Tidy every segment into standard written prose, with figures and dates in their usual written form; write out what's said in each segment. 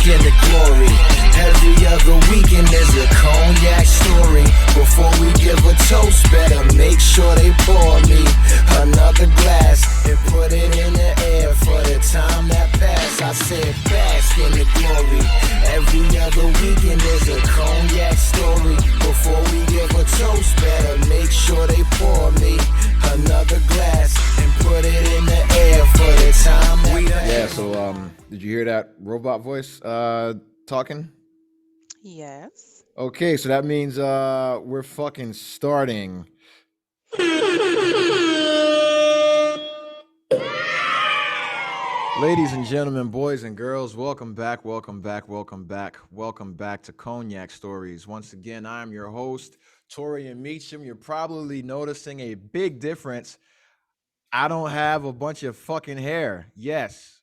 in the glory. Every other weekend there's a cognac story. Before we give a toast, better make sure they pour me another glass and put it in the air for the time that passed. I said bask in the glory. Every other weekend there's a cognac story. Before we give a toast, better make sure they pour me another glass and put it in the air for the time that passed. Yeah, so did you hear that robot voice talking? Yes. Okay, so that means we're fucking starting. Ladies and gentlemen, boys and girls, welcome back, welcome back, welcome back, welcome back to Cognac Stories. Once again, I'm your host, Torian Meacham. You're probably noticing a big difference. I don't have a bunch of fucking hair. Yes,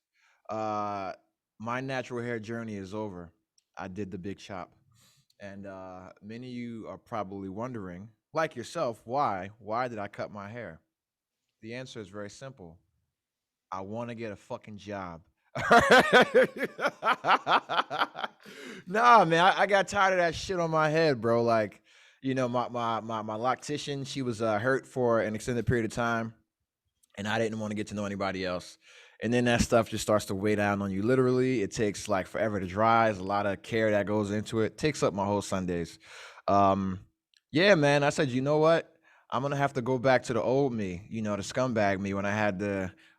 my natural hair journey is over. I did the big chop. And many of you are probably wondering, like yourself, why? Why did I cut my hair? The answer is very simple. I want to get a fucking job. Nah, man, I got tired of that shit on my head, bro. Like, my loctician, she was hurt for an extended period of time, and I didn't want to get to know anybody else. And then that stuff just starts to weigh down on you. Literally, it takes like forever to dry. There's a lot of care that goes into it. Takes up my whole Sundays. Yeah, man. I said, you know what? I'm gonna have to go back to the old me. The scumbag me when I had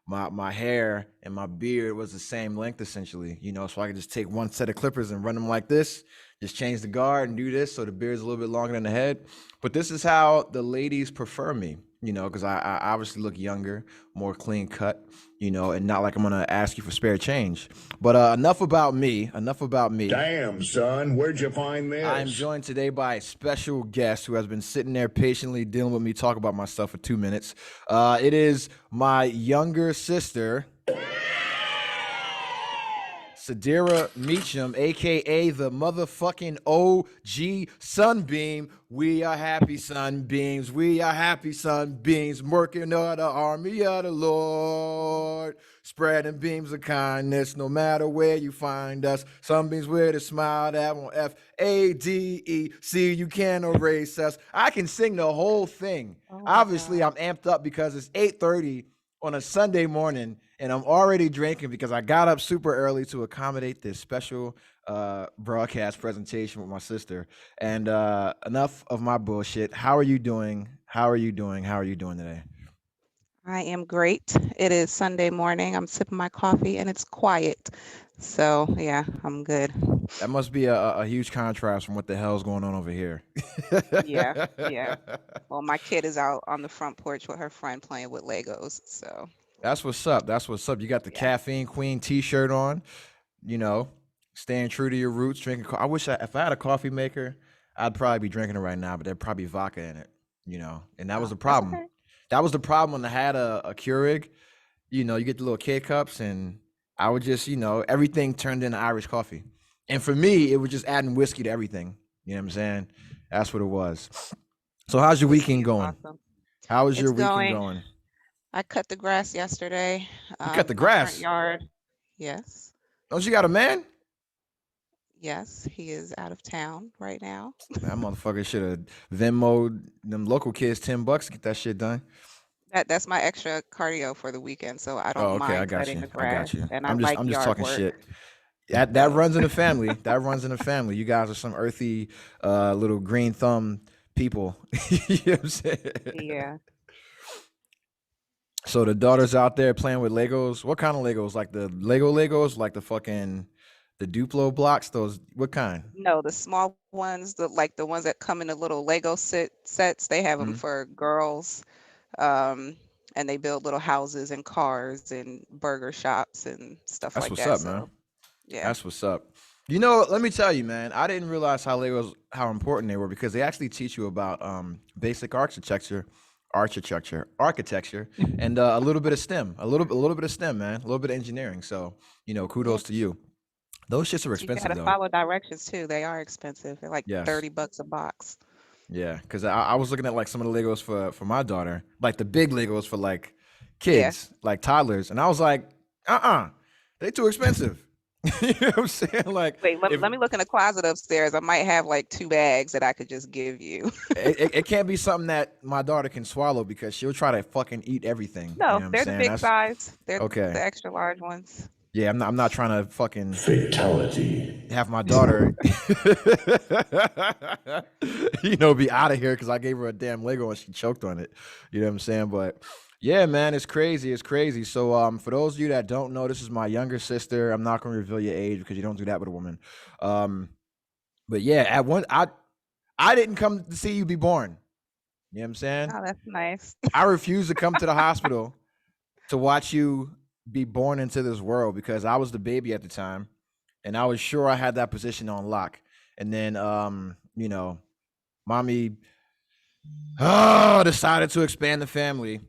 my hair and my beard was the same length essentially. So I could just take one set of clippers and run them like this. Just change the guard and do this so the beard's a little bit longer than the head. But this is how the ladies prefer me. Because I obviously look younger, more clean cut, and not like I'm gonna ask you for spare change. But enough about me. Damn, son, where'd you find this? I'm joined today by a special guest who has been sitting there patiently dealing with me talk about my stuff for 2 minutes. It is my younger sister, Sadira Meacham, a.k.a. the motherfucking OG Sunbeam. We are happy sunbeams. We are happy sunbeams. Working on the army of the Lord. Spreading beams of kindness no matter where you find us. Sunbeams with a smile that won't F-A-D-E-C. You can't erase us. I can sing the whole thing. Obviously, I'm amped up because it's 8:30 on a Sunday morning, and I'm already drinking because I got up super early to accommodate this special broadcast presentation with my sister. And enough of my bullshit. How are you doing? How are you doing today? I am great. It is Sunday morning. I'm sipping my coffee and it's quiet. So, yeah, I'm good. That must be a huge contrast from what the hell's going on over here. Yeah. Well, my kid is out on the front porch with her friend playing with Legos. So, That's what's up. You got the Caffeine Queen t-shirt on, staying true to your roots, drinking. I wish if I had a coffee maker, I'd probably be drinking it right now, but there'd probably be vodka in it, and that was the problem. okay. That was the problem when I had a Keurig. You get the little K cups, and I would just, everything turned into Irish coffee. And for me, it was just adding whiskey to everything. You know what I'm saying? That's what it was. So how's your weekend going? Awesome. How is your It's weekend going. going? I cut the grass yesterday. You cut the my front grass? yard. Yes. Don't you got a man? Yes. He is out of town right now. That motherfucker should have Venmoed them local kids $10 to get that shit done. That's my extra cardio for the weekend, so I don't Oh, okay, I mind got cutting you. the I got grass. you. And I'm just yard talking work. shit. That runs in the family. That runs in the family. You guys are some earthy little green thumb people. You know what I'm saying? Yeah. So the daughter's out there playing with Legos. What kind of Legos? Like the Legos, like the fucking the Duplo blocks? Those what kind? No, the small ones, the ones that come in the little Lego sets, they have them Mhm. for girls. And they build little houses and cars and burger shops and stuff That's like what's that. up, So, man. yeah. That's what's up. Let me tell you, man, I didn't realize how important they were because they actually teach you about basic architecture, and a little bit of STEM, a little bit of STEM, man, a little bit of engineering. So, Yeah. kudos to you. Those shits are You expensive gotta though. follow directions too. They are expensive. They're like Yes. $30 a box. Yeah, because I was looking at like some of the Legos for my daughter, like the big Legos for like Yeah. kids, like toddlers, and I was like, they too expensive. You know what I'm saying? Like, Wait, let, if let me look in the closet upstairs. I might have like 2 bags that I could just give you. it can't be something that my daughter can swallow because she'll try to fucking eat everything. You No, know what I'm they're the saying? big That's size. They're okay. the extra large ones. Yeah, I'm not trying to fucking Fatality. have my daughter, be out of here because I gave her a damn Lego and she choked on it. You know what I'm saying? But yeah, man, it's crazy. It's crazy. So, for those of you that don't know, this is my younger sister. I'm not going to reveal your age because you don't do that with a woman. Um, but yeah, I didn't come to see you be born. You know what I'm saying? Oh, that's nice. I refused to come to the hospital to watch you be born into this world because I was the baby at the time and I was sure I had that position on lock. And then mommy decided to expand the family.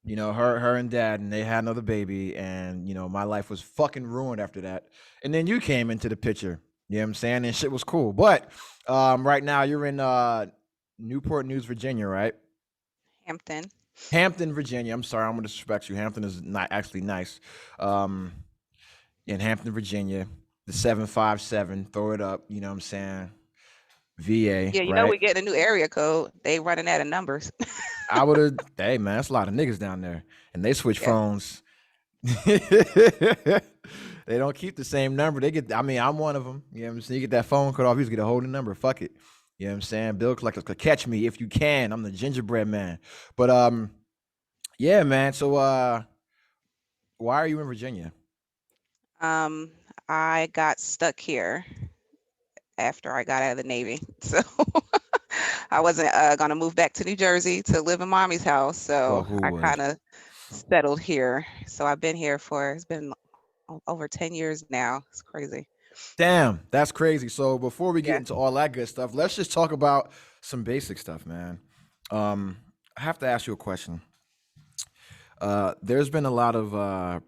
Her and dad, and they had another baby, and my life was fucking ruined after that. And then you came into the picture. You know what I'm saying? And shit was cool. But right now you're in Newport News, Virginia, right? Hampton. Hampton, Virginia. I'm sorry, I'm gonna disrespect you. Hampton is not actually nice. Um, in Hampton, Virginia, the 757. Throw it up. You know what I'm saying? VA, Yeah, right? we're getting a new area code. They running out of numbers. I would have. Hey man, that's a lot of niggas down there, and they switch Yeah. phones. They don't keep the same number. They get. I mean, I'm one of them. You know what I'm saying? You get that phone cut off, you just get a whole new number. Fuck it. You know what I'm saying? Bill collector could catch me if you can. I'm the gingerbread man. But yeah, man. So why are you in Virginia? Um, I got stuck here after I got out of the Navy. So I wasn't gonna move back to New Jersey to live in mommy's house. Well, So who I would? kind of settled here. So I've been here it's been over 10 years now. It's crazy. Damn, that's crazy. So before we get Yeah. into all that good stuff, let's just talk about some basic stuff, man. Um, I have to ask you a question. There's been a lot of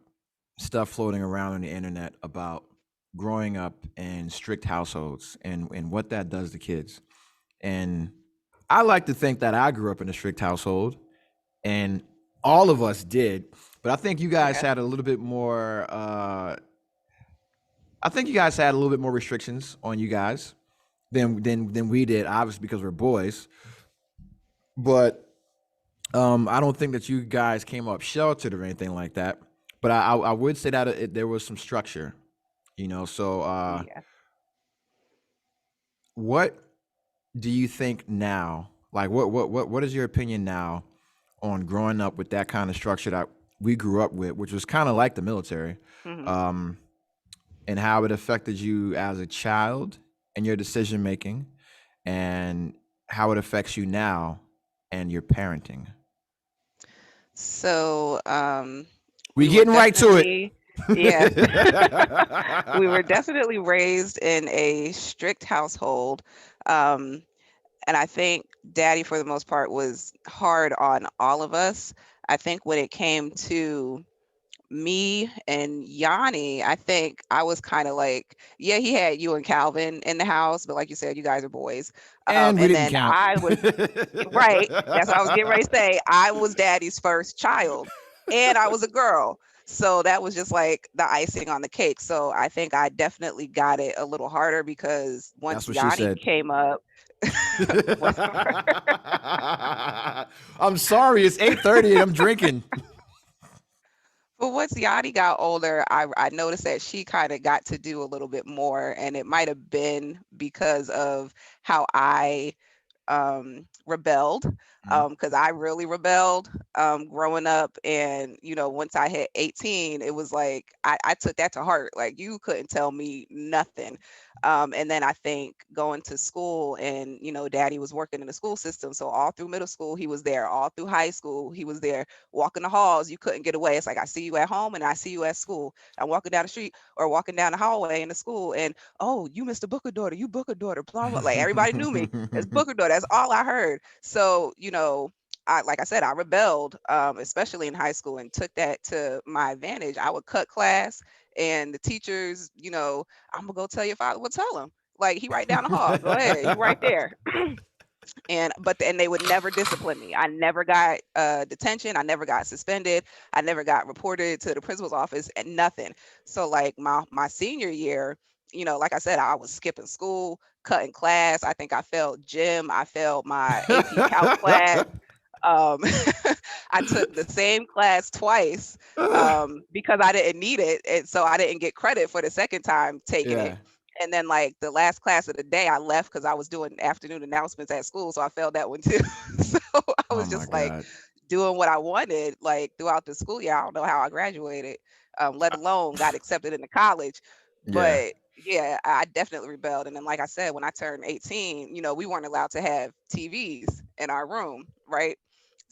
stuff floating around on the internet about growing up in strict households and what that does to kids. And I like to think that I grew up in a strict household, and all of us did. But I think you guys Yeah. had a little bit more. I think you guys had a little bit more restrictions on you guys than we did, obviously because we're boys. But I don't think that you guys came up sheltered or anything like that. But I would say that there was some structure, So Yeah. what do you think now? Like, what is your opinion now on growing up with that kind of structure that we grew up with, which was kind of like the military, Hmm. um, and how it affected you as a child and your decision making, and how it affects you now and your parenting? So We we were getting right to it. definitely, yeah, we were definitely raised in a strict household. Um, and I think daddy, for the most part, was hard on all of us. I think when it came to me and Yanni, I think I was kind of like, yeah, he had you and Calvin in the house, but like you said, you guys are boys. And we And didn't then count. I was right. That's what I was getting ready to say. I was daddy's first child, and I was a girl. So that was just like the icing on the cake. So I think I definitely got it a little harder because That's once what she Yanni said. came up, bless her. I'm sorry, it's 8:30 and I'm drinking. But once Yanni got older, I noticed that she kind of got to do a little bit more, and it might have been because of how I rebelled, Mhm. because I really rebelled growing up. And, once I hit 18, it was like I took that to heart. Like, you couldn't tell me nothing. And then I think going to school, and, daddy was working in the school system. So all through middle school, he was there. All through high school, he was there. Walking the halls, you couldn't get away. It's like, I see you at home and I see you at school. I'm walking down the street or walking down the hallway in the school, and, oh, you Mr. Booker daughter, you Booker daughter, blah, blah. Like, everybody knew me as Booker daughter. That's all I heard. So, like I said, I rebelled, especially in high school, and took that to my advantage. I would cut class, and the teachers, I'm gonna go tell your father. Well, tell him. Like, he right down the hall. Go ahead. He right there. And they would never discipline me. I never got detention. I never got suspended. I never got reported to the principal's office and nothing. So like my senior year, like I said, I was skipping school, cutting class. I think I failed gym. I failed my AP Calc class. Um, I took the same class twice because I didn't need it, and so I didn't get credit for the second time taking it. Yeah. And then, like the last class of the day, I left because I was doing afternoon announcements at school, so I failed that one too. So I Oh was my just like God. doing what I wanted, like throughout the school year. I don't know how I graduated, let alone got accepted into college. Yeah. But yeah, I definitely rebelled. And then, like I said, when I turned 18, we weren't allowed to have TVs in our room, right?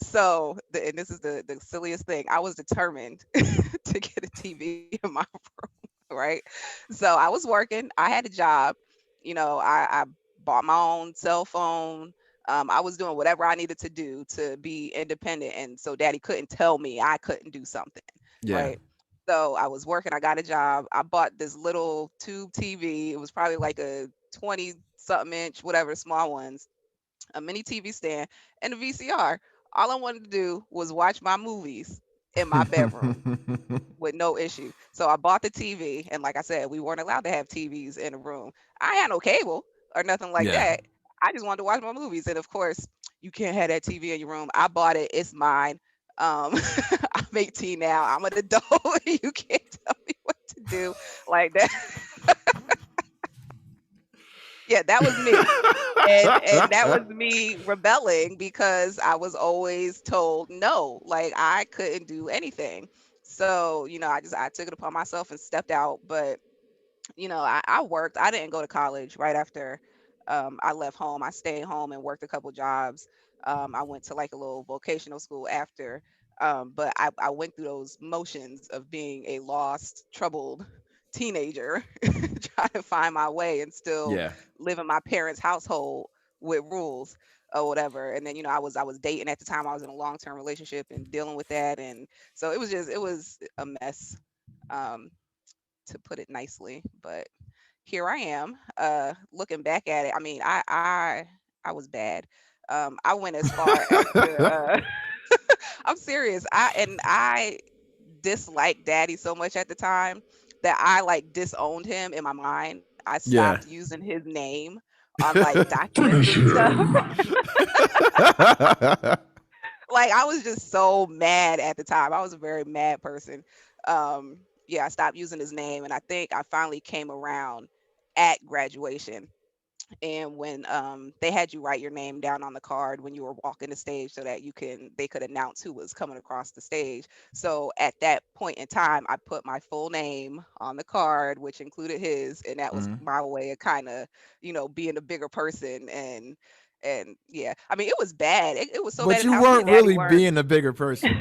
So, and this is the silliest thing. I was determined to get a TV in my room, right? So I was working. I had a job. I bought my own cell phone. I was doing whatever I needed to do to be independent, and so Daddy couldn't tell me I couldn't do something, Yeah. right? So I was working. I got a job. I bought this little tube TV. It was probably like a 20 something inch, whatever, small ones, a mini TV stand, and a VCR. All I wanted to do was watch my movies in my bedroom with no issue. So I bought the TV, and like I said, we weren't allowed to have TVs in the room. I had no cable or nothing like Yeah. that. I just wanted to watch my movies, and of course, you can't have that TV in your room. I bought it; it's mine. I'm 18 now. I'm an adult. You can't tell me what to do like that. Yeah, that was me. And that was me rebelling because I was always told no, like I couldn't do anything. So, I took it upon myself and stepped out. But I worked. I didn't go to college right after I left home. I stayed home and worked a couple jobs. I went to like a little vocational school after. But I went through those motions of being a lost, troubled teenager, trying to find my way and still Yeah. live in my parents' household with rules or whatever. And then, I was dating at the time. I was in a long-term relationship and dealing with that. And so it was a mess. Um, to put it nicely. But here I am, looking back at it. I mean, I was bad. I went as far as to I'm serious. I disliked Daddy so much at the time that I like disowned him in my mind. I stopped Yeah. using his name on like documents and Finish stuff. him. Like I was just so mad at the time. I was a very mad person. Yeah, I stopped using his name, and I think I finally came around at graduation. And when they had you write your name down on the card when you were walking the stage so that they could announce who was coming across the stage. So at that point in time, I put my full name on the card, which included his, and that was Mhm. my way of kind of being a bigger person. And yeah, I mean, it was bad. It was so bad But in the you house. Me and weren't Daddy really weren't. being a bigger person.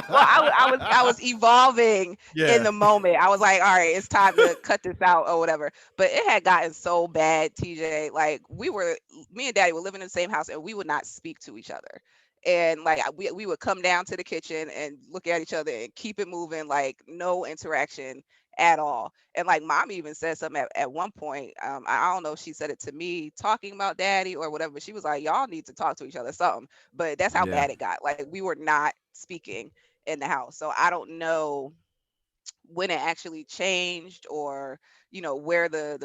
Well, I was evolving in Yeah. the moment. I was like, all right, it's time to cut this out or whatever. But it had gotten so bad, TJ. Like me and Daddy were living in the same house, and we would not speak to each other. And like we would come down to the kitchen and look at each other and keep it moving, like no interaction at all. And like mom even said something at one point. I don't know if she said it to me talking about Daddy or whatever, but she was like, y'all need to talk to each other, something. But that's how Yeah. bad it got. Like we were not speaking in the house. So I don't know when it actually changed, or where the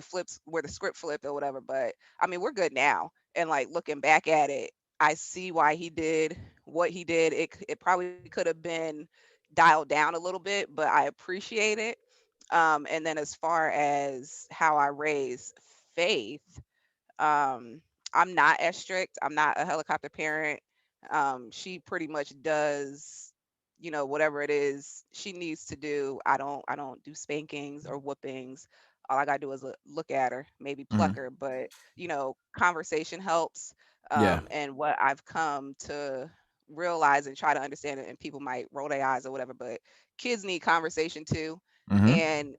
script flipped or whatever. But I mean, we're good now. And like looking back at it, I see why he did what he did. It probably could have been dialed down a little bit, but I appreciate it. And then as far as how I raise Faith, um, I'm not as strict. I'm not a helicopter parent. She pretty much does, whatever it is she needs to do. I don't do spankings or whoopings. All I gotta do is look at her, maybe pluck Mhm. her, but conversation helps. Yeah. And what I've come to realize and try to understand it, and people might roll their eyes or whatever, but kids need conversation too. Mhm. And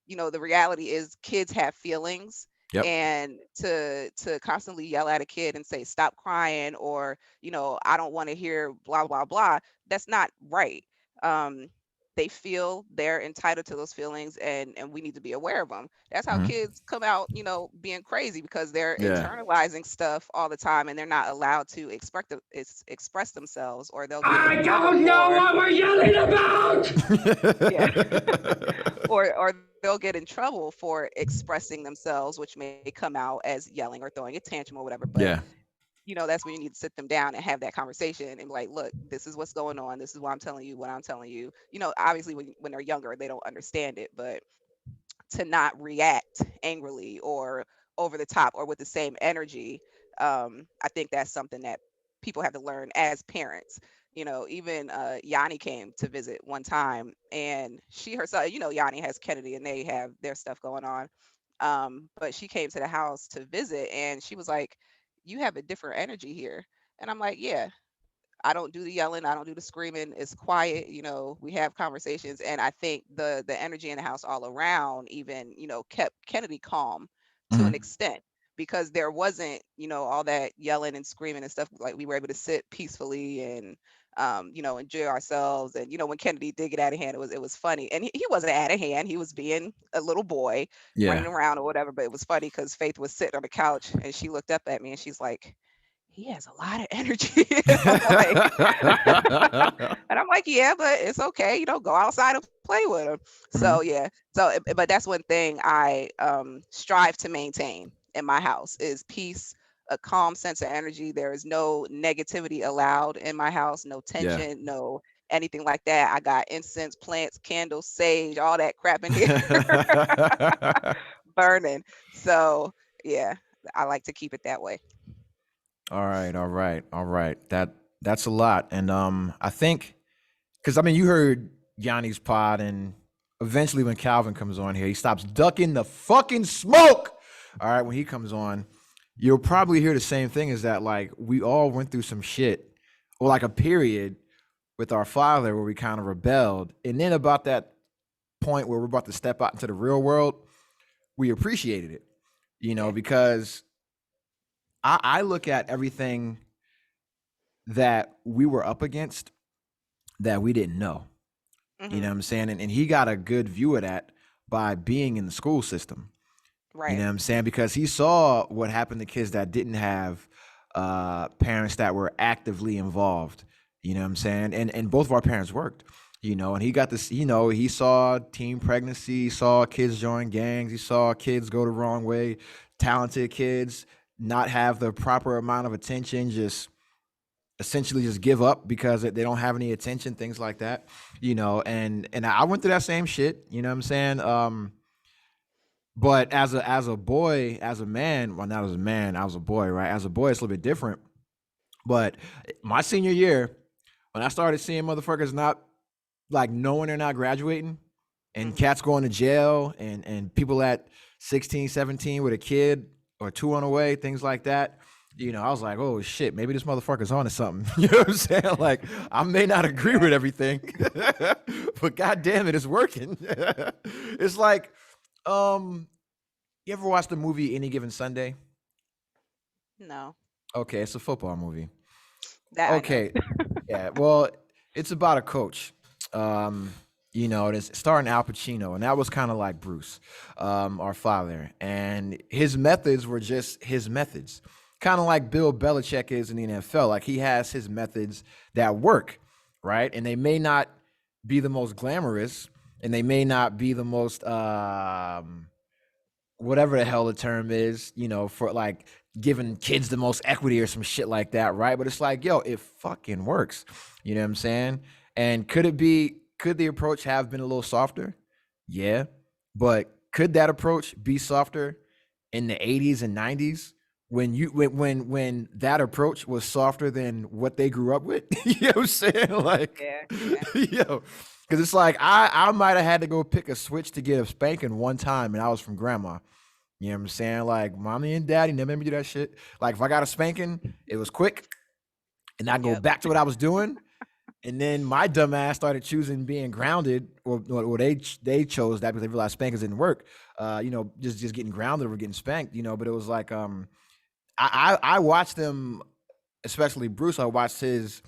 the reality is kids have feelings, Yep. and to constantly yell at a kid and say stop crying, or I don't want to hear blah blah blah, that's not right. um they feel they're entitled to those feelings, and we need to be aware of them. That's how Mhm. kids come out, being crazy, because they're Yeah. internalizing stuff all the time, and they're not allowed to express themselves, or they'll get in I trouble don't know for. what we're yelling about! Yeah. Or they'll get in trouble for expressing themselves, which may come out as yelling or throwing a tantrum or whatever. But Yeah. that's when you need to sit them down and have that conversation and be like, look, this is what's going on. This is why I'm telling you what I'm telling you. Obviously, when they're younger, they don't understand it, but to not react angrily or over the top or with the same energy. I think that's something that people have to learn as parents. Even Yanni came to visit one time, and she herself, Yanni has Kennedy and they have their stuff going on. But she came to the house to visit, and she was like, "You have a different energy here." And I'm like, "Yeah, I don't do the yelling, I don't do the screaming. It's quiet, we have conversations." And I think the energy in the house all around even, kept Kennedy calm to an Mhm. extent, because there wasn't, all that yelling and screaming and stuff. Like, we were able to sit peacefully and enjoy ourselves. And when Kennedy did get out of hand, it was funny. And he wasn't out of hand. He was being a little boy Yeah. running around or whatever, but it was funny because Faith was sitting on the couch and she looked up at me and she's like, "He has a lot of energy." And I'm like, "Yeah, but it's okay. Go outside and play with him." So Mhm. yeah. But that's one thing I strive to maintain in my house is peace, a calm sense of energy. There is no negativity allowed in my house, no Yeah. tension, no anything like that. I got incense, plants, candles, sage, all that crap in here burning. So yeah, I like to keep it that way. All right, all right, all right. That's a lot, and I think because I mean you heard Yanni's pod, and eventually when Calvin comes on here, he stops ducking the fucking smoke. All right, when he comes on, you'll probably hear the same thing. Is that like we all went through some shit, or like a period with our father where we kind of rebelled, and then about that point where we're about to step out into the real world, we appreciated it, Yeah. because I look at everything that we were up against that we didn't know. You know Hmm. what I'm saying? And he got a good view of that by being in the school system. You know Right. what I'm saying? Because he saw what happened to kids that didn't have parents that were actively involved. You know what I'm saying? And both of our parents worked. And he got this. He saw teen pregnancy, he saw kids join gangs, he saw kids go the wrong way, talented kids not have the proper amount of attention, just essentially just give up because they don't have any attention, things like that. And I went through that same shit. You know what I'm saying? But as a boy, as a man, well, not as a man, I was a boy, right? As a boy, it's a little bit different. But my senior year, when I started seeing motherfuckers not like knowing they're not graduating, and Hmm. cats going to jail, and people at 16, 17 with a kid or two on the way, things like that. I was like, oh shit, maybe this motherfucker's on to something. You know what I'm saying? Like, I may not agree Yeah. with everything, but god damn it, it's working. It's like, um, you ever watch the movie Any Given Sunday? No, Okay, it's a football movie. that I know. Okay, yeah. Well, it's about a coach. Um, it's starring Al Pacino, and that was kind of like Bruce, our father, and his methods were just his methods, kind of like Bill Belichick is in the NFL. Like he has his methods that work, right? And they may not be the most glamorous, and they may not be the most whatever the hell the term is, for like giving kids the most equity or some shit like that, right? But it's like, yo, it fucking works. You know what I'm saying? And could the approach have been a little softer? Yeah. But could that approach be softer in the 80s and 90s when that approach was softer than what they grew up with? You know what I'm saying? Like, Yeah, yeah. yo, because it's like I might have had to go pick a switch to get a spanking one time, and I was from grandma. You know what I'm saying? Like, mommy and daddy never made me do that shit. Like, if I got a spanking, it was quick, and I go Yep. back to what I was doing. And then my dumb ass started choosing being grounded, or they chose that because they realized spankings didn't work. Just getting grounded or getting spanked. But it was like I watched them, especially Bruce. I watched his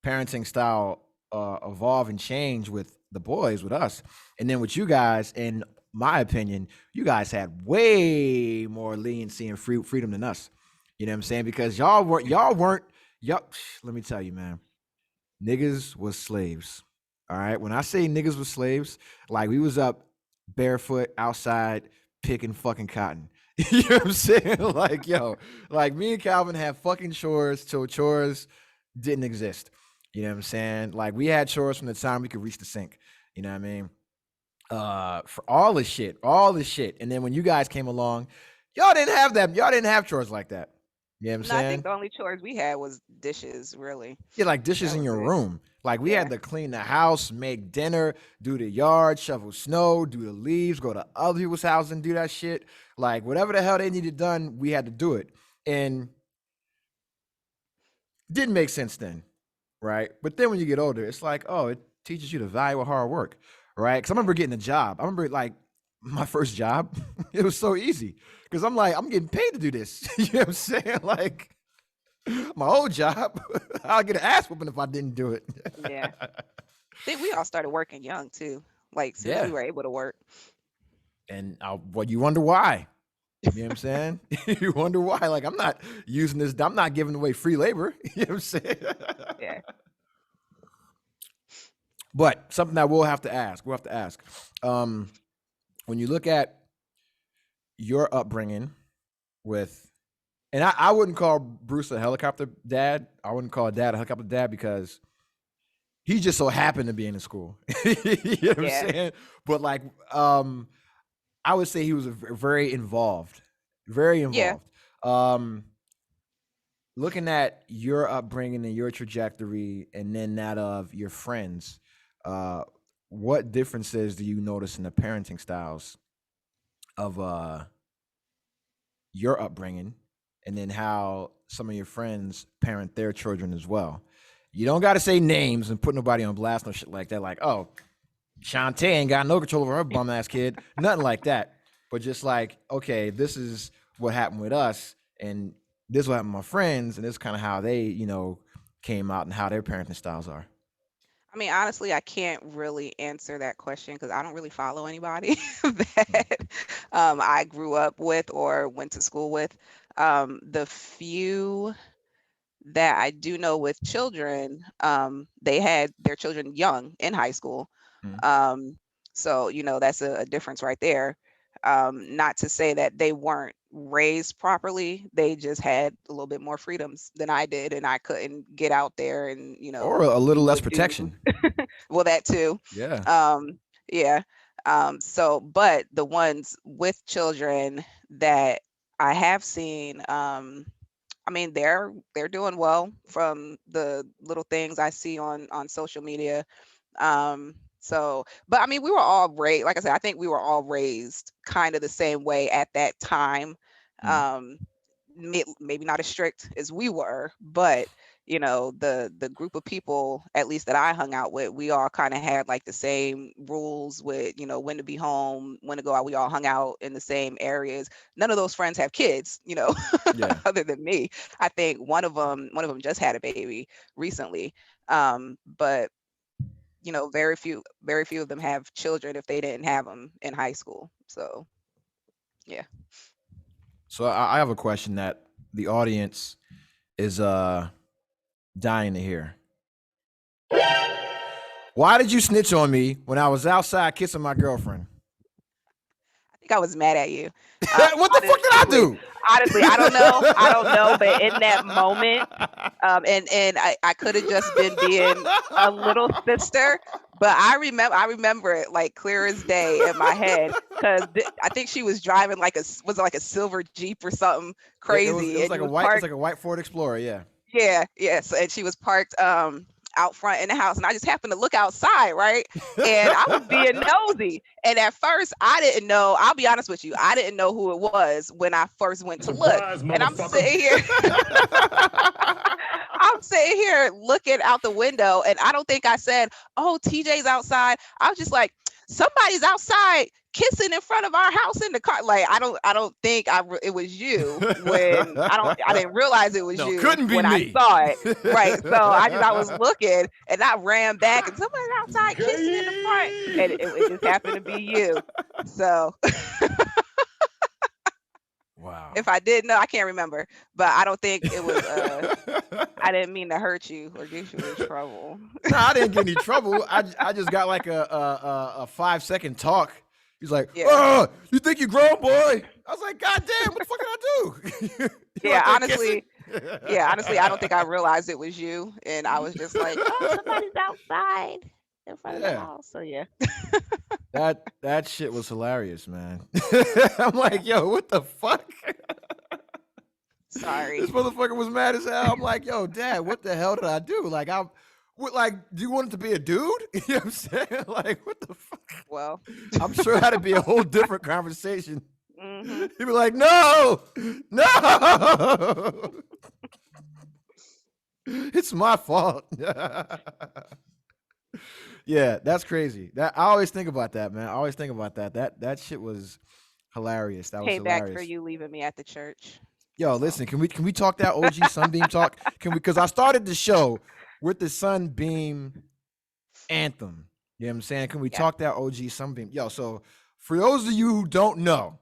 parenting style evolve and change with the boys with us. And then with you guys, in my opinion, you guys had way more leniency and freedom than us. You know what I'm saying? Because y'all. Let me tell you, man, niggas was slaves. All right. When I say niggas was slaves, like we was up barefoot outside picking fucking cotton. You know what I'm saying? Like, yo, like me and Calvin had fucking chores till chores didn't exist. You know what I'm saying? Like we had chores from the time we could reach the sink. You know what I mean? For all the shit, all the shit. And then when you guys came along, y'all didn't have that. Y'all didn't have chores like that. You know what I'm No, I think saying? the only chores we had was dishes, really. Yeah, like dishes That in was your it. room. Like we Yeah. had to clean the house, make dinner, do the yard, shovel snow, do the leaves, go to other people's houses and do that shit. Like whatever the hell they needed done, we had to do it. And didn't make sense then, right? But then when you get older, it's like, oh, it teaches you the value of hard work, right? Because I remember getting a job. I remember like my first job, it was so easy because I'm like, I'm getting paid to do this. You know what I'm saying? Like my old job, I'll get an ass whooping if I didn't do it. Yeah. I think we all started working young too. Like soon as we Yeah. were able to work. And well, you wonder why. You know what I'm saying? You wonder why. Like, I'm not using this, I'm not giving away free labor. You know what I'm saying? Yeah. But something that we'll have to ask. We'll have to ask. When you look at your upbringing with, and I wouldn't call Bruce a helicopter dad. I wouldn't call dad a helicopter dad because he just so happened to be in the school. You know what I'm Yeah. saying? But like, I would say he was very involved, very Yeah. involved. Looking at your upbringing and your trajectory, and then that of your friends, what differences do you notice in the parenting styles of your upbringing, and then how some of your friends parent their children as well? You don't got to say names and put nobody on blast, no shit like that. Like, oh, Shantae ain't got no control over her bum ass kid. Nothing like that. But just like, okay, this is what happened with us, and this is what happened with my friends, and this is kind of how they, came out and how their parenting styles are. I mean, honestly, I can't really answer that question because I don't really follow anybody Mm, that I grew up with or went to school with. The few that I do know with children, they had their children young in high school. mm. Um, so, that's a difference right there. Not to say that they weren't raised properly, they just had a little bit more freedoms than I did, and I couldn't get out there and, Or a little do less what dudes. protection. Well, that too. Yeah. Um, yeah. But the ones with children that I have seen, I mean, they're doing well from the little things I see on social media. But I mean, we were all raised, like I said, I think we were all raised kind of the same way at that time. Mm. Um, maybe not as strict as we were, but the group of people, at least that I hung out with, we all kind of had like the same rules with, when to be home, when to go out. We all hung out in the same areas. None of those friends have kids, Yeah. other than me. I think one of them just had a baby recently. But very few of them have children if they didn't have them in high school. So yeah. So I have a question that the audience is dying to hear. Why did you snitch on me when I was outside kissing my girlfriend? I think I was mad at you. What the fuck did I Honestly, do? honestly, I don't know. I don't know, but in that moment, and I could have just been being a little sister, but I remember it like clear as day in my head because I think she was driving was it like a silver Jeep or something It crazy, was and like you a was white, parked. Ford Explorer. Yeah. Yeah, yes, and she was parked out front in the house, and I just happened to look outside, right? And I was being nosy. And at first, I didn't know. I'll be honest with you, I didn't know who it was when I first went to look. Surprise, And I'm motherfucker. sitting here, I'm sitting here looking out the window, and I don't think I said, "Oh, TJ's outside." I was just like, "Somebody's outside kissing in front of our house in the car. Like I don't think it was you when I didn't realize it was No, you couldn't be when I me. saw it. Right. So I was looking and I ran back and somebody's outside kissing in the front and it just happened to be you. So Wow. if I did know, I can't remember, but I don't think it was I didn't mean to hurt you or get you in trouble. No, I didn't get any trouble. I just got like a 5-second talk. He's like, Yeah. "Oh, you think you grown, boy?" I was like, "God damn, what the fuck did I do?" You Yeah, out there kissing? honestly, I don't think I realized it was you, and I was just like, "Oh, somebody's outside in front of the Yeah, house." So yeah, that shit was hilarious, man. I'm like, yo, what the fuck? sorry. This motherfucker was mad as hell. I'm like, yo, Dad, what the hell did I do? Like, do you want it to be a dude? You know what I'm saying? Like, what the fuck? Well, I'm sure it had to be a whole different conversation. hmm He'd be like, no, no, it's my fault. Yeah, that's crazy. That I always think about that, man. I always think about that. That shit was hilarious. That was payback for hilarious. you leaving me at the church. Yo, That's all. listen, can we talk that OG Sunbeam talk? Can we? Because I started the show with the Sunbeam anthem. You know what I'm saying? Can we Yeah. talk that OG Sunbeam? Yo, so for those of you who don't know,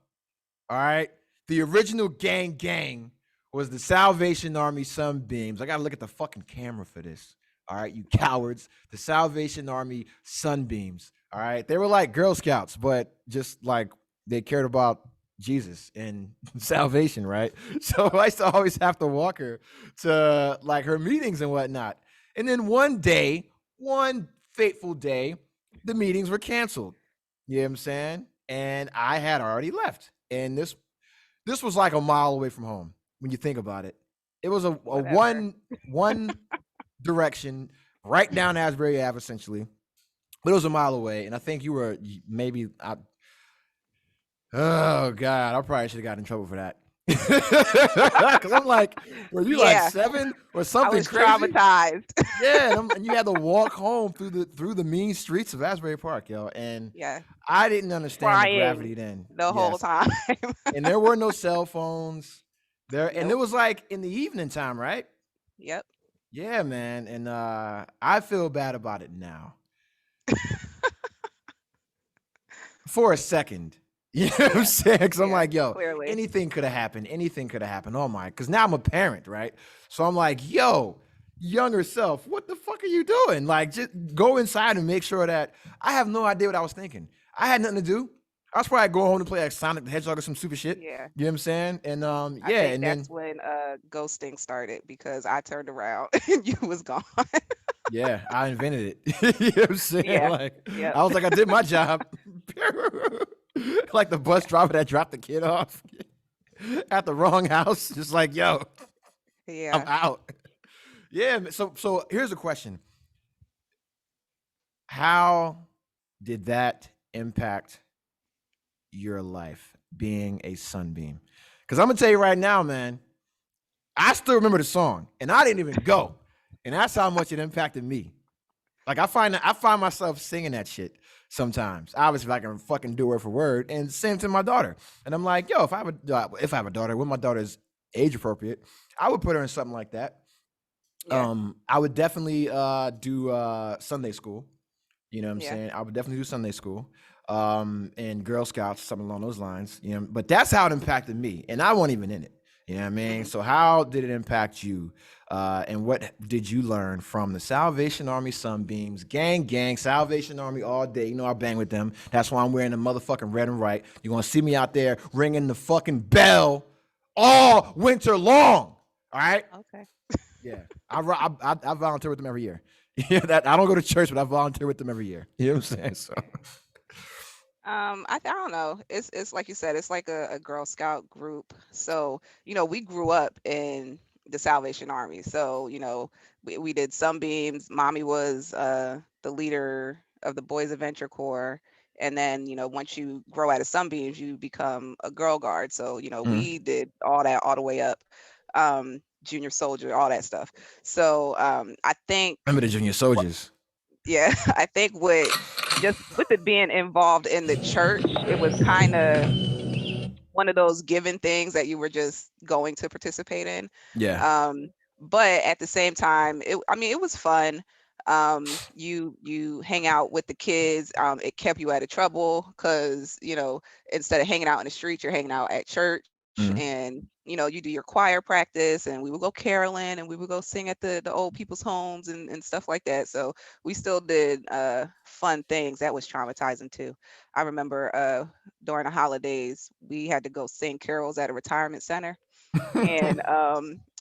all right, the original gang was the Salvation Army Sunbeams. I gotta look at the fucking camera for this. All right, you cowards. The Salvation Army Sunbeams. All right, they were like Girl Scouts, but just like they cared about Jesus and salvation, right? So I used to always have to walk her to like her meetings and whatnot. And then one fateful day, the meetings were canceled. You know what I'm saying? And I had already left. And this was like a mile away from home when you think about it. It was a Whatever. one direction right down Asbury Ave, essentially. But it was a mile away. And I think you were maybe oh God, I probably should have gotten in trouble for that. Because I'm like, were you like Yeah, 7 or I something was crazy? traumatized. Yeah, and you had to walk home through the mean streets of Asbury Park, yo. And Yeah, I didn't understand the gravity crying then. the whole Yes, time. and there were no cell phones there, and it Nope. was like in the evening time, right? Yep. Yeah, man. And I feel bad about it now for a second. You know what I'm Yeah. saying? Because I'm Yeah. like, yo, Clearly. anything could have happened. Anything could have happened. Oh my, because now I'm a parent, right? So I'm like, yo, younger self, what the fuck are you doing? Like, just go inside and make sure that I have no idea what I was thinking. I had nothing to do. I was probably going home to play like Sonic the Hedgehog or some stupid shit. Yeah. You know what I'm saying? And I yeah, think and that's then when ghosting started because I turned around and you was gone. yeah, I invented it. You know what I'm saying? Yeah. Like, Yep. I was like, I did my job. Like the bus driver that dropped the kid off at the wrong house. Just like, yo, I'm Yeah. out. Yeah. So here's a question: how did that impact your life being a sunbeam? Because I'm gonna tell you right now, man, I still remember the song, and I didn't even go, and that's how much it impacted me. Like I find myself singing that shit sometimes. Obviously, I can fucking do word for word, and same to my daughter. And I'm like, yo, if I have a daughter, when my daughter is age appropriate, I would put her in something like that. Yeah. I would definitely do Sunday school. You know what I'm Yeah. saying? I would definitely do Sunday school. And Girl Scouts, something along those lines. You know, but that's how it impacted me. And I wasn't even in it. You know what I mean? Mhm. So how did it impact you? And what did you learn from the Salvation Army Sunbeams? Gang, Salvation Army all day. You know I bang with them. That's why I'm wearing the motherfucking red and white. You're gonna see me out there ringing the fucking bell all winter long. All right? Okay. Yeah, I volunteer with them every year. Yeah, that I don't go to church, but I volunteer with them every year. You know what I'm saying? So I don't know. It's like you said, it's like a Girl Scout group. So, we grew up in the Salvation Army. So, we did Sunbeams. Mommy was the leader of the Boys Adventure Corps. And then, once you grow out of Sunbeams, you become a Girl Guard. So, mhm. we did all that all the way up. Junior soldier, all that stuff. So I think Remember the junior what soldiers. yeah, I think what just with it being involved in the church, it was kind of one of those given things that you were just going to participate in. Yeah. Um, but at the same time, I mean, it was fun. You hang out with the kids. It kept you out of trouble because instead of hanging out in the street, you're hanging out at church, Mhm. and you do your choir practice, and we would go caroling, and we would go sing at the old people's homes and stuff like that. So we still did fun things. That was traumatizing too. I remember during the holidays, we had to go sing carols at a retirement center. And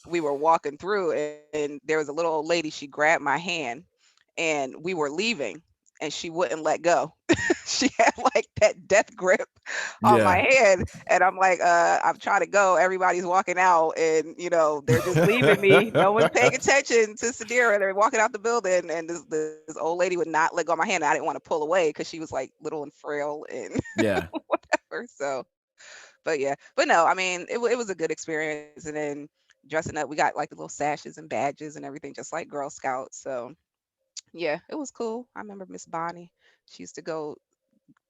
we were walking through, and there was a little old lady. She grabbed my hand, and we were leaving, and she wouldn't let go. She had like that death grip on my Yeah. hand, and I'm like, I'm trying to go. Everybody's walking out, and they're just leaving me. No one's paying attention to Sadira. They're walking out the building, and this old lady would not let go of my hand. And I didn't want to pull away because she was like little and frail and Yeah. whatever. So, but yeah, but no, I mean, it was a good experience. And then dressing up, we got like the little sashes and badges and everything, just like Girl Scouts. So yeah, it was cool. I remember Miss Bonnie. She used to go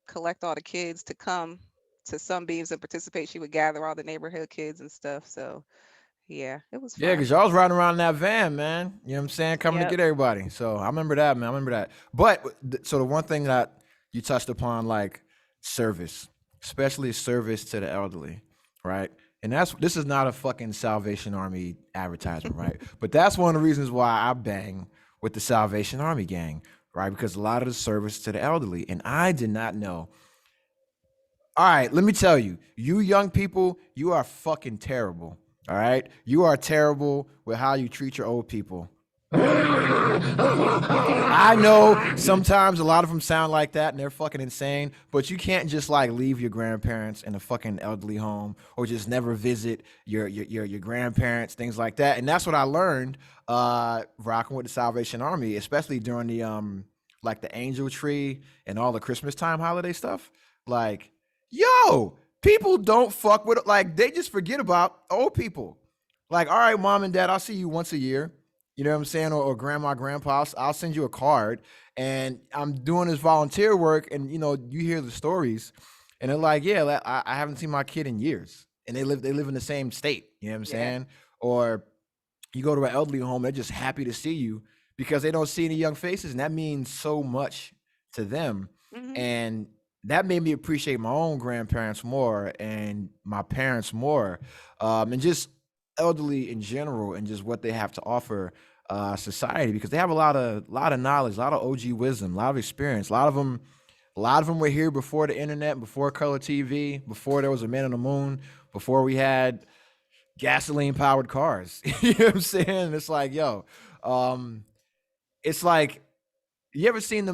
collect all the kids to come to Sunbeams and participate. She would gather all the neighborhood kids and stuff. So yeah, it was Yeah, fun. because y'all was riding around in that van, man. You know what I'm saying? Coming to Yep. get everybody. So I remember that, man. I remember that. But so the one thing that you touched upon, like service, especially service to the elderly, right? And this is not a fucking Salvation Army advertisement, right? But that's one of the reasons why I bang with the Salvation Army gang, right? Because a lot of the service to the elderly. And I did not know. All right, let me tell you, you young people, you are fucking terrible. All right, you are terrible with how you treat your old people. I know sometimes a lot of them sound like that and they're fucking insane, but you can't just like leave your grandparents in a fucking elderly home or just never visit your grandparents, things like that. And that's what I learned rocking with the Salvation Army, especially during the like the angel tree and all the Christmas time holiday stuff. Like, yo, people don't fuck with, like, they just forget about old people. Like, all right, mom and dad, I'll see you once a year. You know what I'm saying? Or grandma, grandpa, I'll send you a card. And I'm doing this volunteer work, and you hear the stories, and they're like, yeah, I haven't seen my kid in years, and they live in the same state. You know what I'm Yeah. saying? Or you go to an elderly home, they're just happy to see you because they don't see any young faces, and that means so much to them. Hmm. And that made me appreciate my own grandparents more and my parents more, and just elderly in general, and just what they have to offer society, because they have a lot of knowledge, a lot of OG wisdom, a lot of experience. A lot of them were here before the internet, before color TV, before there was a man on the moon, before we had gasoline powered cars. You know what I'm saying? It's like, yo, um, it's like, you ever seen the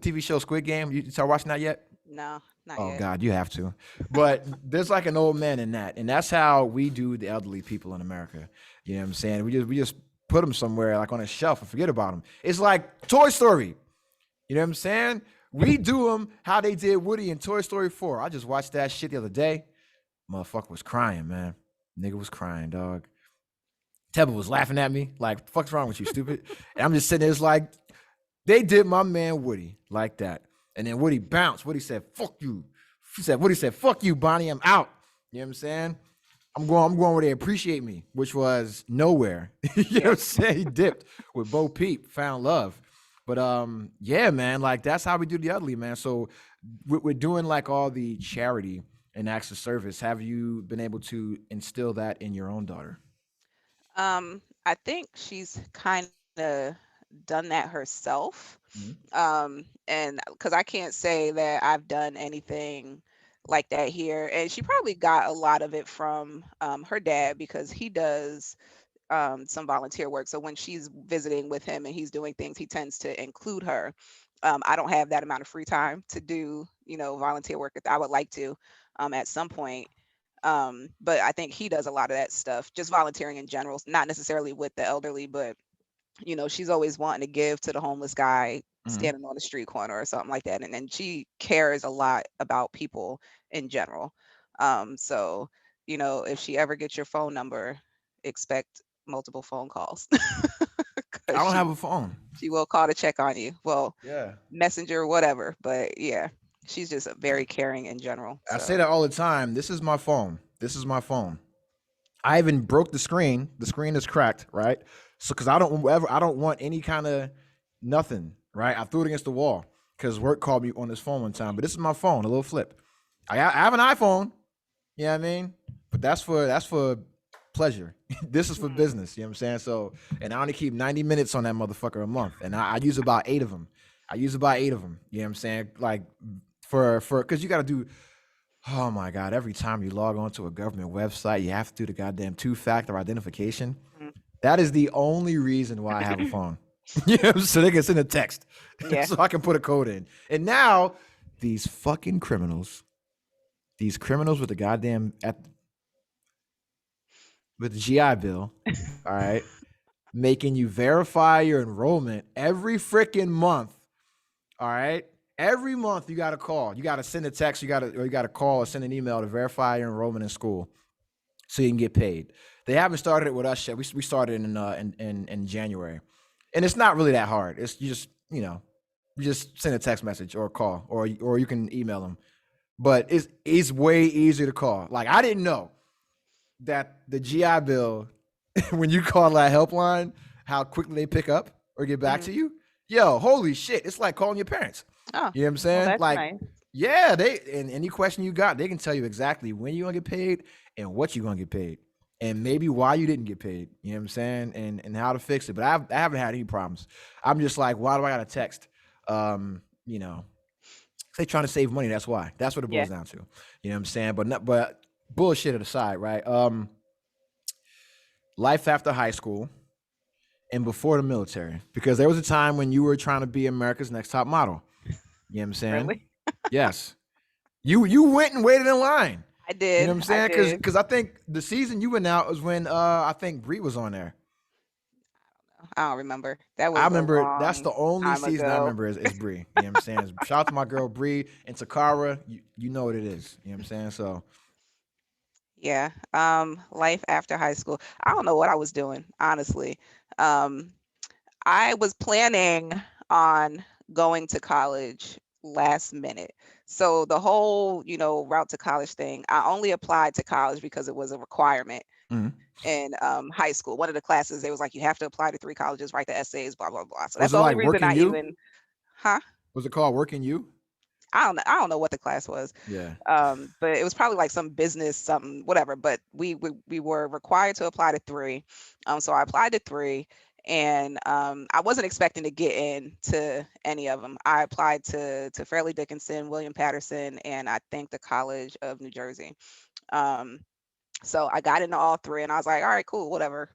TV show Squid Game? You start watching that yet? No, not Oh yet. God, you have to. But there's like an old man in that, and that's how we do the elderly people in America. You know what I'm saying? We just put them somewhere like on a shelf and forget about them. It's like Toy Story. You know what I'm saying? We do them how they did Woody in Toy Story 4. I just watched that shit the other day. Motherfucker was crying, man. Nigga was crying, dog. Tebba was laughing at me like, "The fuck's wrong with you, stupid?" And I'm just sitting there, it's like, they did my man Woody like that. And then Woody bounced. Woody said, "Fuck you." Woody said, "Fuck you, Bonnie, I'm out." You know what I'm saying? I'm going where they appreciate me, which was nowhere. You know what Yeah. I'm saying? He dipped with Bo Peep, found love. But yeah, man, like that's how we do the elderly, man. So we're doing like all the charity and acts of service. Have you been able to instill that in your own daughter? I think she's kind of done that herself. Mhm. And because I can't say that I've done anything like that here, and she probably got a lot of it from her dad because he does some volunteer work. So when she's visiting with him and he's doing things, he tends to include her. I don't have that amount of free time to do, volunteer work that I would like to at some point. But I think he does a lot of that stuff, just volunteering in general, not necessarily with the elderly, but she's always wanting to give to the homeless guy Mhm. standing on the street corner or something like that. And she cares a lot about people in general. So, if she ever gets your phone number, expect multiple phone calls I because don't have she a phone. She will call to check on you. Well, Yeah. messenger, whatever. But yeah, she's just very caring in general. I say So that all the time. This is my phone. This is my phone. I even broke the screen. The screen is cracked, right? So because I don't want any kind of nothing, right? I threw it against the wall because work called me on this phone one time. But this is my phone, a little flip. I have an iPhone. You know what I mean? But that's for pleasure. This is for mhm. business. You know what I'm saying? So, and I only keep 90 minutes on that motherfucker a month, and I use about 8 of them. I use about 8 of them. You know what I'm saying? Like for because you got to do. Oh my God! Every time you log on to a government website, you have to do the goddamn two-factor identification. Mhm. That is the only reason why I have a phone. Yeah, so they can send a text, Yeah. so I can put a code in. And now these fucking criminals, these criminals with the goddamn with the GI Bill, all right, making you verify your enrollment every freaking month. All right. Every month you got to call. You got to send a text. You got to call or send an email to verify your enrollment in school so you can get paid. They haven't started it with us yet. We started in January, and it's not really that hard. It's you just send a text message or a call or you can email them. But it's way easier to call. Like I didn't know that the GI Bill when you call that helpline, how quickly they pick up or get back Mhm. to you. Yo, holy shit! It's like calling your parents. Oh, You know what I'm well, saying? that's Like, nice. yeah, they and any question you got, they can tell you exactly when you're gonna get paid and what you're gonna get paid. And maybe why you didn't get paid. You know what I'm saying? And how to fix it. But I haven't had any problems. I'm just like, why do I gotta text? You know, they trying to save money. That's why. That's what it Yeah. boils down to. You know what I'm saying? But bullshit aside, right? Life after high school and before the military. Because there was a time when you were trying to be America's Next Top Model. You know what I'm saying? Really? Yes. You went and waited in line. I You know did. what I'm I saying? did. Because I think the season you went out was when I think Bree was on there. I don't remember. That I was a remember that's long the only time season I ago. remember is Bree. You know what I'm saying? Shout out to my girl Bree and Takara. You know what it is. You know what I'm saying? So Yeah. Life after high school. I don't know what I was doing, honestly. Um, I was planning on going to college last minute. So the whole, route to college thing, I only applied to college because it was a requirement mhm. in high school. One of the classes, they was like, you have to apply to 3 colleges, write the essays, blah, blah, blah. So that's Was it the only like reason working I you? even, huh? Was it called Working You? I don't know what the class was. Yeah. But it was probably like some business, something, whatever. But we were required to apply to three. So I applied to three, and I wasn't expecting to get into any of them. I applied to Fairleigh Dickinson, William Patterson, and I think the College of New Jersey. Um, so I got into all three, and I was like, all right, cool, whatever.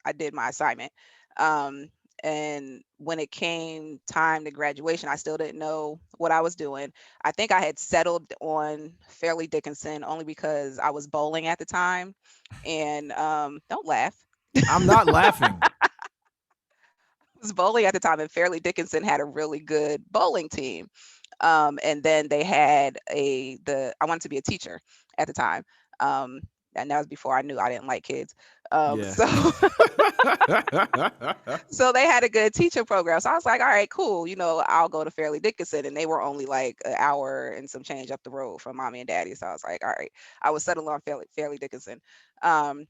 I did my assignment. Um, and when it came time to graduation, I still didn't know what I was doing. I think I had settled on Fairleigh Dickinson only because I was bowling at the time. And don't laugh. I'm not laughing. I was bowling at the time, and Fairleigh Dickinson had a really good bowling team. And then they had I wanted to be a teacher at the time. Um, and that was before I knew I didn't like kids. Yeah. So so they had a good teaching program. So I was like, all right, cool. I'll go to Fairleigh Dickinson. And they were only like an hour and some change up the road from mommy and daddy. So I was like, all right, I was settled on Fairleigh Dickinson. Um,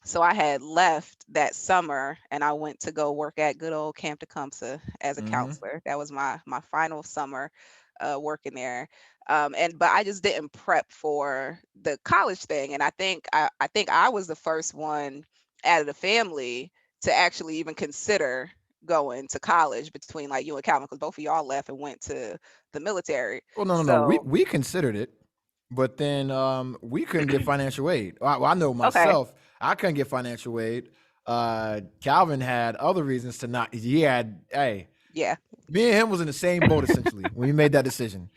so I had left that summer and I went to go work at good old Camp Tecumseh as a Hmm. counselor. That was my final summer working there. But I just didn't prep for the college thing. And I think I was the first one out of the family to actually even consider going to college between like you and Calvin, because both of y'all left and went to the military. Well, no. We So we considered it, but then we couldn't get financial aid. I know okay, myself, I couldn't get financial aid. Calvin had other reasons to not. He had, hey, yeah, me and him was in the same boat essentially when we made that decision.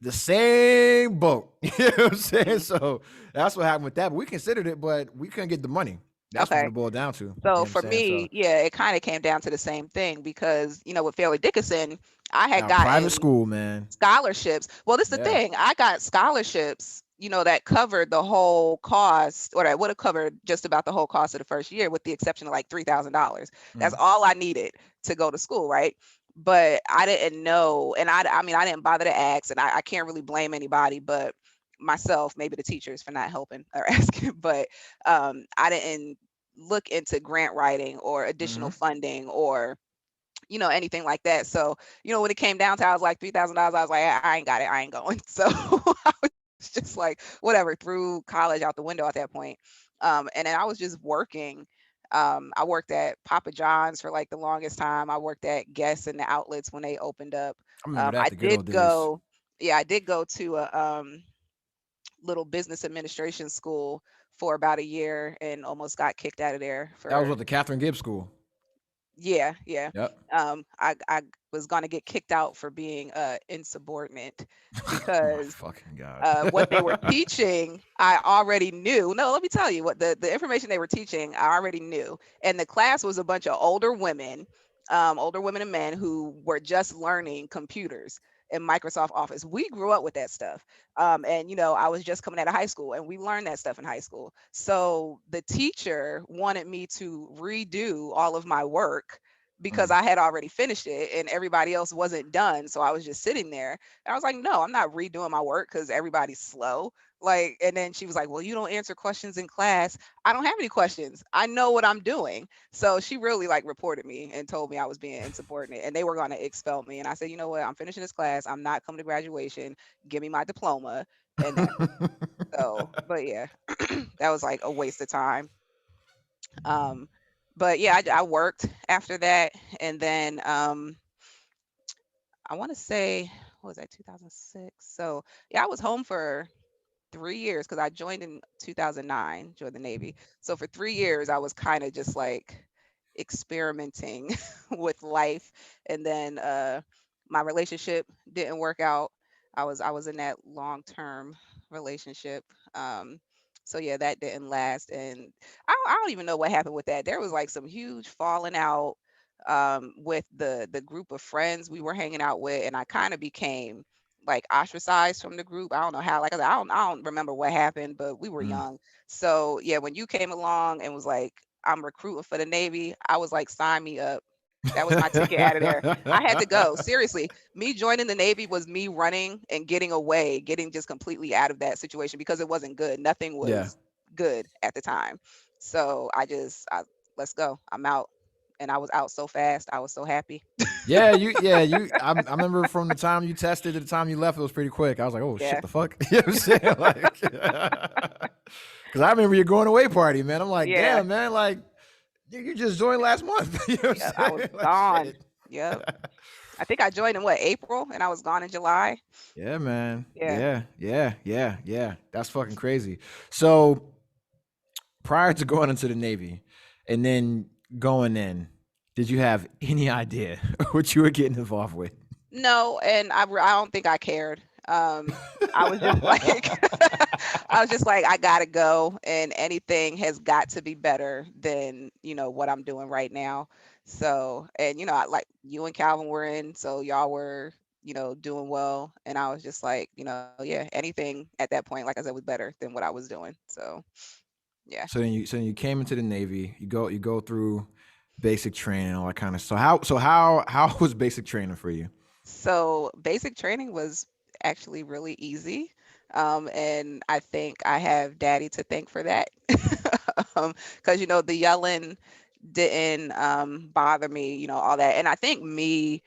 The same boat. You know what I'm saying? mhm, So that's what happened with that. But we considered it, but we couldn't get the money. That's what okay. it boiled down to. You know So what I'm for saying? me, So yeah, it kind of came down to the same thing because, with Fairleigh Dickinson, I had now private gotten school, man. scholarships. Well, this is the Yeah. thing. I got scholarships, that covered the whole cost, or that would have covered just about the whole cost of the first year, with the exception of like $3,000. That's Mhm. all I needed to go to school, right? But I didn't know, and I mean, I didn't bother to ask, and I can't really blame anybody but myself, maybe the teachers for not helping or asking, but I didn't look into grant writing or additional Mhm. funding or anything like that. So, when it came down to, I was like $3,000. I was like, I ain't got it. I ain't going. So I was just like, whatever, threw college out the window at that point. And then I was just working. I worked at Papa John's for like the longest time. I worked at Guess and the outlets when they opened up. I remember that, I the good old did days. go, yeah, I did go to a little business administration school for about a year and almost got kicked out of there That was for what, the Catherine Gibbs School. yeah, yeah. Yep. I was gonna get kicked out for being insubordinate Oh my because fucking god. what they were teaching, I already knew. No, let me tell you what the information they were teaching, I already knew. And the class was a bunch of older women and men who were just learning computers and Microsoft Office. We grew up with that stuff. And I was just coming out of high school and we learned that stuff in high school. So the teacher wanted me to redo all of my work because Mm. I had already finished it and everybody else wasn't done. So I was just sitting there and I was like, no, I'm not redoing my work because everybody's slow. Like, and then she was like, well, you don't answer questions in class. I don't have any questions. I know what I'm doing. So she really like reported me and told me I was being insubordinate and they were going to expel me. And I said, you know what? I'm finishing this class. I'm not coming to graduation. Give me my diploma. And that's it. So, but yeah, that was like a waste of time. Um, but yeah, I worked after that. And then I want to say, what was that, 2006? So yeah, I was home for 3 years because I joined in 2009, joined the Navy. So for 3 years, I was kind of just like experimenting with life. And then my relationship didn't work out. I was in that long-term relationship. Um, so yeah, that didn't last. And I don't even know what happened with that. There was like some huge falling out with the group of friends we were hanging out with, and I kind of became like ostracized from the group. I don't know how. Like I said, I don't remember what happened, but we were Mm. young. So yeah, when you came along and was like, I'm recruiting for the Navy, I was like, sign me up. That was my ticket out of there. I had to go. Seriously, me joining the Navy was me running and getting away, getting just completely out of that situation because it wasn't good. Nothing Yeah. was good at the time. So let's go. I'm out. And I was out so fast. I was so happy. Yeah, you. I remember from the time you tested to the time you left, it was pretty quick. I was like, oh shit, Yeah. the fuck. You know what I'm saying? Like, because I remember your going away party, man. I'm like, Yeah. damn, man, like you just joined last month. You know what Yeah. I'm I was saying? Like gone. shit. Yep. I think I joined in what, April, and I was gone in July. Yeah, man. Yeah. Yeah. That's fucking crazy. So prior to going into the Navy and then going in, did you have any idea what you were getting involved with? No, and I don't think I cared. I was just like, I was just like, I gotta go, and anything has got to be better than what I'm doing right now. So, and like you and Calvin were in, so y'all were doing well, and I was just like, yeah, anything at that point, like I said, was better than what I was doing. So, yeah. So then you came into the Navy. You go through basic training, all that kind of. So how was basic training for you? So basic training was actually really easy. And I think I have daddy to thank for that. Because, the yelling didn't bother me, all that. And I think me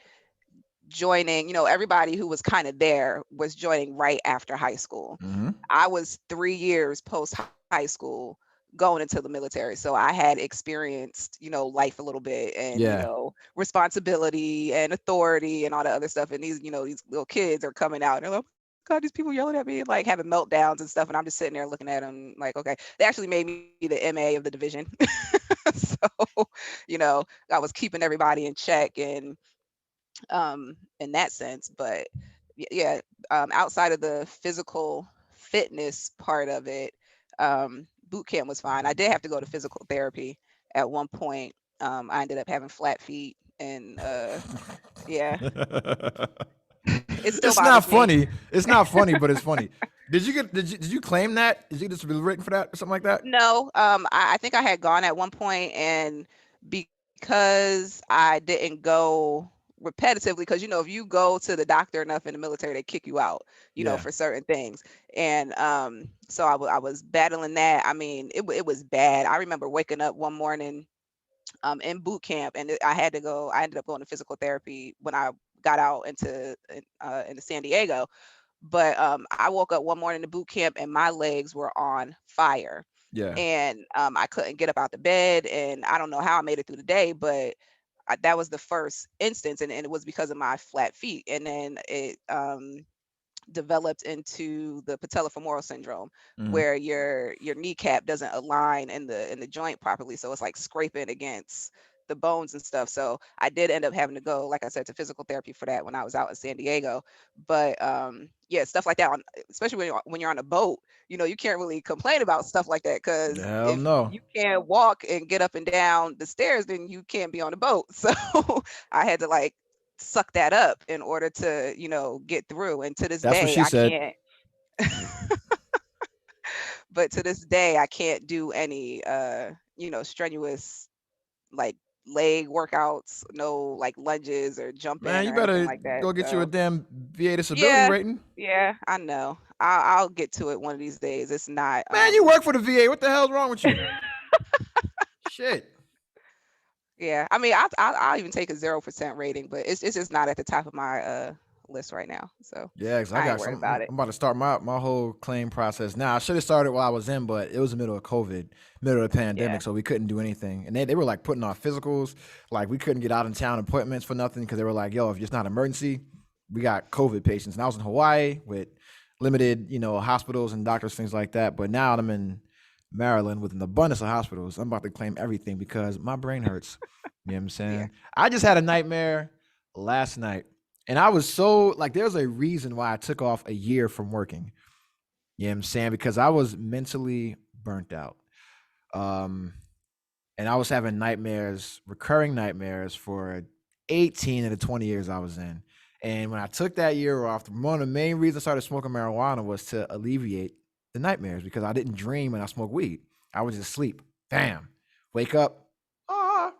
joining, everybody who was kind of there was joining right after high school. Hmm. I was 3 years post high school going into the military. So I had experienced, life a little bit and, Yeah. responsibility and authority and all the other stuff. And these little kids are coming out and they're like, God, these people yelling at me, like having meltdowns and stuff. And I'm just sitting there looking at them like, okay, they actually made me the MA of the division. So, I was keeping everybody in check and in that sense. But yeah, outside of the physical fitness part of it, boot camp was fine. I did have to go to physical therapy at one point. I ended up having flat feet, and yeah, it still It's not bothers me. funny. It's not funny, but it's funny. Did you claim that? Did you just be written for that or something like that? No, I think I had gone at one point, and because I didn't go repetitively. Because if you go to the doctor enough in the military, they kick you out, Yeah. for certain things. And so I was battling that. I mean, it was bad. I remember waking up one morning in boot camp, and I had to go. I ended up going to physical therapy when I got out into San Diego. But I woke up one morning in boot camp, and my legs were on fire, Yeah. and I couldn't get up out the bed, and I don't know how I made it through the day, but that was the first instance, and it was because of my flat feet, and then it developed into the patellofemoral syndrome, Mhm. where your kneecap doesn't align in the joint properly, so it's like scraping against the bones and stuff. So I did end up having to go, like I said, to physical therapy for that when I was out in San Diego. But yeah, stuff like that, especially when you're on a boat, you can't really complain about stuff like that, because Hell if no. you can't walk and get up and down the stairs, then you can't be on the boat. So I had to like suck that up in order to get through, and to this That's what day she I said. can't. But to this day I can't do any strenuous, like, leg workouts, no, like, lunges or Man, jumping you or anything better like that. go get you a So damn VA disability yeah, rating. yeah, I know. I'll get to it one of these days. It's not Man, you work for the VA. What the hell's wrong with you? Shit. yeah, I mean, I'll even take a 0% rating, but it's just not at the top of my list right now, so Yeah, cause I I ain't got worried some. about it. I'm about to start my whole claim process now. I should have started while I was in, but it was the middle of COVID, middle of the Yeah. pandemic, so we couldn't do anything. And they were like putting off physicals, like we couldn't get out in town appointments for nothing because they were like, "Yo, if it's not an emergency, we got COVID patients." And I was in Hawaii with limited, hospitals and doctors, things like that. But now I'm in Maryland with an abundance of hospitals. I'm about to claim everything because my brain hurts. You know what I'm Yeah. saying? I just had a nightmare last night. And I was so like, there's a reason why I took off a year from working. You know what I'm saying? Because I was mentally burnt out. Um, and I was having nightmares, recurring nightmares for 18 of the 20 years I was in. And when I took that year off, one of the main reasons I started smoking marijuana was to alleviate the nightmares because I didn't dream when I smoked weed. I would just sleep. Bam. Wake up,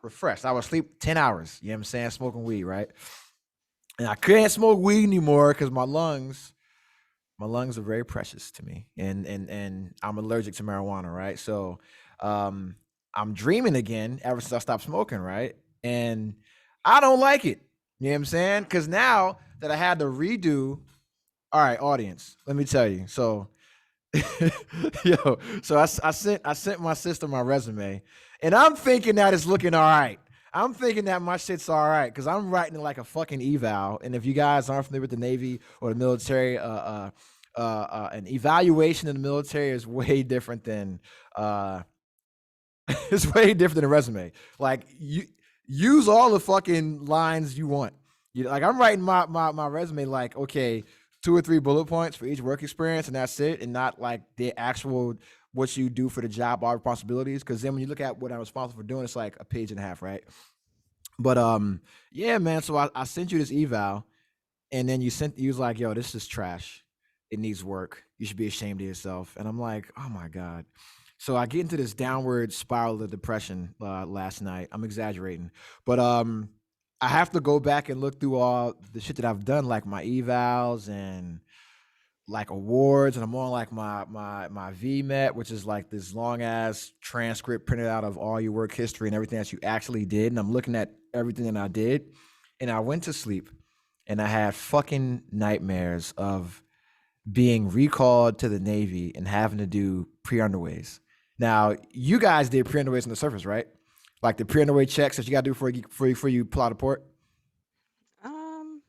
refreshed. I would sleep 10 hours, you know what I'm saying? Smoking weed, right? And I couldn't smoke weed anymore because my lungs are very precious to me, and I'm allergic to marijuana, right? So, um, I'm dreaming again ever since I stopped smoking, right? And I don't like it. You know what I'm saying? Because now that I had to redo, all right, audience, let me tell you. So, so I sent my sister my resume, and I'm thinking that it's looking all right. I'm thinking that my shit's all right because I'm writing it like a fucking eval. And if you guys aren't familiar with the Navy or the military, an evaluation in the military is way different than uh, it's way different than a resume. Like you use all the fucking lines you want. Like I'm writing my resume like, okay, 2 or 3 bullet points for each work experience, and that's it, and not like the actual what you do for the job, all responsibilities. Because then when you look at what I'm responsible for doing, it's like a page and a half, right? But yeah, man. So I sent you this eval, and then you was like, yo, this is trash. It needs work. You should be ashamed of yourself. And I'm like, oh my God. So I get into this downward spiral of depression last night. I'm exaggerating, but I have to go back and look through all the shit that I've done, like my evals and like awards, and I'm on like my VMet, which is like this long ass transcript printed out of all your work history and everything that you actually did. And I'm looking at everything that I did, and I went to sleep, and I had fucking nightmares of being recalled to the Navy and having to do pre-underways. Now, you guys did pre-underways on the surface, right? Like the pre-underway checks that you got to do before you pull out a port. Um,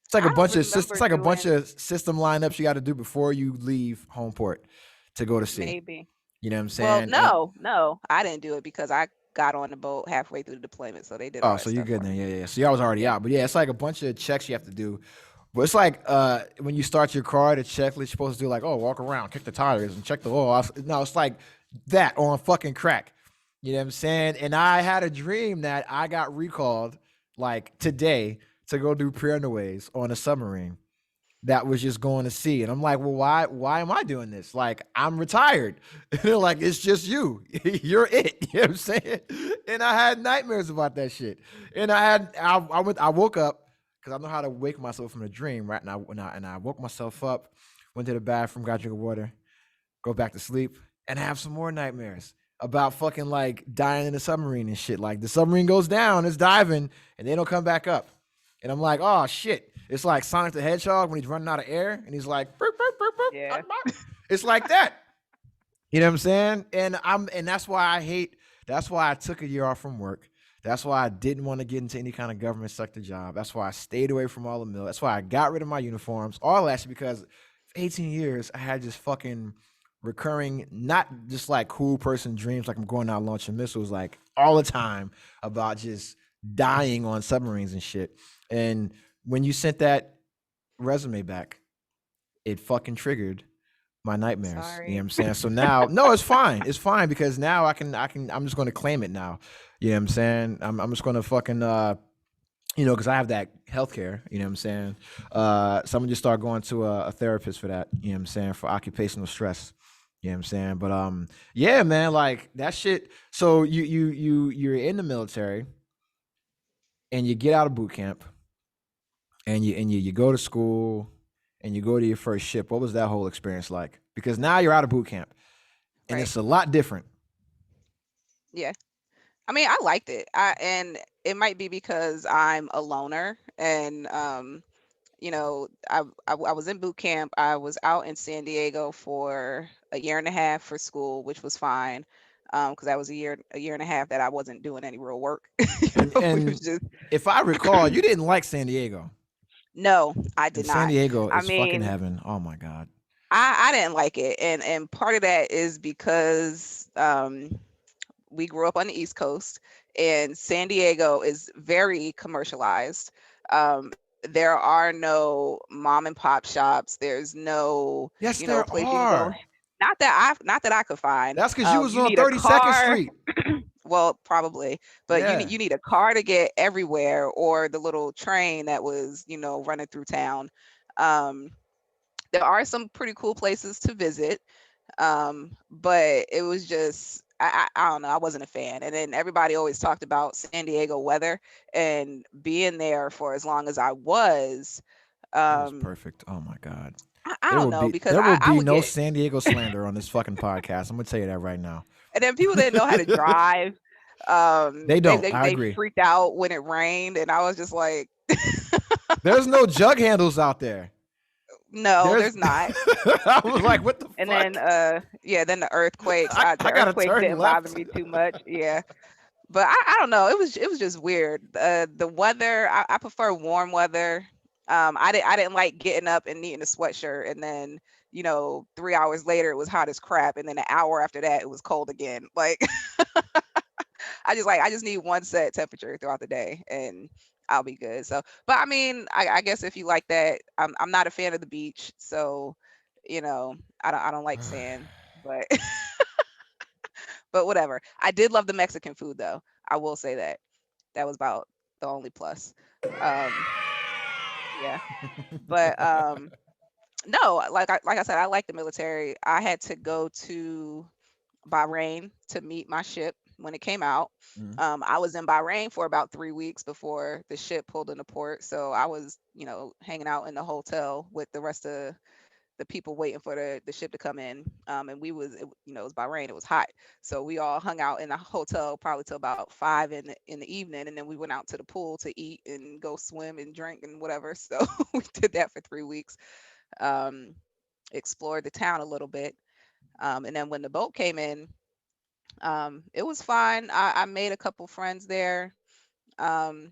It's like a I don't bunch of it's remember like a bunch doing. of system lineups you got to do before you leave home port to go to sea. Maybe. You know what I'm Well, saying? And no, no, I didn't do it because I got on the boat halfway through the deployment, so they did all oh, that so you're stuff good for then. me. Yeah, yeah. So y'all was already Yeah. out. But yeah, it's like a bunch of checks you have to do. But it's like when you start your car, the checklist you're supposed to do like, oh, walk around, kick the tires, and check the oil. No, it's like that on fucking crack. You know what I'm saying? And I had a dream that I got recalled like today to go do pre-underways on a submarine. that was just going to sea. And I'm like, well, why am I doing this? Like, I'm retired. And they're like, it's just you. You're it. You know what I'm saying? And I had nightmares about that shit. And I woke up because I know how to wake myself from a dream, right? And I woke myself up, went to the bathroom, got a drink of water, go back to sleep, and have some more nightmares about fucking like dying in a submarine and shit. Like the submarine goes down, it's diving, and they don't come back up. And I'm like, oh shit. It's like Sonic the Hedgehog when he's running out of air and he's like, burp, burp, burp, burp, Yeah. it's like that. You know what I'm saying? And that's why that's why I took a year off from work. That's why I didn't want to get into any kind of government sector job. That's why I stayed away from all the mill. That's why I got rid of my uniforms. All that shit because for 18 years I had just fucking recurring, not just like cool person dreams like I'm going out launching missiles, like all the time about just dying on submarines and shit. And when you sent that resume back, it fucking triggered my nightmares. You know what Sorry. I'm saying? So now, no, it's fine. It's fine because now I'm just going to claim it now. You know what I'm saying? I'm just going to fucking, because I have that healthcare, you know what I'm saying? So I'm gonna just start going to a therapist for that, you know what I'm saying? For occupational stress. You know what I'm saying? But yeah, man, like that shit. So you're in the military and you get out of boot camp and you go to school and you go to your first ship. What was that whole experience like? Because now you're out of boot camp and Right. it's a lot different. Yeah. I mean, I liked it. And it might be because I'm a loner and I was in boot camp. I was out in San Diego for a year and a half for school, which was fine. Because that was a year and a half that I wasn't doing any real work. And We was and just if I recall, you didn't like San Diego. no, I And did San not. Diego I is fucking mean, heaven. Oh my god. I didn't like it, and part of that is because we grew up on the East Coast, and San Diego is very commercialized. There are no mom and pop shops. There's no, Yes, place there you can go. are. Not that I could find. That's because you was You on need a 32nd car. Street. Well, probably, but Yeah. you need a car to get everywhere, or the little train that was, running through town. Um, there are some pretty cool places to visit, but it was just I don't know, I wasn't a fan. And then everybody always talked about San Diego weather, and being there for as long as I was, It was um, perfect. Oh my god. I don't know, because There I, will I be would no get, San Diego slander on this fucking podcast. I'm gonna tell you that right now. and then people didn't know how to drive. They They don't. they I they agree. freaked out when it rained, and I was just like, There's no jug handles out there. no, There's there's not. I was like, what the And then fuck? yeah, then the earthquakes. I The gotta earthquakes turn didn't bother left. me too much. Yeah. But I don't know. It was just weird. The weather, I prefer warm weather. I didn't like getting up and needing a sweatshirt, and then 3 hours later it was hot as crap, and then an hour after that it was cold again. Like I just need one set temperature throughout the day, and I'll be good. So, but I mean, I guess if you like that, I'm not a fan of the beach, so I don't like sand, but but whatever. I did love the Mexican food though. I will say that. That was about the only plus. Um, yeah. But no, like I said, I like the military. I had to go to Bahrain to meet my ship when it came out. Mhm. I was in Bahrain for about 3 weeks before the ship pulled into port. So I was, hanging out in the hotel with the rest of the people waiting for the ship to come in. And it was Bahrain. It was hot, so we all hung out in the hotel probably till about 5 in the evening, and then we went out to the pool to eat and go swim and drink and whatever. So we did that for 3 weeks. Um, Explored the town a little bit, and then when the boat came in, it was fine. I made a couple friends there. Um,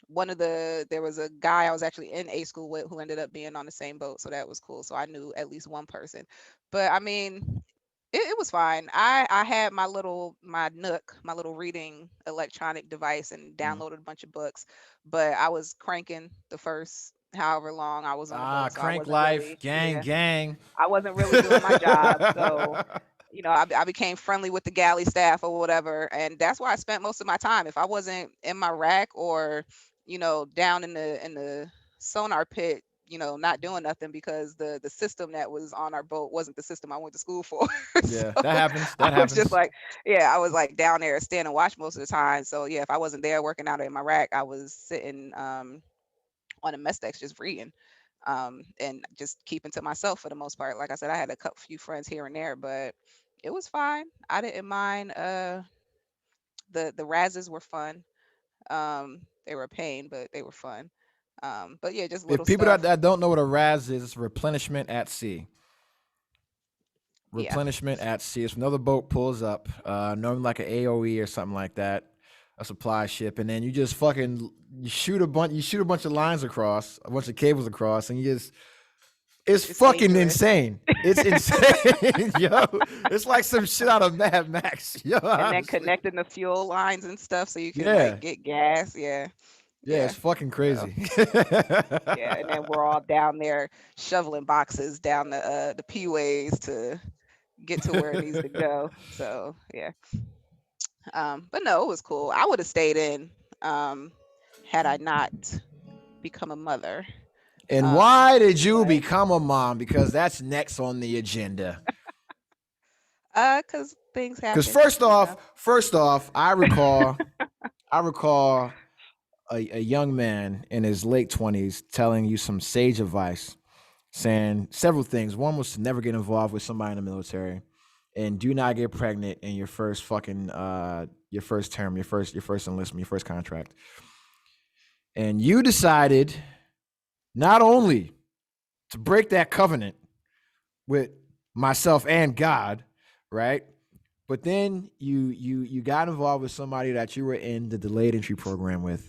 there was a guy I was actually in A school with who ended up being on the same boat, so that was cool. So I knew at least one person. But I mean, it was fine. I had my Nook, my little reading electronic device, and Mhm. downloaded a bunch of books. But I was cranking the first however long I was on the Ah, boat, so I crank wasn't life, really, gang, yeah, gang. I wasn't really doing my job. So I became friendly with the galley staff or whatever, and that's where I spent most of my time. If I wasn't in my rack or, down in the sonar pit not doing nothing because the system that was on our boat wasn't the system I went to school for. Yeah, So that happens. I That was just happens. like, yeah, I was like down there stand and watch most of the time. So yeah, if I wasn't there working out in my rack, I was sitting on a mess desk just reading. And just keeping to myself for the most part. Like I said, I had a couple few friends here and there, but it was fine. I didn't mind. The razzes were fun. They were a pain, but they were fun. But yeah, just If little people stuff. that don't know what a RAS is, it's replenishment at sea. Yeah, Replenishment at sea. If another boat pulls up, normally like an AOE or something like that, a supply ship, and then you just fucking you shoot a bunch of lines across, a bunch of cables across, and you just it's it's fucking dangerous. insane. It's insane, yo. It's like some shit out of Mad Max, yo. And then Honestly, connecting the fuel lines and stuff so you can yeah, like get gas. Yeah, yeah, yeah. it's fucking So crazy. yeah, and then we're all down there shoveling boxes down the P ways to get to where it needs to go. So yeah. But no, it was cool. I would have stayed in um, had I not become a mother. And Um, why did you but become a mom? Because that's next on the agenda. cause things Because happen, first off, I recall a young man in his late 20s telling you some sage advice, saying several things. One was to never get involved with somebody in the military, and do not get pregnant in your first fucking your first term, your first enlistment, your first contract. And you decided not only to break that covenant with myself and God, right? But then you got involved with somebody that you were in the delayed entry program with,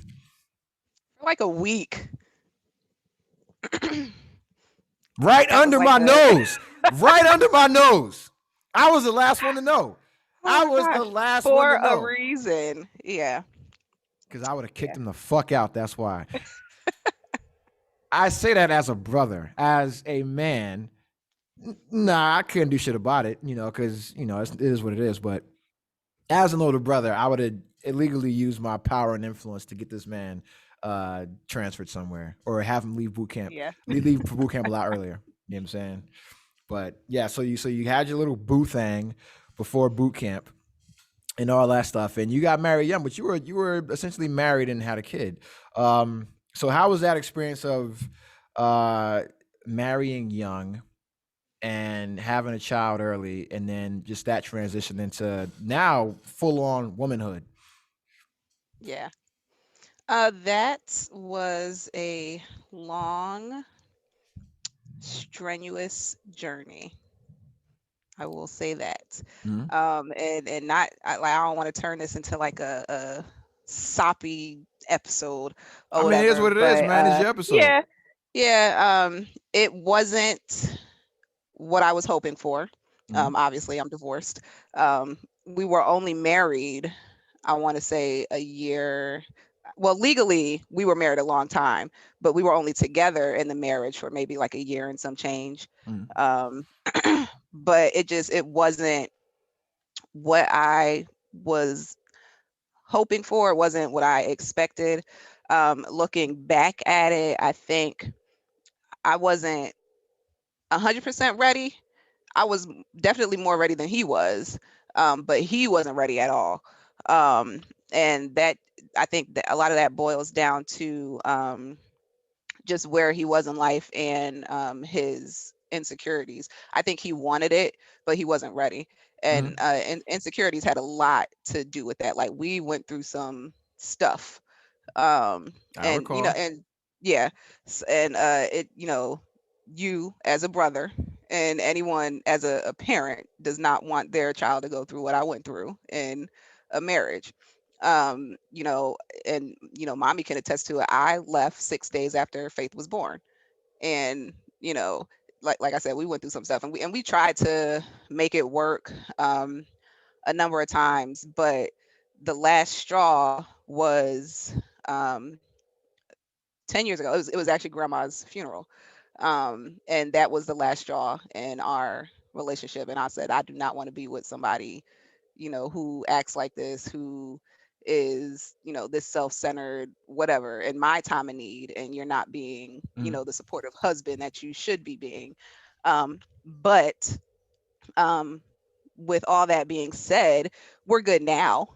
for like a week. right That was under like my a nose, right under my nose. I was the last one to know. oh I my was the gosh, last one for to a know reason. Yeah, because I would have kicked yeah, him the fuck out. That's why I say that as a brother, as a man. Nah, I couldn't do shit about it, because it is what it is. But as an older brother, I would have illegally used my power and influence to get this man transferred somewhere or have him leave boot camp, yeah, leave for boot camp a lot earlier. You know what I'm saying? But yeah, so you had your little boo thing before boot camp and all that stuff, and you got married young, but you were essentially married and had a kid. So how was that experience of uh, marrying young and having a child early, and then just that transition into now full on womanhood? yeah. That was a long, strenuous journey. I will say that. Mhm. And not like I don't want to turn this into like a soppy episode or I mean, it is whatever, what it is, but man. It's your episode. yeah, yeah. It wasn't what I was hoping for. Mhm. Obviously, I'm divorced. We were only married, I want to say a year. Well, legally, we were married a long time, but we were only together in the marriage for maybe like a year and some change. Mhm. Um, but it wasn't what I was hoping for. It wasn't what I expected. Looking back at it, I think I wasn't 100% ready. I was definitely more ready than he was, but he wasn't ready at all. Um, and that I think that a lot of that boils down to just where he was in life and his insecurities. I think he wanted it, but he wasn't ready. Mhm. And insecurities had a lot to do with that. Like we went through some stuff, I and recall. and yeah, and it you as a brother and anyone as a parent does not want their child to go through what I went through in a marriage. You know, and mommy can attest to it. I left 6 days after Faith was born, and you know, like I said, we went through some stuff, and we tried to make it work a number of times, but the last straw was um 10 years ago. It was actually grandma's funeral. And that was the last straw in our relationship. And I said, I do not want to be with somebody, who acts like this, who is, this self-centered whatever in my time of need, and you're not being, Mm. the supportive husband that you should be being. But um with all that being said, we're good now.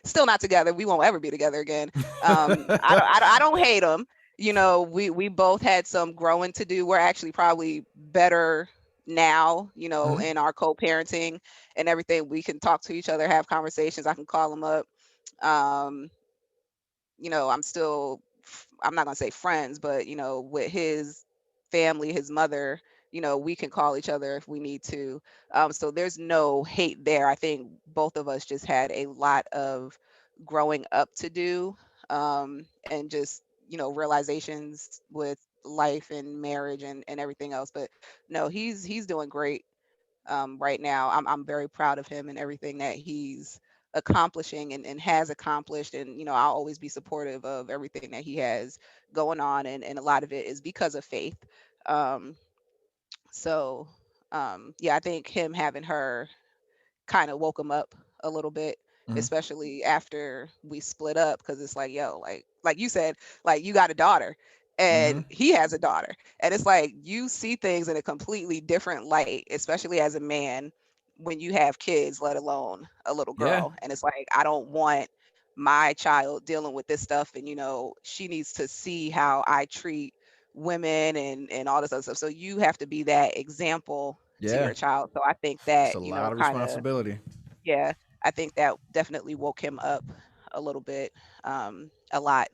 Still not together. We won't ever be together again. I don't hate him. We both had some growing to do. We're actually probably better now, Mhm. in our co-parenting and everything. We can talk to each other, have conversations. I can call him up. Um, I'm not gonna say friends, but with his family, his mother, we can call each other if we need to. So there's no hate there. I think both of us just had a lot of growing up to do, and just realizations with life and marriage and everything else. But no, he's doing great right now. I'm very proud of him and everything that he's accomplishing and has accomplished. And, I'll always be supportive of everything that he has going on. And a lot of it is because of faith. Um, so, yeah, I think him having her kind of woke him up a little bit, Mhm. especially after we split up, because it's like, yo, like you said, like you got a daughter and Mhm. he has a daughter, and it's like you see things in a completely different light, especially as a man, when you have kids, let alone a little Yeah. girl. And it's like, I don't want my child dealing with this stuff, and she needs to see how I treat women and all this other stuff. So you have to be that example to Yeah. your child. So I think It's that, a lot of kind of, responsibility. yeah, I think that definitely woke him up a little bit, a lot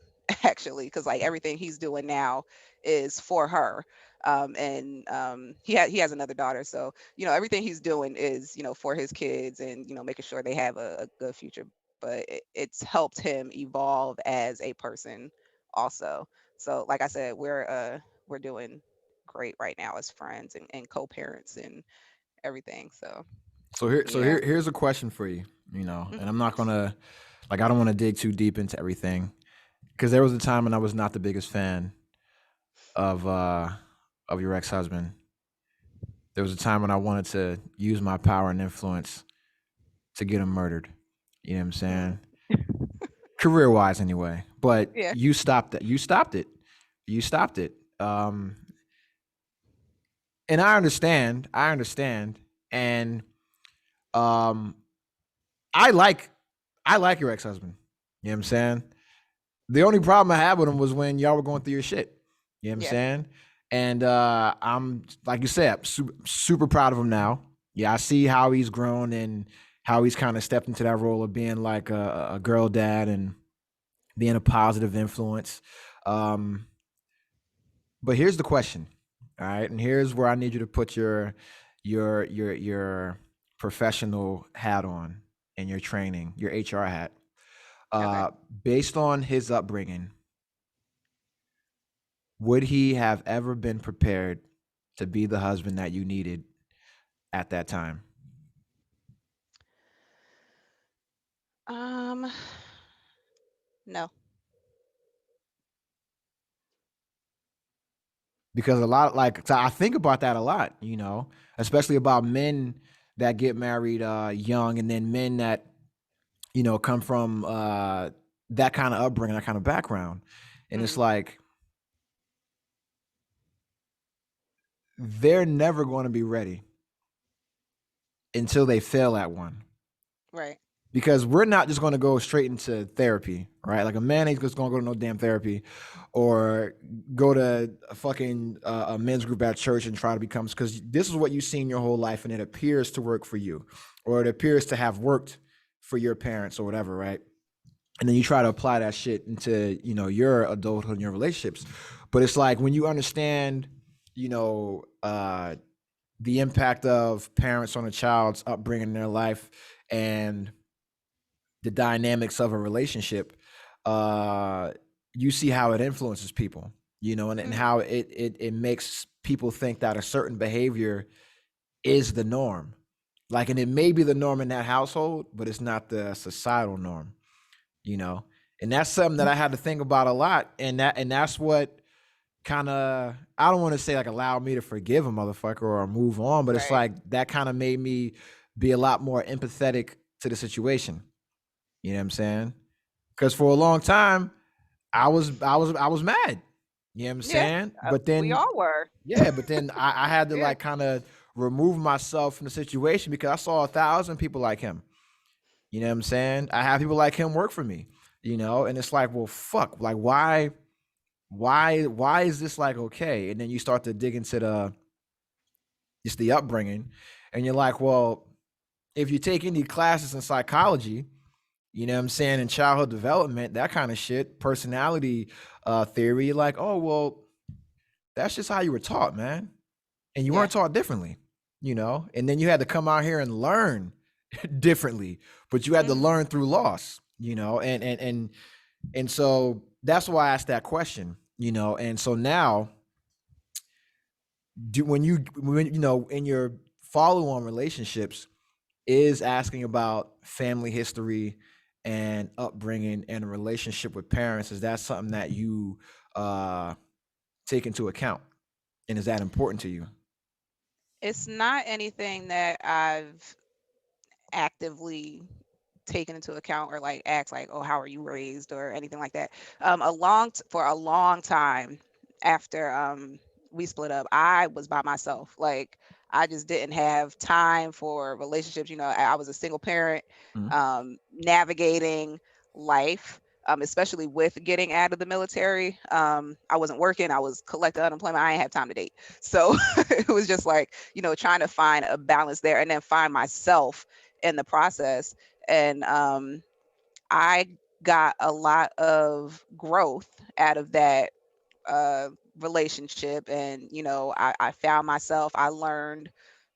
actually, because like everything he's doing now is for her. And he has another daughter, so everything he's doing is for his kids, and making sure they have a good future. But it's helped him evolve as a person also. So like I said, we're doing great right now as friends and co-parents and everything. So yeah. Here's a question for you. And Mhm. I'm not gonna like I don't want to dig too deep into everything because there was a time when I was not the biggest fan of uh of your ex husband. There was a time when I wanted to use my power and influence to get him murdered. You know what I'm saying? Mm. Career wise, anyway. But Yeah. you stopped it. You stopped it. You stopped it. And I understand. I understand. And um, I like I like your ex husband. You know what I'm saying? The only problem I had with him was when y'all were going through your shit. You know what I'm Yeah. saying? And I'm like you said, super proud of him now. Yeah, I see how he's grown and how he's kind of stepped into that role of being like a girl dad and being a positive influence. Um, but here's the question, all right, and here's where I need you to put your professional hat on and your training, your HR hat. Okay. Uh, Based on his upbringing, would he have ever been prepared to be the husband that you needed at that time? Um, no. Because a lot, like, so I think about that a lot, especially about men that get married young, and then men that come from that kind of upbringing, that kind of background, and it's Mm, like they're never going to be ready until they fail at one. right. Because we're not just going to go straight into therapy, right? Like a man ain't just going to go to no damn therapy, or go to a fucking a men's group at church and try to become, because this is what you've seen your whole life and it appears to work for you, or it appears to have worked for your parents or whatever, right? And then you try to apply that shit into your adulthood and your relationships. But it's like when you understand, the impact of parents on a child's upbringing in their life, and the dynamics of a relationship, uh, you see how it influences people, and Mm, how it makes people think that a certain behavior is the norm. Like, and it may be the norm in that household, but it's not the societal norm, you know? And that's something that I had to think about a lot. And that's what kind of, I don't want to say like allowed me to forgive a motherfucker or move on, but it's right. like that kind of made me be a lot more empathetic to the situation. You know what I'm saying? Because for a long time, I was mad. You know what I'm Yeah, saying? But we then all were. yeah, but then I had to Yeah. like kind of remove myself from the situation because I saw 1,000 people like him. You know what I'm saying? I have people like him work for me, and it's like, well, fuck, like why is this like okay? And then you start to dig into the just the upbringing, and you're like, well, if you take any classes in psychology, you know what I'm saying, in childhood development, that kind of shit, personality theory, you're like, oh well, that's just how you were taught, man. And you Yeah. weren't taught differently. And then you had to come out here and learn differently, but you had to Hmm. learn through loss. And so that's why I asked that question. And so now, when in your follow-on relationships, is asking about family history and upbringing and a relationship with parents, is that something that you uh take into account, and is that important to you? It's not anything that I've actively taken into account or like asked like, oh, how are you raised or anything like that. For a long time after we split up, I was by myself. Like I just didn't have time for relationships. I was a single parent, Mhm. navigating life. Especially with getting out of the military, I wasn't working. I was collecting unemployment. I didn't have time to date, so it was just like trying to find a balance there, and then find myself in the process. And I got a lot of growth out of that uh, relationship. And, I found myself, I learned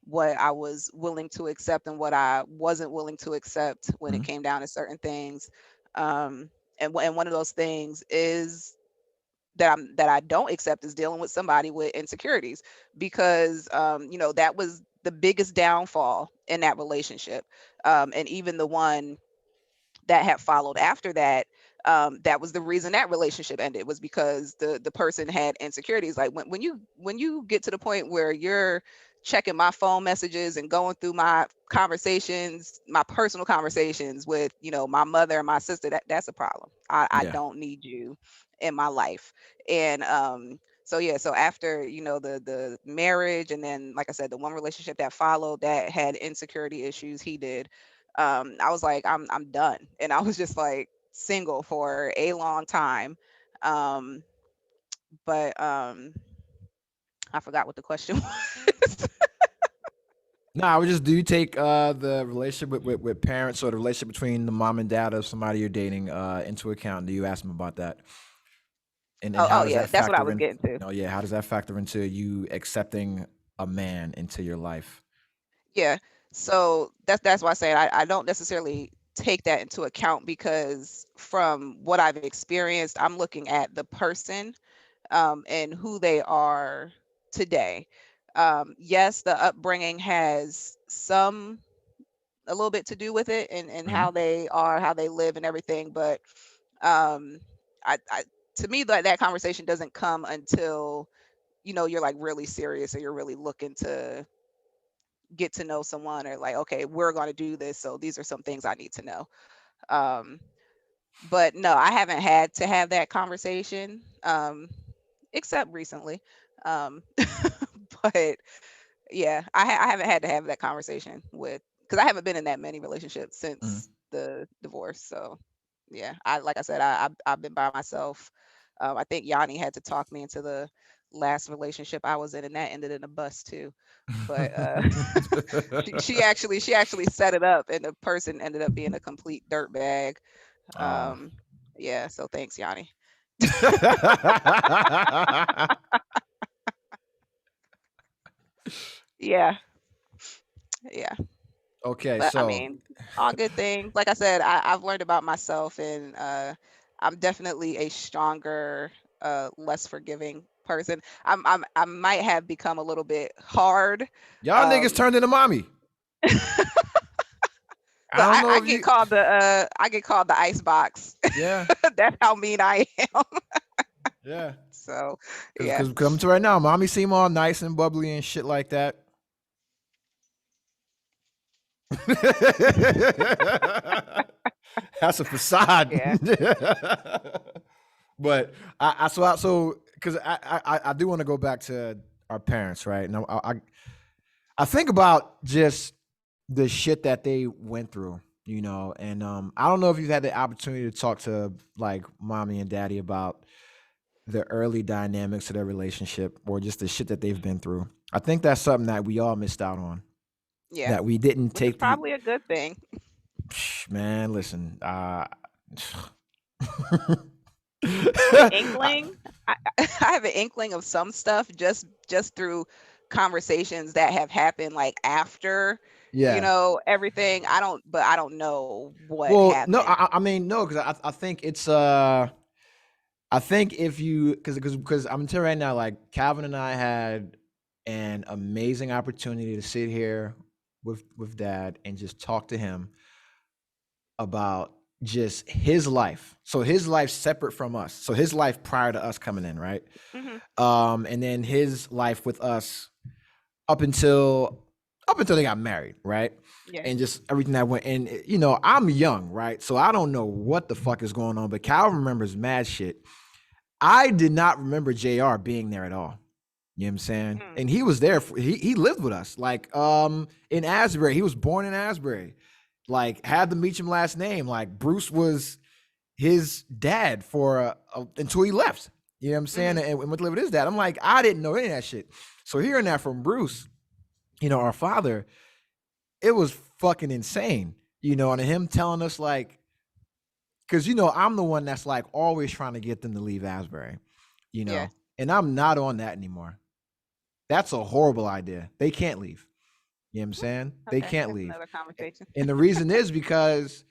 what I was willing to accept and what I wasn't willing to accept when it Mhm. came down to certain things. Um, and one of those things is that I don't accept is dealing with somebody with insecurities, because that was the biggest downfall in that relationship. And even the one that had followed after that, that was the reason that relationship ended, was because the person had insecurities. Like when you get to the point where you're checking my phone messages and going through my conversations, my personal conversations with my mother and my sister, that's a problem. I Yeah. don't need you in my life. And so yeah, so after the marriage, and then like I said, the one relationship that followed that had insecurity issues, he did. I was like, I'm done. And I was just like single for a long time. Um, but I forgot what the question was. No, I would just, do you take the relationship with parents, or the relationship between the mom and dad of somebody you're dating into account? Do you ask them about that? And Oh, how oh does yeah, that that's what I factor was in? getting to. Oh yeah, how does that factor into you accepting a man into your life? Yeah. So that's why I say I don't necessarily take that into account, because from what I've experienced, I'm looking at the person, and who they are today. Yes, the upbringing has a little bit to do with it, and Mhm. how they are, how they live and everything. But um I to me, that conversation doesn't come until you're like really serious, or you're really looking to get to know someone, or like, okay, we're going to do this, so these are some things I need to know. um but no, I haven't had to have that conversation, except recently. um but yeah, I haven't had to have that conversation with, because I haven't been in that many relationships Mhm. since the divorce. So yeah, I like I said, I've been by myself. I think Yanni had to talk me into the last relationship I was in, and that ended in a bust too. But she actually set it up, and the person ended up being a complete dirtbag. Oh. Um, yeah, so thanks, Yanni. Yeah, yeah. Okay, But I so mean, all good things. Like I said, I've learned about myself, and I'm definitely a stronger, less forgiving person. I might have become a little bit hard. y'all niggas Um, turned into mommy. I but don't I know if get you. called the ice box. Yeah, That's how mean I am. yeah. So yeah. Because come to right now, mommy seem all nice and bubbly and shit like that. That's a facade. Yeah. But because I do want to go back to our parents, right? And I think about just the shit that they went through, and I don't know if you've had the opportunity to talk to like mommy and daddy about the early dynamics of their relationship or just the shit that they've been through. I think that's something that we all missed out on. Yeah. That we didn't Which is take the probably a good thing. man. Listen, An inkling. I have an inkling of some stuff just through conversations that have happened like after, yeah. everything. I don't know what Well, no, happened. I mean no, because I think it's I think if you because I'm telling you right now, like Calvin and I had an amazing opportunity to sit here with dad and just talk to him about just his life. So his life separate from us. So his life prior to us coming in, right? Hmm. And then his life with us up until they got married, right? Yeah. And just everything that went. And I'm young, right? So I don't know what the fuck is going on. But Calvin remembers mad shit. I did not remember JR being there at all. You know what I'm saying? Mm. And he was there. He lived with us, like in Asbury. He was born in Asbury. Like had the Meacham last name. Like Bruce was his dad for until he left. You know what I'm saying? And went to live with his dad. I'm like, I didn't know any of that shit. So hearing that from Bruce, our father, it was fucking insane. And him telling us like, because I'm the one that's like always trying to get them to leave Asbury, Yeah. and I'm not on that anymore. That's a horrible idea. They can't leave. You know what I'm saying? They Okay, can't that's leave. another conversation. And the reason is because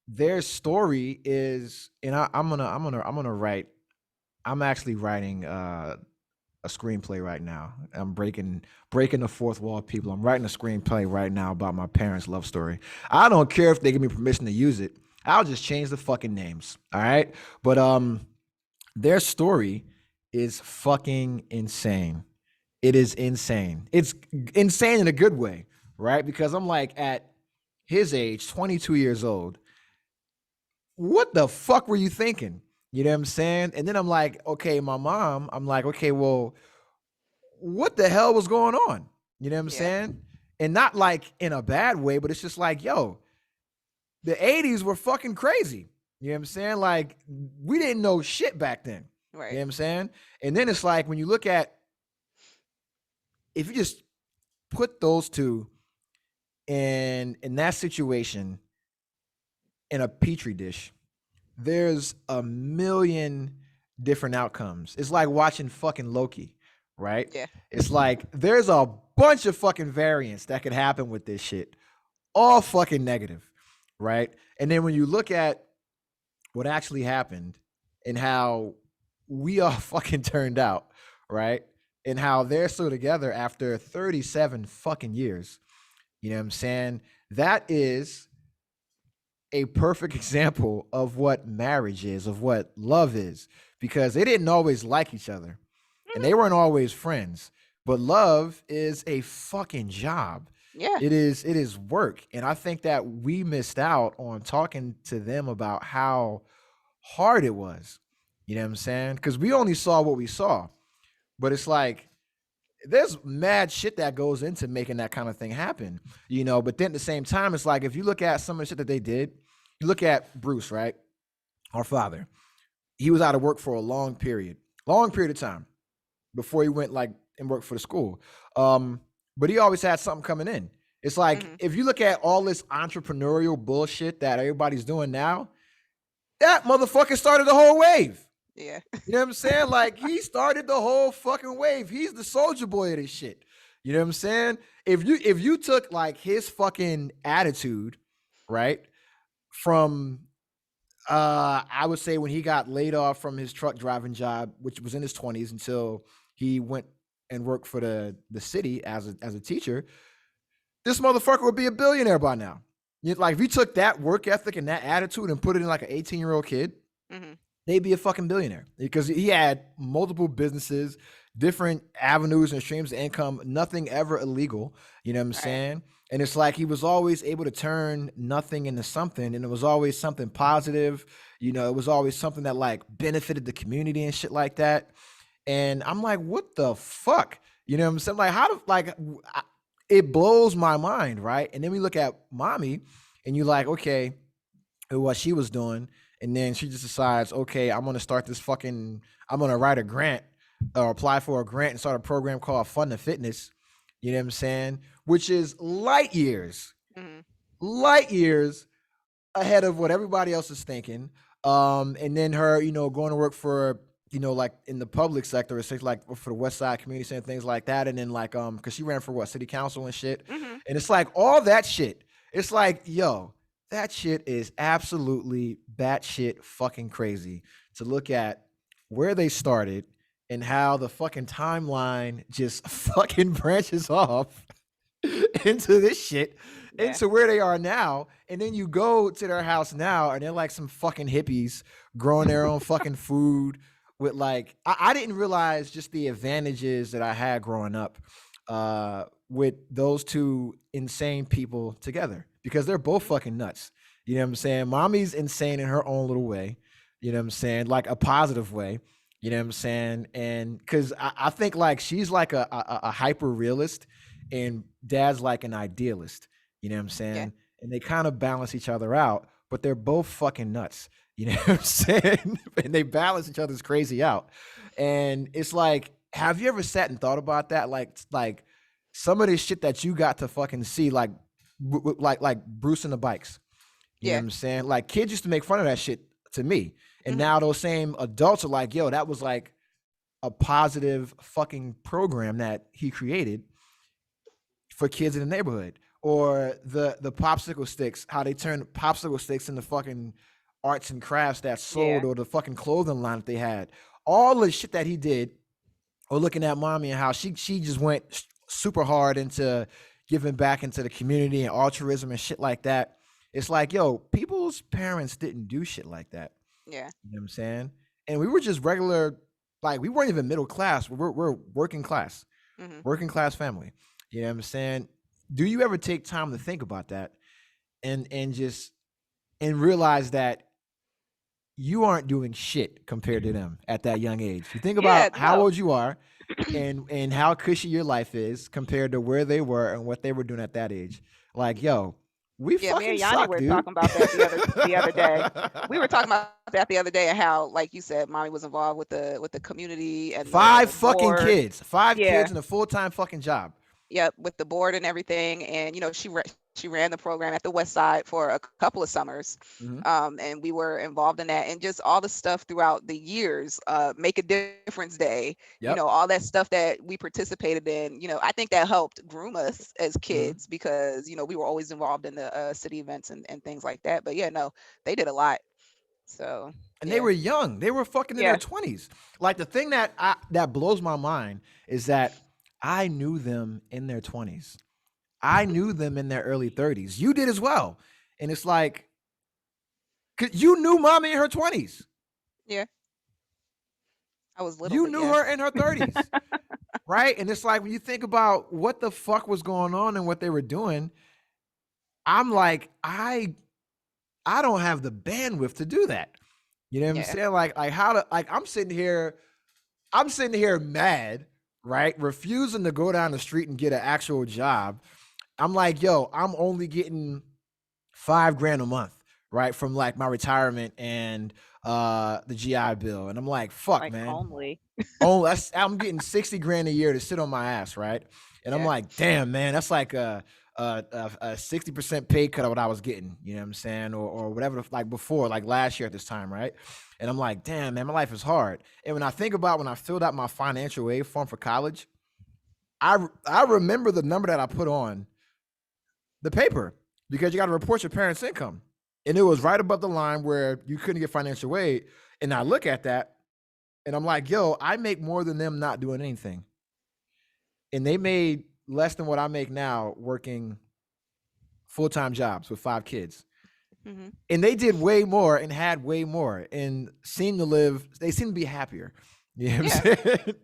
their story is, and I'm gonna write. I'm actually writing a screenplay right now. I'm breaking the fourth wall, people. I'm writing a screenplay right now about my parents' love story. I don't care if they give me permission to use it. I'll just change the fucking names. All right. But their story is fucking insane. It is insane. It's insane in a good way, right? Because I'm like at his age, 22 years old, what the fuck were you thinking? You know what I'm saying? And then I'm like, okay, my mom, I'm like, okay, well, what the hell was going on? You know what I'm Yeah. saying? And not like in a bad way, but it's just like, yo, the 80s were fucking crazy. You know what I'm saying? Like, we didn't know shit back then. You know Right. what I'm saying? And then it's like when you look at, if you just put those two in that situation in a petri dish, there's a million different outcomes. It's like watching fucking Loki, right? Yeah. It's like there's a bunch of fucking variants that could happen with this shit, all fucking negative, right? And then when you look at what actually happened and how we all fucking turned out, right? And how they're still together after 37 fucking years. You know what I'm saying? That is a perfect example of what marriage is, of what love is, because they didn't always like each other and they weren't always friends. But love is a fucking job. Yeah. It is work. And I think that we missed out on talking to them about how hard it was. You know what I'm saying? Because we only saw what we saw. But it's like there's mad shit that goes into making that kind of thing happen. But then at the same time, it's like if you look at some of the shit that they did, you look at Bruce, right? Our father. He was out of work for a long period of time before he went like and worked for the school. But he always had something coming in. It's like if you look at all this entrepreneurial bullshit that everybody's doing now, that motherfucker started the whole wave. Yeah. You know what I'm saying? Like he started the whole fucking wave. He's the soldier boy of this shit. You know what I'm saying? If you took like his fucking attitude, right? From I would say when he got laid off from his truck driving job, which was in his 20s until he went and worked for the city as a teacher, this motherfucker would be a billionaire by now. Like if you took that work ethic and that attitude and put it in like an 18-year-old kid, they'd be a fucking billionaire because he had multiple businesses, different avenues and streams of income, nothing ever illegal. You know what I'm saying? And it's like he was always able to turn nothing into something, and it was always something positive. It was always something that like benefited the community and shit like that. And I'm like, what the fuck? You know what I'm saying? Like, how do it blows my mind, right? And then we look at mommy, and you like, okay, what she was doing, and then she just decides, okay, I'm gonna start this fucking, I'm gonna write a grant or apply for a grant and start a program called Fun to Fitness. You know what I'm saying? Which is Hmm. light years ahead of what everybody else is thinking. And then her, going to work for, like in the public sector, it's like for the West Side Community Center, things like that. And then like, cause she ran for what, city council and shit. Hmm. And it's like all that shit. It's like, yo, that shit is absolutely batshit fucking crazy to look at where they started and how the fucking timeline just fucking branches off into this shit, Yeah. into where they are now. And then you go to their house now and they're like some fucking hippies growing their own fucking food with like, I didn't realize just the advantages that I had growing up with those two insane people together, because they're both fucking nuts. You know what I'm saying? Mommy's insane in her own little way. You know what I'm saying? Like a positive way. You know what I'm saying? And because I think like she's like a hyper realist and dad's like an idealist. You know what I'm Yeah. saying? And they kind of balance each other out, but they're both fucking nuts. You know what I'm saying? And they balance each other's crazy out. And it's like, have you ever sat and thought about that? Like some of this shit that you got to fucking see, like like Bruce and the bikes. You know what Yeah. I'm saying? Like kids used to make fun of that shit to me. And Hmm. now those same adults are like, yo, that was like a positive fucking program that he created for kids in the neighborhood. Or the popsicle sticks, how they turned popsicle sticks into fucking arts and crafts that sold, Yeah. or the fucking clothing line that they had. All the shit that he did, or looking at mommy and how she just went super hard into giving back into the community and altruism and shit like that. It's like, yo, people's parents didn't do shit like that. Yeah. You know what I'm saying? And we were just regular, like we weren't even middle class. We're Hmm. working class family. You know what I'm saying? Do you ever take time to think about that and just and realize that you aren't doing shit compared to them at that young age? You think Yeah. about how No. old you are and how cushy your life is compared to where they were and what they were doing at that age. Like, yo, we Yeah, me fucking and Yanni suck, were dude. talking about that the other day. We were talking about that the other day, and how, like you said, mommy was involved with the community and Five the fucking board. kids. Five Yeah. kids and a full-time fucking job. Yep, with the board and everything. And she ran the program at the West Side for a couple of summers. Mhm. And we were involved in that, and just all the stuff throughout the years. Make a difference day, Yep. all that stuff that we participated in. I think that helped groom us as Mhm. kids, because we were always involved in the city events and things like that. But yeah, no, they did a lot. So And they yeah. were young. They were fucking in their Yeah. 20s. Like the thing that blows my mind is that I knew them in their 20s. I knew them in their early 30s. You did as well. And it's like, 'cause you knew mommy in her 20s. Yeah, I was little, You but knew yeah. her in her 30s. Right? And it's like when you think about what the fuck was going on and what they were doing, I'm like, I don't have the bandwidth to do that. You know what I'm Yeah. saying? Like how to like I'm sitting here mad, right? Refusing to go down the street and get an actual job. I'm like, yo, I'm only getting $5,000 a month, right? From like my retirement and the GI Bill. And I'm like, fuck, Like, man. only. Oh, I'm getting 60,000 a year to sit on my ass, right? And I'm Yeah. like, damn, man, that's like a 60% pay cut of what I was getting, you know what I'm saying? Or whatever, like before, like last year at this time, right? And I'm like, damn, man, my life is hard. And when I think about when I filled out my financial aid form for college, I remember the number that I put on the paper, because you got to report your parents' income. And it was right above the line where you couldn't get financial aid. And I look at that and I'm like, yo, I make more than them not doing anything. And they made less than what I make now working full-time jobs with 5 kids. Hmm. And they did way more and had way more and seemed to live, they seem to be happier. You know what Yeah. I'm saying?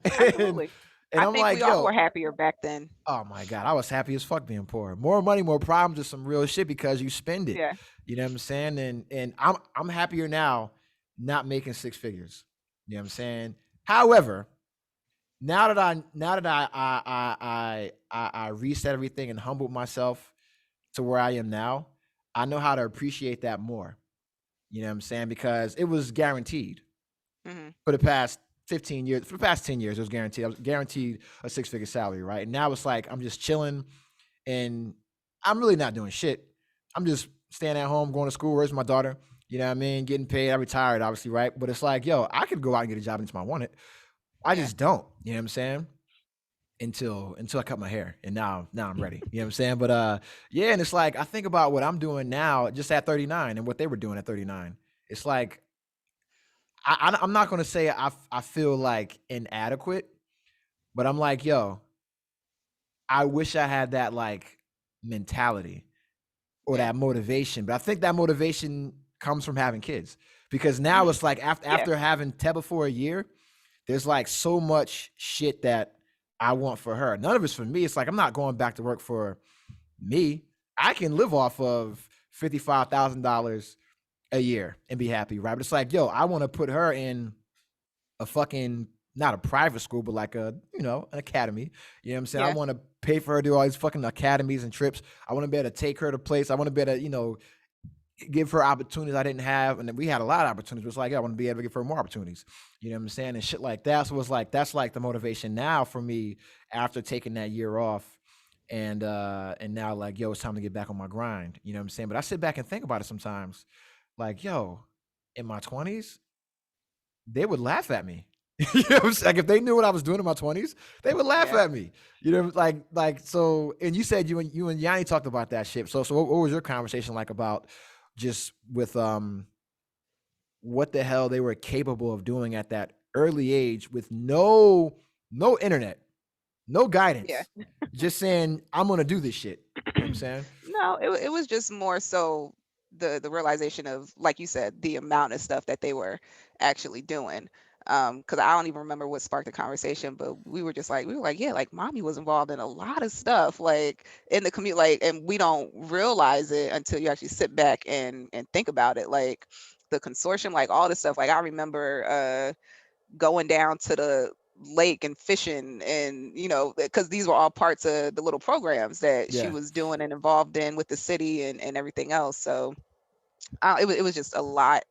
And Absolutely. And I I'm think like, we all were yo, happier back then. oh my God, I was happy as fuck being poor. More money, more problems is some real shit because you spend it. Yeah. You know what I'm saying? And I'm happier now not making six figures. You know what I'm saying? However, now that I reset everything and humbled myself to where I am now, I know how to appreciate that more. You know what I'm saying? Because it was guaranteed Hmm. for the past 15 years. For the past 10 years, it was guaranteed. I was guaranteed a six-figure salary, right? And now it's like I'm just chilling and I'm really not doing shit. I'm just staying at home, going to school, raising my daughter. You know what I mean? Getting paid. I retired, obviously, right? But it's like, yo, I could go out and get a job anytime I wanted. I Yeah. just don't. You know what I'm saying? Until I cut my hair, and now I'm ready. You know what I'm saying? But yeah, and it's like I think about what I'm doing now, just at 39, and what they were doing at 39. It's like I'm not gonna say I feel like inadequate, but I'm like, yo, I wish I had that like mentality or Yeah. that motivation. But I think that motivation comes from having kids because now Hmm. it's like Yeah. after having Teba for a year, there's like so much shit that I want for her. None of it's for me. It's like I'm not going back to work for me. I can live off of $55,000 a year and be happy, right? But it's like, yo, I want to put her in a fucking not a private school, but like a an academy. You know what I'm saying? I Yeah. want to pay for her to do all these fucking academies and trips. I want to be able to take her to place. I want to be able to give her opportunities I didn't have, and then we had a lot of opportunities. But it's like, yeah, I want to be able to give her more opportunities. You know what I'm saying? And shit like that. So it's like that's like the motivation now for me after taking that year off, and now like, yo, it's time to get back on my grind. You know what I'm saying? But I sit back and think about it sometimes, like, yo, in my 20s, they would laugh at me. You know what I'm saying? Like if they knew what I was doing in my 20s, they would laugh Yeah. at me. You know, like so. And you said you and Yanni talked about that shit. So what was your conversation like about just with what the hell they were capable of doing at that early age with no internet, no Yeah. guidance, just saying I'm gonna do this shit. You know what I'm saying? No, it was just more so the realization of, like you said, the amount of stuff that they were actually doing. Because I don't even remember what sparked the conversation, but we were like, yeah, like mommy was involved in a lot of stuff, like in the community, like, and we don't realize it until you actually sit back and think about it, like the consortium, like all this stuff. Like I remember going down to the lake and fishing, and because these were all parts of the little programs that she Yeah. was doing and involved in with the city and everything else. So it was just a lot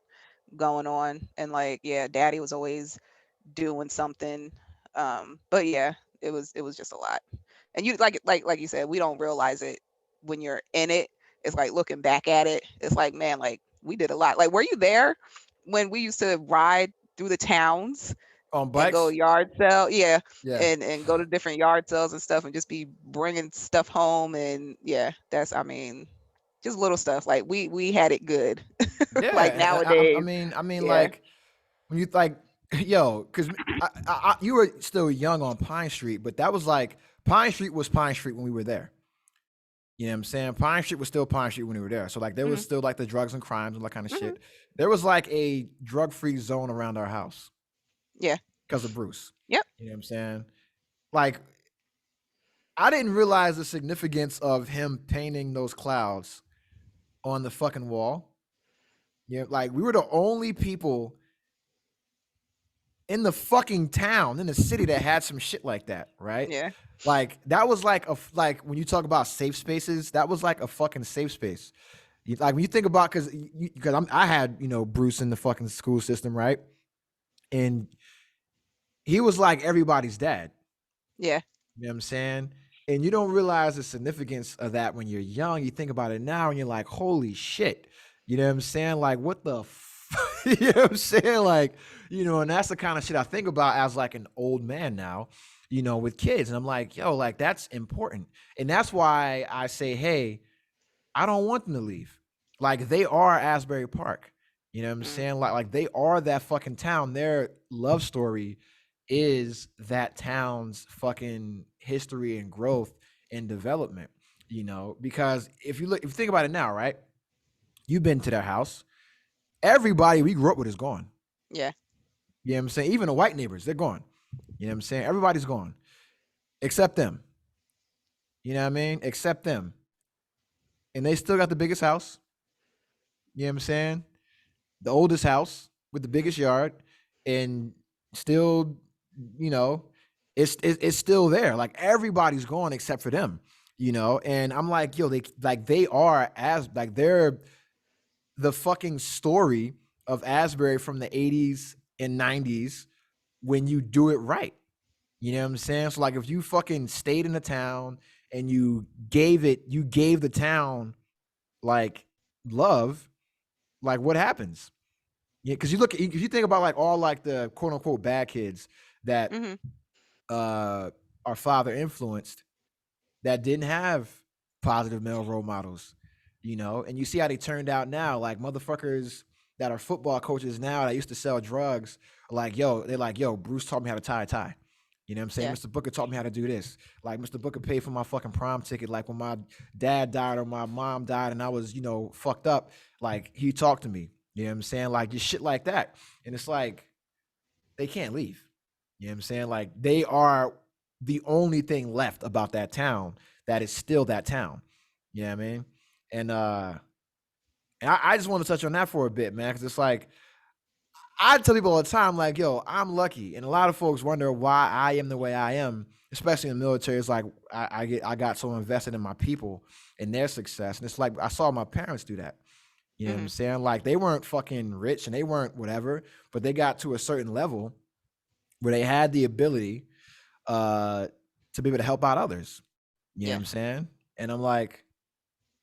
going on, and like, yeah, daddy was always doing something. But yeah, it was just a lot. And you, like you said, we don't realize it when you're in it. It's like looking back at it, it's like, man, like we did a lot. Like, were you there when we used to ride through the towns On and go bikes. yard sell? Yeah. Yeah. And go to different yard sales and stuff and just be bringing stuff home. And yeah, that's, I mean, just little stuff. Like we had it good. Like Yeah. I nowadays. mean, Yeah. like when you like, yo, because you were still young on Pine Street, but that was like Pine Street was Pine Street when we were there. You know what I'm saying? Pine Street was still Pine Street when we were there. So like there was Hmm. still like the drugs and crimes and that kind of Hmm. shit. There was like a drug-free zone around our house Yeah. because of Bruce. Yep. You know what I'm saying? Like I didn't realize the significance of him painting those clouds on the fucking wall. You know, like we were the only people in the fucking town, in the city that had some shit like that, right? Yeah. Like that was like like when you talk about safe spaces, that was like a fucking safe space. Like when you think about because I had Bruce in the fucking school system, right? And he was like everybody's dad. Yeah. You know what I'm saying? And you don't realize the significance of that when you're young. You think about it now, and you're like, holy shit. You know what I'm saying? Like, what the you know what I'm saying? Like, and that's the kind of shit I think about as like an old man now, with kids. And I'm like, yo, like that's important. And that's why I say, hey, I don't want them to leave. Like they are Asbury Park. You know what I'm Mm. saying? Like they are that fucking town. Their love story is that town's fucking history and growth and development. Because if you think about it now, right? You've been to their house. Everybody we grew up with is gone. Yeah. You know what I'm saying? Even the white neighbors, they're gone. You know what I'm saying? Everybody's gone. Except them. You know what I mean? Except them. And they still got the biggest house. You know what I'm saying? The oldest house with the biggest yard, and still, you know, it's still there. Like everybody's gone except for them, you know. And I'm like, yo, they are as like they're the fucking story of Asbury from the 80s and 90s when you do it right. You know what I'm saying? So like if you fucking stayed in the town and you gave the town like love, like what happens? Yeah, because if you think about like all like the quote unquote bad kids that Mm-hmm. our father influenced that didn't have positive male role models, you know, and you see how they turned out now, like motherfuckers that are football coaches now that used to sell drugs, like they're like, yo, Bruce taught me how to tie a tie. You know what I'm saying? Yeah. Mr. Booker taught me how to do this. Like Mr. Booker paid for my fucking prom ticket. Like when my dad died or my mom died and I was, you know, fucked up, like he talked to me. You know what I'm saying? Like just shit like that. And it's like they can't leave. You know what I'm saying? Like they are the only thing left about that town that is still that town. You know what I mean? And I just want to touch on that for a bit, man, because it's like I tell people all the time, like, yo, I'm lucky. And a lot of folks wonder why I am the way I am, especially in the military. It's like I got so invested in my people and their success. And it's like I saw my parents do that. You know what I'm saying? Like they weren't fucking rich and they weren't whatever, but they got to a certain level where they had the ability to be able to help out others. You know what I'm saying? And I'm like,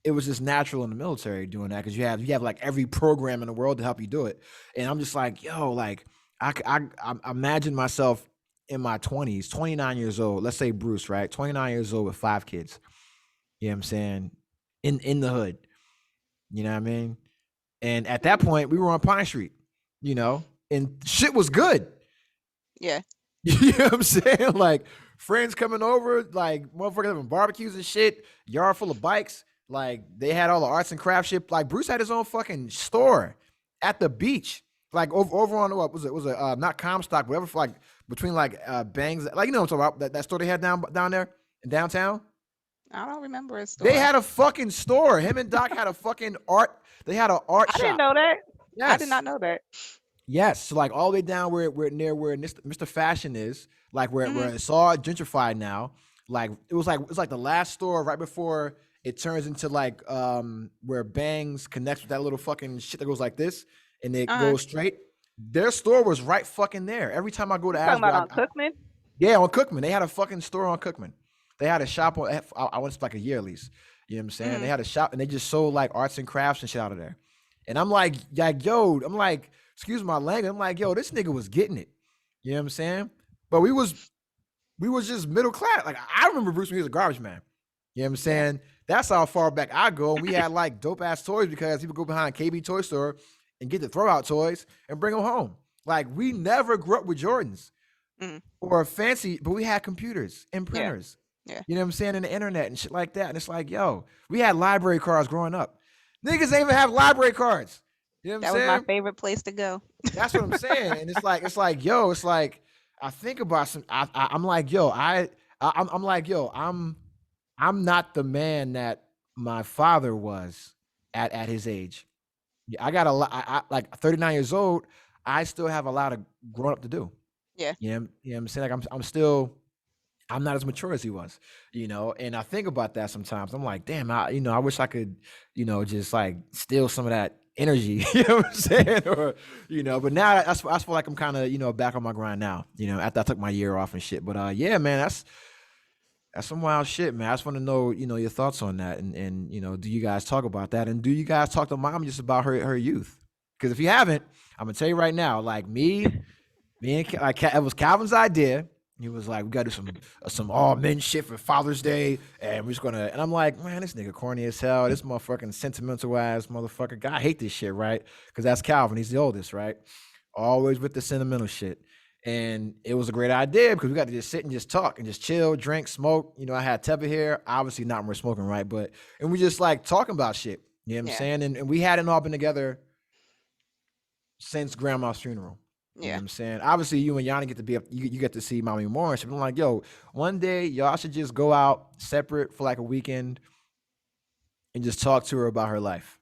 it was just natural in the military doing that because you have like every program in the world to help you do it. And I'm just like, yo, like I imagine myself in my 20s, 29 years old. Let's say Bruce, right? 29 years old with 5 kids. You know what I'm saying? In the hood. You know what I mean? And at that point, we were on Pine Street, you know, and shit was good. Yeah. You know what I'm saying? Like friends coming over, like motherfuckers having barbecues and shit, yard full of bikes. Like they had all the arts and craft shit. Like Bruce had his own fucking store at the beach. Like over on what was it not Comstock, whatever, like between like Bangs, like you know what I'm talking about, that store they had down there in downtown. I don't remember a store. They had a fucking store. Him and Doc had a fucking art. They had an art shop. I didn't know that. Yes. I did not know that. Yes, so like all the way down where near where Mr. Fashion is, like where it's all gentrified now. Like it's like the last store right before it turns into like where Bangs connects with that little fucking shit that goes like this and it goes straight. Their store was right fucking there. Every time I go to Talking Asbury, about on Cookman? yeah, on Cookman. They had a fucking store on Cookman. They had a shop on. I went for like a year at least. You know what I'm saying? They had a shop and they just sold like arts and crafts and shit out of there. And I'm like, yo, I'm like, excuse my language. I'm like, yo, this nigga was getting it. You know what I'm saying? But we was just middle class. Like I remember Bruce when he was a garbage man. You know what I'm saying? That's how far back I go. And we had like dope ass toys because people go behind KB Toy Store and get the throw out toys and bring them home. Like we never grew up with Jordans or fancy, but we had computers and printers. Yeah. You know what I'm saying? And the internet and shit like that. And it's like, yo, we had library cards growing up. Niggas ain't even have library cards. You know what I'm saying? That was my favorite place to go. That's what I'm saying. And it's like, yo, it's like I think about I'm like, yo, I'm like, yo, I'm not the man that my father was at his age. I got a lot. I like 39 years old. I still have a lot of growing up to do. Yeah. You know what I'm saying? Like I'm not as mature as he was, you know, and I think about that sometimes. I'm like, damn, I wish I could, just like steal some of that energy, you know what I'm saying? Or, but now I feel like I'm kind of, back on my grind now, after I took my year off and shit. But yeah, man, that's some wild shit, man. I just want to know, your thoughts on that. And do you guys talk about that? And do you guys talk to mom just about her youth? Because if you haven't, I'm going to tell you right now, like me and it was Calvin's idea. He was like, we got to do some all men shit for Father's Day. And we're just going to, and I'm like, man, this nigga corny as hell. This motherfucking sentimental ass motherfucker. God, I hate this shit, right? Because that's Calvin. He's the oldest, right? Always with the sentimental shit. And it was a great idea because we got to just sit and just talk and just chill, drink, smoke. I had Teva here. Obviously not more smoking, right? And we just like talking about shit. You know what I'm saying? And we hadn't all been together since grandma's funeral. You know Yeah. what I'm saying? Obviously, you and Yanni get to be up. You get to see mommy more and shit. But I'm like, yo, one day y'all should just go out separate for like a weekend and just talk to her about her life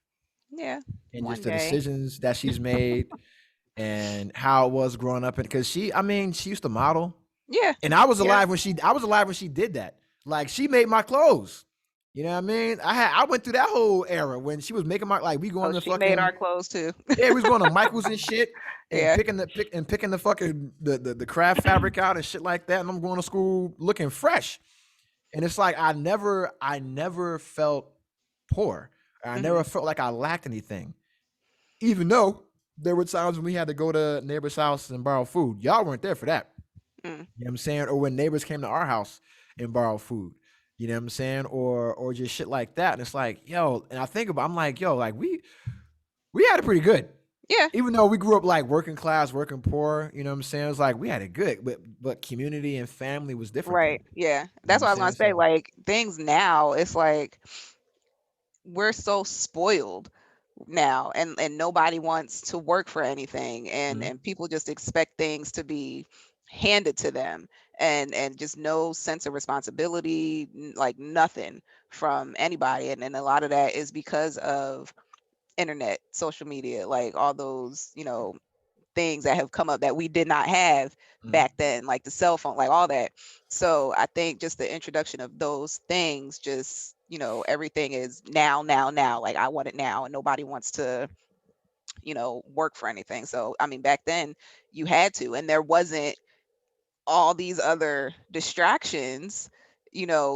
Yeah. and just One the day. decisions that she's made and how it was growing up. Because I mean, she used to model, Yeah. and I was Yeah. alive when she did that. Like she made my clothes. You know what I mean? I went through that whole era when she was making my like we Oh, going to she made fucking our clothes too. yeah, we was going to Michaels and shit and Yeah. picking the fucking the craft fabric out and shit like that. And I'm going to school looking fresh. And it's like I never felt poor. I Hmm. never felt like I lacked anything. Even though there were times when we had to go to neighbors' house and borrow food. Y'all weren't there for that. Mm. You know what I'm saying? Or when neighbors came to our house and borrowed food. You know what I'm saying? Or just shit like that. And it's like, yo, and I'm like, yo, like we had it pretty good. Yeah. Even though we grew up like working class, working poor, you know what I'm saying? It's like we had it good, but community and family was different then. Right. Yeah. You know what That's I'm what I was gonna saying? say. So Like things now, it's like we're so spoiled now, and nobody wants to work for anything, and mhm. people just expect things to be handed to them, and just no sense of responsibility, like nothing from anybody, and a lot of that is because of internet, social media, like all those, things that have come up that we did not have Mhm. back then, like the cell phone, like all that. So I think just the introduction of those things, just, everything is now, now, now. Like I want it now, and nobody wants to, work for anything. So, I mean, back then you had to, and there wasn't all these other distractions,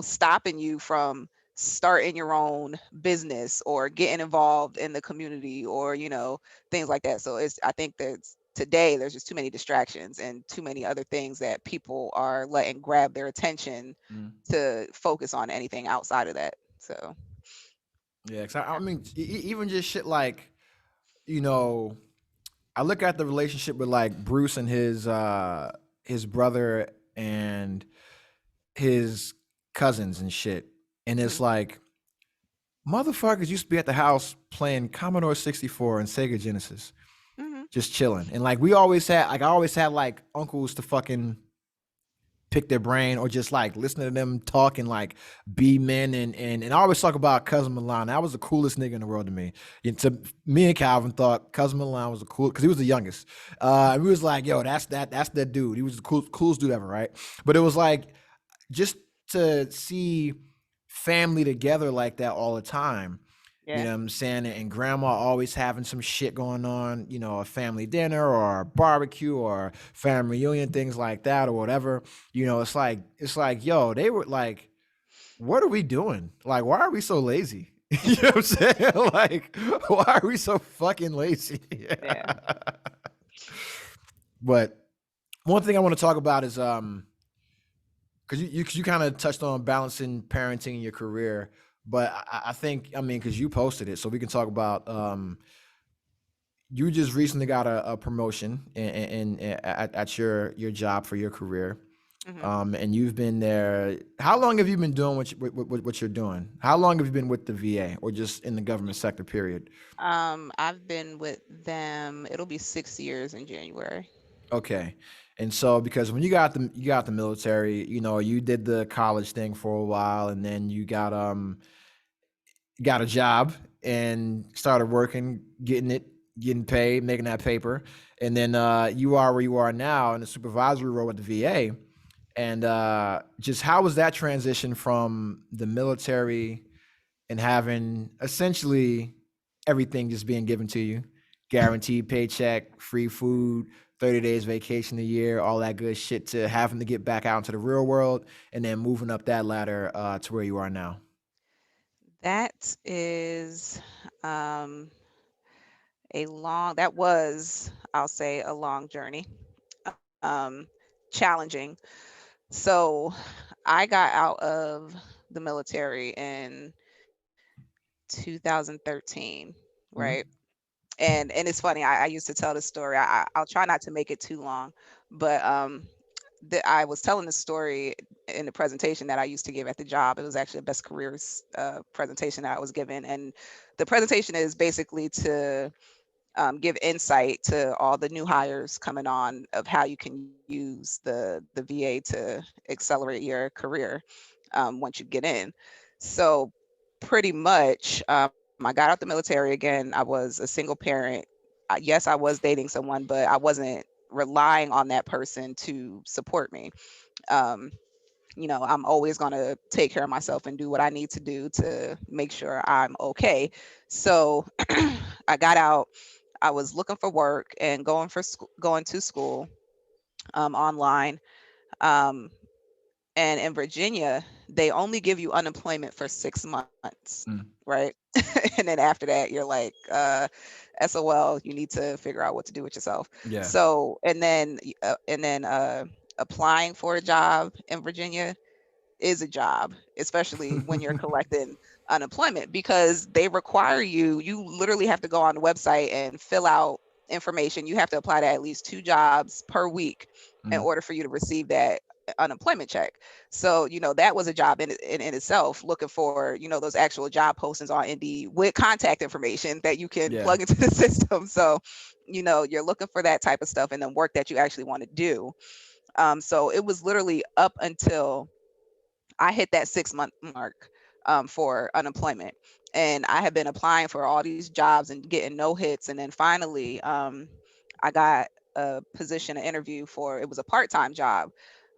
stopping you from starting your own business or getting involved in the community, or, things like that. So I think that today there's just too many distractions and too many other things that people are letting grab their attention Mhm. to focus on anything outside of that. So, Yeah, 'cause I mean, even just shit like, you know, I look at the relationship with like Bruce and his brother and his cousins and shit. And it's mhm, like motherfuckers used to be at the house playing Commodore 64 and Sega Genesis, mhm, just chilling. And like we always had like I always had like uncles to fucking pick their brain or just like listen to them talk and like be men and I always talk about cousin Milan. That was the coolest nigga in the world to me. And to me and Calvin thought cousin Milan was the cool because he was the youngest. And we was like, yo, that's that dude. He was the coolest dude ever, right? But it was like just to see family together like that all the time. You yeah, know what I'm saying? And grandma always having some shit going on, a family dinner or a barbecue or family reunion, things like that or whatever. It's like, yo, they were like, what are we doing? Like, why are we so lazy? You know what I'm saying? Like, why are we so fucking lazy? yeah. But one thing I want to talk about is because you kind of touched on balancing parenting and your career, but I think I mean because you posted it, so we can talk about you just recently got a promotion at your job for your career, Hmm. and you've been there. How long have you been doing what you're doing? How long have you been with the VA or just in the government sector? Period. I've been with them. It'll be 6 years in January. Okay. And so because when you got the military, you did the college thing for a while and then you got a job and started working, getting paid, making that paper. And then you are where you are now in the supervisory role at the VA. And just how was that transition from the military and having essentially everything just being given to you, guaranteed paycheck, free food, 30 days vacation a year, all that good shit, to having to get back out into the real world and then moving up that ladder to where you are now? That is that was, I'll say, a long journey, um, challenging. So I got out of the military in 2013, right? Mhm. And it's funny. I used to tell this story. I'll try not to make it too long, but I was telling the story in the presentation that I used to give at the job. It was actually a best careers presentation that I was given, and the presentation is basically to give insight to all the new hires coming on of how you can use the VA to accelerate your career once you get in. So pretty much, I got out the military again. I was a single parent. Yes, I was dating someone, but I wasn't relying on that person to support me. Um, I'm always going to take care of myself and do what I need to do to make sure I'm okay. So I got out. I was looking for work and going to school online. Um, and in Virginia, they only give you unemployment for 6 months, Mm. right? And then after that, you're like, SOL, you need to figure out what to do with yourself. Yeah. So, and then applying for a job in Virginia is a job, especially when you're collecting unemployment, because they require you literally have to go on the website and fill out information. You have to apply to at least 2 jobs per week in Mm. order for you to receive that unemployment check. So, that was a job in itself, looking for, those actual job postings on Indeed with contact information that you can Yeah. plug into the system. So, you're looking for that type of stuff and then work that you actually want to do. So it was literally up until I hit that 6 month mark for unemployment. And I had been applying for all these jobs and getting no hits. And then finally, I got a position, an interview for it was a part time job.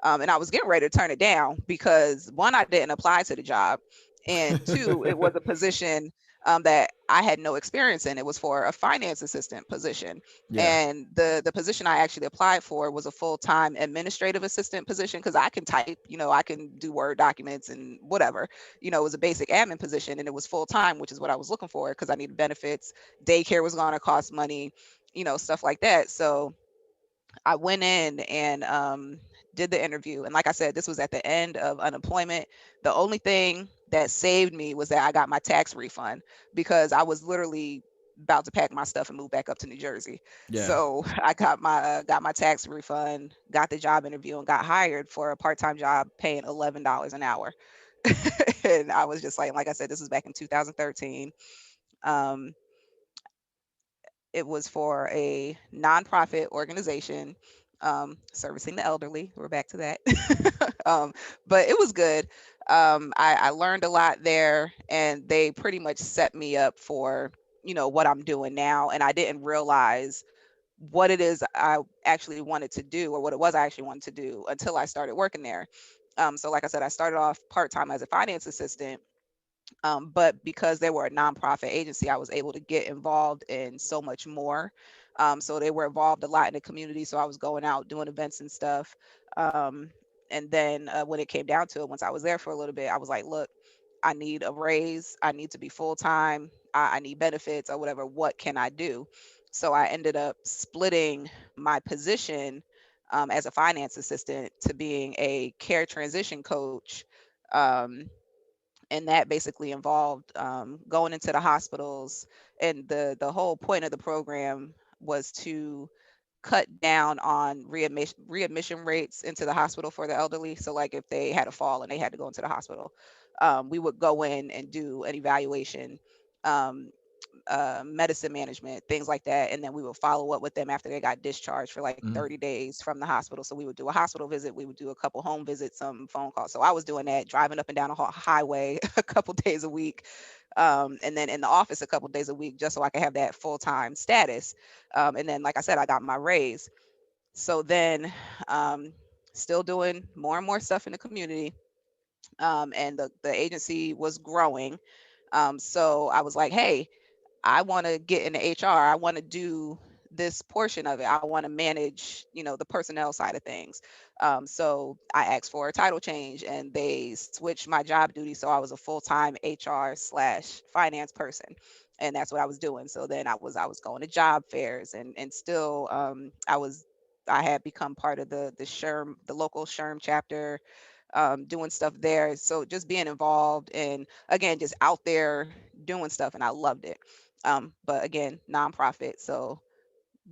And I was getting ready to turn it down because one, I didn't apply to the job. And two, it was a position that I had no experience in. It was for a finance assistant position. Yeah. And the position I actually applied for was a full-time administrative assistant position because I can type, I can do Word documents and whatever. It was a basic admin position and it was full-time, which is what I was looking for because I needed benefits. Daycare was going to cost money, stuff like that. So I went in and did the interview. And like I said, this was at the end of unemployment. The only thing that saved me was that I got my tax refund because I was literally about to pack my stuff and move back up to New Jersey. Yeah. So I got my tax refund, got the job interview, and got hired for a part-time job paying $11 an hour. And I was just like I said, this was back in 2013. Um, it was for a nonprofit organization servicing the elderly. We're back to that. But it was good. I learned a lot there, and they pretty much set me up for what I'm doing now. And I didn't realize what it is I actually wanted to do, or what it was I actually wanted to do, until I started working there. So, like I said, I started off part time as a finance assistant, but because they were a nonprofit agency, I was able to get involved in so much more. So they were involved a lot in the community. So I was going out doing events and stuff. Um, and then when it came down to it, once I was there for a little bit, I was like, look, I need a raise. I need to be full time. I need benefits or whatever. What can I do? So I ended up splitting my position as a finance assistant to being a care transition coach. Um, and that basically involved going into the hospitals, and the whole point of the program was to cut down on readmission rates into the hospital for the elderly. So like if they had a fall and they had to go into the hospital, we would go in and do an evaluation, um, medicine management, things like that. And then we would follow up with them after they got discharged for like Mm. 30 days from the hospital. So we would do a hospital visit, we would do a couple home visits, some phone calls. So I was doing that, driving up and down a highway a couple days a week, and then in the office a couple days a week, just so I could have that full time status. And then, like I said, I got my raise. So then, um, still doing more and more stuff in the community, and the agency was growing. So I was like, hey, I want to get into HR. I want to do this portion of it. I want to manage, the personnel side of things. So I asked for a title change, and they switched my job duty. So I was a full-time HR/slash finance person, and that's what I was doing. So then I was going to job fairs, and still I had become part of the local SHRM chapter, doing stuff there. So just being involved and again, just out there doing stuff, and I loved it. But again, nonprofit, so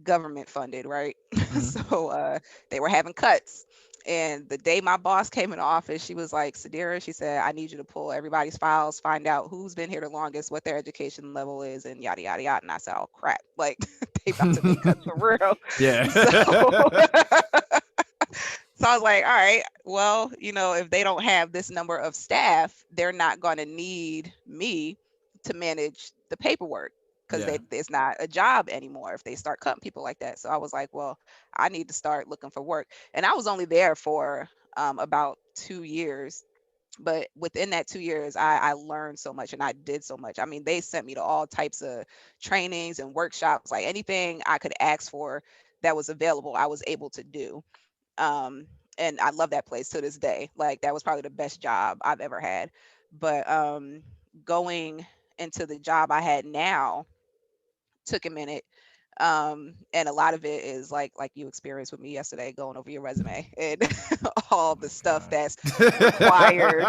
government funded, right? Mm. So they were having cuts. And the day my boss came in the office, she was like, Sadira, she said, I need you to pull everybody's files, find out who's been here the longest, what their education level is, and yada, yada, yada. And I said, oh, crap. Like, they about to make cuts for real. Yeah. So so I was like, all right, well, if they don't have this number of staff, they're not going to need me to manage the paperwork because Yeah. it's not a job anymore if they start cutting people like that. So I was like, well, I need to start looking for work. And I was only there for about 2 years. But within that 2 years, I learned so much and I did so much. I mean, they sent me to all types of trainings and workshops, like anything I could ask for that was available, I was able to do. um and I love that place to this day. Like that was probably the best job I've ever had. But going into the job I had now took a minute. And a lot of it is like you experienced with me yesterday, going over your resume and all the stuff that's required.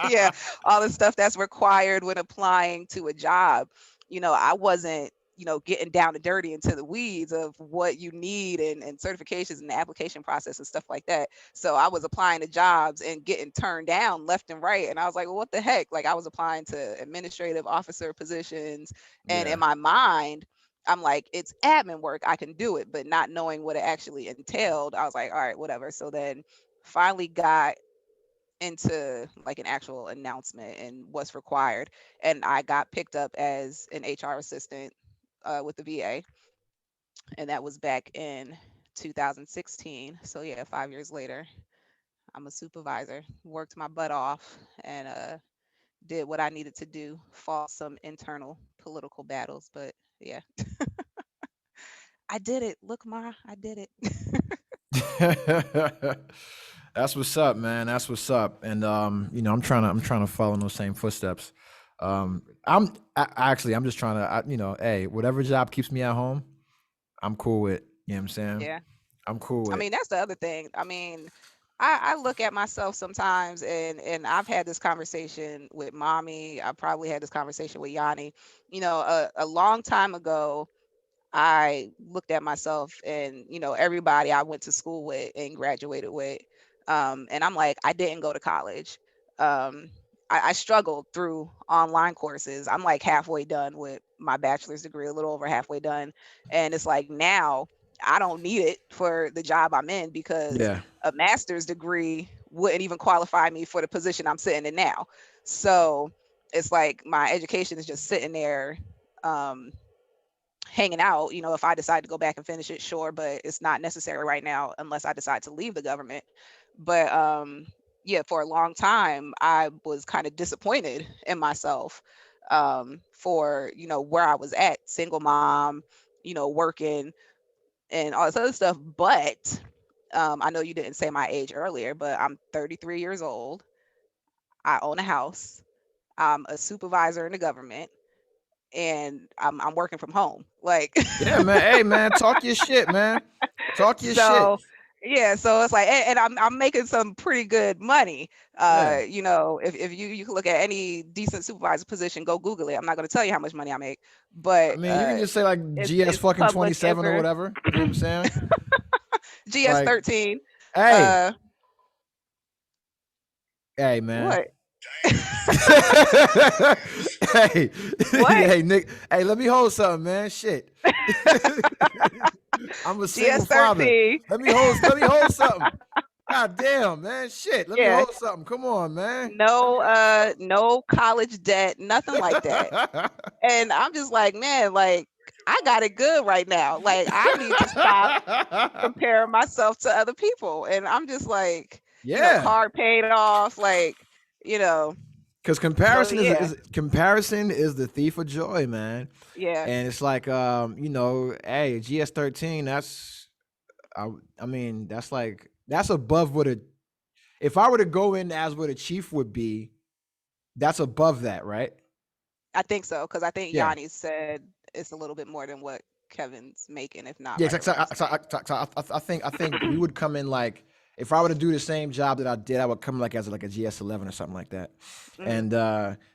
Yeah, all the stuff that's required when applying to a job. I wasn't, getting down and dirty into the weeds of what you need and certifications and the application process and stuff like that. So I was applying to jobs and getting turned down left and right. And I was like, well, what the heck? Like I was applying to administrative officer positions. And Yeah. in my mind, I'm like, it's admin work. I can do it, but not knowing what it actually entailed, I was like, all right, whatever. So then finally got into like an actual announcement and what's required. And I got picked up as an HR assistant with the VA. And that was back in 2016. So yeah, 5 years later, I'm a supervisor, worked my butt off and did what I needed to do, fought some internal political battles. But yeah, I did it. Look, Ma, I did it. That's what's up, man. That's what's up. And I'm trying to follow in those same footsteps. I'm just trying to, hey, whatever job keeps me at home, I'm cool with. You know what I'm saying? Yeah. I'm cool I with. mean, that's the other thing. I mean, I look at myself sometimes and I've had this conversation with mommy. I probably had this conversation with Yanni. A long time ago, I looked at myself and, everybody I went to school with and graduated with. And I'm like, I didn't go to college. Um, I struggled through online courses. I'm like halfway done with my bachelor's degree, a little over halfway done. And it's like now I don't need it for the job I'm in because Yeah. a master's degree wouldn't even qualify me for the position I'm sitting in now. So it's like my education is just sitting there. Um, Hanging out. If I decide to go back and finish it, sure, but it's not necessary right now unless I decide to leave the government. But yeah, for a long time I was kind of disappointed in myself for where I was at, single mom, working and all this other stuff. But I know you didn't say my age earlier, but I'm 33 years old. I own a house. I'm a supervisor in the government and I'm working from home. Like Yeah, man. Hey, man, talk your shit, man. Talk your shit. so yeah, so it's like and I'm making some pretty good money. Yeah. If you can look at any decent supervisor position, go Google it. I'm not gonna tell you how much money I make, I but mean, you can just say like GS it's fucking public 27 or info. whatever. You know what I'm saying? GS Like, 13. hey, hey, man. What? Hey, What? hey, Nick. Hey, let me hold something, man. Shit. I'm a single GS father. 13. Let me hold something. God damn, man. Shit. Let me Yeah. hold something. Come on, man. No college debt, nothing like that. And I'm just like, man, like I got it good right now. Like I need to stop comparing myself to other people. And I'm just like, Yeah. car paid off, like, you know. Because So comparison yeah, is the thief of joy, man. yeah. And it's like, hey, GS13, I mean, that's above what if I were to go in as what a chief would be, that's above that, right? I think so, because I think Yeah. Yanni said it's a little bit more than what Kevin's making, if not Yeah, right so around the I think we would come in like, if I were to do the same job that I did, I would come like as like a GS11 or something like that. same. And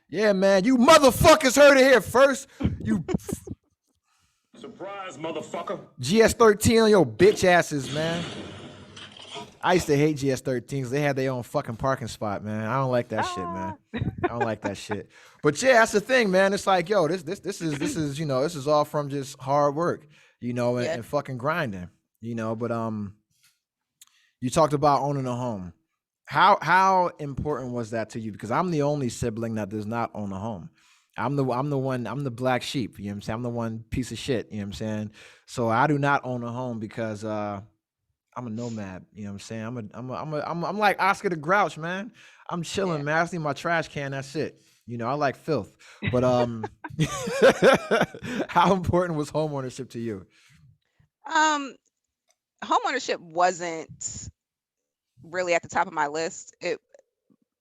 yeah, man, you motherfuckers heard it here first. You Surprise, motherfucker. GS13 on your bitch asses, man. I used to hate GS13s. They had their own fucking parking spot, man. I don't like that shit, man. I don't like that shit. But yeah, that's the thing, man. It's like, yo, this is this is all from just hard work. Yeah. and fucking grinding, but you talked about owning a home. How important was that to you? Because I'm the only sibling that does not own a home. I'm the black sheep, you know what I'm saying? I'm the one piece of shit, you know what I'm saying? So I do not own a home because I'm a nomad, you know what I'm saying? I'm like Oscar the Grouch, man. I'm chilling, Yeah. man. I just need my trash can, that's it. I like filth. But how important was home ownership to you? Um, Homeownership wasn't really at the top of my list. It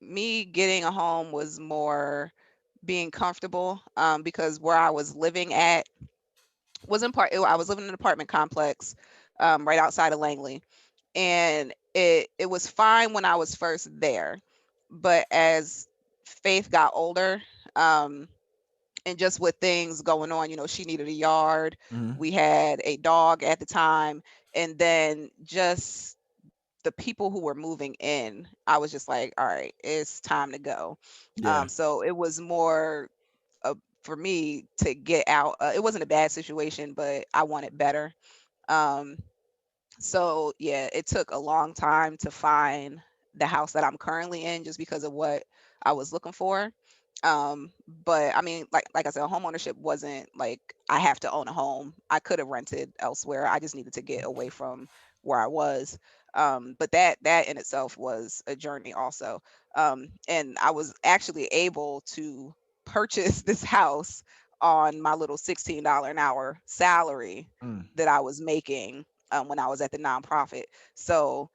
Me getting a home was more being comfortable, because where I was living at was I was living in an apartment complex, right outside of Langley, and it was fine when I was first there, but as Faith got older, um, and just with things going on, she needed a yard. Mhm. We had a dog at the time, and then just the people who were moving in, I was just like, all right, it's time to go. Yeah. So it was more uh, for me to get out. It wasn't a bad situation, but I wanted better. Um, so yeah, it took a long time to find the house that I'm currently in just because of what I was looking for. But I mean, like I said, home ownership wasn't like I have to own a home. I could have rented elsewhere. I just needed to get away from where I was. But that in itself was a journey also. And I was actually able to purchase this house on my little $16 an hour salary Mm. that I was making, when I was at the nonprofit. So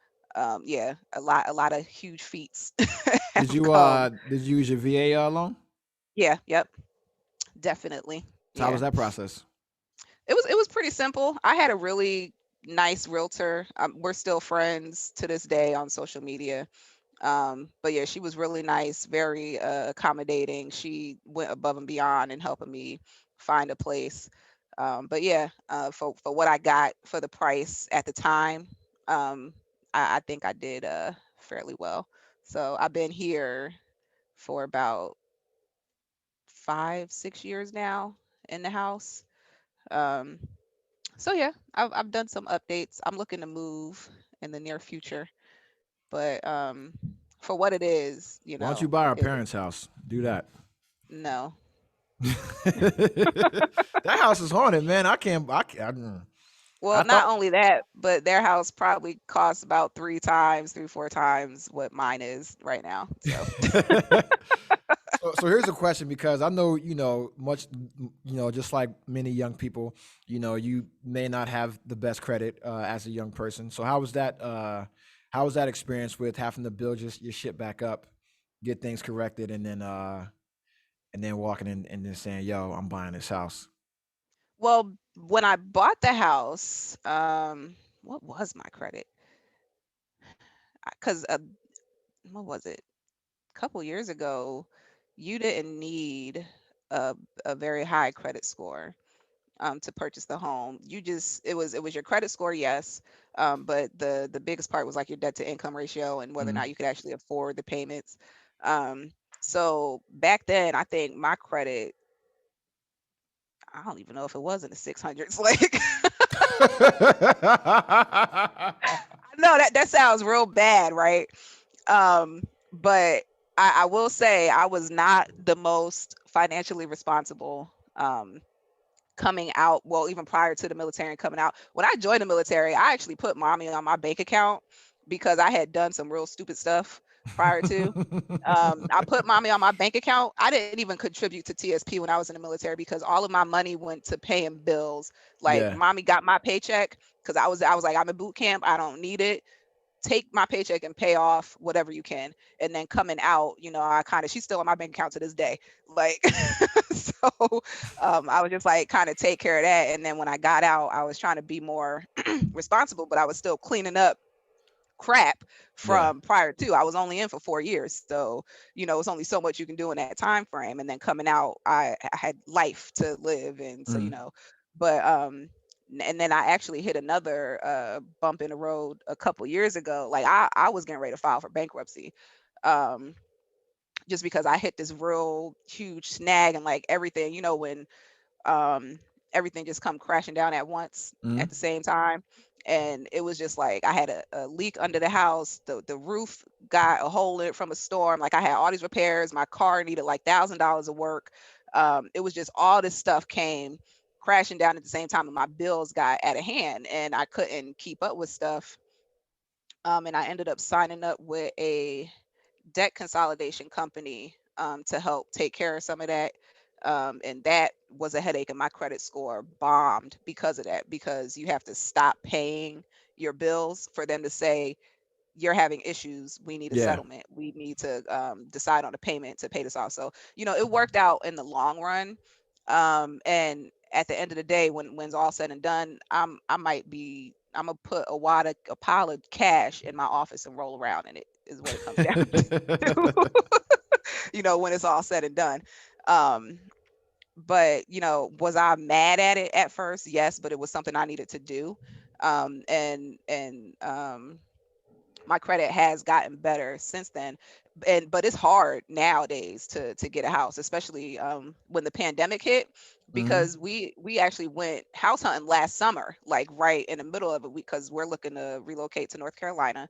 yeah, a lot of huge feats Did have you come. use your VA loan? Yeah, yep, definitely. So how Yeah. was that process? It was pretty simple. I had a really nice realtor. We're still friends to this day on social media. But yeah, she was really nice, very accommodating. She went above and beyond in helping me find a place. But yeah, for what I got for the price at the time, um, I think I did fairly well. So I've been here for about 5, 6 years now in the house. Um, so yeah, I've done some updates. I'm looking to move in the near future, but for what it is, Why don't you buy our it parents' house? Do that. no. That house is haunted, man. I can't. Well, I not thought. only that, but their house probably costs about 3, 4 times what mine is right now. So So here's a question, because I know just like many young people, you may not have the best credit as a young person. So how was that? How was that experience with having to build your shit back up, get things corrected, and then walking in and then saying, "Yo, I'm buying this house." well, when I bought the house, what was my credit? Because what was it? A couple years ago, you didn't need a, a very high credit score to purchase the home. It was your credit score, yes, but the biggest part was like your debt to income ratio and whether or Mhm. not you could actually afford the payments. Um, so back then, I think my credit, I don't even know if it was in the 600s. Like, I know that sounds real bad, right? But I will say I was not the most financially responsible. Coming out, well, even prior to the military and coming out. When I joined the military, I actually put mommy on my bank account because I had done some real stupid stuff prior to. I put mommy on my bank account. I didn't even contribute to TSP when I was in the military because all of my money went to paying bills. Like Yeah. mommy got my paycheck because I was like, I'm in boot camp. I don't need it. Take my paycheck and pay off whatever you can. And then coming out, I kind of, she's still on my bank account to this day. Like, so I was just like, kind of take care of that. And then when I got out, I was trying to be more responsible, but I was still cleaning up crap Yeah. from prior to. I was only in for 4 years, so it's only so much you can do in that time frame. And then coming out, I had life to live, and so Mhm. but and then I actually hit another bump in the road a couple years ago. Like I was getting ready to file for bankruptcy, um, just because I hit this real huge snag and like everything. When um everything just come crashing down at once Mm-hmm. at the same time. And it was just like I had a leak under the house. The roof got a hole in it from a storm. Like I had all these repairs. My car needed like $1,000 of work. It was just all this stuff came crashing down at the same time, and my bills got out of hand, and I couldn't keep up with stuff. And I ended up signing up with a debt consolidation company to help take care of some of that. And that was a headache, and my credit score bombed because of that, because you have to stop paying your bills for them to say, you're having issues. We need a Yeah. settlement. We need to decide on a payment to pay this off. So, it worked out in the long run. And at the end of the day, when's all said and done, I'm gonna put a pile of cash in my office and roll around in it is what it comes down to, when it's all said and done. Um, but was I mad at it at first? Yes, but it was something I needed to do. And my credit has gotten better since then. But it's hard nowadays to get a house, especially when the pandemic hit, Mm-hmm. because we actually went house hunting last summer, like right in the middle of it, because we're looking to relocate to North Carolina.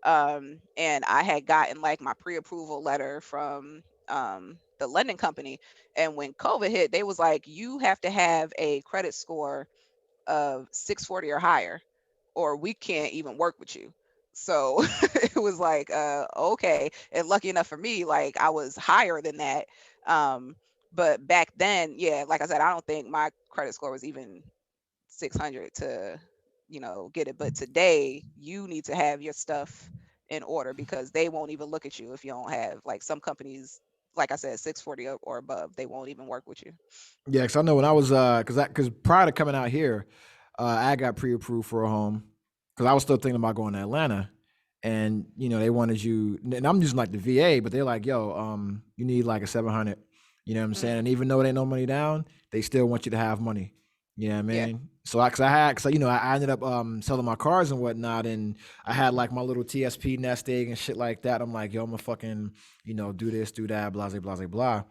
And I had gotten like my pre-approval letter from the lending company, and when COVID hit, they was like, you have to have a credit score of 640 or higher, or we can't even work with you. So it was like, okay. And lucky enough for me, like I was higher than that. Um, but back then, yeah, like I said, I don't think my credit score was even 600 to, get it. But today, you need to have your stuff in order, because they won't even look at you if you don't have, like, some companies, like I said, 640 or above, they won't even work with you. Yeah, because I know when I was because prior to coming out here, I got pre-approved for a home because I was still thinking about going to Atlanta, and they wanted you, and I'm using like the VA, but they're like, yo, you need like a 700, you know what I'm saying? Hmm. And even though they ain't no money down, they still want you to have money. You know what I Yeah. mean? So I ended up selling my cars and whatnot, and I had like my little TSP nest egg and shit like that. I'm like, yo, I'm gonna fucking do this, do that, blah blah blah blah.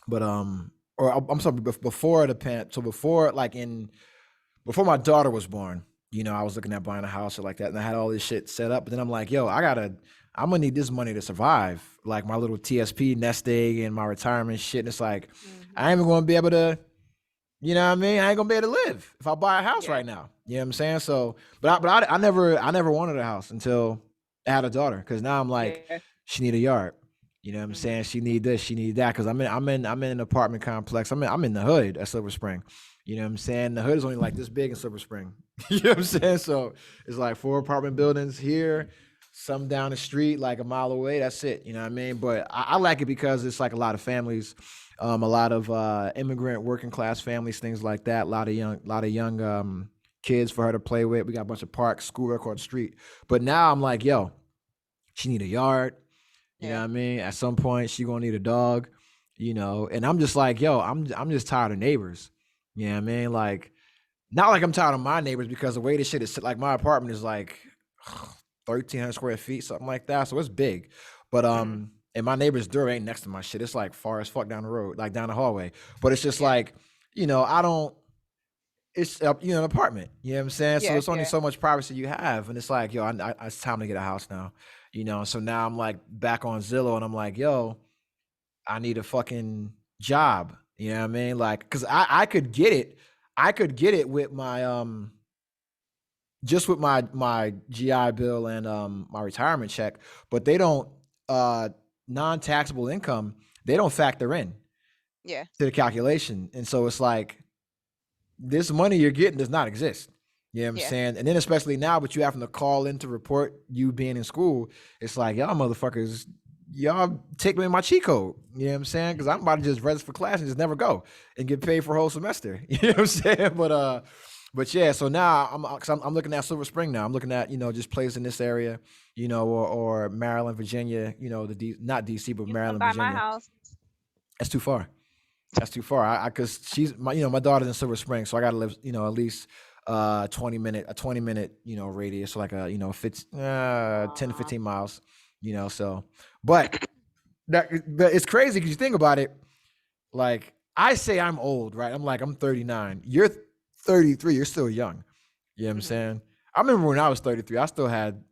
But or I'm sorry, before the pan, so before my daughter was born, I was looking at buying a house or like that, and I had all this shit set up. But then I'm like, yo, I'm gonna need this money to survive, like my little TSP nest egg and my retirement shit. And it's like, I Hmm. ain't even gonna be able to, you know what I mean? I ain't gonna be able to live if I buy a house Yeah. right now. You know what I'm saying? So, I never wanted a house until I had a daughter. Because now I'm Yeah. like, she need a yard. You know what I'm Hmm. saying? She need this, she need that. Because I'm in an apartment complex. I'm in the hood at Silver Spring. You know what I'm saying? The hood is only like this big in Silver Spring. You know what I'm saying? So it's like 4 apartment buildings here, some down the street, like a mile away. That's it. You know what I mean? But I like it because it's like a lot of families, a lot of immigrant working class families, things like that. A lot of young kids for her to play with. We got a bunch of parks, school record street. But now I'm like, yo, she need a yard. You know Yeah. what I mean? At some point, she gonna need a dog. And I'm just like, yo, I'm just tired of neighbors. You know what I mean? Like, not like I'm tired of my neighbors because the way this shit is, like my apartment is like 1,300 square feet, something like that. So it's big. But Hmm. and my neighbor's door ain't next to my shit. It's like far as fuck down the road, like down the hallway. But it's just Yeah. like, I don't. It's an apartment. You know what I'm saying? So Yeah. it's only Yeah. so much privacy you have, and it's like, yo, it's time to get a house now. So now I'm like back on Zillow, and I'm like, yo, I need a fucking job. You know what I mean? Like, cause I could get it. I could get it with my just with my GI Bill and my retirement check, but they don't uh non-taxable income, they don't factor in Yeah. to the calculation. And so it's like this money you're getting does not exist. You know what I'm Yeah. saying? And then especially now, but you having to call in to report you being in school, it's like y'all motherfuckers, y'all take me in my cheat code. You know what I'm saying? Because I'm about to just register for class and just never go and get paid for a whole semester. You know what I'm saying? But yeah. So now I'm looking at Silver Spring now. I'm looking at just places in this area, or Maryland, Virginia. Not DC, but You come Maryland, by my Virginia. house. That's too far. That's too far. I cause she's my daughter's in Silver Spring, so I gotta live, at least 20 minute, radius. So like 10 to Aw. 15 miles, so but it's crazy because you think about it, like I say I'm old, right? I'm like, I'm 39. You're 33. You're still young. You know what I'm Mhm. saying? I remember when I was 33, I still had,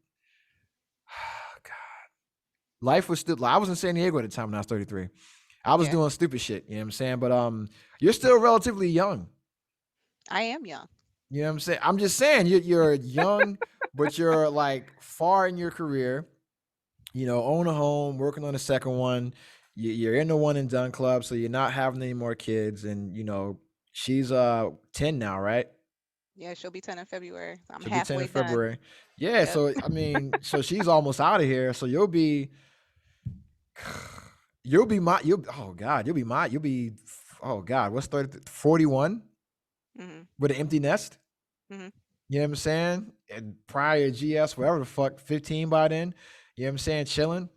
God, life was still, I was in San Diego at the time when I was 33. I was Yeah, doing stupid shit. You know what I'm saying? But you're still relatively young. I am young. You know what I'm saying? I'm just saying you're young, but you're like far in your career. You know, own a home, working on a second one. You're in the one and done club, so you're not having any more kids. And you know, she's 10 now, right? Yeah, she'll be 10 in February. So I'm She'll be 10 in halfway done. February. Yeah, Yep. so I mean, so she's almost out of here. So you'll be my you'll oh God, you'll be oh God, what's 30, 41 Mhm. with an empty nest? Mhm. You know what I'm saying? And prior GS, whatever the fuck, 15 by then. You know what I'm saying? Chilling,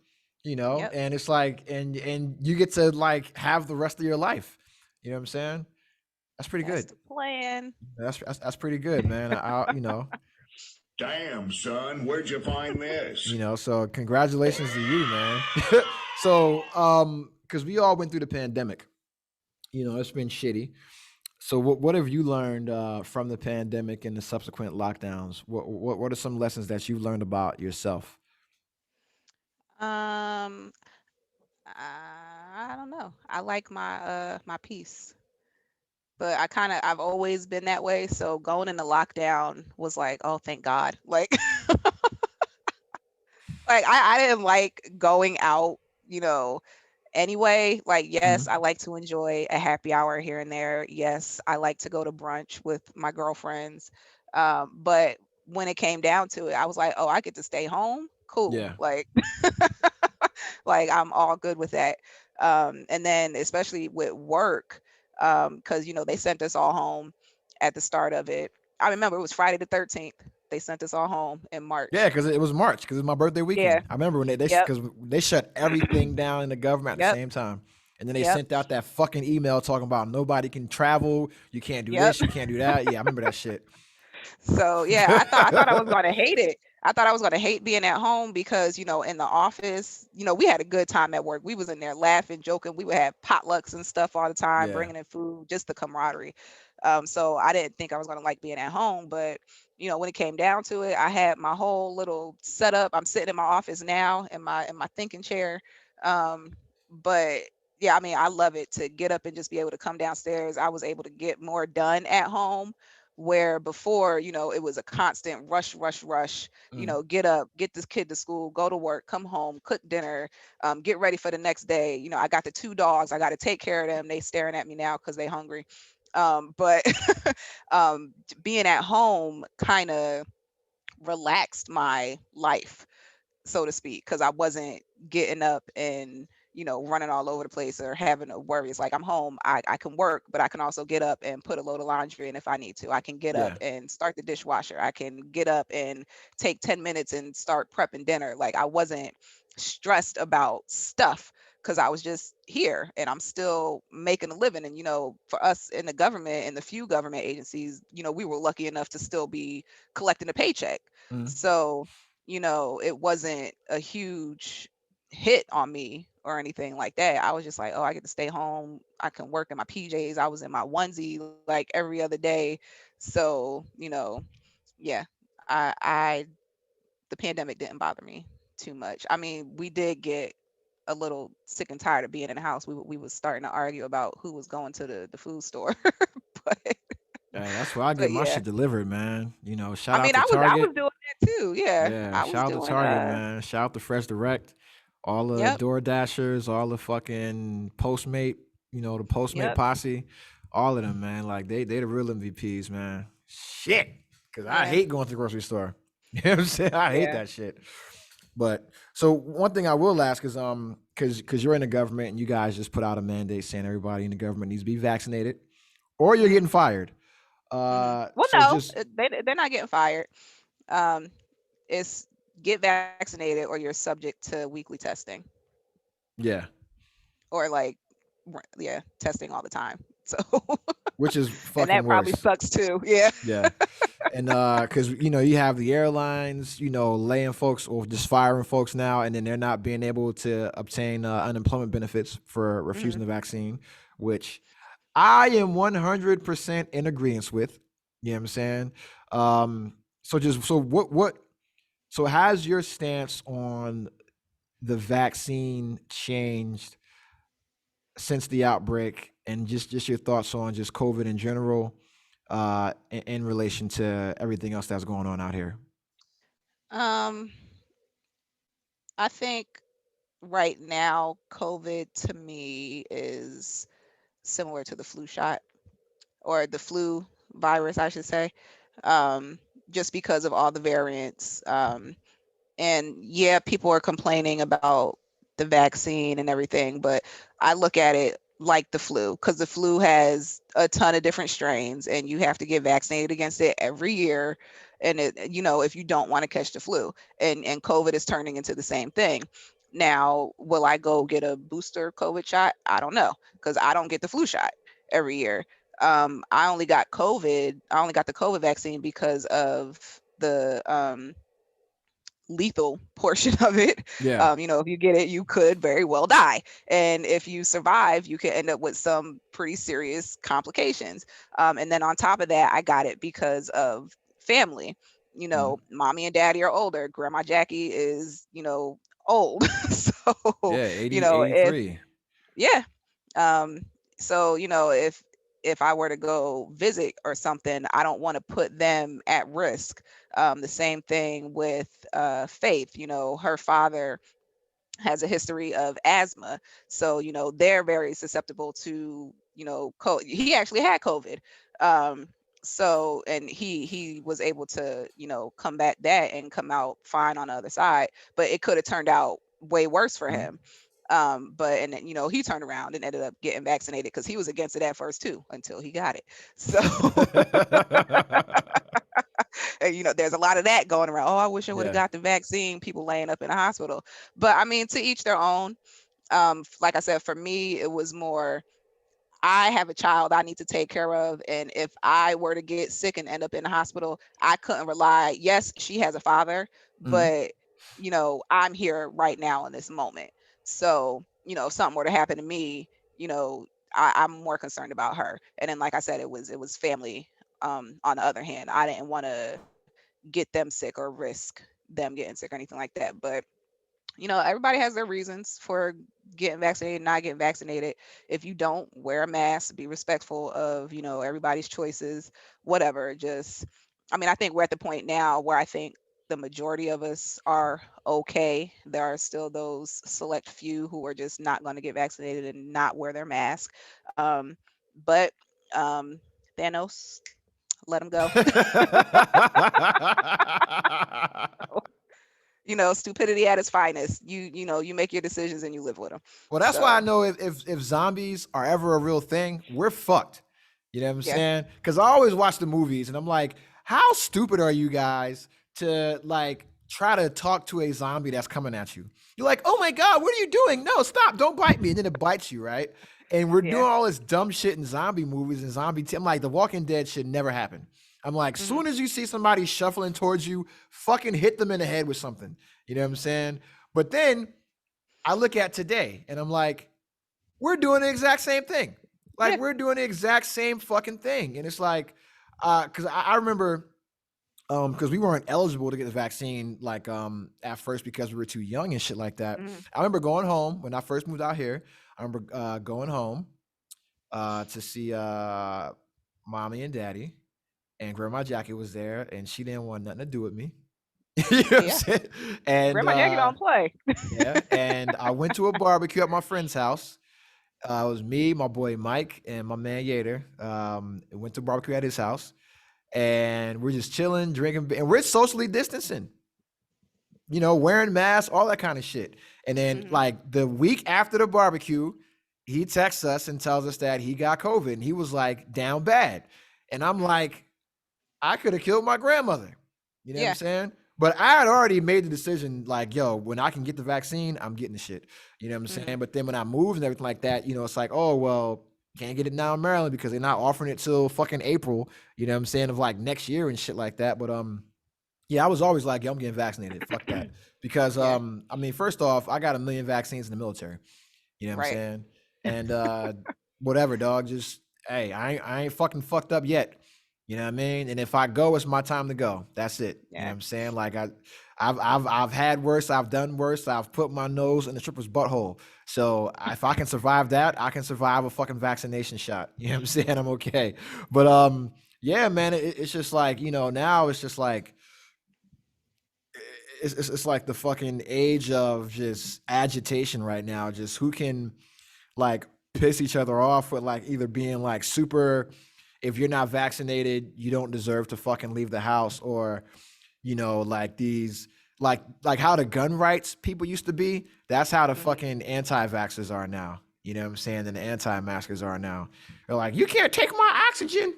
you know, Yep. and it's like, and you get to like have the rest of your life. You know what I'm saying? That's pretty That's good. the plan. That's pretty good, man. You know, Damn, son, where'd you find this? so congratulations to you, man. So, because we all went through the pandemic, you know, it's been shitty. So what have you learned from the pandemic and the subsequent lockdowns? What are some lessons that you've learned about yourself? Um, I don't know. I like my peace, but I've always been that way. So going into lockdown was like, oh, thank God. Like, like I didn't like going out, you know, anyway. Like, yes, Mhm. I like to enjoy a happy hour here and there. Yes, I like to go to brunch with my girlfriends. But when it came down to it, I was like, oh, I get to stay home. Cool. Yeah. Like, like I'm all good with that. And then especially with work, because they sent us all home at the start of it. I remember it was Friday the 13th. They sent us all home in Yeah, March. because it was March, because it's my birthday Yeah. weekend. I remember when Yep. because they shut everything down in the government at the Yep. same time, and then they Yep. sent out that fucking email talking about nobody can travel, you can't do Yep. this, you can't do that. Yeah, I remember that shit. So yeah, I thought I was gonna hate it. I thought I was gonna hate being at home because in the office, we had a good time at work. We was in there laughing, joking. We would have potlucks and stuff all the time, Yeah. bringing in food, just the camaraderie. So I didn't think I was gonna like being at home, but when it came down to it, I had my whole little setup. I'm sitting in my office now in my thinking chair. Um, but yeah, I mean, I love it to get up and just be able to come downstairs. I was able to get more done at home where before, it was a constant rush, rush, rush, Mm. get up, get this kid to school, go to work, come home, cook dinner, get ready for the next day. I got the two dogs. I got to take care of them. They staring at me now because they hungry. But being at home kind of relaxed my life, so to speak, because I wasn't getting up and running all over the place or having to worry. It's like I'm home. I can work, but I can also get up and put a load of laundry in if I need to. I can get up Yeah. and start the dishwasher. I can get up and take 10 minutes and start prepping dinner. Like I wasn't stressed about stuff because I was just here and I'm still making a living. And for us in the government and the few government agencies, we were lucky enough to still be collecting a paycheck. Mm. So it wasn't a huge hit on me or anything like that. I was just like, oh, I get to stay home. I can work in my PJs. I was in my onesie like every other day. So, yeah, I the pandemic didn't bother me too much. I mean, we did get a little sick and tired of being in the house. We was starting to argue about who was going to the food store. but Hey, that's where I get but my yeah. shit delivered, man. I Shout out mean, to I was Target. doing that too. Yeah. Yeah, I was shout out to doing Target, man. Shout out to Fresh Direct, all the yep, Door Dashers, all the fucking Postmate, the Postmate yep. posse, all of them, man. Like they the real MVPs, man. Shit, because I Yeah. hate going to the grocery store. You know what I'm saying? I hate Yeah. that shit. But so one thing I will ask is because you're in the government and you guys just put out a mandate saying everybody in the government needs to be vaccinated or you're Mhm. getting fired. Mhm. Well, So no, just they're not getting fired. Um, it's get vaccinated or you're subject to weekly testing yeah, or like yeah, testing all the time. So which is and fucking that probably worse. sucks too. Yeah. Yeah. And because you have the airlines, laying folks or just firing folks now, and then they're not being able to obtain unemployment benefits for refusing Mhm. the vaccine, which I am 100% in agreement with. You know what I'm saying? So just so what so has your stance on the vaccine changed since the outbreak, and just your thoughts on just COVID in general, in relation to everything else that's going on out here? Um, I think right now, COVID to me is similar to the flu shot or the flu virus, I should say, um, just because of all the variants. And yeah, people are complaining about the vaccine and everything, but I look at it like the flu because the flu has a ton of different strains and you have to get vaccinated against it every year. And if you don't want to catch the flu, and COVID is turning into the same thing. Now, will I go get a booster COVID shot? I don't know because I don't get the flu shot every year. I only got the COVID vaccine because of the lethal portion of it. Yeah. If you get it, you could very well die. And if you survive, you could end up with some pretty serious complications. And then on top of that, I got it because of family. Mhm. Mommy and daddy are older. Grandma Jackie is, old. So, Yeah, you 80, know, if, 83. yeah. Um, so, if I were to go visit or something, I don't want to put them at risk. The same thing with Faith. Her father has a history of asthma, so they're very susceptible to he actually had COVID. Um, and he was able to combat that and come out fine on the other side, but it could have turned out way worse for Mhm. him. But and then, he turned around and ended up getting vaccinated because he was against it at first too until he got it. So and, there's a lot of that going around. Oh, I wish I would have Yeah. got the vaccine. People laying up in the hospital. But I mean, to each their own. Like I said, for me, it was more. I have a child I need to take care of, and if I were to get sick and end up in the hospital, I couldn't rely. Yes, she has a father, Mhm. but I'm here right now in this moment. So if something were to happen to me, you know, I'm more concerned about her. And then, like I said, it was family. On the other hand, I didn't want to get them sick or risk them getting sick or anything like that. But everybody has their reasons for getting vaccinated, not getting vaccinated. If you don't, wear a mask, be respectful of, everybody's choices, whatever. I mean, I think we're at the point now where I think the majority of us are okay. There are still those select few who are just not going to get vaccinated and not wear their mask. But um, Thanos, let him go. Stupidity at its finest. You make your decisions and you live with them. Well, that's why I So, know if zombies are ever a real thing, we're fucked. You know what I'm yeah. saying? Because I always watch the movies and I'm like, how stupid are you guys to like try to talk to a zombie that's coming at you? You're like, oh my god, what are you doing? No, stop! Don't bite me! And then it bites you, right? And we're doing Yeah. all this dumb shit in zombie movies and I'm like, The Walking Dead should never happen. I'm like, Mhm. soon as you see somebody shuffling towards you, fucking hit them in the head with something. You know what I'm saying? But then I look at today and I'm like, we're doing the exact same thing. Like Yeah. we're doing the exact same fucking thing. And it's like, because I remember, because we weren't eligible to get the vaccine like at first because we were too young and shit like that. Mhm. I remember going home when I first moved out here. I remember going home to see mommy and daddy, and Grandma Jackie was there, and she didn't want nothing to do with me. You know what I'm Yeah. saying? And Grandma Jackie don't play. yeah, and I went to a barbecue at my friend's house. It was me, my boy Mike, and my man Yater. Went to barbecue at his house, and we're just chilling, drinking, and we're socially distancing. Wearing masks, all that kind of shit. And then, Mhm. like the week after the barbecue, he texts us and tells us that he got COVID, and he was like down bad. And I'm Mhm. like, I could have killed my grandmother. You know what I'm Yeah. saying? But I had already made the decision, like, yo, when I can get the vaccine, I'm getting the shit. You know what I'm saying? Mhm. But then when I moved and everything like that, it's like, oh, well, can't get it now in Maryland because they're not offering it till fucking April, you know what I'm saying, of like next year and shit like that. But yeah, I was always like, yo, I'm getting vaccinated. Fuck that. Because Yeah. I mean, first off, I got a million vaccines in the military. You know what I'm Right. saying? And whatever, dog. Just hey, I ain't fucking fucked up yet. You know what I mean? And if I go, it's my time to go. That's it. You know what Yeah. I'm saying? Like I've had worse. I've done worse. I've put my nose in the stripper's butthole. So if I can survive that, I can survive a fucking vaccination shot. You know what I'm saying? I'm okay. But yeah, man, it's just like, now it's just like it's like the fucking age of just agitation right now. Just who can like piss each other off with like either being like super, if you're not vaccinated, you don't deserve to fucking leave the house, or like these, like how the gun rights people used to be, that's how the Mhm. fucking anti-vaxxers are now. You know what I'm saying? And the anti-maskers are now. They're like, you can't take my oxygen.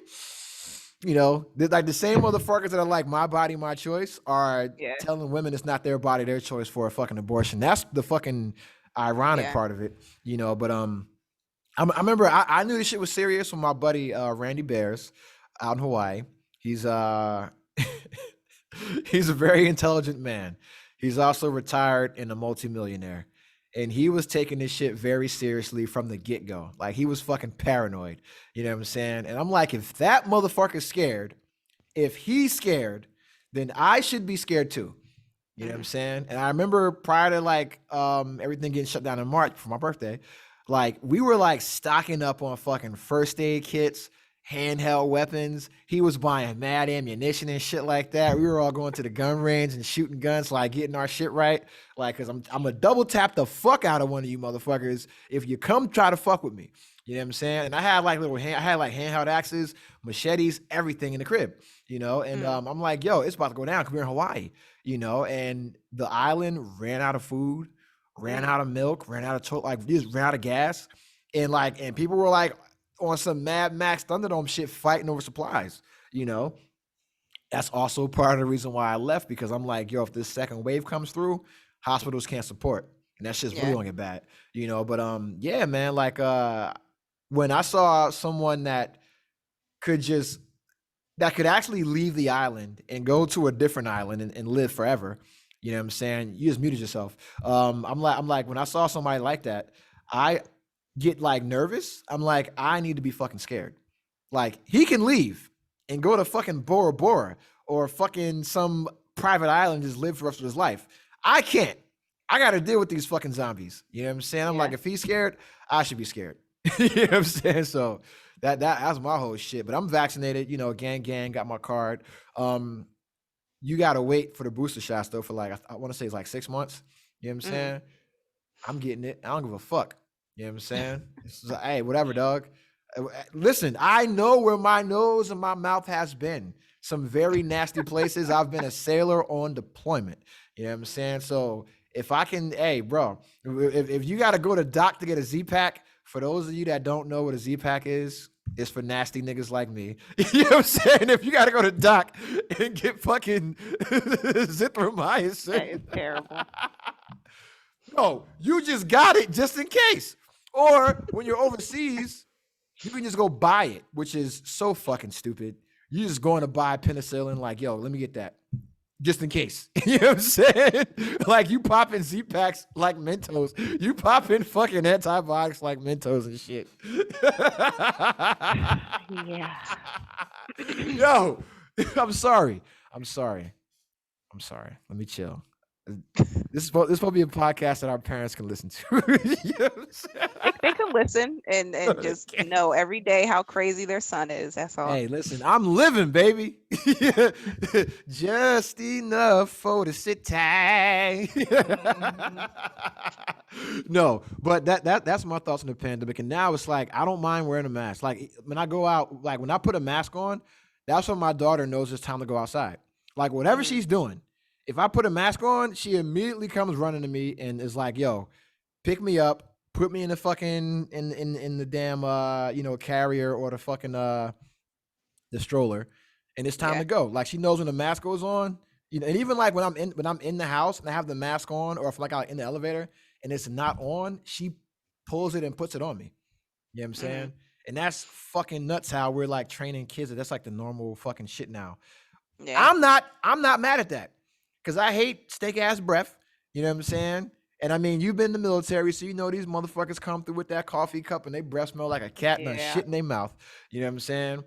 They're like the same motherfuckers that are like my body, my choice are Yeah. telling women it's not their body, their choice for a fucking abortion. That's the fucking ironic Yeah. part of it. But I remember I knew this shit was serious when my buddy Randy Bears out in Hawaii. He's he's a very intelligent man. He's also retired and a multimillionaire. And he was taking this shit very seriously from the get-go. Like he was fucking paranoid. You know what I'm saying? And I'm like, if that motherfucker's scared, if he's scared, then I should be scared too. You know what I'm Mhm. saying? And I remember prior to like everything getting shut down in March for my birthday, like we were like stocking up on fucking first aid kits, handheld weapons. He was buying mad ammunition and shit like that. We were all going to the gun range and shooting guns, like getting our shit right. Like, cause I'm gonna double tap the fuck out of one of you motherfuckers if you come try to fuck with me. You know what I'm saying? And I had like I had like handheld axes, machetes, everything in the crib. And Mhm. I'm like, yo, it's about to go down because we're in Hawaii. And the island ran out of food, ran Mhm. out of milk, ran out of like just ran out of gas, and people were like on some Mad Max Thunderdome shit fighting over supplies. You know, that's also part of the reason why I left, because I'm like, yo, if this second wave comes through, hospitals can't support, and that shit's really Yeah. gonna get bad. But yeah, man, like when I saw someone could just that could actually leave the island and go to a different island and live forever. You know what I'm saying? You just muted yourself. I'm like, when I saw somebody like that, I get like nervous. I'm like, I need to be fucking scared. Like he can leave and go to fucking Bora Bora or fucking some private island and just live for the rest of his life. I can't. I got to deal with these fucking zombies. You know what I'm saying? I'm like, Yeah. if he's scared, I should be scared. You know what I'm saying? So that's my whole shit. But I'm vaccinated. Gang, got my card. Um, you gotta wait for the booster shots though for like I want to say it's like 6 months. You know what I'm Mhm. saying? I'm getting it. I don't give a fuck. You know what I'm saying? It's just like, hey, whatever, dog. Listen, I know where my nose and my mouth has been. Some very nasty places. I've been a sailor on deployment. You know what I'm saying? So if I can, hey, bro, if you got to go to doc to get a Z pack, for those of you that don't know what a Z pack is, it's for nasty niggas like me. You know what I'm saying? If you got to go to doc and get fucking That is zithromycin, terrible. no, you just got it just in case. Or when you're overseas, you can just go buy it, which is so fucking stupid. You just going to buy penicillin, like, yo, let me get that. Just in case. You know what I'm saying? Like you pop in Z packs like Mentos. You pop in fucking antibiotics like Mentos and shit. Yeah. Yo, I'm sorry. I'm sorry. I'm sorry. Let me chill. This will be a podcast that our parents can listen to. You know what I'm saying? They can listen and just Okay. know every day how crazy their son is. That's all. Hey, listen, I'm living, baby. Just enough for the sit tight. Mhm. No, but that's my thoughts on the pandemic. And now it's like I don't mind wearing a mask. Like when I go out, like when I put a mask on, that's when my daughter knows it's time to go outside. Like whatever Mhm. she's doing, if I put a mask on, she immediately comes running to me and is like, "Yo, pick me up, put me in the fucking in the damn carrier or the fucking the stroller, and it's time Yeah. to go." Like she knows when the mask goes on, and even like when I'm in the house and I have the mask on, or if like I'm in the elevator and it's not on, she pulls it and puts it on me. You know what I'm Mhm. saying? And that's fucking nuts how we're like training kids. That's like the normal fucking shit now. Yeah. I'm not mad at that because I hate steak ass breath. You know what I'm saying? And I mean, you've been in the military, so you know these motherfuckers come through with that coffee cup and they breath smell like a cat and done Yeah. shit in their mouth. You know what I'm saying?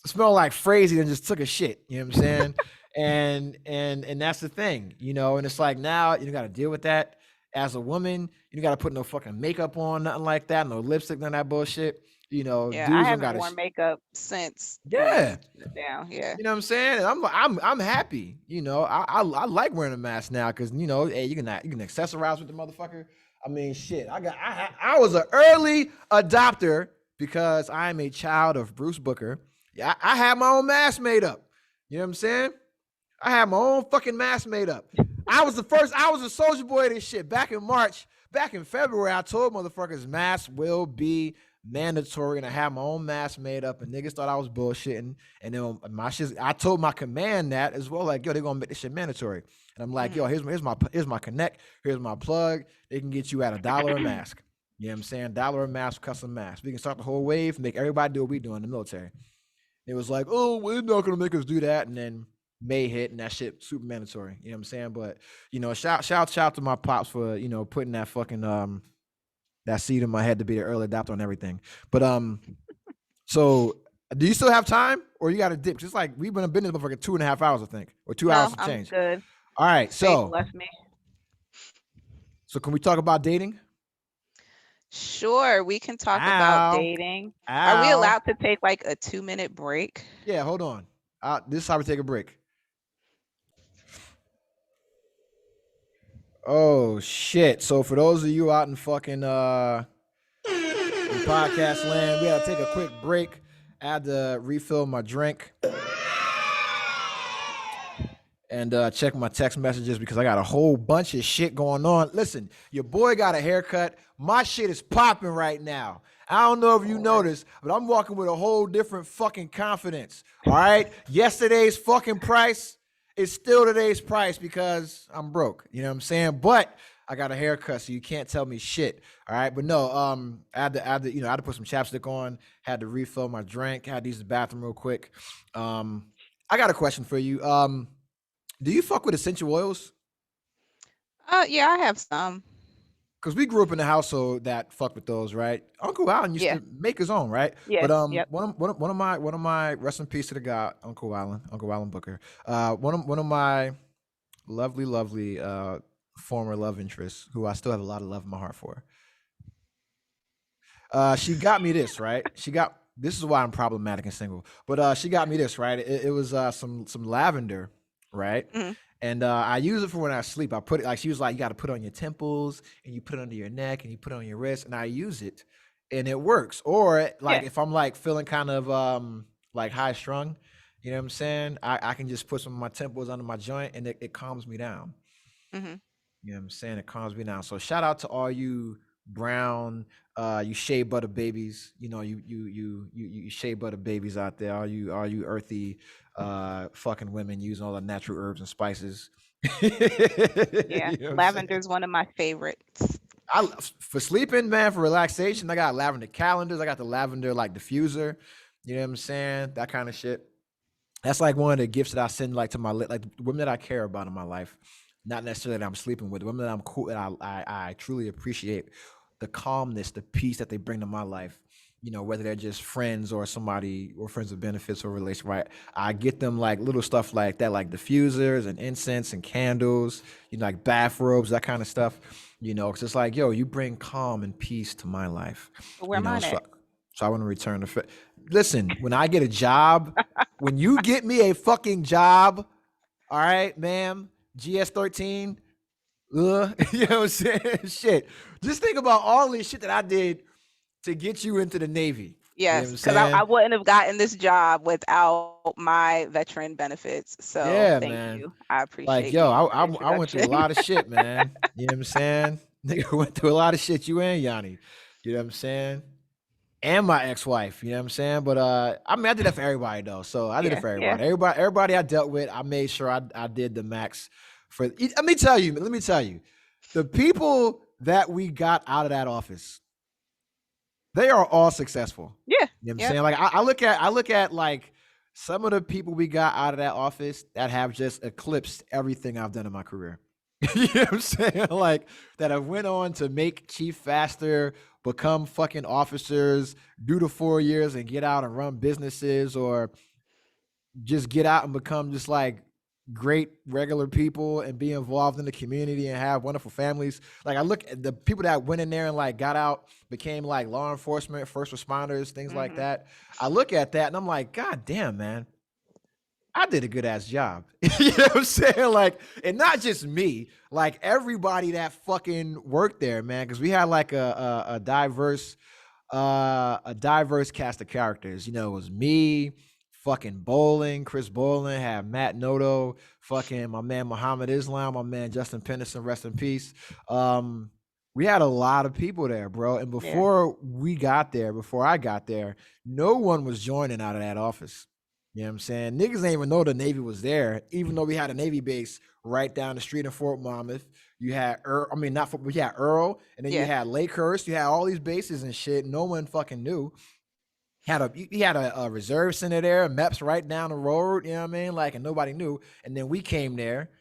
Smell like Frazee and just took a shit. You know what I'm saying? And that's the thing, you know. And it's like now you got to deal with that as a woman. You got to put no fucking makeup on, nothing like that, no lipstick, none of that bullshit. You know, Yeah, I dudes don't haven't got to. worn makeup since Yeah. going down. Yeah. You know what I'm saying? And I'm happy. You know, I like wearing a mask now because you know, hey, you can accessorize with the motherfucker. I mean, shit. I was an early adopter because I am a child of Bruce Booker. Yeah, I had my own mask made up. You know what I'm saying? I had my own fucking mask made up. I was a soldier boy of this shit back in March. Back in February, I told motherfuckers masks will be mandatory, and I had my own mask made up, and niggas thought I was bullshitting. And then I told my command that as well, like, yo, they're gonna make this shit mandatory. And I'm like, yo, here's my connect, here's my plug. They can get you at $1 a mask. You know what I'm saying? $1 a mask, custom mask. We can start the whole wave, make everybody do what we do in the military. It was like, oh, we're not gonna make us do that, and then May hit, and that shit super mandatory. You know what I'm saying? But you know, shout to my pops for putting that fucking that seed in my head to be the early adopter on everything. But so do you still have time, or you got to dip? Just like we've been in business for like 2.5 hours, I think, or 2 hours No, to I'm change. good. All right, Faith so left me. can we talk about dating? Sure, we can talk about Ow, dating. Are we ow. allowed to take like a 2-minute break? Yeah, hold on. This is how we take a break. Oh shit! So for those of you out in fucking in podcast land, we gotta take a quick break. I had to refill my drink and check my text messages because I got a whole bunch of shit going on. Listen, your boy got a haircut. My shit is popping right now. I don't know if you noticed, but I'm walking with a whole different fucking confidence. All right? Yesterday's fucking price is still today's price because I'm broke. You know what I'm saying? But I got a haircut, so you can't tell me shit. All right, but no, I had to put some chapstick on, had to refill my drink, had to use the bathroom real quick. I got a question for you. Do you fuck with essential oils? Yeah, I have some. Because we grew up in a household that fucked with those, right? Uncle Allen used Yeah. to make his own, right? Yeah. But Yep. one of my rest in peace to the God, Uncle Allen Booker. One of my lovely former love interests, who I still have a lot of love in my heart for. She got me this, right? This is why I'm problematic and single. But she got me this, right? It was some lavender, right? Mhm. And I use it for when I sleep. I put it like she was like, you got to put it on your temples and you put it under your neck and you put it on your wrist, and I use it, and it works. Or like Yeah. if I'm like feeling kind of like high strung, you know what I'm saying? I can just put some of my temples under my joint, and it calms me down. Mhm. You know what I'm saying? It calms me down. So shout out to all you brown, you shea butter babies. You know, you shea butter babies out there. All you earthy, fucking women using all the natural herbs and spices. You know Yeah. what I'm saying? Lavender's one of my favorites. For sleeping, man, for relaxation, I got lavender calendars. I got the lavender like diffuser. You know what I'm saying? That kind of shit. That's like one of the gifts that I send like to my like women that I care about in my life. Not necessarily that I'm sleeping with, women that I'm cool that I truly appreciate the calmness, the peace that they bring to my life. You know, whether they're just friends or somebody or friends with benefits or relation, right? I get them like little stuff like that, like diffusers and incense and candles, you know, like bathrobes, that kind of stuff. You know, because it's like, yo, you bring calm and peace to my life. Where You know, mine at? so I want to return the. Listen, when I get a job, when you get me a fucking job, all right, ma'am, GS13, you know what I'm saying? Shit. Just think about all this shit that I did to get you into the Navy. You know what Yes, I'm because I saying? wouldn't have gotten this job without my veteran benefits. So Yeah, thank man. you. I Like, appreciate yo, you for the I went through a introduction. lot of shit, man. You know what I'm saying? Nigga went through a lot of shit, you and Yanni. You know what I'm saying? And my ex-wife, you know what I'm saying? But I mean, I did that for everybody though. So I did it Yeah. for Yeah. everybody I dealt with. I made sure I did the max for. Let me tell you, the people that we got out of that office, they are all successful. Yeah. You know what I'm Yep. saying? Like I look at like some of the people we got out of that office that have just eclipsed everything I've done in my career. You know what I'm saying? Like that have went on to make chief faster, become fucking officers, do the 4 years and get out and run businesses, or just get out and become just like great regular people and be involved in the community and have wonderful families. Like I look at the people that went in there and like got out, became like law enforcement, first responders, things like Mm-hmm. that. I look at that and I'm like, God damn, man, I did a good ass job. You know what I'm saying? Like, and not just me, like everybody that fucking worked there, man, because we had like a diverse cast of characters. You know, it was me, fucking Bowling, Chris Bowling, had Matt Noto, fucking my man Muhammad Islam, my man Justin Penniston, rest in peace. We had a lot of people there, bro. And Yeah. before I got there, no one was joining out of that office. You know what I'm saying? Niggas didn't even know the Navy was there, even though we had a Navy base right down the street in Fort Monmouth. You had not Fort, but you had Earl, and then you Yeah. had Lakehurst. You had all these bases and shit. No one fucking knew. He had a reserve center there, MEPS right down the road. You know what I mean? Like, and nobody knew. And then we came there,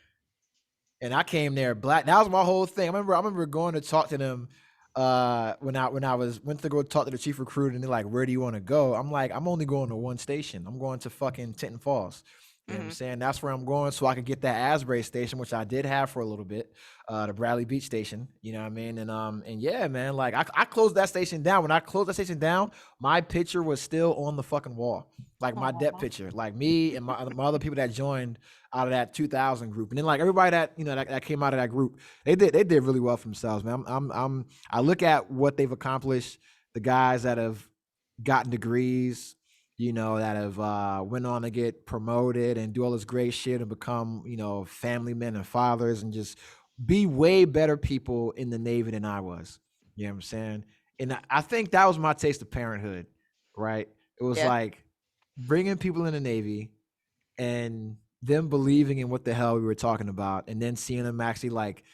and I came there black. That was my whole thing. I remember going to talk to them when I went to go talk to the chief recruiter, and they're like, "Where do you want to go?" I'm like, "I'm only going to one station. I'm going to fucking Tinton Falls." You know what I'm Mm-hmm. saying? That's where I'm going so I could get that Asbury station, which I did have for a little bit, the Bradley Beach station. You know what I mean? And yeah, man, like I closed that station down. When I closed that station down, my picture was still on the fucking wall. Like my depth picture, like me and my other people that joined out of that 2000 group. And then like everybody that, you know, that came out of that group, they did really well for themselves, man. I look at what they've accomplished, the guys that have gotten degrees, you know, that have went on to get promoted and do all this great shit and become, you know, family men and fathers and just be way better people in the Navy than I was. You know what I'm saying? And I think that was my taste of parenthood, right? It was Yeah. like bringing people in the Navy and them believing in what the hell we were talking about, and then seeing them actually like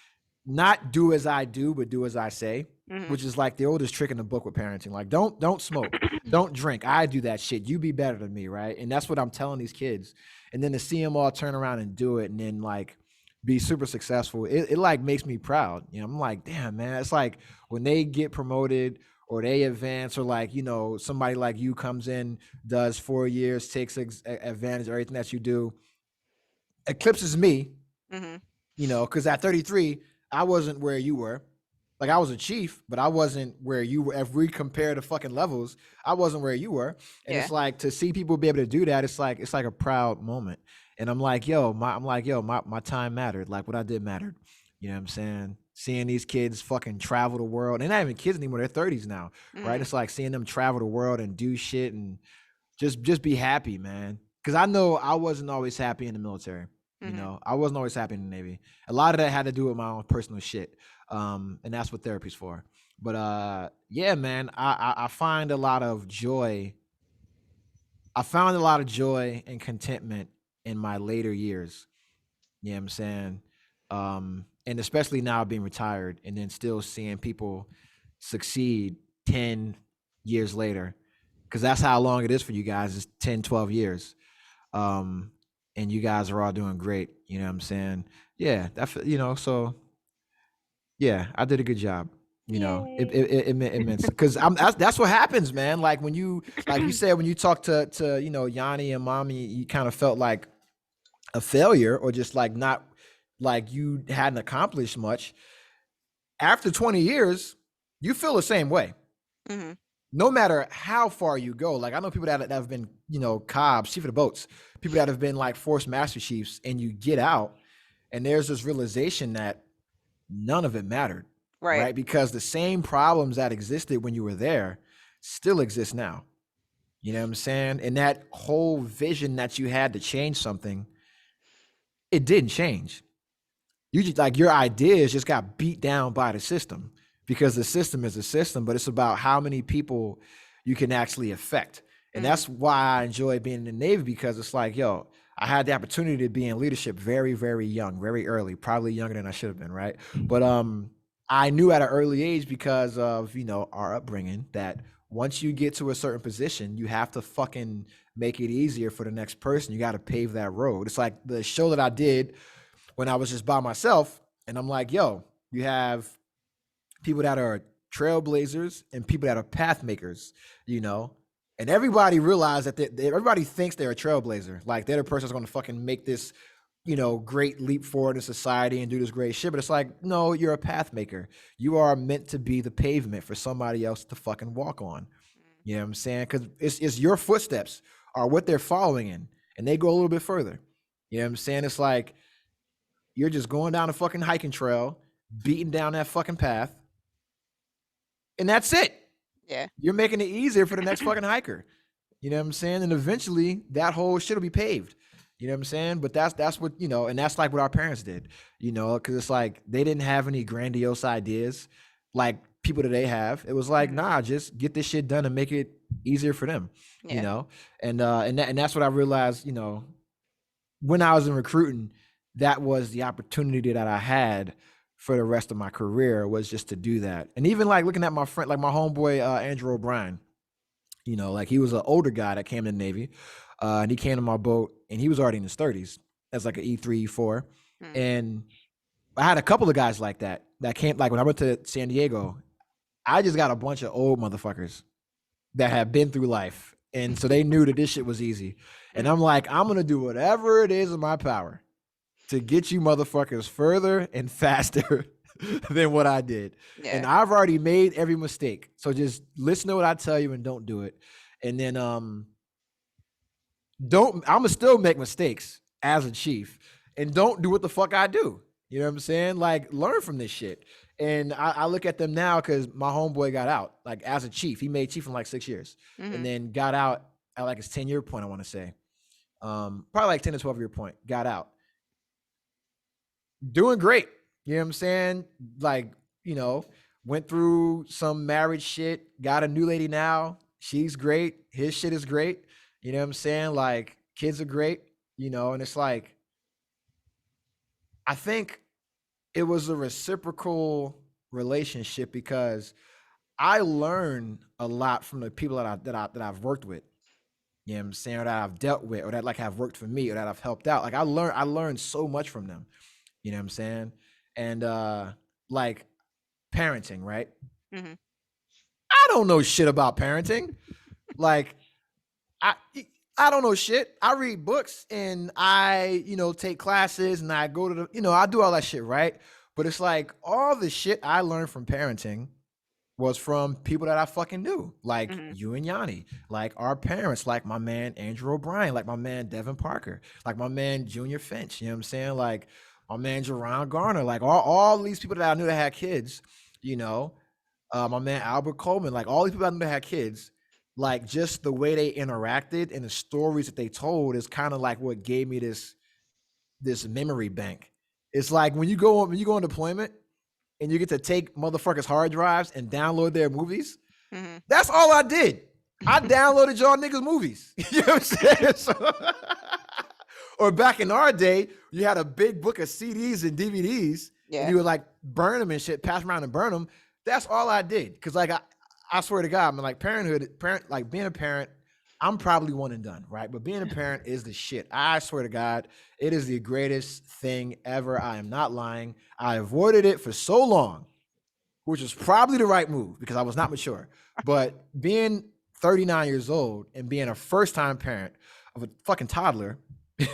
not do as I do, but do as I say, Mm-hmm. which is like the oldest trick in the book with parenting. Like, don't smoke, don't drink. I do that shit. You be better than me, right? And that's what I'm telling these kids. And then to see them all turn around and do it, and then like be super successful, it like makes me proud. You know, I'm like, damn, man. It's like when they get promoted or they advance, or like, you know, somebody like you comes in, does 4 years, takes advantage of everything that you do, eclipses me, Mm-hmm. you know, because at 33, I wasn't where you were. Like I was a chief, but I wasn't where you were. If we compare the fucking levels, I wasn't where you were. And Yeah. it's like to see people be able to do that, it's like a proud moment. And I'm like, my time mattered. Like what I did mattered. You know what I'm saying? Seeing these kids fucking travel the world. They're not even kids anymore, they're 30s now. Right? Mm-hmm. It's like seeing them travel the world and do shit and just be happy, man. Because I know I wasn't always happy in the military. You Mm-hmm. know, I wasn't always happy in the Navy. A lot of that had to do with my own personal shit, and that's what therapy's for. But yeah, man, I find a lot of joy. I found a lot of joy and contentment in my later years. You know what I'm saying? And especially now being retired and then still seeing people succeed 10 years later, because that's how long it is for you guys, is 10, 12 years. Um, and you guys are all doing great. You know what I'm saying? Yeah, you know, so yeah, I did a good job. You know, it meant because that's what happens, man. Like when you, like you said, when you talk to you know Yanni and Mommy, you kind of felt like a failure or just like not like you hadn't accomplished much. After 20 years, you feel the same way. Mm-hmm. No matter how far you go. Like I know people that have been, you know, Cobbs, chief of the boats, people that have been like force master chiefs, and you get out and there's this realization that none of it mattered, Right. right? Because the same problems that existed when you were there still exist now. You know what I'm saying? And that whole vision that you had to change something, it didn't change. You just like your ideas just got beat down by the system, because the system is a system, but it's about how many people you can actually affect. And Mm-hmm. that's why I enjoy being in the Navy, because it's like, yo, I had the opportunity to be in leadership very, very young, very early, probably younger than I should have been, right? But I knew at an early age, because of, you know, our upbringing, that once you get to a certain position, you have to fucking make it easier for the next person. You got to pave that road. It's like the show that I did when I was just by myself. And I'm like, yo, you have people that are trailblazers and people that are path makers, you know. And everybody realized that everybody thinks they're a trailblazer, like they're the person that's going to fucking make this, great leap forward in society and do this great shit. But it's like, no, you're a path maker. You are meant to be the pavement for somebody else to fucking walk on. You know what I'm saying? Because it's your footsteps are what they're following in, and they go a little bit further. You know what I'm saying? It's like you're just going down a fucking hiking trail, beating down that fucking path, and that's it. Yeah. You're making it easier for the next fucking hiker. You know what I'm saying? And eventually that whole shit will be paved. You know what I'm saying? But that's what, and that's like what our parents did, because it's like they didn't have any grandiose ideas like people that they have. It was like, nah, just get this shit done and make it easier for them, Yeah. And that's what I realized, when I was in recruiting, that was the opportunity that I had for the rest of my career, was just to do that. And even like looking at my friend, like my homeboy, Andrew O'Brien, like he was an older guy that came to the Navy, and he came to my boat and he was already in his 30s as like an E3, E4. Mm. And I had a couple of guys like that came, like when I went to San Diego, I just got a bunch of old motherfuckers that have been through life. And so they knew that this shit was easy. And I'm like, I'm going to do whatever it is in my power to get you motherfuckers further and faster than what I did. Yeah. And I've already made every mistake. So just listen to what I tell you and don't do it. And then I'm gonna still make mistakes as a chief and don't do what the fuck I do. You know what I'm saying? Like, learn from this shit. And I look at them now because my homeboy got out, like as a chief. He made chief in like 6 years and then got out at like his 10-year point, I want to say. Probably like 10 to 12-year point, got out. Doing great. You know what I'm saying? Like, went through some marriage shit, got a new lady now. She's great. His shit is great. You know what I'm saying? Like, kids are great, and it's like, I think it was a reciprocal relationship because I learned a lot from the people that I've worked with. You know what I'm saying? Or that I've dealt with, or that like have worked for me, or that I've helped out. Like I learned so much from them. You know what I'm saying? And like parenting, right? Mm-hmm. I don't know shit about parenting. Like I don't know shit. I read books and I, take classes and I go to the, I do all that shit, right? But it's like all the shit I learned from parenting was from people that I fucking knew, like you and Yanni, like our parents, like my man Andrew O'Brien, like my man Devin Parker, like my man Junior Finch, you know what I'm saying? Like my man Jerron Garner, like all these people that I knew that had kids, my man Albert Coleman, like all these people I knew that had kids, like just the way they interacted and the stories that they told is kind of like what gave me this memory bank. It's like when you go on deployment and you get to take motherfuckers' hard drives and download their movies. That's all I did. I downloaded y'all niggas' movies. You know what I'm saying? So, or back in our day, you had a big book of CDs and DVDs, and you would like burn them and shit, pass them around and burn them. That's all I did. Cause like I swear to God, I mean, like like being a parent, I'm probably one and done, right? But being a parent is the shit. I swear to God, it is the greatest thing ever. I am not lying. I avoided it for so long, which was probably the right move because I was not mature. But being 39 years old and being a first-time parent of a fucking toddler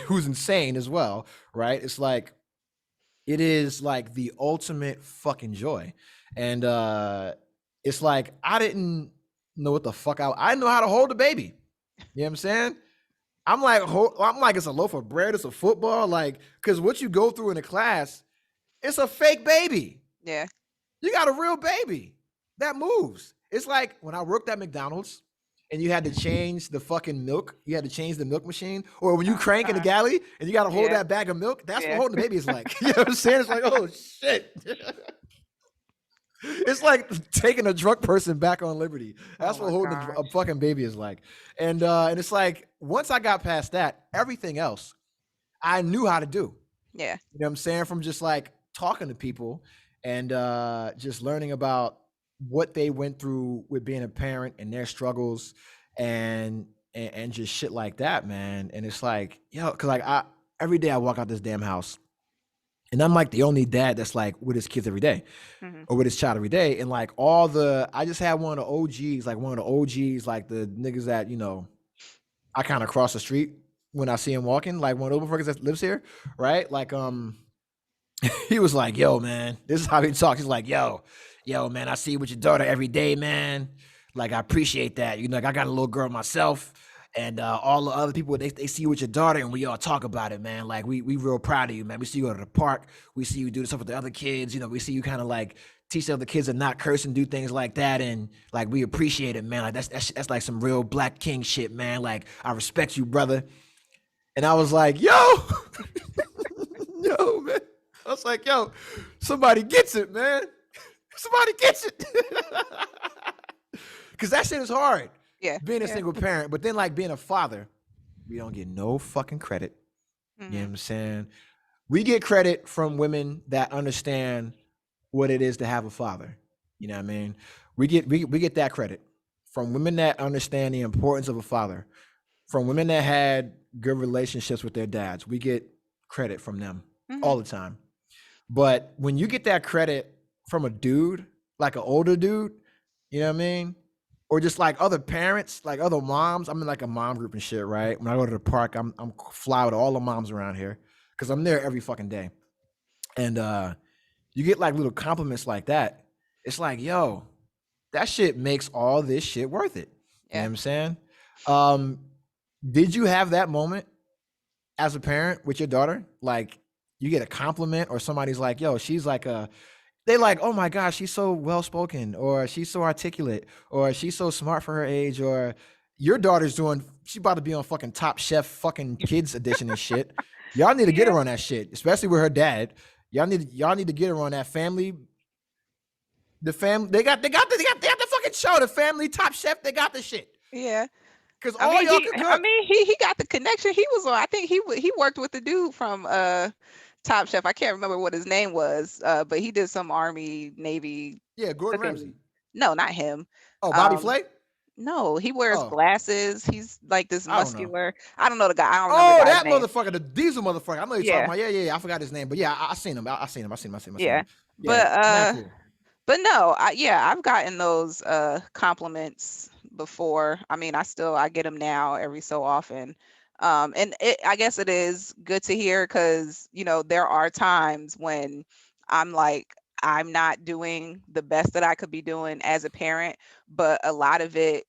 who's insane as well, right? It's like, it is like the ultimate fucking joy. And it's like, I didn't know what the fuck I didn't know how to hold a baby. You know what I'm saying? I'm like, it's a loaf of bread, it's a football, like, because what you go through in a class, it's a fake baby. Yeah. You got a real baby that moves. It's like when I worked at McDonald's and you had to change the fucking milk, you had to change the milk machine, or when you crank in the galley and you got to hold that bag of milk, that's what holding the baby is like. You know what I'm saying? It's like, oh shit. It's like taking a drunk person back on liberty. That's what holding a fucking baby is like. And it's like, once I got past that, everything else I knew how to do. Yeah. You know what I'm saying? From just like talking to people and just learning about what they went through with being a parent and their struggles and just shit like that, man. And it's like, because like every day I walk out this damn house And I'm like the only dad that's like with his kids every day Mhm. or with his child every day. And like I just had one of the OGs, like the niggas that, I kind of cross the street when I see him walking, like one of those motherfuckers that lives here, right? Like, he was like, yo, man, this is how he talks. He's like, yo, man, I see you with your daughter every day, man. Like, I appreciate that. Like, I got a little girl myself. And all the other people, they see you with your daughter, and we all talk about it, man. Like, we real proud of you, man. We see you go to the park. We see you do stuff with the other kids. We see you kind of like teach the other kids to not curse and do things like that. And like, we appreciate it, man. Like, that's like some real Black King shit, man. Like, I respect you, brother. And I was like, yo, yo, man. I was like, yo, somebody gets it, man. Somebody gets it. Because that shit is hard. Yeah. Being a Yeah. single parent. But then, like, being a father, we don't get no fucking credit. You know what Mhm. I'm saying? We get credit from women that understand what it is to have a father. You know what I mean? We get that credit from women that understand the importance of a father, from women that had good relationships with their dads. We get credit from them all Mhm. the time. But when you get that credit from a dude, like an older dude, you know what I mean? Or just like other parents, like other moms. I'm in like a mom group and shit, right? When I go to the park, I'm fly with all the moms around here because I'm there every fucking day. And you get like little compliments like that. It's like, yo, that shit makes all this shit worth it. You know what Yeah. I'm saying? Um, did you have that moment as a parent with your daughter? Like you get a compliment or somebody's like, yo, she's like they like, oh my gosh, she's so well spoken, or she's so articulate, or she's so smart for her age, or your daughter's she's about to be on fucking Top Chef fucking kids edition and shit. Y'all need to get Yeah. her on that shit, especially with her dad. Y'all need to get her on that family. They got the fucking show, the family Top Chef. They got the shit. Yeah. Cause I all mean, y'all could cook. he got the connection. He was on. I think he worked with the dude from Top Chef. I can't remember what his name was, but he did some Army Navy Yeah, Gordon cooking. Ramsay. No, not him. Oh, Bobby Um, Flay? no, he wears Oh, glasses. He's like this I don't know. muscular. I don't know the guy. I don't remember the Oh, guy's that name. motherfucker, the diesel motherfucker. I know you're talking Yeah, about. Yeah. I forgot his name, but yeah, I seen him. I seen him. I seen yeah. him. Yeah, But not cool. no, I've gotten those compliments before. I mean, I get them now every so often. And I guess it is good to hear because, there are times when I'm like, I'm not doing the best that I could be doing as a parent, but a lot of it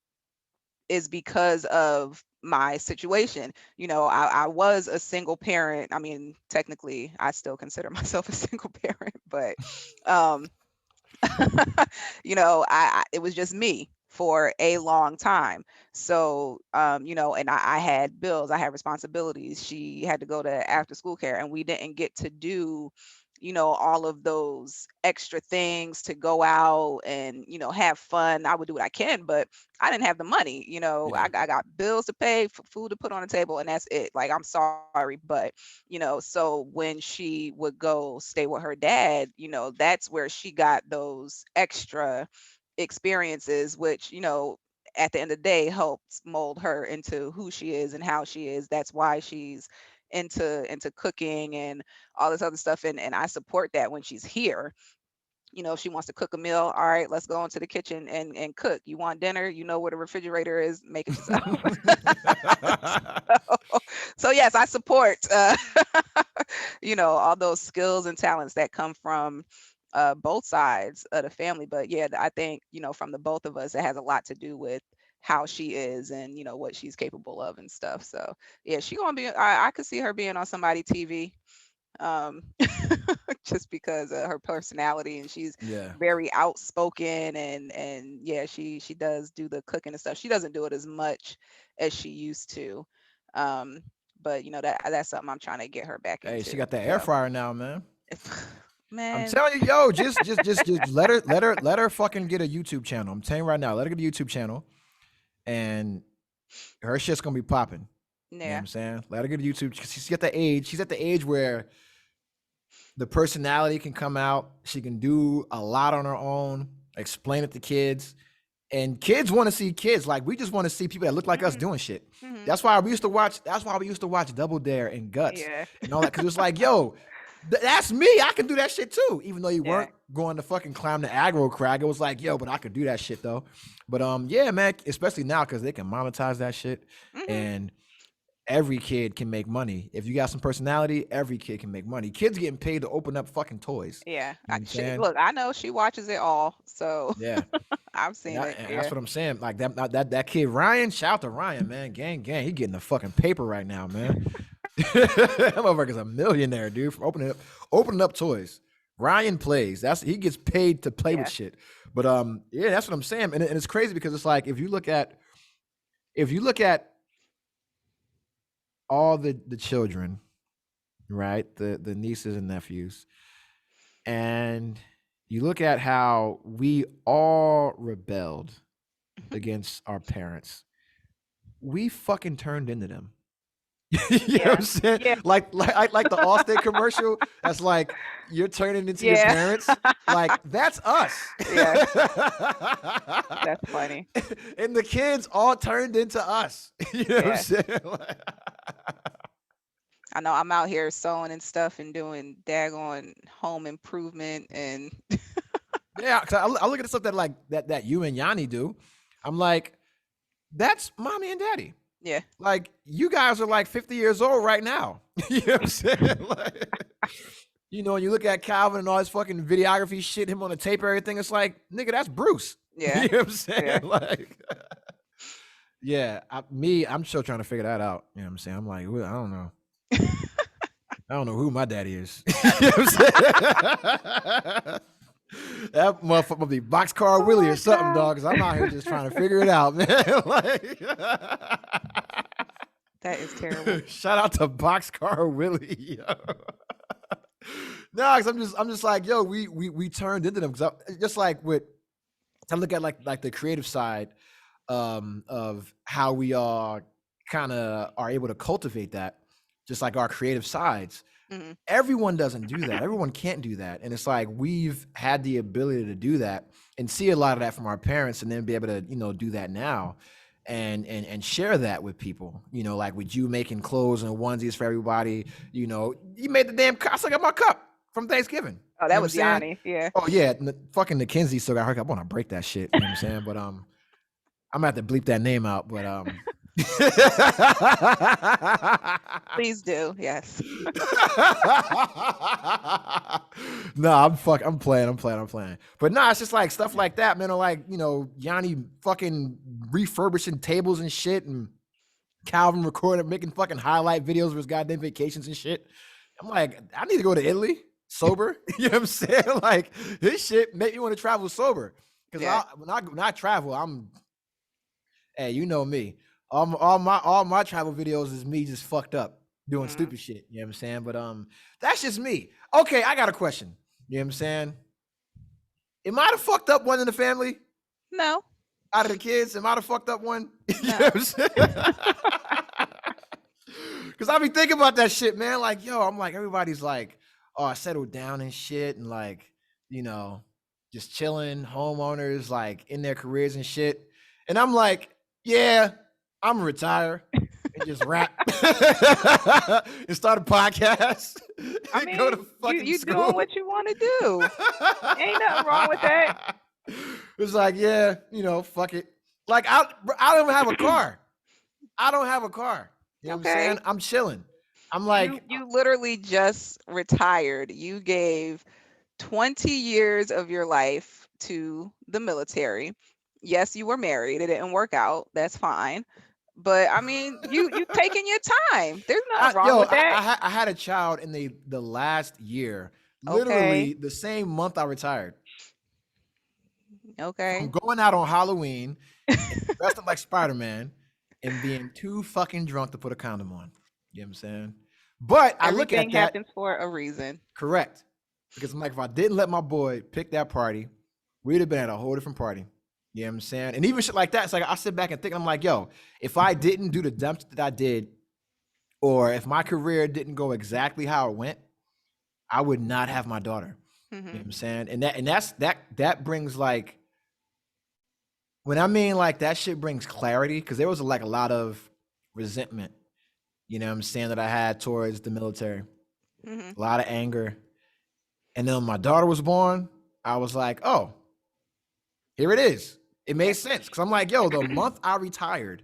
is because of my situation. I was a single parent. I mean, technically, I still consider myself a single parent, but um, it was just me for a long time. So, and I had bills, I had responsibilities. She had to go to after school care, and we didn't get to do, all of those extra things to go out and, have fun. I would do what I can, but I didn't have the money. Yeah. I got bills to pay, food to put on the table, and that's it. Like, I'm sorry, but so when she would go stay with her dad, that's where she got those extra experiences, which, at the end of the day helps mold her into who she is and how she is. That's why she's into cooking and all this other stuff. And I support that when she's here. If she wants to cook a meal, all right, let's go into the kitchen and cook. You want dinner, you know where the refrigerator is, make it yourself. So yes, I support all those skills and talents that come from both sides of the family. But yeah, I think from the both of us, it has a lot to do with how she is and what she's capable of and stuff. So yeah, she gonna be. I could see her being on somebody TV, um, just because of her personality, and she's Yeah. very outspoken, and yeah, she does do the cooking and stuff. She doesn't do it as much as she used to, um, but that's something I'm trying to get her back Hey, she into. got that air So fryer now, man. I'm man, telling you, yo, just let her fucking get a YouTube channel. I'm telling you right now, let her get a YouTube channel, and her shit's gonna be popping. You know what yeah, I'm saying? Let her get a YouTube because she's at the age. She's at the age where the personality can come out. She can do a lot on her own. Explain it to kids, and kids want to see kids. Like we just want to see people that look like us hmm doing shit. hmm That's why we used to watch. That's why we used to watch Double Dare and Guts yeah, and all that because it's like, yo, That's me. I can do that shit too. Even though you Yeah. weren't going to fucking climb the aggro crag, it was like, yo, but I could do that shit though. But yeah, man, especially now because they can monetize that shit, Hmm. and every kid can make money. If you got some personality, every kid can make money. Kids getting paid to open up fucking toys. Yeah. You know what I'm saying? Look, I know she watches it all, so Yeah. I've seen it. And that's Yeah. what I'm saying. Like that kid Ryan, shout out to Ryan, man. Gang, he getting the fucking paper right now, man. That motherfucker's a millionaire, dude, from opening up toys. Ryan plays. He gets paid to play with Yeah. shit. But yeah, that's what I'm saying. And it's crazy because it's like if you look at all the children, right? The nieces and nephews, and you look at how we all rebelled against our parents. We fucking turned into them. You know what I'm saying? Yeah. Like the Allstate commercial. That's like you're turning into your Yeah. parents. Like that's us. Yeah. That's funny. And the kids all turned into us. You know what I'm Yeah. saying? Like, I know I'm out here sewing and stuff and doing daggone home improvement and yeah, 'cause I look at the stuff that you and Yanni do. I'm like, that's mommy and daddy. yeah. Like you guys are like 50 years old right now. You know what I'm saying? Like, you know, when you look at Calvin and all his fucking videography shit, him on the tape, everything, it's like, nigga, that's Bruce. Yeah. You know what I'm saying? Yeah. Like, yeah, I'm still trying to figure that out. You know what I'm saying? I'm like, well, I don't know. I don't know who my daddy is. You know what I'm saying? That motherfucker must be Boxcar Willie or something, dog. Because I'm out here just trying to figure it out, man. Like, That is terrible. shout out to Boxcar Willie. Yo. No, because I'm just like, yo, we turned into them. Because just like with, I look at like the creative side of how we all kind of are able to cultivate that, just like our creative sides. Mhm. Everyone doesn't do that. Everyone can't do that. And it's like we've had the ability to do that and see a lot of that from our parents and then be able to, you know, do that now and share that with people. You know, like with you making clothes and onesies for everybody, you know, you made the damn cup. I still got my cup from Thanksgiving. Oh, You know that what was I'm saying? Yanni. Yeah. Oh yeah, fucking Mackenzie still got her cup. I want to break that shit. You know what I'm saying? But I'm gonna have to bleep that name out, but Please do. Yes. No, I'm playing. But nah, it's just like stuff like that, man. Or like, you know, Yanni fucking refurbishing tables and shit, and Calvin recording, making fucking highlight videos of his goddamn vacations and shit. I'm like, I need to go to Italy sober. You know what I'm saying? Like, this shit make me want to travel sober. Because Yeah. when I travel, hey, you know me. All my travel videos is me just fucked up doing Mhm. stupid shit. You know what I'm saying? But that's just me. Okay, I got a question. You know what I'm saying? Am I the fucked up one in the family? No. Out of the kids, am I the fucked up one? You know No. what I'm saying? Cause I be thinking about that shit, man. Like, yo, I'm like, everybody's like, oh, settled down and shit, and like, you know, just chilling, homeowners, like in their careers and shit. And I'm like, yeah, I'm gonna retire and just rap and start a podcast. I and mean, go to fucking you school. doing what you want to do. Ain't nothing wrong with that. It's like, yeah, you know, fuck it. Like, I don't even have a car. I don't have a car. You know what I'm Okay. saying? I'm chilling. I'm like, You literally just retired. You gave 20 years of your life to the military. Yes, you were married. It didn't work out. That's fine. But I mean, you taking your time. There's nothing wrong with that. I had a child in the last year, Okay. literally the same month I retired. Okay. I'm going out on Halloween, dressed up like Spider-Man, and being too fucking drunk to put a condom on. You know what I'm saying? But I look Everything at that happens for a reason. correct. Because I'm like, if I didn't let my boy pick that party, we'd have been at a whole different party. You know what I'm saying? And even shit like that, it's like I sit back and think, I'm like, yo, if I didn't do the dumb shit that I did, or if my career didn't go exactly how it went, I would not have my daughter. You know what Mhm. I'm saying? And that brings like, when I mean like that shit brings clarity, because there was like a lot of resentment, you know what I'm saying, that I had towards the military. Mhm. a lot of anger. And then when my daughter was born, I was like, oh, here it is. It made Yeah. sense because I'm like, yo, the month I retired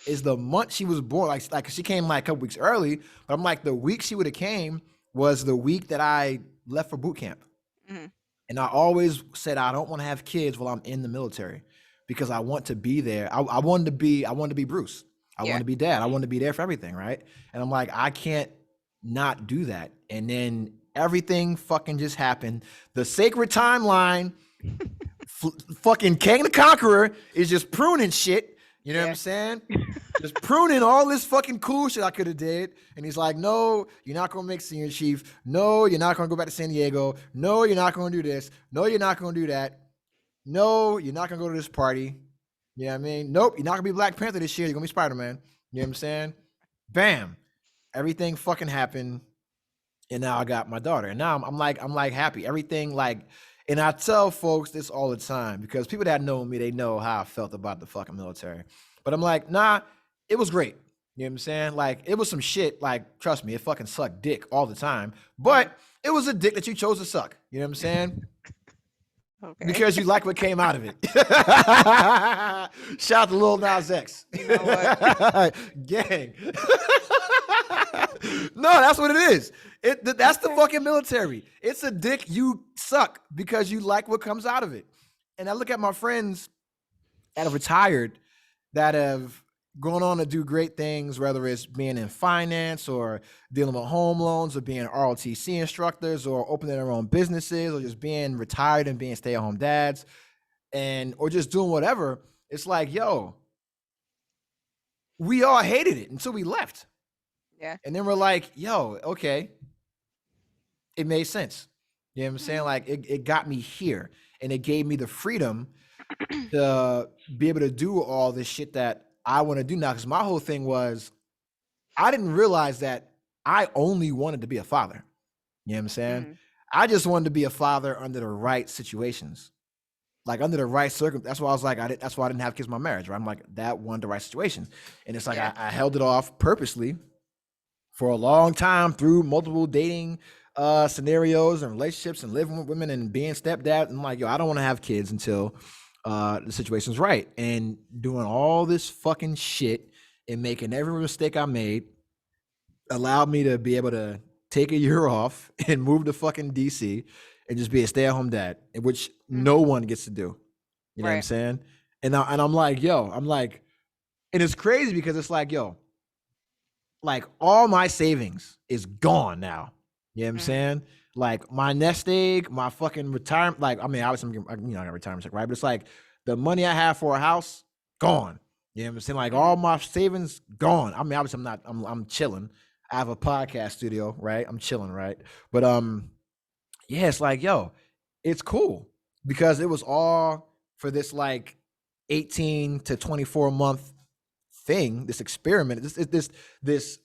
is the month she was born. Like she came like a couple weeks early, but I'm like, the week she would have came was the week that I left for boot camp. Mhm. And I always said I don't want to have kids while I'm in the military because I want to be there. I wanted to be Bruce. I want Yeah. to be dad. I want to be there for everything, right? And I'm like, I can't not do that. And then everything fucking just happened. The sacred timeline, fucking King the Conqueror is just pruning shit. You know what I'm Yeah. saying? Just pruning all this fucking cool shit I could have did. And he's like, no, you're not gonna make senior chief. No, you're not gonna go back to San Diego. No, you're not gonna do this. No, you're not gonna do that. No, you're not gonna go to this party. You know what I mean? Nope, you're not gonna be Black Panther this year. You're gonna be Spider-Man. You know what I'm saying? Bam. Everything fucking happened. And now I got my daughter. And now I'm like happy. Everything like, and I tell folks this all the time because people that know me, they know how I felt about the fucking military. But I'm like, nah, it was great. You know what I'm saying? Like, it was some shit. Like, trust me, it fucking sucked dick all the time. Mhm. But it was a dick that you chose to suck. You know what I'm saying? Okay. Because you like what came out of it. Shout out to Lil Nas X. You know what? Gang. No, that's what it is. That's the Okay. fucking military. It's a dick you suck because you like what comes out of it. And I look at my friends that have retired that have gone on to do great things, whether it's being in finance or dealing with home loans or being ROTC instructors or opening their own businesses or just being retired and being stay-at-home dads and or just doing whatever. It's like, yo, we all hated it until we left. Yeah. And then we're like, yo, okay, it made sense. You know what I'm saying? Mhm. Like it got me here and it gave me the freedom to be able to do all this shit that I want to do now. Because my whole thing was I didn't realize that I only wanted to be a father. You know what I'm saying? Mhm. I just wanted to be a father under the right situations. Like under the right circumstances. That's why I was like, that's why I didn't have kids in my marriage, right? I'm like, that one the right situation. And it's like Yeah. I held it off purposely for a long time through multiple dating scenarios and relationships and living with women and being stepdad. I'm like, yo, I don't want to have kids until the situation's right. And doing all this fucking shit and making every mistake I made allowed me to be able to take a year off and move to fucking DC and just be a stay-at-home dad, which no Mhm. one gets to do. You know what I'm Right. saying? And I'm like, yo, I'm like, and it's crazy because it's like, yo, like all my savings is gone now. You know what I'm Mhm. saying? Like my nest egg, my fucking retirement, like I mean, obviously, I got retirement check, right? But it's like the money I have for a house gone. You know what I'm saying? Like all Mhm. my savings gone. I mean, obviously, I'm chilling. I have a podcast studio, right? I'm chilling, right? But yeah, it's like, yo, it's cool because it was all for this like 18 to 24 month thing, this experiment, this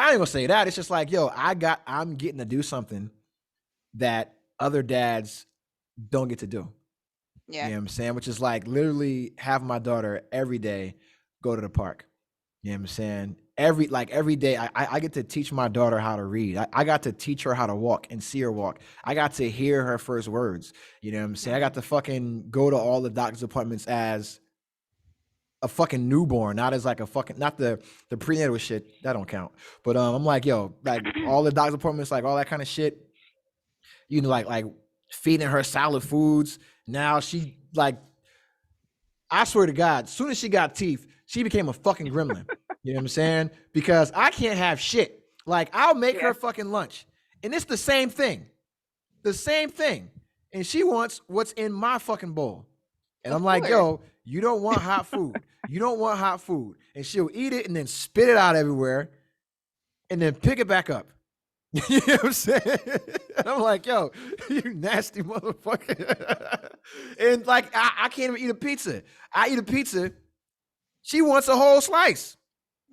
I ain't gonna say that. It's just like, yo, I'm getting to do something that other dads don't get to do. You Yeah. know what I'm saying? Which is like literally have my daughter every day go to the park. You know what I'm saying? Every day, I get to teach my daughter how to read. I got to teach her how to walk and see her walk. I got to hear her first words. You know what I'm saying? I got Mhm. to fucking go to all the doctor's appointments as a fucking newborn, not as like a fucking not the prenatal shit that don't count. But I'm like, yo, like all the doctor's appointments, like all that kind of shit. You know, like feeding her solid foods. Now she like I swear to God, as soon as she got teeth, she became a fucking gremlin. You know what I'm saying? Because I can't have shit. Like, I'll make Yeah. her fucking lunch, and it's the same thing. The same thing. And she wants what's in my fucking bowl. And I'm Of like, course. yo, you don't want hot food. You don't want hot food. And she'll eat it and then spit it out everywhere and then pick it back up. You know what I'm saying? And I'm like, yo, you nasty motherfucker. And like, I can't even eat a pizza. I eat a pizza. She wants a whole slice.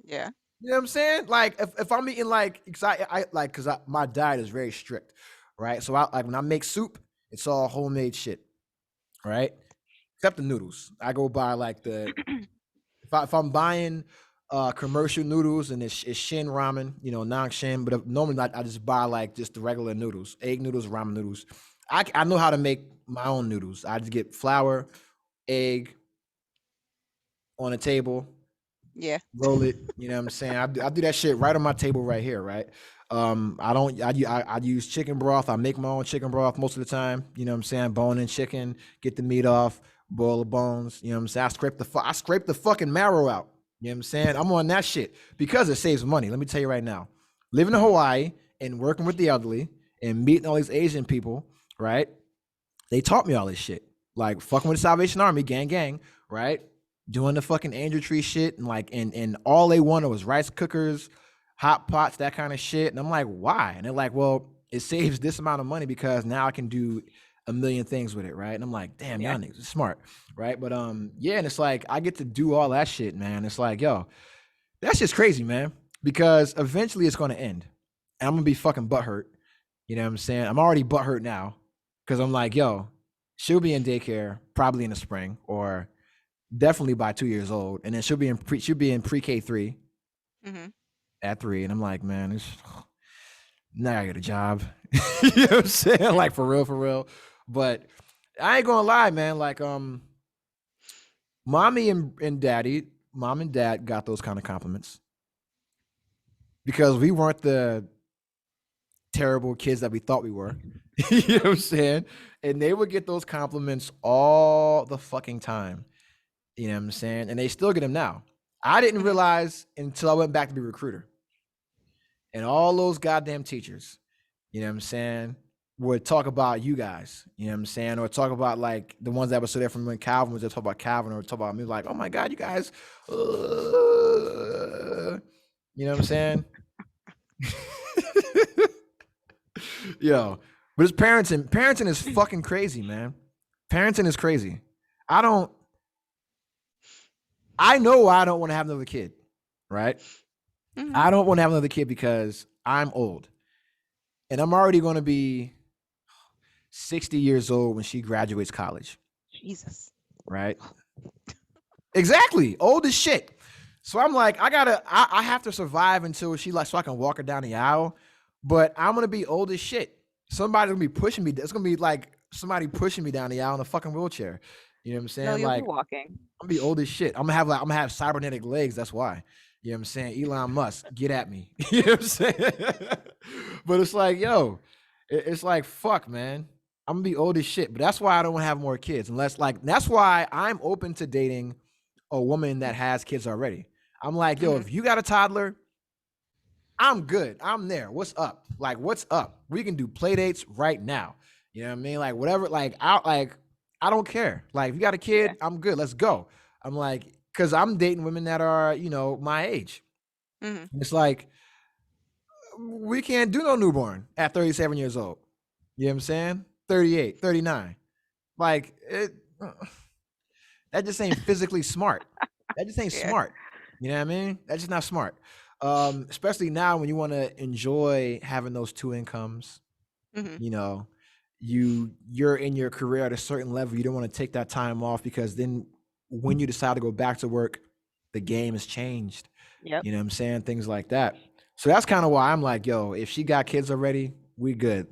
Yeah. You know what I'm saying? Like, if I'm eating like, cause I like, cause my diet is very strict, right? So I like when I make soup, it's all homemade shit, right? Except the noodles. I go buy like the if I'm buying commercial noodles, and it's Shin ramen, non Shin. But normally I just buy like just the regular noodles, egg noodles, ramen noodles. I know how to make my own noodles. I just get flour, egg on a table, Yeah. roll it. You know what I'm saying? I do that shit right on my table right here, right? I don't. I use chicken broth. I make my own chicken broth most of the time. You know what I'm saying? Bone in chicken, get the meat off, boil the bones. You know what I'm saying? I scrape the fucking marrow out. You know what I'm saying? I'm on that shit because it saves money. Let me tell you right now. Living in Hawaii and working with the elderly and meeting all these Asian people, right? They taught me all this shit. Like fucking with the Salvation Army, gang, right? Doing the fucking angel tree shit, and all they wanted was rice cookers, hot pots, that kind of shit. And I'm like, why? And they're like, well, it saves this amount of money because now I can do a million things with it, right? And I'm like, damn, Yeah. y'all niggas are smart, right? But yeah, and it's like I get to do all that shit, man. It's like, yo, that's just crazy, man. Because eventually it's gonna end. And I'm gonna be fucking butthurt. You know what I'm saying? I'm already butthurt now. Cause I'm like, yo, she'll be in daycare probably in the spring or definitely by 2 years old. And then she'll be in pre K 3 Hmm. at 3. And I'm like, man, now I get a job. You know what I'm saying? Like for real. But I ain't gonna lie, man. Like, mommy and daddy, mom and dad got those kind of compliments because we weren't the terrible kids that we thought we were. You know what I'm saying? And they would get those compliments all the fucking time. You know what I'm saying? And they still get them now. I didn't Hmm. realize until I went back to be a recruiter. And all those goddamn teachers, you know what I'm saying, would talk about you guys, you know what I'm saying, or talk about like the ones that were still there from when Calvin was there, talk about Calvin, or talk about me, like, oh my God, you guys, you know what I'm saying? Yo, but it's parenting is fucking crazy, man. Parenting is crazy. I know I don't want to have another kid, right? Hmm. I don't want to have another kid because I'm old and I'm already going to be 60 years old when she graduates college, Jesus. right? Exactly. Old as shit. So I'm like, I have to survive until she like, so I can walk her down the aisle, but I'm going to be old as shit. Somebody's going to be pushing me. It's going to be like somebody pushing me down the aisle in a fucking wheelchair. You know what I'm saying? No, you'll be Like, walking. I'm gonna be old as shit. I'm gonna have cybernetic legs. That's why. You know what I'm saying? Elon Musk, get at me. You know what I'm saying? But it's like, yo, it's like, fuck, man. I'm gonna be old as shit. But that's why I don't want to have more kids. Unless, like, that's why I'm open to dating a woman that has kids already. I'm like, yo, Hmm. if you got a toddler, I'm good. I'm there. What's up? Like, what's up? We can do play dates right now. You know what I mean? Like, whatever. I don't care. Like, if you got a Yeah. kid, I'm good. Let's go. I'm like, because I'm dating women that are, my age. Hmm. It's like we can't do no newborn at 37 years old. You know what I'm saying? 38, 39. Like that just ain't physically smart. That just ain't Yeah. smart. You know what I mean? That's just not smart. Especially now when you want to enjoy having those two incomes. Hmm. You know, you're in your career at a certain level. You don't want to take that time off because then when you decide to go back to work, the game has changed. Yep. You know what I'm saying? Things like that. So that's kind of why I'm like, yo, if she got kids already, we good.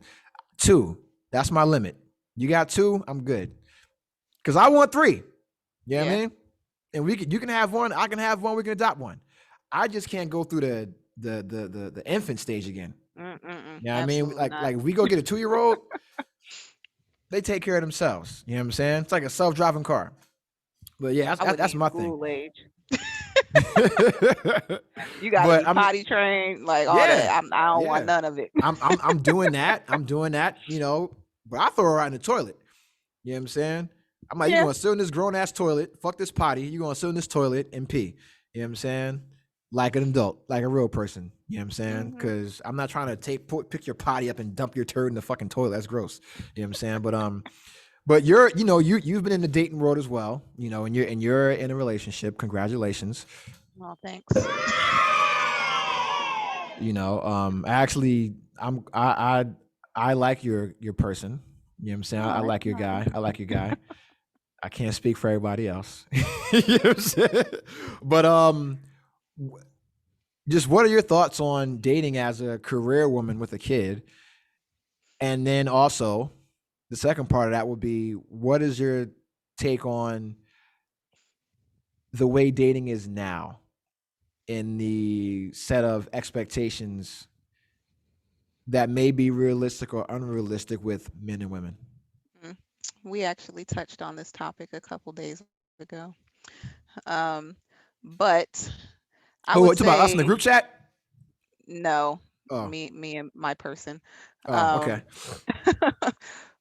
2, that's my limit. You got 2, I'm good. Cause I want 3. You know what I Yeah. mean? And you can have one, I can have one, we can adopt one. I just can't go through the infant stage again. Mm-mm-mm. You know what I mean? Absolutely not. Like if we go get a 2-year-old, they take care of themselves. You know what I'm saying? It's like a self-driving car. But yeah, I would that's need my thing. school age. But You gotta be I'm potty trained, like all yeah, that. I don't want yeah. none of it. I'm doing that. I'm doing that, but I throw her out in the toilet. You know what I'm saying? I'm like, you're Yeah. gonna sit in this grown ass toilet, fuck this potty, you're gonna sit in this toilet and pee. You know what I'm saying? Like an adult, like a real person. You know what I'm saying? Hmm. Because I'm not trying to pick your potty up and dump your turd in the fucking toilet. That's gross. You know what I'm saying? But you've been in the dating world as well, and you're in a relationship. Congratulations. Well, thanks. Actually, I like your person. You know what I'm saying? I Oh, that's like your guy. nice. I like your guy. I can't speak for everybody else. You know what I'm saying? But w- just what are your thoughts on dating as a career woman with a kid? And then also, the second part of that would be what is your take on the way dating is now in the set of expectations that may be realistic or unrealistic with men and women? Mm. We actually touched on this topic a couple days ago. Um, but I would Oh, it's about us in say the group chat? no, Oh, me and my person. oh, okay. Um,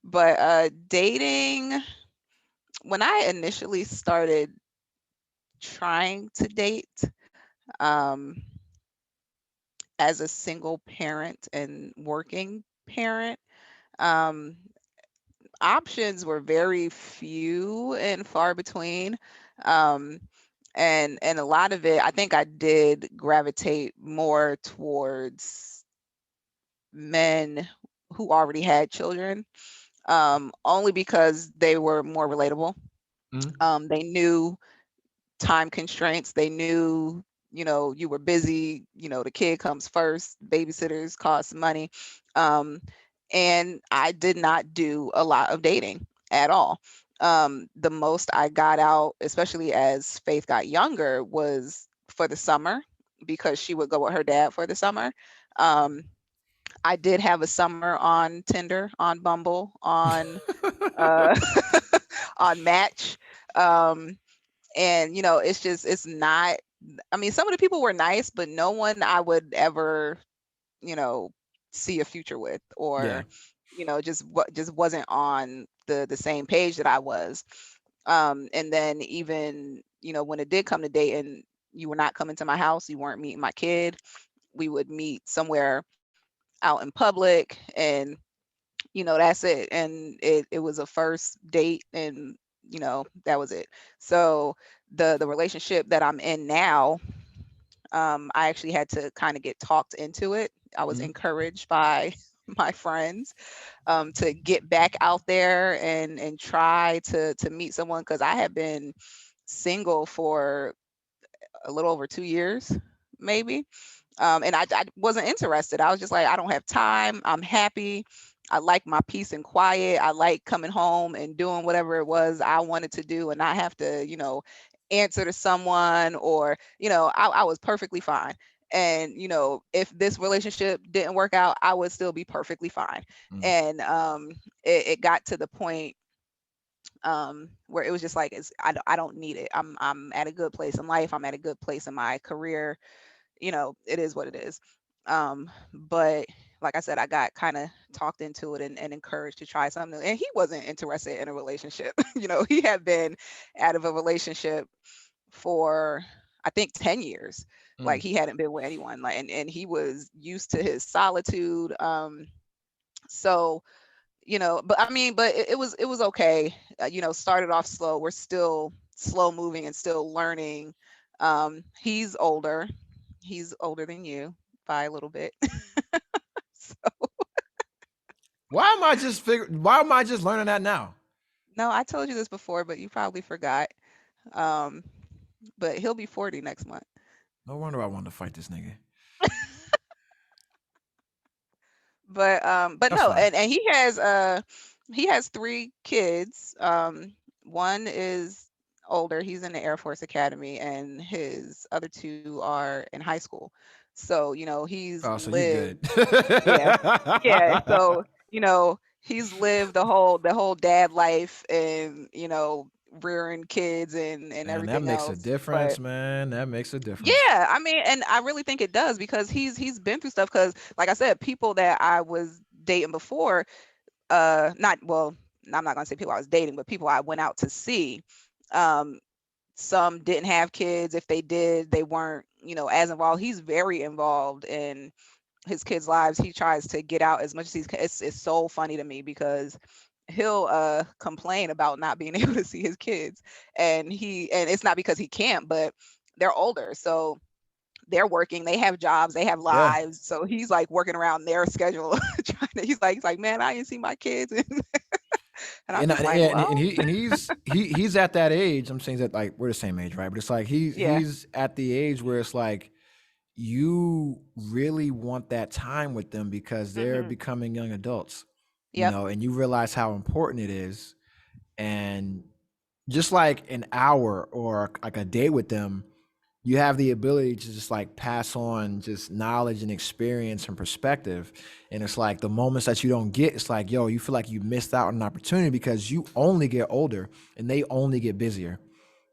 but dating, when I initially started trying to date, um, as a single parent and working parent, um, options were very few and far between. Um, and a lot of it, I think I did gravitate more towards men who already had children, only because they were more relatable. Mhm. They knew time constraints. They knew, you were busy, the kid comes first, babysitters cost money. Um, and I did not do a lot of dating at all. The most I got out, especially as Faith got younger, was for the summer because she would go with her dad for the summer. Um, I did have a summer on Tinder, on Bumble, on uh, on Match. Um, and it's not, I mean, some of the people were nice, but no one I would ever, you know see a future with, Yeah. or just wasn't on the same page that I was. And then even, when it did come to dating, you were not coming to my house, you weren't meeting my kid. We would meet somewhere out in public, and that's it. And it was a first date, and that was it. So the relationship that I'm in now, I actually had to kind of get talked into it. I was Mhm. encouraged by my friends, to get back out there and try to meet someone, because I had been single for a little over 2 years, maybe. And I wasn't interested. I was just like, I don't have time. I'm happy. I like my peace and quiet. I like coming home and doing whatever it was I wanted to do and not have to, answer to someone, or, I was perfectly fine. And, if this relationship didn't work out, I would still be perfectly fine. Mhm. And it got to the point, where it was just like, I don't need it. I'm at a good place in life. I'm at a good place in my career. It is what it is. But like I said, I got kind of talked into it, and encouraged to try something new. And he wasn't interested in a relationship. He had been out of a relationship for, I think, 10 years. Like, Mm. he hadn't been with anyone. Like, and he was used to his solitude. So, but I mean, but it was okay. Started off slow. We're still slow moving and still learning. He's older. He's older than you by a little bit. So, Why am I just learning that now? no, I told you this before, but you probably forgot. Um, but he'll be 40 next month. No wonder I wanted to fight this nigga. But That's no, fine. and he has 3 kids. One is older. He's in the Air Force Academy, and his other 2 are in high school. So, he's Oh, so you lived. good. Yeah. Yeah. So, he's lived the whole dad life, and, rearing kids and Man, that everything makes a else. But difference, man. That makes a difference. yeah, I mean, and I really think it does, because he's been through stuff. Because, like I said, people that I was dating before, not well, I'm not gonna say people I was dating, but people I went out to see. Um, some didn't have kids. If they did, they weren't, as involved. He's very involved in his kids' lives. He tries to get out as much as it's so funny to me, because he'll complain about not being able to see his kids. And it's not because he can't, but they're older. So they're working, they have jobs, they have Yeah. lives. So he's like working around their schedule. He's like, man, I didn't see my kids. And I'm And, just I- like, and well, and he's at that age. I'm saying that like we're the same age, right? But it's like yeah. he's at the age where it's like you really want that time with them because they're Hmm. becoming young adults, Yep. and you realize how important it is. And just like an hour or like a day with them, you have the ability to just like pass on just knowledge and experience and perspective. And it's like the moments that you don't get, it's like, yo, you feel like you missed out on an opportunity because you only get older and they only get busier.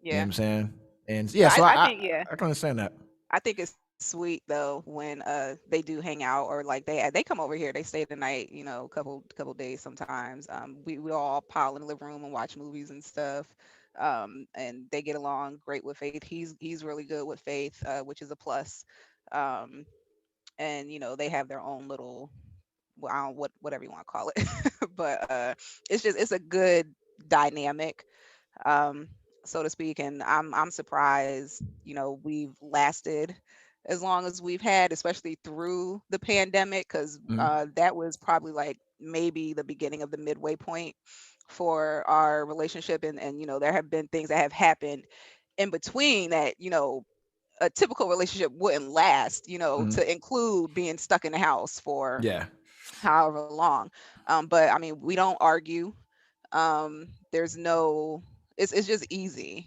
You know what Yeah. I'm saying? And But yeah, so I think, yeah, I can understand that. I think it's sweet though when they do hang out, or like they come over here, they stay the night, couple days sometimes. We all pile in the living room and watch movies and stuff. And they get along great with Faith. He's really good with Faith, which is a plus. Um, and they have their own little, well, I don't, whatever you want to call it. But it's a good dynamic, um, so to speak. And I'm surprised, we've lasted as long as we've had, especially through the pandemic, because Mhm. that was probably like maybe the beginning of the midway point for our relationship. And there have been things that have happened in between that a typical relationship wouldn't last, Mhm. to include being stuck in the house for Yeah. however long. But I mean, we don't argue. There's no, it's just easy,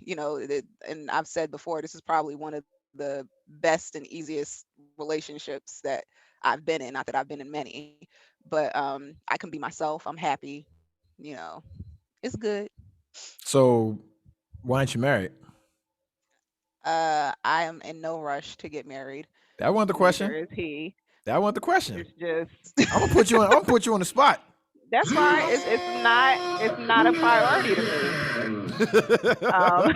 and I've said before, this is probably one of the best and easiest relationships that I've been in. Not that I've been in many, but I can be myself. I'm happy, it's good. So why aren't you married? I am in no rush to get married. That wasn't the Neither question. is he. That wasn't the question. It's just I'm gonna put you on. I'm gonna put you on the spot. that's fine. It's not a priority to me. Um,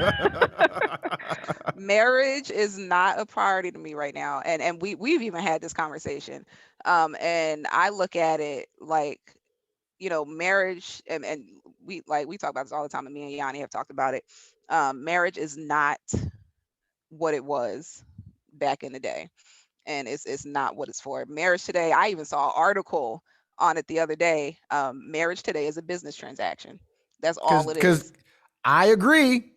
marriage is not a priority to me right now, and we've even had this conversation. And I look at it like, marriage, and we talk about this all the time, and me and Yanni have talked about it. Marriage is not what it was back in the day, and it's not what it's for. Marriage today, I even saw an article on it the other day. Marriage today is a business transaction. That's all it Because is. I agree.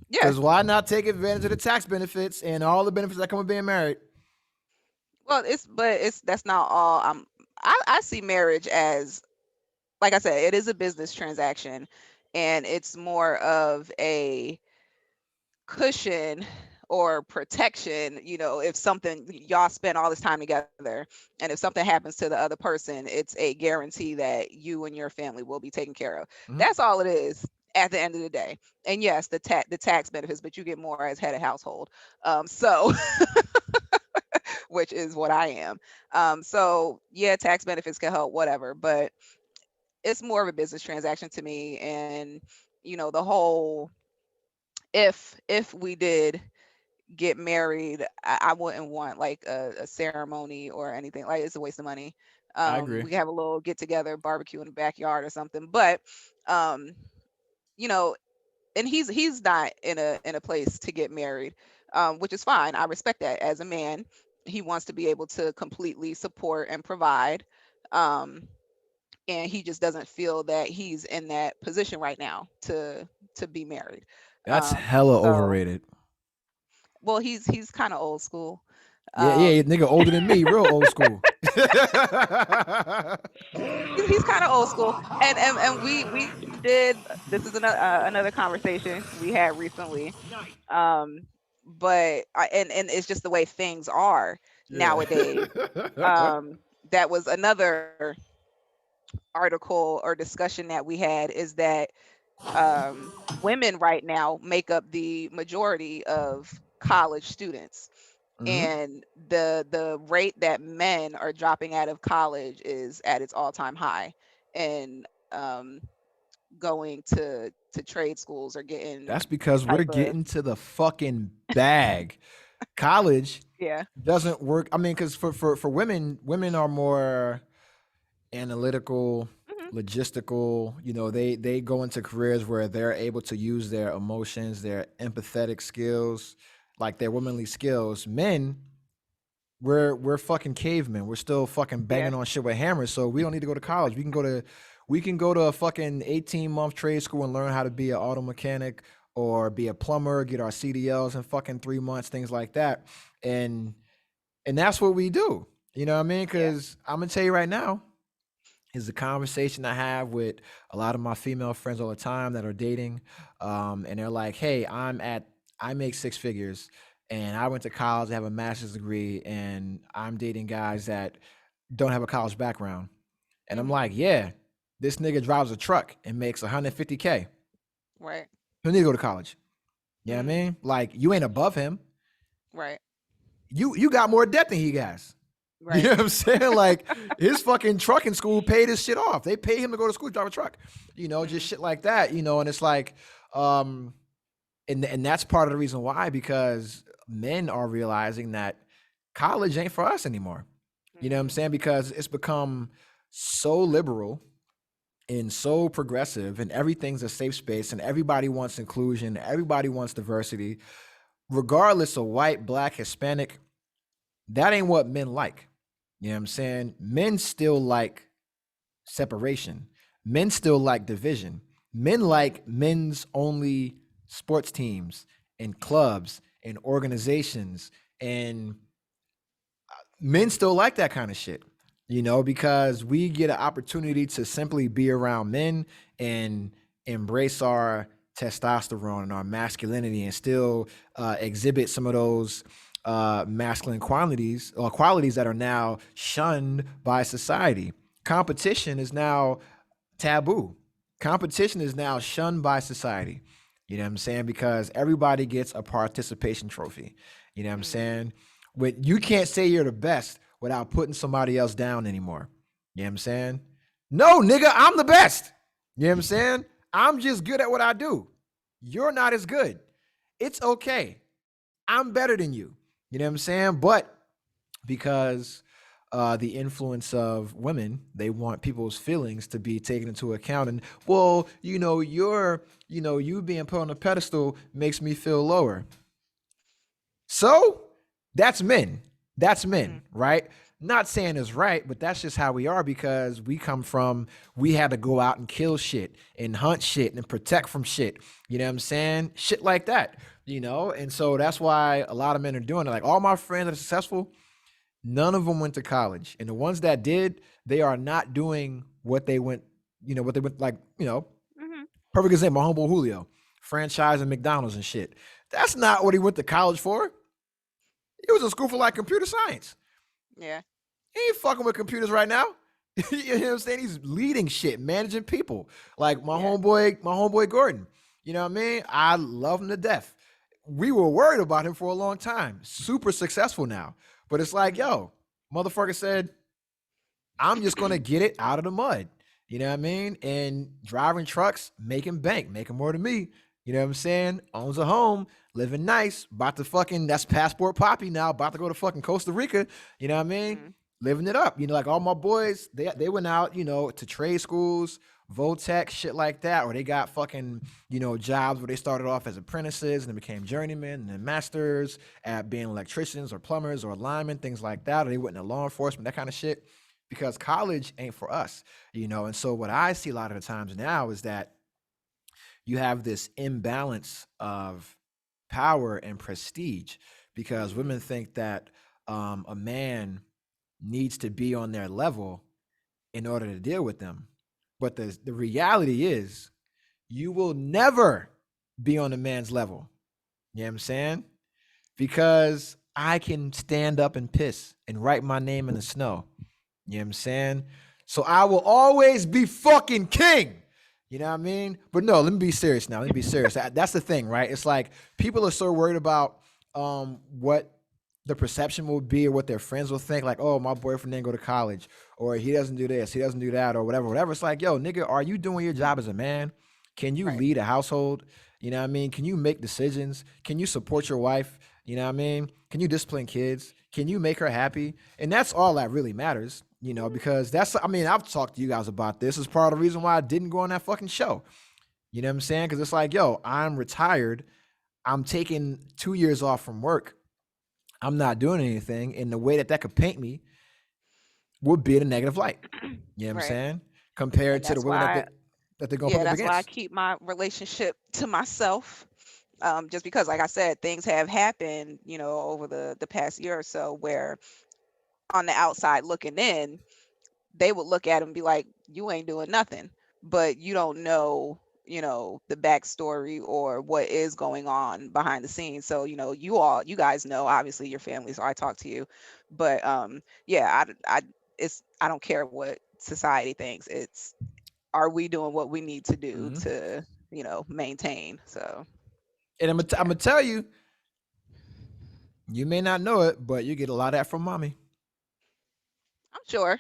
Yeah. Because why not take advantage of the tax benefits and all the benefits that come with being married? Well, it's that's not all. I see marriage as, like I said, it is a business transaction, and it's more of a cushion or protection. If something, y'all spend all this time together, and if something happens to the other person, it's a guarantee that you and your family will be taken care of. Mhm. That's all it is at the end of the day. And yes, the tax benefits, but you get more as head of household. So which is what I am. So yeah, tax benefits can help, whatever, but it's more of a business transaction to me. And the whole, if we did get married, I wouldn't want like a ceremony or anything. Like, it's a waste of money. I agree. We could have a little get together, barbecue in the backyard or something. But um, you know, and he's not in a place to get married, which is fine. I respect that. As a man, he wants to be able to completely support and provide, um, and he just doesn't feel that he's in that position right now to be married. That's hella So, overrated. well, he's kind of old school. Yeah, yeah, Um, nigga older than me, real old school. he's kind of old school, and we did. This is another conversation we had recently. um but and it's just the way things are Yeah. nowadays. um that was another article or discussion that we had, is that women right now make up the majority of college students, Hmm. and the rate that men are dropping out of college is at its all-time high, and going to trade schools or getting That's because type we're of, getting to the fucking bag. College yeah. doesn't work. I mean, because for women, women are more analytical, Hmm. logistical. They go into careers where they're able to use their emotions, their empathetic skills, like their womanly skills. Men, we're fucking cavemen. We're still fucking Yeah. banging on shit with hammers. So we don't need to go to college. We can go to We can go to a fucking 18-month trade school and learn how to be an auto mechanic or be a plumber, get our CDLs in fucking 3 months, things like that. And that's what we do. You know what I mean? Yeah. Because I'm gonna tell you right now, is the conversation I have with a lot of my female friends all the time that are dating. And they're like, hey, I make six figures and I went to college, I have a master's degree, and I'm dating guys that don't have a college background. And I'm Mhm. like, yeah, this nigga drives a truck and makes 150K. Right. He'll need to go to college. You know what I Mhm. mean? Like, you ain't above him. Right. You got more debt than he has. You know Right. what I'm saying? Like his fucking trucking school paid his shit off. They pay him to go to school, drive a truck. Just Mhm. shit like that. And it's like, um, and that's part of the reason why, because men are realizing that college ain't for us anymore. You know what I'm Mhm. saying? Because it's become so liberal and so progressive, and everything's a safe space, and everybody wants inclusion, everybody wants diversity, regardless of white, black, Hispanic. That ain't what men like. You know what I'm saying? Men still like separation. Men still like division. Men Mhm. like men's only sports teams and clubs and organizations, and men still like that kind of shit, because we get an opportunity to simply be around men and embrace our testosterone and our masculinity and still exhibit some of those masculine qualities or qualities that are now shunned by society. Competition is now taboo. Competition is now shunned by society. You know what I'm saying? Because everybody gets a participation trophy. You know what I'm Mhm. saying? You can't say you're the best without putting somebody else down anymore. You know what I'm saying? No, nigga, I'm the best. You know what I'm saying? I'm just good at what I do. You're not as good. It's okay. I'm better than you. You know what I'm saying? But because the influence of women, they want people's feelings to be taken into account. And well, you being put on a pedestal makes me feel lower. So that's men. That's men, Mhm. right? Not saying it's right, but that's just how we are, because we had to go out and kill shit and hunt shit and protect from shit. You know what I'm saying? Shit like that. And so that's why a lot of men are doing it. Like all my friends that are successful, none of them went to college. And the ones that did, they are not doing what they went, Mhm. perfect example, my homeboy Julio, franchising McDonald's and shit. That's not what he went to college for. He was in school for like computer science. Yeah. He ain't fucking with computers right now. You know what I'm saying? He's leading shit, managing people. Like Yeah. my homeboy Gordon. You know what I mean? I love him to death. We were worried about him for a long time. Super successful now. But it's like, Mhm. yo, motherfucker said, I'm just gonna get it out of the mud. You know what I mean? And driving trucks, making bank, making more than me. You know what I'm saying? Owns a home, living nice, about to fucking, that's passport poppy now, about to go to fucking Costa Rica. You know what I mean? Mhm. Living it up. Like all my boys, they went out, to trade schools, Votech, shit like that, or they got fucking, jobs where they started off as apprentices and then became journeymen and then masters at being electricians or plumbers or linemen, things like that, or they went into law enforcement, that kind of shit, because college ain't for us. And so what I see a lot of the times now is that you have this imbalance of power and prestige, because Mhm. women think that a man needs to be on their level in order to deal with them. But the reality is, you will never be on a man's level. You know what I'm saying? Because I can stand up and piss and write my name in the snow. You know what I'm saying? So I will always be fucking king. You know what I mean? But no, let me be serious now. Let me be serious. That's the thing, right? It's like people are so worried about what the perception will be or what their friends will think. Like, oh, my boyfriend didn't go to college, or he doesn't do this, he doesn't do that, or whatever, whatever. It's like, yo, nigga, are you doing your job as a man? Can you Right. lead a household? You know what I mean? Can you make decisions? Can you support your wife? You know what I mean? Can you discipline kids? Can you make her happy? And that's all that really matters, because I've talked to you guys about this. Is part of the reason why I didn't go on that fucking show. You know what I'm saying? Because it's like, yo, I'm retired. I'm taking 2 years off from work. I'm not doing anything. And the way that could paint me would be in a negative light. You know what I'm Right. saying? compared And to the that's women why, that they're gonna put yeah, up that's why I against. keep my relationship to myself. Just because, like I said, things have happened, over the past year or so, where on the outside looking in, they would look at him and be like, "You ain't doing nothing," but you don't know, the backstory or what is going on behind the scenes. So, you guys know, obviously, your family, so I talk to you, but yeah, I don't care what society thinks. It's, are we doing what we need to do Mhm. to, maintain? So And I'm yeah, gonna tell you, you may not know it, but you get a lot of that from mommy. I'm sure.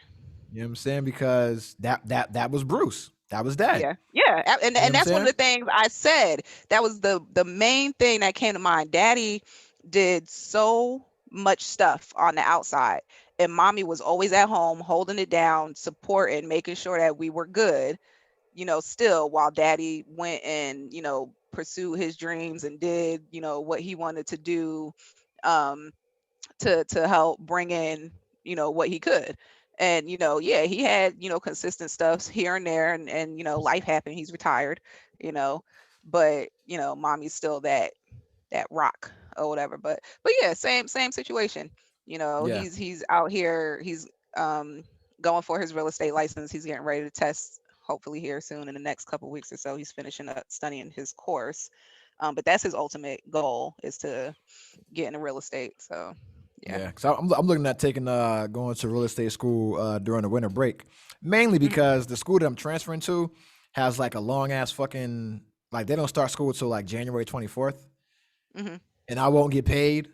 You know what I'm saying? Because that was Bruce. That was dad. Yeah, yeah, and You know what I'm that's one of saying? the things I said. That was the main thing that came to mind. Daddy did so much stuff on the outside, and mommy was always at home holding it down, supporting, making sure that we were good. Still while daddy went and pursued his dreams and did what he wanted to do, um, to help bring in what he could. And yeah, he had consistent stuff here and there, and life happened, he's retired, you know but mommy's still that rock or whatever. But yeah, same situation. Yeah. He's out here, he's um going for his real estate license. He's getting ready to test, hopefully here soon in the next couple weeks or so. He's finishing up studying his course. But that's his ultimate goal, is to get into real estate. So yeah. Yeah, because I'm looking at taking going to real estate school during the winter break, mainly Mhm, because the school that I'm transferring to has like a long ass fucking, like they don't start school until like January 24th, mhm. and I won't get paid.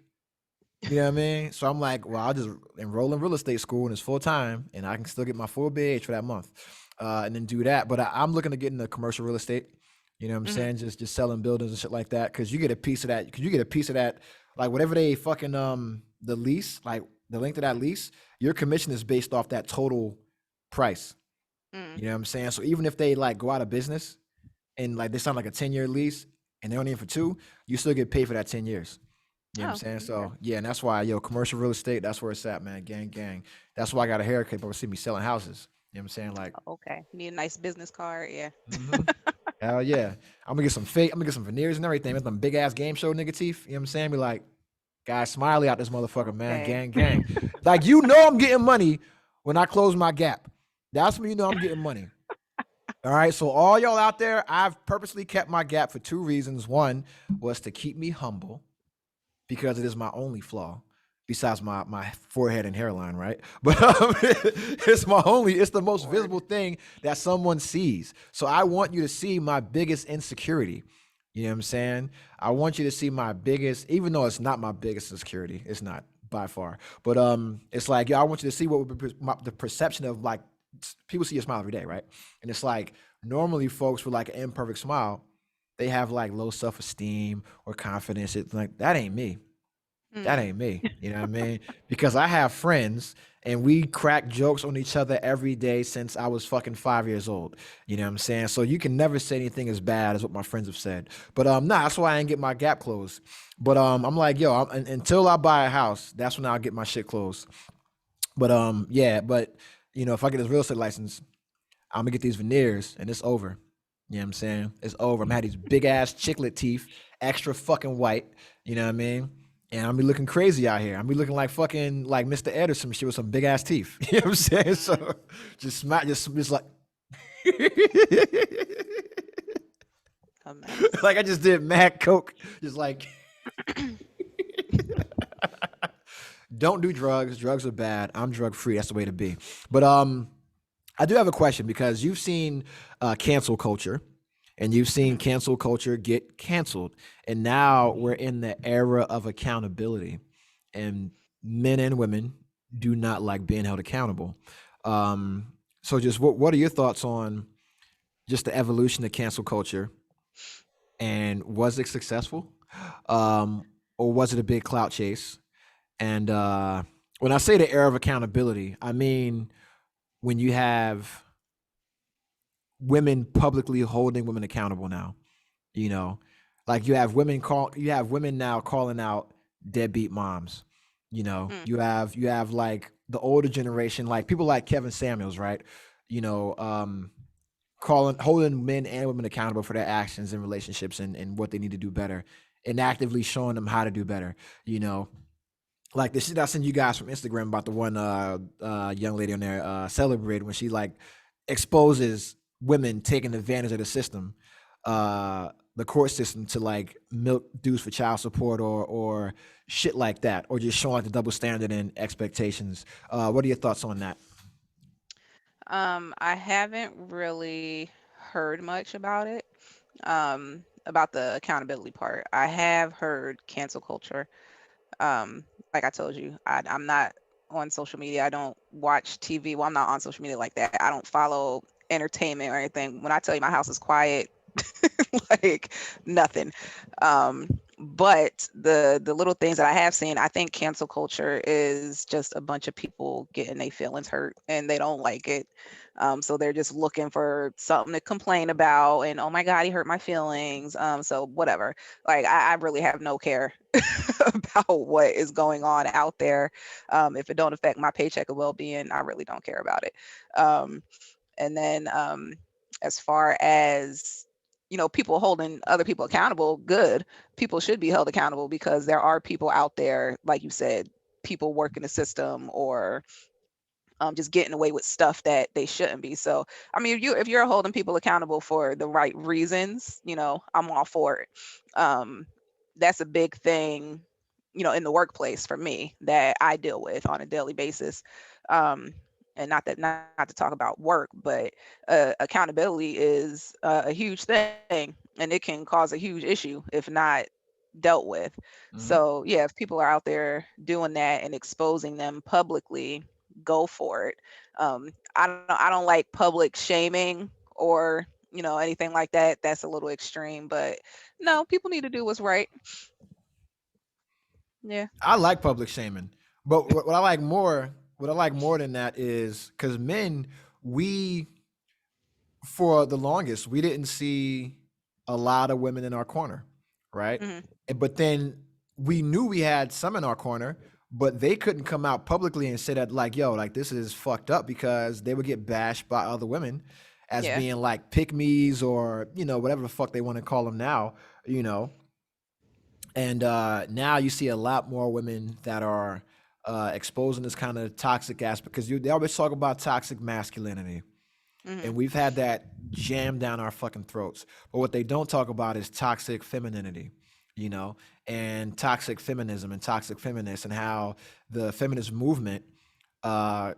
You know what I mean? So I'm like, well, I'll just enroll in real estate school and it's full time, and I can still get my full BH for that month, and then do that. But I'm looking to get into commercial real estate. You know what I'm Mhm. saying? Just selling buildings and shit like that, because you get a piece of that. Because you get a piece of that, like whatever they fucking the lease, like the length of that lease, your commission is based off that total price. Mm. You know what I'm saying? So even if they like go out of business and like they sign like a 10-year lease and they're only in for 2, you still get paid for that 10 years. You know what I'm Oh, saying? okay. So yeah, and that's why, yo, commercial real estate, that's where it's at, man. Gang, gang. That's why I got a haircut. People see me selling houses. You know what I'm saying? Like, Okay. You need a nice business card. Yeah. mm-hmm. Hell yeah. I'm gonna get some fake, I'm gonna get some veneers and everything with them big ass game show nigga teeth. You know what I'm saying? Be like, guys, smiley out this motherfucker, man. Okay. Gang, gang. Like, I'm getting money when I close my gap. That's when you know I'm getting money. All right. So all y'all out there, I've purposely kept my gap for 2 reasons. One was to keep me humble, because it is my only flaw besides my forehead and hairline, right? But it's the most Lord. visible thing that someone sees. So I want you to see my biggest insecurity. You know what I'm saying? I want you to see my biggest, even though it's not my biggest insecurity, it's not by far. But it's like, I want you to see what would be the perception of, like, people see your smile every day, right? And it's like, normally folks with like an imperfect smile, they have like low self-esteem or confidence. It's like, that ain't me. That Mm. ain't me. You know what I mean? Because I have friends and we crack jokes on each other every day since I was fucking 5 years old. You know what I'm saying? So you can never say anything as bad as what my friends have said. But nah, that's why I ain't get my gap closed. But I'm like, yo, until I buy a house, that's when I'll get my shit closed. But yeah, but if I get this real estate license, I'm gonna get these veneers and it's over. You know what I'm saying? It's over. I'm gonna have these big ass chiclet teeth, extra fucking white. You know what I mean? And I'm be looking crazy out here. I'm be looking like fucking like Mr. Ed or some shit with some big ass teeth. You know what I'm saying? Mm. So just smack, just like A mess. like I just did mad coke. Just like, don't do drugs. Drugs are bad. I'm drug free. That's the way to be. But I do have a question, because you've seen cancel culture, and you've seen Mhm. cancel culture get canceled, and now we're in the era of accountability, and men and women do not like being held accountable. So just what are your thoughts on just the evolution of cancel culture, and was it successful, or was it a big clout chase? And when I say the era of accountability, I mean when you have women publicly holding women accountable now. You know, like you have women now calling out deadbeat moms. Mm. You have like the older generation, like people like Kevin Samuels, right? you know, calling holding men and women accountable for their actions and relationships and what they need to do better, and actively showing them how to do better. You know, like the shit I sent you guys from Instagram about the one young lady on there celebrated when she like exposes women taking advantage of the system, the court system, to like milk dues for child support or shit like that, or just showing like the double standard and expectations. What are your thoughts on that? I haven't really heard much about it. About the accountability part. I have heard cancel culture. Um, like I told you, I'm not on social media. I don't watch TV. Well, I'm not on social media like that. I don't follow entertainment or anything. When I tell you my house is quiet, like nothing. But the little things that I have seen, I think cancel culture is just a bunch of people getting their feelings hurt and they don't like it. So they're just looking for something to complain about, and oh my God, he hurt my feelings. So whatever. Like I really have no care about what is going on out there. If it don't affect my paycheck or well-being, I really don't care about it. Um, and then as far as people holding other people accountable, good. People should be held accountable because there are people out there, like you said, people working the system or just getting away with stuff that they shouldn't be. So, I mean, if you're holding people accountable for the right reasons, I'm all for it. Um, that's a big thing, in the workplace for me that I deal with on a daily basis. Um, and not to talk about work, but accountability is a huge thing, and it can cause a huge issue if not dealt with. Mhm. So yeah, if people are out there doing that and exposing them publicly, go for it. I don't like public shaming or anything like that. That's a little extreme, but no, people need to do what's right. Yeah. I like public shaming, but what I like more, what I like more than that is because men, we for the longest we didn't see a lot of women in our corner, right? Hmm. But then we knew we had some in our corner, but they couldn't come out publicly and say that like, yo, like this is fucked up, because they would get bashed by other women as Yeah. being like pick me's, or whatever the fuck they want to call them now, you know. And now you see a lot more women that are exposing this kind of toxic aspect, because they always talk about toxic masculinity, and Hmm. we've had that jammed down our fucking throats. But what they don't talk about is toxic femininity, you know, and toxic feminism and toxic feminists, and how the feminist movement kind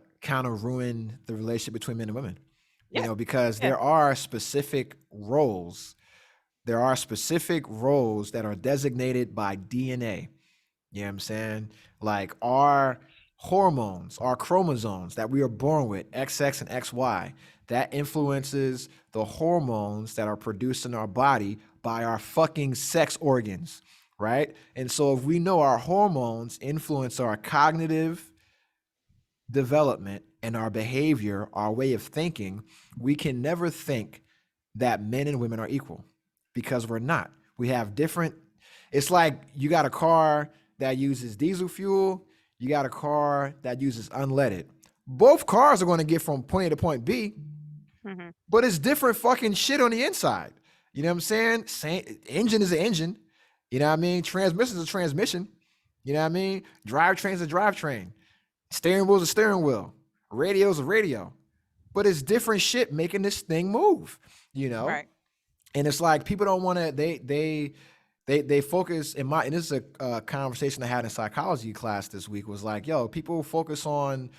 of ruined the relationship between men and women, Yeah. because Yeah. there are specific roles that are designated by DNA. You know what I'm saying? Like our hormones, our chromosomes that we are born with, XX and XY, that influences the hormones that are produced in our body by our fucking sex organs, right? And so if we know our hormones influence our cognitive development and our behavior, our way of thinking, we can never think that men and women are equal, because we're not. We have different, it's like you got a car that uses diesel fuel, you got a car that uses unleaded. Both cars are going to get from point A to point B, Hmm. but it's different fucking shit on the inside. You know what I'm saying? Same engine is an engine. You know what I mean? Transmission is a transmission. You know what I mean? Drivetrain is a drivetrain. Steering wheel is a steering wheel. Radio is a radio. But it's different shit making this thing move, you know? Right. And it's like people don't want to, they focus in my, and this is a conversation I had in psychology class this week, was like, yo, people focus on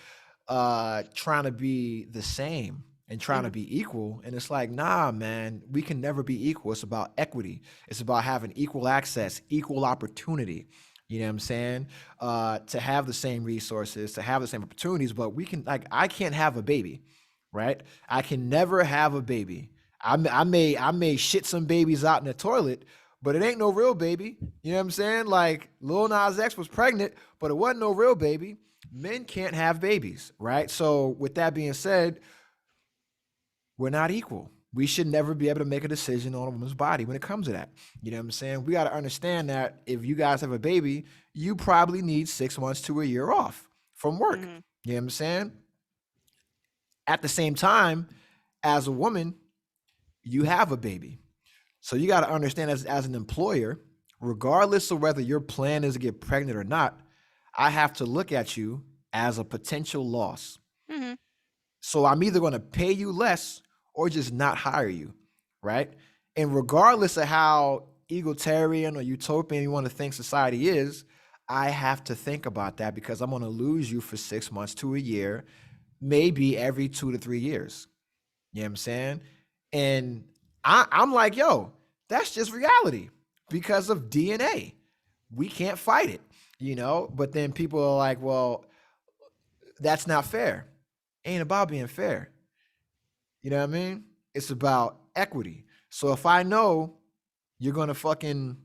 trying to be the same and trying to Hmm. be equal, and it's like, nah, man, we can never be equal. It's about equity. It's about having equal access, equal opportunity. You know what I'm saying? To have the same resources, to have the same opportunities. But we can, like, I can't have a baby, right? I can never have a baby. I may shit some babies out in the toilet, but it ain't no real baby. You know what I'm saying? Like Lil Nas X was pregnant, but it wasn't no real baby. Men can't have babies, right? So with that being said, we're not equal. We should never be able to make a decision on a woman's body when it comes to that. You know what I'm saying? We got to understand that if you guys have a baby, you probably need 6 months to a year off from work. Hmm. You know what I'm saying? At the same time, as a woman, you have a baby. So you got to understand as an employer, regardless of whether your plan is to get pregnant or not, I have to look at you as a potential loss. Mm-hmm. So I'm either going to pay you less or just not hire you, right? And regardless of how egalitarian or utopian you want to think society is, I have to think about that because I'm going to lose you for 6 months to a year, maybe every 2 to 3 years. You know what I'm saying? And I'm like, yo, that's just reality because of DNA. We can't fight it, But then people are like, well, that's not fair. Ain't about being fair. You know what I mean? It's about equity. So if I know you're going to fucking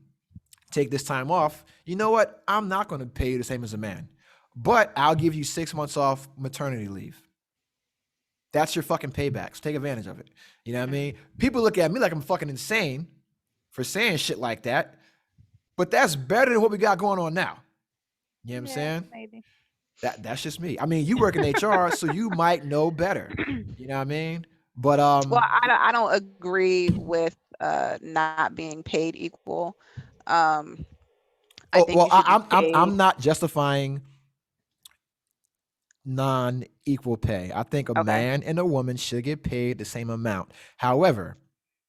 take this time off, you know what? I'm not going to pay you the same as a man, but I'll give you 6 months off maternity leave. That's your fucking payback. So take advantage of it. You know what I mean? People look at me like I'm fucking insane for saying shit like that, but that's better than what we got going on now. You know what I'm saying? Maybe. That's just me. I mean, you work in HR, so you might know better. You know what I mean? But Well, I don't agree with not being paid equal. I think you should be paid. I'm not justifying non-equal pay. I think a Okay. man and a woman should get paid the same amount. However,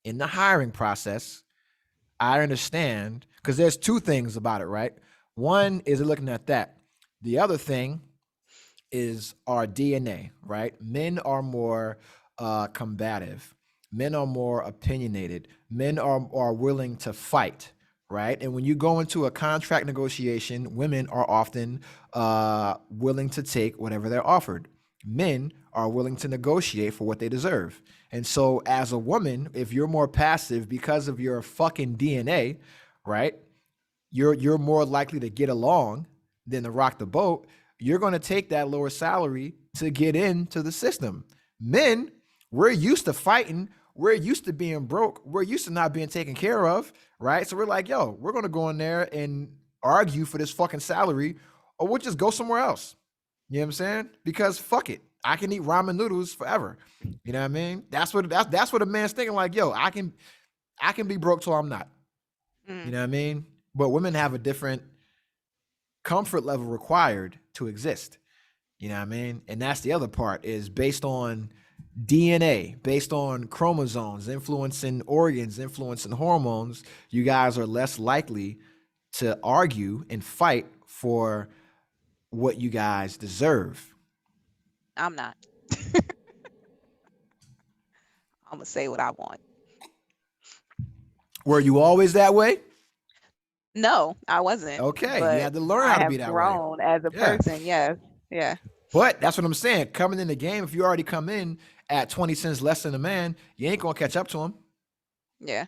in the hiring process, I understand because there's two things about it, right? One is looking at that. The other thing is our DNA, right? Men are more combative. Men are more opinionated. Men are willing to fight, right? And when you go into a contract negotiation, women are often willing to take whatever they're offered. Men are willing to negotiate for what they deserve. And so as a woman, if you're more passive because of your fucking DNA, right? You're more likely to get along than to rock the boat. You're going to take that lower salary to get into the system. Men, we're used to fighting. We're used to being broke. We're used to not being taken care of, right? So we're like, yo, we're going to go in there and argue for this fucking salary, or we'll just go somewhere else. You know what I'm saying? Because fuck it. I can eat ramen noodles forever. You know what I mean? That's what a man's thinking, like, yo, I can be broke till I'm not. You know what I mean? But women have a different comfort level required to exist. You know what I mean? And that's the other part, is based on DNA, based on chromosomes, influencing organs, influencing hormones. You guys are less likely to argue and fight for what you guys deserve. I'm not. I'm gonna say what I want. Were you always that way? No, I wasn't. Okay, you But had to learn I how to have be that way. grown as a Yeah. person. Yes. Yeah. But that's what I'm saying. Coming in the game, if you already come in at 20 cents less than a man, you ain't gonna catch up to him. Yeah.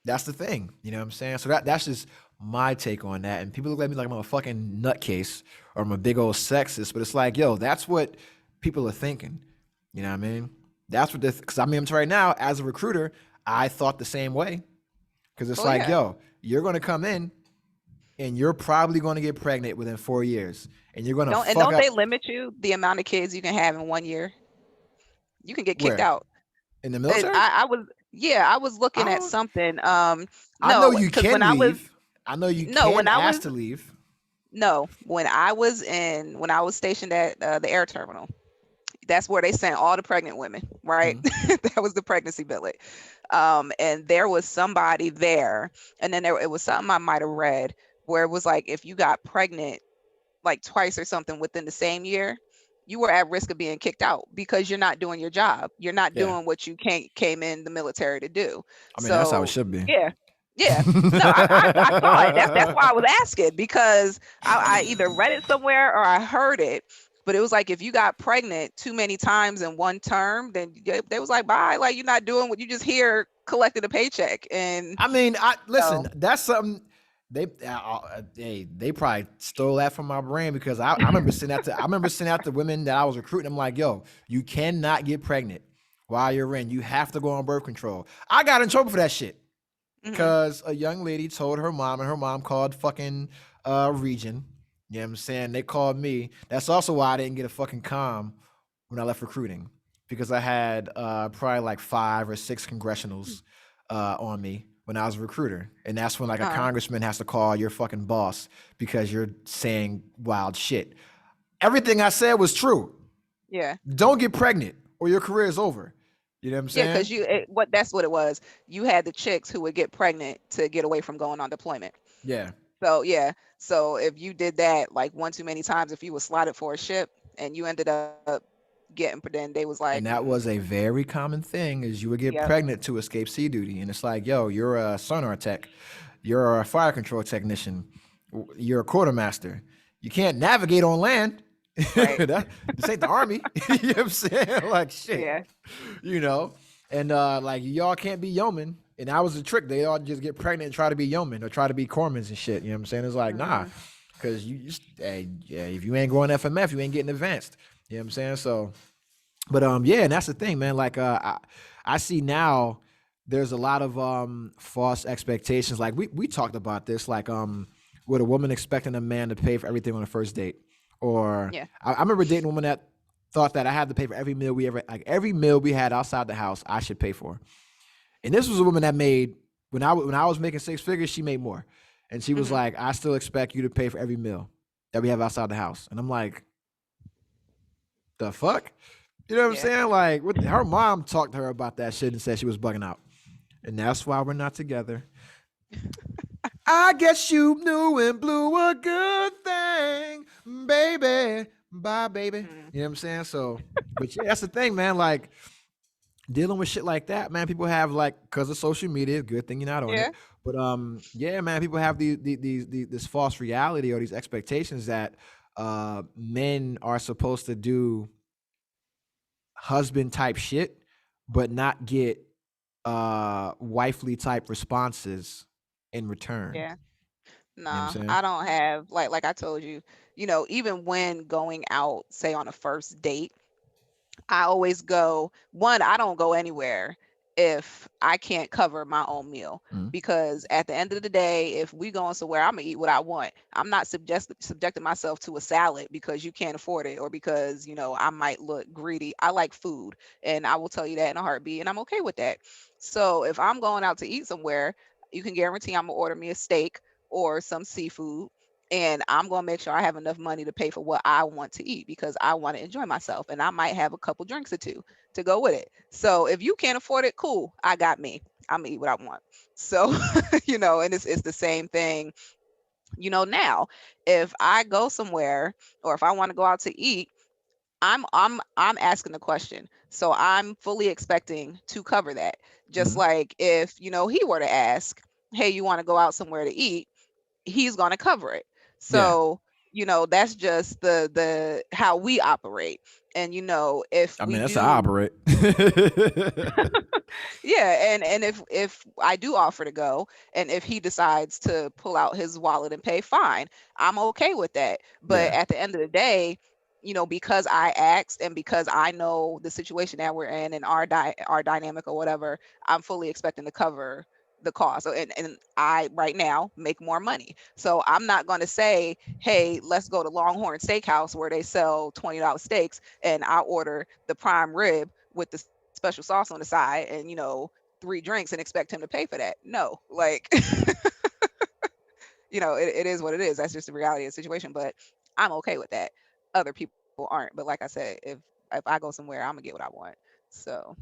That's the thing. You know what I'm saying? So that's just my take on that. And people look at me like I'm a fucking nutcase or I'm a big old sexist, but it's like, yo, that's what people are thinking. You know what I mean? That's what this, because I mean, right now, as a recruiter, I thought the same way. Because it's like, yeah. yo, you're gonna come in and you're probably gonna get pregnant within 4 years. And you're gonna Don't they limit you the amount of kids you can have in 1 year? You can get kicked Where? out. In the military? I was looking at don't- something. I know you 'cause can when I was leave. I know you No, can when I ask was to leave. when I was stationed at the air terminal, that's where they sent all the pregnant women, right? That was the pregnancy billet. And there was somebody there, and then it was something I might have read where it was like, if you got pregnant like twice or something within the same year, you were at risk of being kicked out because you're not doing your job. You're not Yeah. doing what you came in the military to do. I mean, that's how it should be. Yeah. Yeah. No, I saw it. That's why I was asking, because I either read it somewhere or I heard it. But it was like, if you got pregnant too many times in one term, then they was like, bye. Like, you're not doing what you just here collecting a paycheck. And I mean, listen, that's something they probably stole that from my brain, because I remember sending out to women that I was recruiting. I'm like, yo, you cannot get pregnant while you're in. You have to go on birth control. I got in trouble for that shit because a young lady told her mom, and her mom called fucking region. You know what I'm saying? They called me. That's also why I didn't get a fucking comm when I left recruiting, because I had probably like 5 or 6 congressionals on me when I was a recruiter. And that's when like a Uh, congressman has to call your fucking boss because you're saying wild shit. Everything I said was true. yeah. Don't get pregnant or your career is over. You know what I'm Yeah, because saying? that's what it was. You had the chicks who would get pregnant to get away from going on deployment. Yeah. So yeah, so if you did that like one too many times, if you was slotted for a ship and you ended up getting, then they was like, And that was a very common thing is you would get yep, pregnant to escape sea duty. And it's like, yo, you're a sonar tech. You're a fire control technician. You're a quartermaster. You can't navigate on land. right, This ain't the army. You know what I'm saying? Like shit. yeah, You know? And like y'all can't be yeomen. And that was the trick. They all just get pregnant and try to be yeomen or try to be corpsmen and shit. You know what I'm saying? It's like, nah. hmm, Cause you just yeah, if you ain't going FMF, you ain't getting advanced. You know what I'm saying? So but yeah, and that's the thing, man. Like I see now there's a lot of false expectations. Like we talked about this, like with a woman expecting a man to pay for everything on the first date. Or yeah, I remember dating a woman that thought that I had to pay for every meal we ever like every meal we had outside the house, I should pay for. And this was a woman that made when I was making 6 figures, she made more. And she was hmm, like, I still expect you to pay for every meal that we have outside the house. And I'm like, the fuck? You know what I'm yeah, saying? Like, her mom talked to her about that shit and said she was bugging out. And that's why we're not together. I guess you knew and blew a good thing, baby. Bye, baby. hmm, You know what I'm saying? So, but yeah, that's the thing, man. Like, dealing with shit like that, man, people have like because of social media, good thing you're not on yeah, it. But yeah, man, people have this false reality or these expectations that men are supposed to do husband type shit, but not get wifely type responses in return. yeah. You know what I'm Nah, saying? I don't have like I told you, even when going out, say on a first date. I always go, one, I don't go anywhere if I can't cover my own meal. Mhm. Because at the end of the day, if we going somewhere, I'm gonna eat what I want. I'm not subjecting myself to a salad because you can't afford it or because, I might look greedy. I like food and I will tell you that in a heartbeat and I'm okay with that. So if I'm going out to eat somewhere, you can guarantee I'm gonna order me a steak or some seafood and I'm going to make sure I have enough money to pay for what I want to eat because I want to enjoy myself and I might have a couple drinks or two to go with it. So if you can't afford it, cool, I got me. I'm gonna eat what I want. So, and it's the same thing, now. If I go somewhere or if I want to go out to eat, I'm asking the question. So I'm fully expecting to cover that. Just Mhm. like if, he were to ask, "Hey, you want to go out somewhere to eat?" He's going to cover it. Yeah. So, that's just the how we operate. And if I we mean, that's how I do, operate. yeah, and if I do offer to go and if he decides to pull out his wallet and pay, fine. I'm okay with that. But Yeah. at the end of the day, because I asked and because I know the situation that we're in and our dynamic or whatever, I'm fully expecting to cover the cost. So, and I right now make more money. So I'm not going to say, "Hey, let's go to Longhorn Steakhouse where they sell $20 steaks and I order the prime rib with the special sauce on the side and 3 drinks and expect him to pay for that." No, like it is what it is. That's just the reality of the situation. But I'm okay with that. Other people aren't. But like I said, if I go somewhere, I'm gonna get what I want. So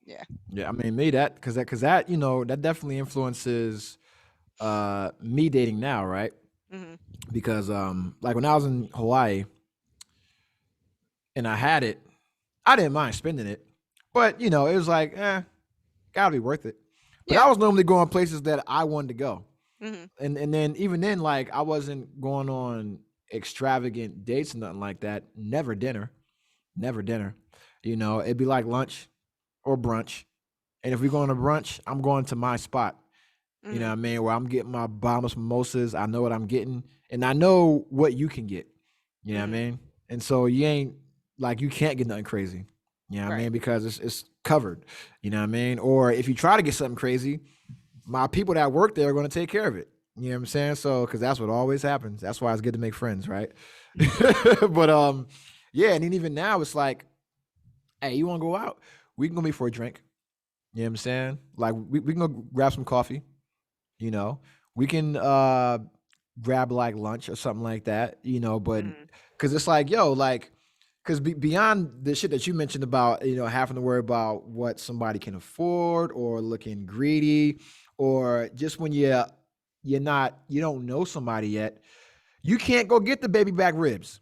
yeah. Yeah. I mean, me that because that that definitely influences me dating now, right? Hmm. Because like when I was in Hawaii and I had it, I didn't mind spending it, but it was like, gotta be worth it. But I Yeah. was normally going places that I wanted to go, Hmm. and then even then, like I wasn't going on extravagant dates, nothing like that. Never dinner, never dinner. It'd be like lunch or brunch, and if we go on a brunch, I'm going to my spot. You know Hmm. what I mean? Where I'm getting my bottomless mimosas. I know what I'm getting, and I know what you can get. You know what I Hmm. mean? And so you ain't like you can't get nothing crazy. You know what I Right. mean? Because it's covered. You know what I mean? Or if you try to get something crazy, my people that work there are going to take care of it. You know what I'm saying? So because that's what always happens. That's why it's good to make friends, right? But yeah, and then even now it's like Hey, you want to go out? We can go meet for a drink. You know what I'm saying? Like we can go grab some coffee. You know, we can grab like lunch or something like that. But Mhm. because it's like, yo, like, because beyond the shit that you mentioned about, having to worry about what somebody can afford or looking greedy, or just when you don't know somebody yet, you can't go get the baby back ribs.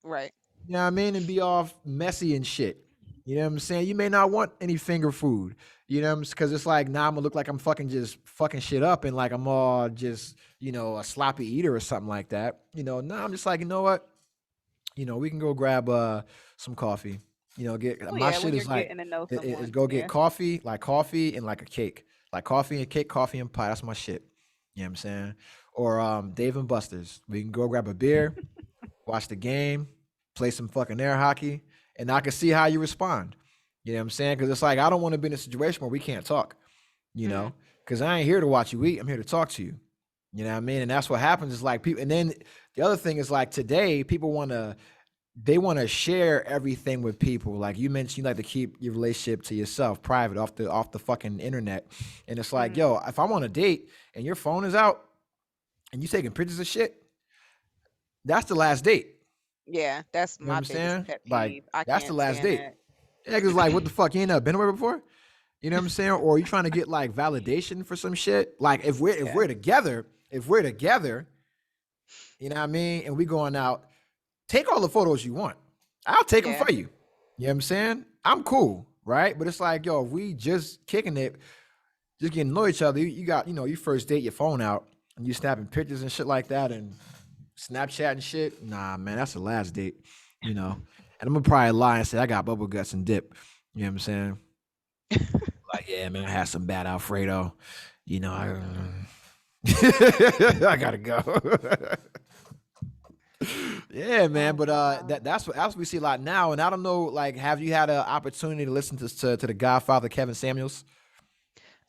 Right. You know what I mean? And be all messy and shit. You know what I'm saying? You may not want any finger food. You know what I'm saying? Because it's like, now I'm gonna look like I'm fucking just fucking shit up and like I'm all just, a sloppy eater or something like that. No, I'm just like, you know what? We can go grab some coffee. Get Oh my yeah, when shit you're is like getting to know is someone. go get Yeah. coffee and like a cake. Like coffee and cake, coffee and pie. That's my shit. You know what I'm saying? Or Dave and Buster's. We can go grab a beer, watch the game, play some fucking air hockey, and I can see how you respond. You know what I'm saying? Because it's like I don't want to be in a situation where we can't talk. You Mhm. know, because I ain't here to watch you eat. I'm here to talk to you. You know what I mean? And that's what happens. Is like people, and then the other thing is like today people want to share everything with people. Like you mentioned, you like to keep your relationship to yourself, private, off the fucking internet. And it's like, Mhm. yo, if I'm on a date and your phone is out and you taking pictures of shit, that's the last date. Yeah, that's You know what my I'm biggest saying? pet Like peeve. I that's the can't last stand date. that. Yeah, because like, what the fuck? You ain't never been away before. You know what I'm saying? Or you trying to get like validation for some shit. Like if Yeah. we're together, you know what I mean, and we going out, take all the photos you want. I'll take them Yeah. for you. You know what I'm saying? I'm cool, right? But it's like, yo, if we just kicking it, just getting to know each other, you got, you first date your phone out and you snapping pictures and shit like that and Snapchat and shit. Nah, man, that's the last date, you know. And I'm gonna probably lie and say I got bubble guts and dip. You know what I'm saying? Like, yeah, man, I had some bad Alfredo. I gotta go. Yeah, man. Oh But wow. that's what we see a lot now. And I don't know, like, have you had an opportunity to listen to the Godfather Kevin Samuels?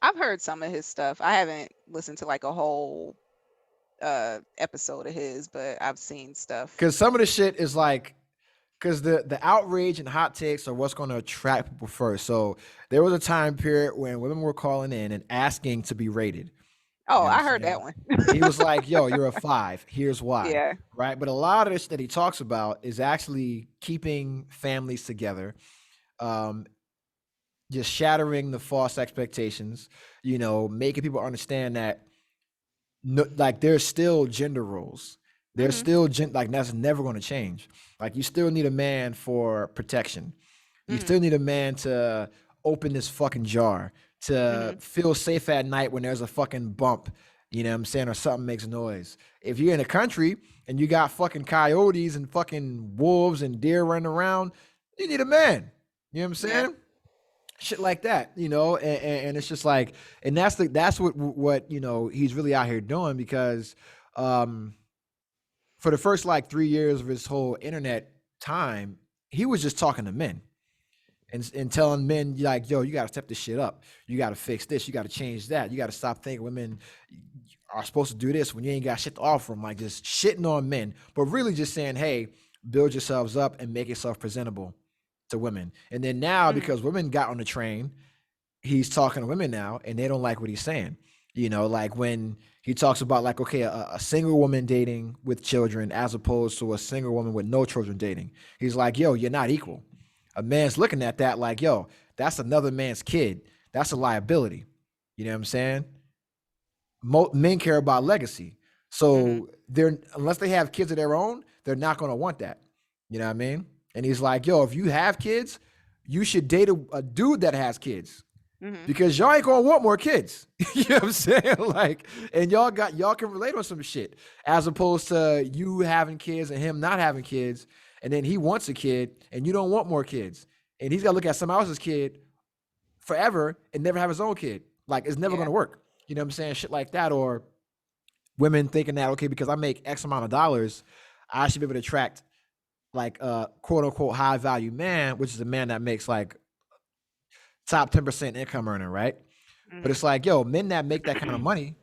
I've heard some of his stuff. I haven't listened to like a whole episode of his, but I've seen stuff. Because some of the shit is like, because the outrage and hot takes are what's going to attract people first. So there was a time period when women were calling in and asking to be rated. Oh, You know what I'm I heard saying? that one. And he was like, yo, you're a 5. Here's why. Yeah. Right. But a lot of this that he talks about is actually keeping families together, um, just shattering the false expectations, making people understand that no, like there's still gender roles. There's Mhm. still like that's never going to change. Like you still need a man for protection. You Mhm. still need a man to open this fucking jar, to Mhm. feel safe at night when there's a fucking bump, you know what I'm saying, or something makes noise. If you're in a country and you got fucking coyotes and fucking wolves and deer running around, you need a man. You know what I'm Yeah. saying? Shit like that, and it's just like, and that's what he's really out here doing because um for the first like 3 years of his whole internet time, he was just talking to men and telling men like, yo, you got to step this shit up. You got to fix this. You got to change that. You got to stop thinking women are supposed to do this when you ain't got shit to offer them. Like just shitting on men, but really just saying, hey, build yourselves up and make yourself presentable to women. And then now, Mhm. because women got on the train, he's talking to women now and they don't like what he's saying. Like when he talks about like, okay, a single woman dating with children as opposed to a single woman with no children dating. He's like, yo, you're not equal. A man's looking at that like, yo, that's another man's kid. That's a liability. You know what I'm saying? Men care about legacy. Mhm. So they're, unless they have kids of their own, they're not going to want that. You know what I mean? And he's like, yo, if you have kids, you should date a dude that has kids Mhm. because y'all ain't gonna want more kids. You know what I'm saying? Like, and y'all can relate on some shit as opposed to you having kids and him not having kids, and then he wants a kid and you don't want more kids, and he's got to look at somebody else's kid forever and never have his own kid. Like, it's never Yeah. gonna work. You know what I'm saying? Shit like that, or women thinking that okay, because I make X amount of dollars, I should be able to attract like a quote unquote high value man, which is a man that makes like top 10% income earner, right? But Mhm. it's like, yo, men that make that kind of money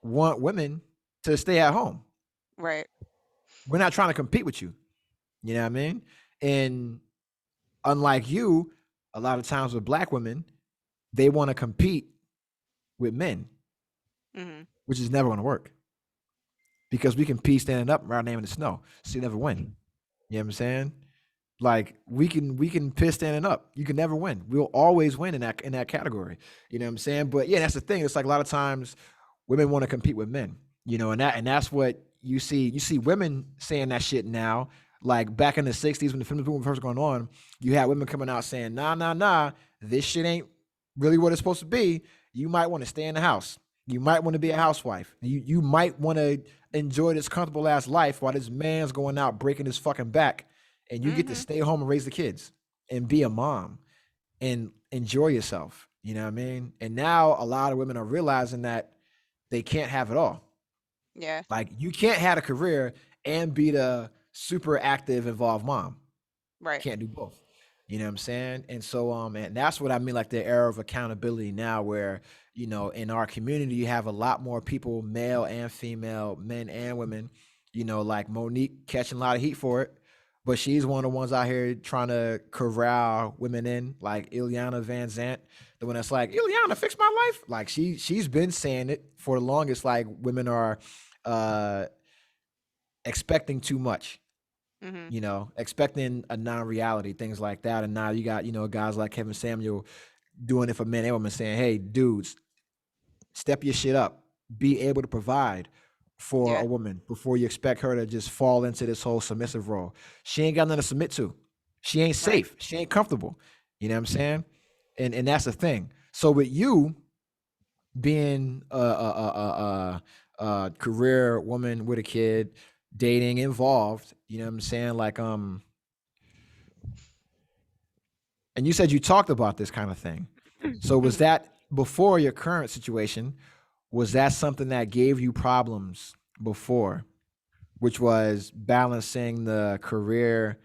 want women to stay at home. Right. We're not trying to compete with you. You know what I mean? And Unlike you, a lot of times with black women, they want to compete with men, Mhm. which is never going to work because we can pee standing up and our name in the snow. So you never win. You know what I'm saying? Like we can piss standing up. You can never win. We'll always win in that category. You know what I'm saying? But yeah, that's the thing. It's like a lot of times women want to compete with men. And that's what you see. You see women saying that shit now. Like back in the '60s when the feminism movement first going on, you had women coming out saying, "Nah, nah, nah, this shit ain't really what it's supposed to be. You might want to stay in the house. You might want to be a Mhm. housewife. You might want to enjoy this comfortable ass life while this man's going out breaking his fucking back and you get to Mhm. stay home and raise the kids and be a mom and enjoy yourself. You know what I mean? And now a lot of women are realizing that they can't have it all. Yeah. Like you can't have a career and be the super active, involved mom. Right. Can't do both. You know what I'm saying? And so and that's what I mean, like the era of accountability now where, in our community you have a lot more people, male and female, men and women, like Monique catching a lot of heat for it. But she's one of the ones out here trying to corral women in, like Ileana Van Zant, the one that's like, Ileana, fix my life. Like she's been saying it for the longest, like women are uh expecting too much, Mhm. expecting a non-reality, things like that. And now you got, guys like Kevin Samuel doing it for men and women, saying, "Hey, dudes, step your shit up. Be able to provide for a Yeah. woman before you expect her to just fall into this whole submissive role. She ain't got nothing to submit to. She ain't Right. safe. She ain't comfortable. You know what I'm saying? And that's the thing. So with you being a career woman with a kid, dating, involved, you know what I'm saying? Like and you said you talked about this kind of thing. So was Mhm. that before your current situation? Was that something that gave you problems before, which was balancing the career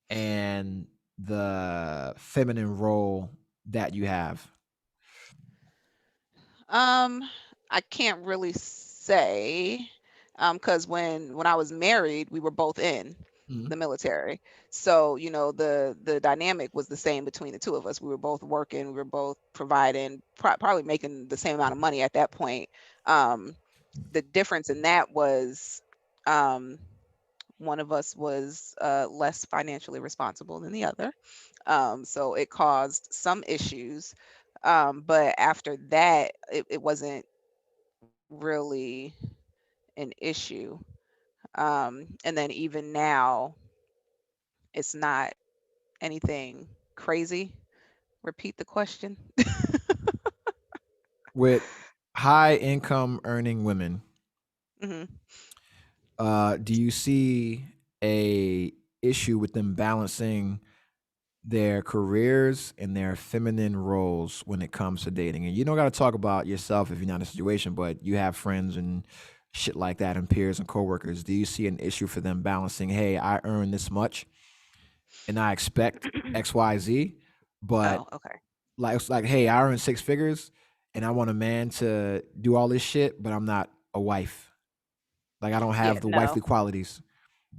and the feminine role that you have? Um, I can't really say, because when I was married, we were both in Mhm. the military. So, the dynamic was the same between the two of us. We were both working, we were both providing, probably making the same amount of money at that point. Um, the difference in that was, um, one of us was less financially responsible than the other. So it caused some issues. But after that, it wasn't really an issue. And then even now, it's not anything crazy. Repeat the question. With high income earning women, Hmm. do you see a issue with them balancing their careers and their feminine roles when it comes to dating? And you don't got to talk about yourself if you're not in a situation, but you have friends and shit like that and peers and coworkers. Do you see an issue for them balancing, hey, I earn this much and I expect XYZ, but Oh, okay. like it's like, hey, I earn six figures and I want a man to do all this shit, but I'm not a wife. Like I don't Yeah, have the no. wifely qualities.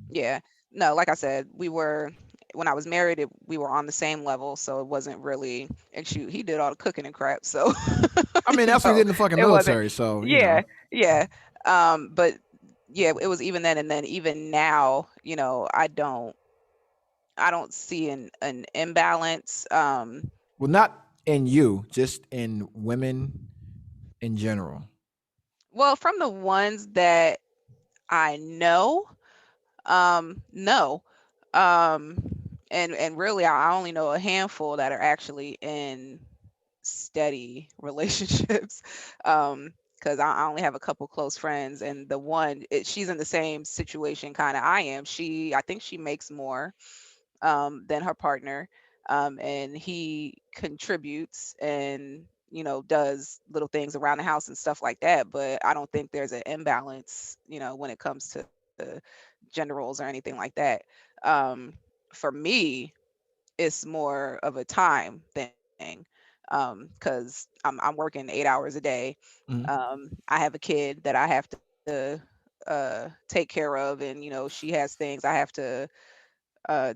Yeah. No, like I said, when I was married, we were on the same level, so it wasn't really, and shoot, he did all the cooking and crap. So, I mean, you that's what he did know, in the fucking it wasn't, military. So, yeah, yeah. But yeah, it was even then, and then even now, I don't see an imbalance. well, not in you, just in women in general. Well, from the ones that I know, no. Um, and really, I only know a handful that are actually in steady relationships. Because I only have a couple close friends, and the one, she's in the same situation kind of I am. I think she makes more than her partner, and he contributes and does little things around the house and stuff like that. But I don't think there's an imbalance, when it comes to gender roles or anything like that. Um, for me, it's more of a time thing, because I'm working 8 hours a day. Mhm. I have a kid that I have to take care of, and she has things I have to uh,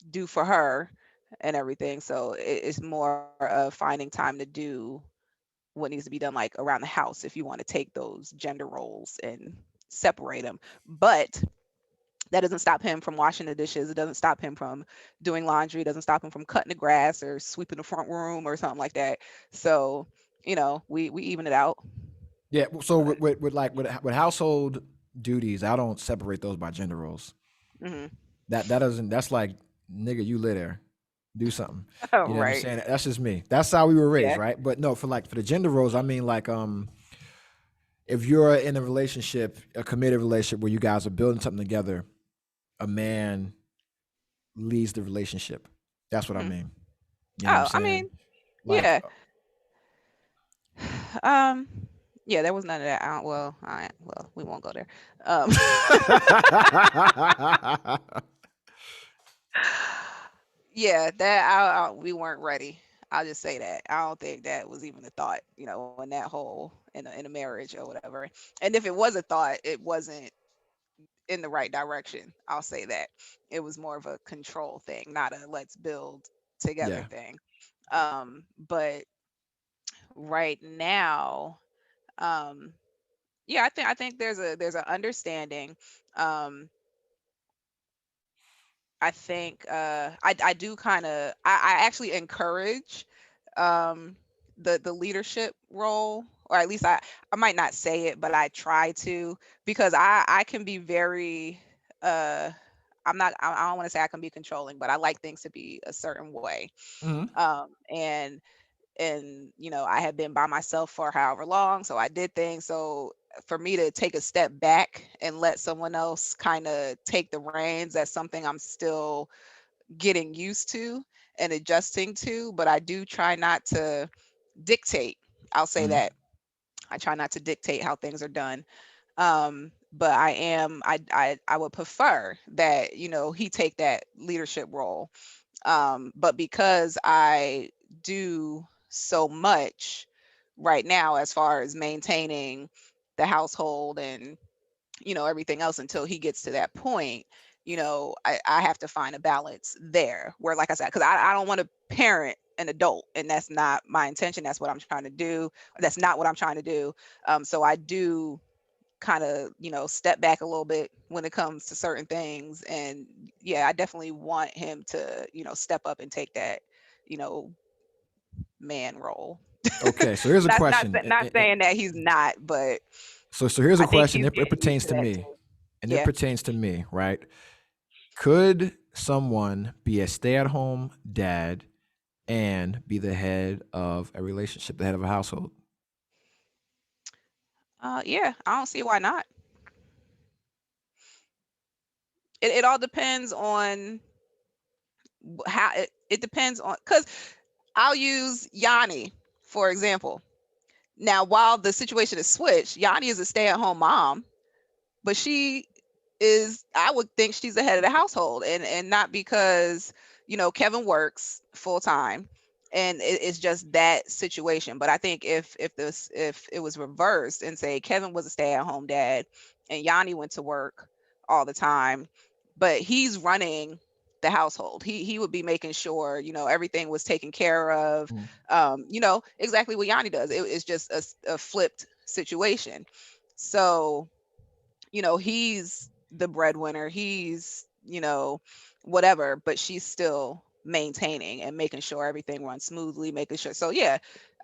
do for her. and everything. So it's more of finding time to do what needs to be done, like around the house, if you want to take those gender roles and separate them. But that doesn't stop him from washing the dishes. It doesn't stop him from doing laundry. It doesn't stop him from cutting the grass or sweeping the front room or something like that. So, we even it out. Yeah. So But with household duties, I don't separate those by gender roles. hmm That doesn't. That's like, nigga, you live there, do something. You know what I'm right. saying? That's just me. That's how we were raised, Yeah. right? But no, for the gender roles, I mean, like, if you're in a relationship, a committed relationship where you guys are building something together, a man leads the relationship. That's what I hmm mean. You know what I'm Oh, I mean, saying? Like, yeah. Um, yeah, there was none of that. Well, we won't go there. Um, yeah, that we weren't ready. I'll just say that. I don't think that was even a thought, in that whole in a marriage or whatever. And if it was a thought, it wasn't in the right direction. I'll say that. It was more of a control thing, not a let's build together yeah. thing. But right now, um, yeah, I think there's a understanding. Um, I think I do kind of I actually encourage um the leadership role, or at least I might not say it, but I try to, because I can be very uh I don't want to say I can be controlling, but I like things to be a certain way. Hmm. And I had been by myself for however long, so I did things. So for me to take a step back and let someone else kind of take the reins, that's something I'm still getting used to and adjusting to. But I do try not to dictate. I'll say Hmm. that. I try not to dictate how things are done. But I would prefer that, he take that leadership role. But because I do so much right now as far as maintaining the household and everything else until he gets to that point, I have to find a balance there, where, like I said, because I don't want to parent an adult, and that's not my intention. That's what I'm trying to do. That's not what I'm trying to do. So I do kind of step back a little bit when it comes to certain things. And yeah, I definitely want him to step up and take that you know man role. Okay. So here's a not not question. not saying that he's not, but So here's I a think question. he's It getting used pertains to to that me, too. and it Yeah. pertains to me, right? Could someone be a stay-at-home dad and be the head of a relationship, the head of a household? Yeah, I don't see why not. It all depends on how it depends on, because I'll use Yanni for example. Now, while the situation is switched, Yanni is a stay-at-home mom, but she is, I would think she's the head of the household, and not because Kevin works full time, and it's just that situation. But I think if it was reversed and say Kevin was a stay-at-home dad and Yanni went to work all the time, but he's running the household, he would be making sure everything was taken care of. Mm. Exactly what Yanni does. It's just a flipped situation. So he's the breadwinner, he's whatever, but she's still maintaining and making sure everything runs smoothly, making sure. So yeah,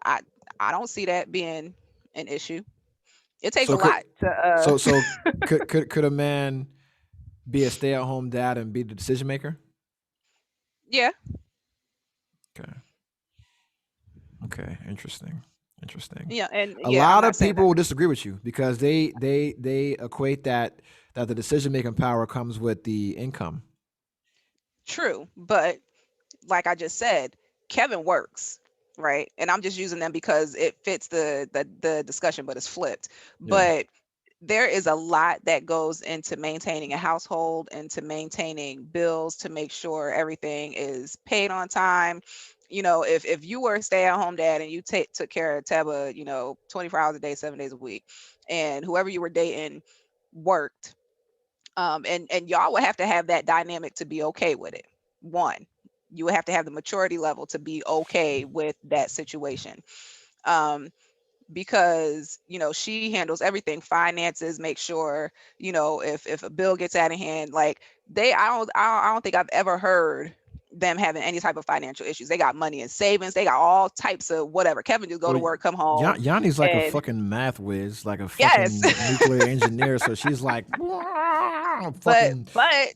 i I don't see that being an issue. It takes So a could lot to so could a man be a stay-at-home dad and be the decision maker? yeah. Okay. Okay. Interesting. Interesting. Yeah, and A yeah, I'm lot not of saying that. people will disagree with you because they equate that the decision making power comes with the income. True, but like I just said, Kevin works, right? And I'm just using them because it fits the discussion, but it's flipped. Yeah. But there is a lot that goes into maintaining a household and to maintaining bills to make sure everything is paid on time. If you were a stay-at-home dad and you took care of Teba, 24 hours a day, 7 days a week, and whoever you were dating worked, and y'all would have to have that dynamic to be okay with it. One. You would have to have the maturity level to be okay with that situation. Um, because she handles everything, finances, make sure if a bill gets out of hand, like I don't think I've ever heard them having any type of financial issues. They got money in savings, they got all types of whatever. Kevin just go Well, to work, come home, Yanni's like a and fucking math whiz, like a yes. fucking nuclear engineer. So she's like, but fucking. but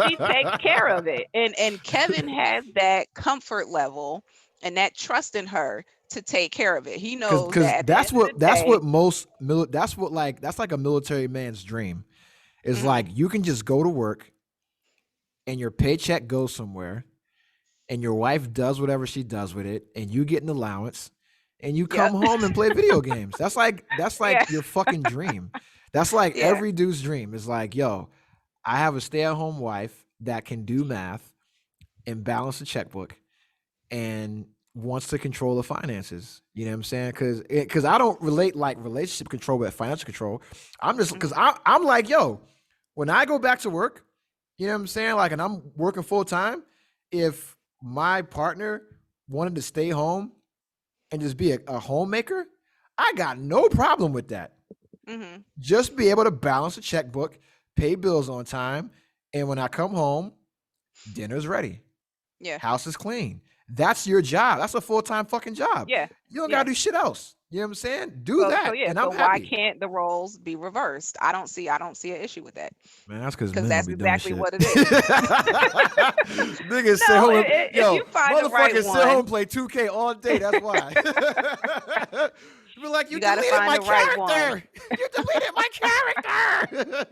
she takes care of it, and Kevin has that comfort level and that trust in her to take care of it. He knows Because that at the end of the that's day. what most that's what like that's like a military man's dream. Is Mhm. like you can just go to work and your paycheck goes somewhere and your wife does whatever she does with it and you get an allowance and you Yep. come home and play video games. That's like Yeah. your fucking dream. That's like Yeah. every dude's dream. Is like, yo, I have a stay-at-home wife that can do math and balance the checkbook and wants to control the finances. You know what I'm saying? Because I don't relate like relationship control with financial control. I'm just because Mhm. I'm like, yo, when I go back to work, you know what I'm saying? Like, and I'm working full time. If my partner wanted to stay home and just be a homemaker, I got no problem with that. Mhm. Just be able to balance a checkbook, pay bills on time, and when I come home, dinner's ready. Yeah. House is clean. That's your job. That's a full time fucking job. Yeah. You don't Yeah. gotta do shit else. You know what I'm saying? Do So that, yeah. and I'm So why happy. can't the roles be reversed? I don't see an issue with that, Man, that's because because men don't that's be doing exactly shit. what it is. Niggas sit No, home and if you yo, find the right motherfuckers sit home one, and play 2K all day. That's why. Be like, you you got to deleted find my the right one. character. You deleted my character.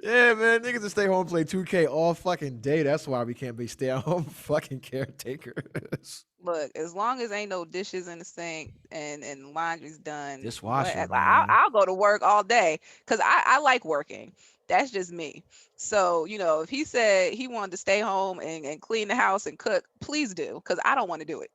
Yeah, man, niggas that stay home and play 2K all fucking day. That's why we can't be stay at home fucking caretakers. Look, as long as ain't no dishes in the sink and laundry's done, what Dishwasher, like, I'll, man. I'll go to work all day because I like working. That's just me. So if he said he wanted to stay home and clean the house and cook, please do, because I don't want to do it.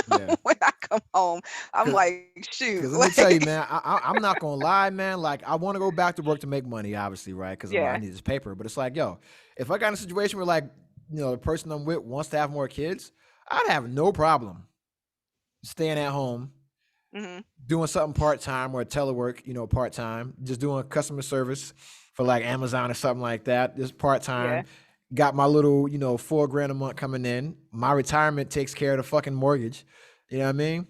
Yeah. When I come home, I'm Cause, like, shoot, Cause let me tell like, you, man, I'm not gonna lie, man. Like, I want to go back to work to make money, obviously, right? Because I yeah, need this paper. But it's like, yo, if I got in a situation where, like, the person I'm with wants to have more kids, I'd have no problem staying at home, hmm doing something part time or telework, part time, just doing customer service for like Amazon or something like that, just part yeah, time. Got my little, $4 grand a month coming in. My retirement takes care of the fucking mortgage. You know what I mean?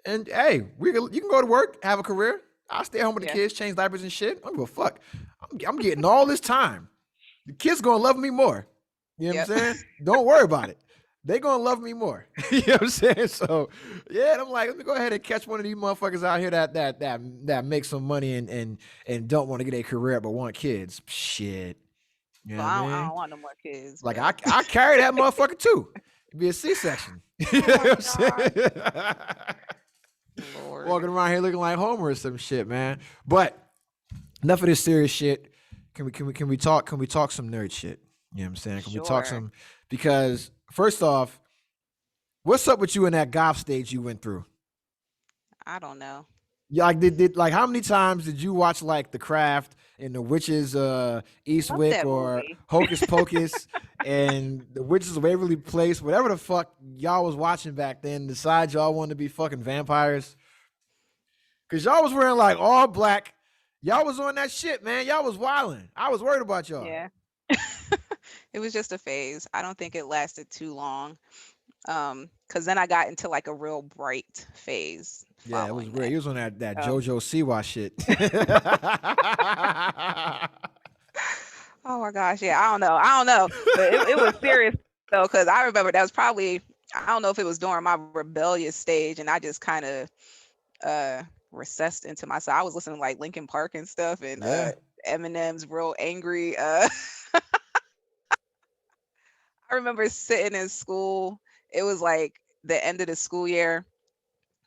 And hey, you can go to work, have a career. I'll stay home with the yeah, kids, change diapers and shit. I don't give a fuck. I'm getting all this time. The kids gonna love me more. You know what yep. I'm saying? Don't worry about it. They gonna love me more. You know what I'm saying? So yeah, and I'm like, let me go ahead and catch one of these motherfuckers out here that makes some money and don't want to get a career but want kids. Shit. You know Well, what I I mean? don't want no more kids, Like but I carry that motherfucker too. It'd be a C-section. You know oh my what I'm god, saying? Lord. Walking around here looking like Homer or some shit, man. But enough of this serious shit. Can we talk some nerd shit? You know what I'm saying? Can we talk Sure. some because first off, what's up with you in that goth stage you went through? I don't know. Yeah, like did like how many times did you watch like The Craft and The Witches Love Eastwick that or movie. Hocus Pocus and The Witches of Waverly Place, whatever the fuck y'all was watching back then, decide y'all wanted to be fucking vampires? Cause y'all was wearing like all black. Y'all was on that shit, man. Y'all was wilding. I was worried about y'all. Yeah. It was just a phase. I don't think it lasted too long. Because then I got into like a real bright phase Yeah, it was following weird. that. He was on that Um, JoJo Siwa shit. oh my gosh, yeah, I don't know, but it was serious though, because I remember that was probably, I don't know if it was during my rebellious stage, and I just kind of uh recessed into myself. I was listening to like Linkin Park and stuff, and Yeah. Eminem's real angry. I remember sitting in school. It was like the end of the school year,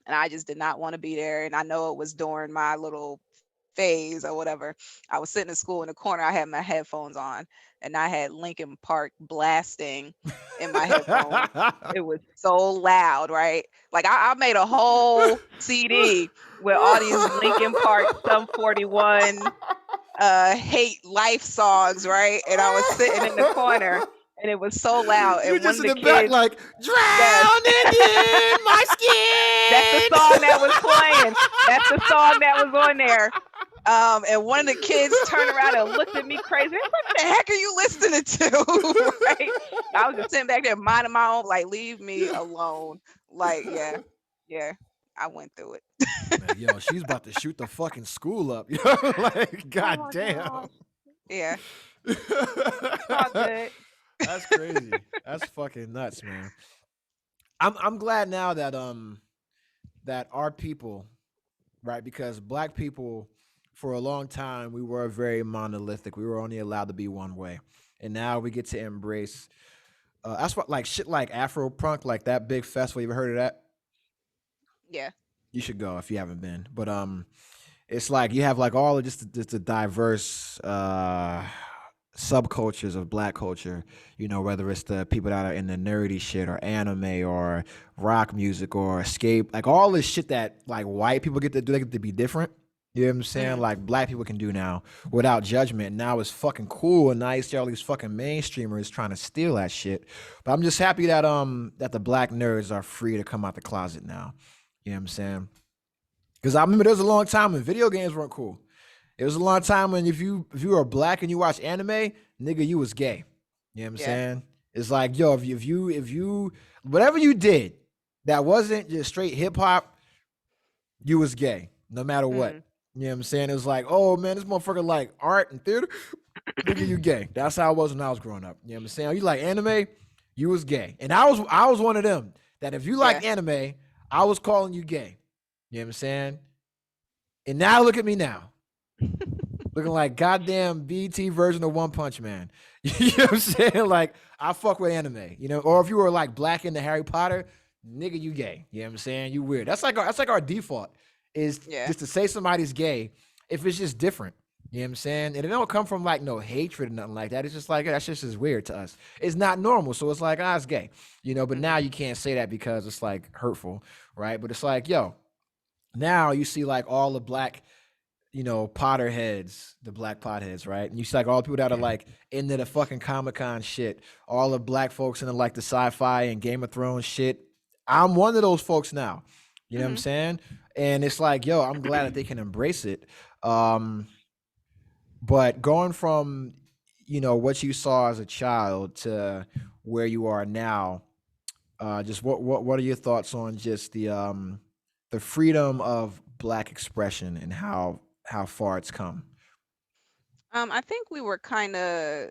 and I just did not want to be there. And I know it was during my little phase or whatever. I was sitting in school in the corner. I had my headphones on, and I had Linkin Park blasting in my headphones. It was so loud, right? Like I made a whole CD with all these Linkin Park Sum 41 hate life songs, right? And I was sitting in the corner and it was so loud You and one just of in the the back kids, like yes, drowning in my that's the skin. song that was playing. That's the song that was on there. And one of the kids turned around and looked at me crazy. What the heck are you listening to? Right? I was just sitting back there minding my own, like, leave me alone. Like, yeah, yeah, I went through it. Man, yo, she's about to shoot the fucking school up. Yo, like, Oh my goddamn. gosh. Yeah, it's all good. That's crazy. That's fucking nuts, man. I'm glad now that that our people, right? Because black people, for a long time, we were very monolithic. We were only allowed to be one way, and now we get to embrace. That's what like shit like Afro punk, like that big festival. You ever heard of that? Yeah. You should go if you haven't been. But it's like you have like all of just the diverse subcultures of black culture. You know, whether it's the people that are in the nerdy shit or anime or rock music or escape, like all this shit that like white people get to do, they get to be different. You know what I'm saying? Hmm. Like black people can do now without judgment. Now it's fucking cool, and now you see all these fucking mainstreamers trying to steal that shit. But I'm just happy that the black nerds are free to come out the closet now. You know what I'm saying? Because I remember there was a long time when video games weren't cool. It was a long time when if you were black and you watch anime, nigga, you was gay. You know what I'm Yeah. saying? It's like, yo, if you whatever you did that wasn't just straight hip hop, you was gay, no matter what. Hmm. You know what I'm saying? It was like, oh man, this motherfucker like art and theater, nigga, you gay. That's how it was when I was growing up. You know what I'm saying? You like anime, you was gay. And I was one of them that if you Yeah. like anime, I was calling you gay. You know what I'm saying? And now look at me now. Looking like goddamn BT version of One Punch Man. You know what I'm saying? Like, I fuck with anime, you know? Or if you were like black into Harry Potter, nigga, you gay. You know what I'm saying? You weird. That's like our default is Yeah. just to say somebody's gay if it's just different. You know what I'm saying? And it don't come from like no hatred or nothing like that. It's just like that's just as weird to us. It's not normal. So it's like, it's gay. You know, but now Hmm. you can't say that because it's like hurtful, right? But it's like, yo, now you see like all the black Potterheads, the black potheads, right? And you see like all the people that are like into the fucking Comic Con shit, all the black folks into like the sci-fi and Game of Thrones shit. I'm one of those folks now. You know what I'm Hmm. saying? And it's like, yo, I'm glad that they can embrace it. Um, but going from, what you saw as a child to where you are now, just what are your thoughts on just the freedom of black expression and how far it's come? I think we were kind of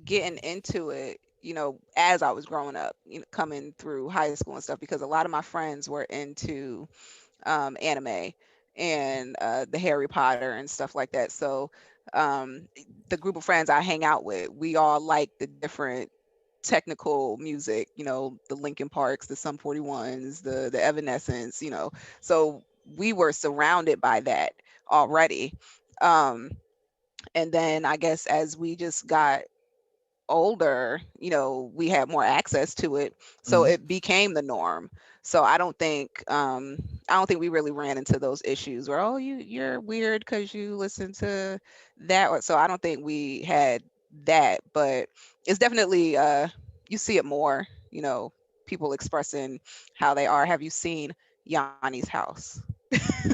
getting into it, as I was growing up, coming through high school and stuff, because a lot of my friends were into anime and the Harry Potter and stuff like that. So um, the group of friends I hang out with, we all like the different technical music, the Linkin Parks, the Sum 41s, the Evanescence, So we were surrounded by that already. Um, and then I guess as we just got older, we had more access to it, so Mhm. it became the norm. So I don't think we really ran into those issues where, oh, you're weird because you listen to that. So I don't think we had that, but it's definitely you see it more, people expressing how they are. Have you seen Yanni's house?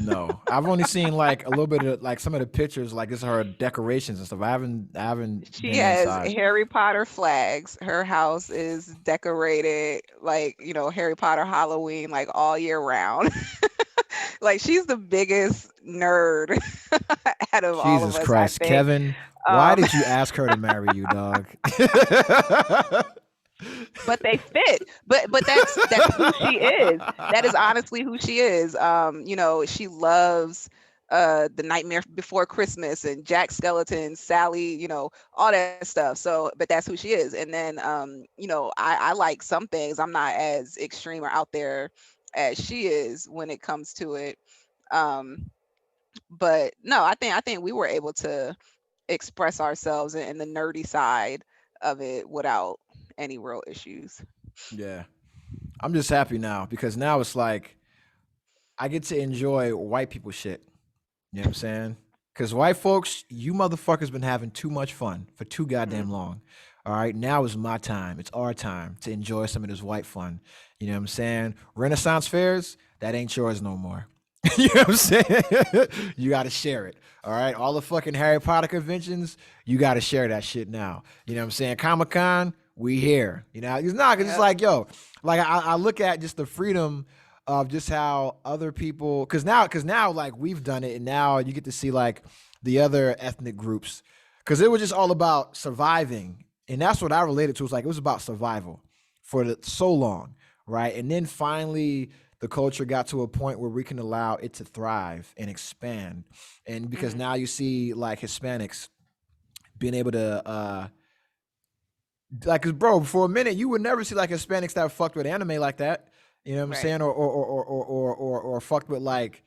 No, I've only seen like a little bit of like some of the pictures, like this are her decorations and stuff. I haven't She been has inside. Harry Potter flags. Her house is decorated like, Harry Potter Halloween, like all year round. Like she's the biggest nerd out of all of Jesus us, I Christ, think. Kevin, why Um, did you ask her to marry you, dog? but they fit. But that's who she is. That is honestly who she is. She loves the Nightmare Before Christmas and Jack Skeleton, Sally, all that stuff. So, but that's who she is. And then I like some things. I'm not as extreme or out there as she is when it comes to it. Um, but no, I think we were able to express ourselves in the nerdy side of it without any real issues. Yeah, I'm just happy now because now it's like I get to enjoy white people shit. You know what I'm saying? Because white folks, you motherfuckers been having too much fun for too goddamn Mhm. long. All right, now is my time. It's our time to enjoy some of this white fun. You know what I'm saying? Renaissance fairs, that ain't yours no more. You know what I'm saying? You got to share it. All right. All the fucking Harry Potter conventions, you got to share that shit now. You know what I'm saying? Comic Con, we here. You know, it's not because it's Yep. like, yo, like I look at just the freedom of just how other people, because now, like we've done it, and now you get to see like the other ethnic groups, because it was just all about surviving, and that's what I related to. It's like it was about survival for so long, right? And then finally the culture got to a point where we can allow it to thrive and expand. And because Mhm. now you see like Hispanics being able to like, cause bro, for a minute you would never see like Hispanics that fucked with anime like that. You know what I'm Right. saying? Or fucked with like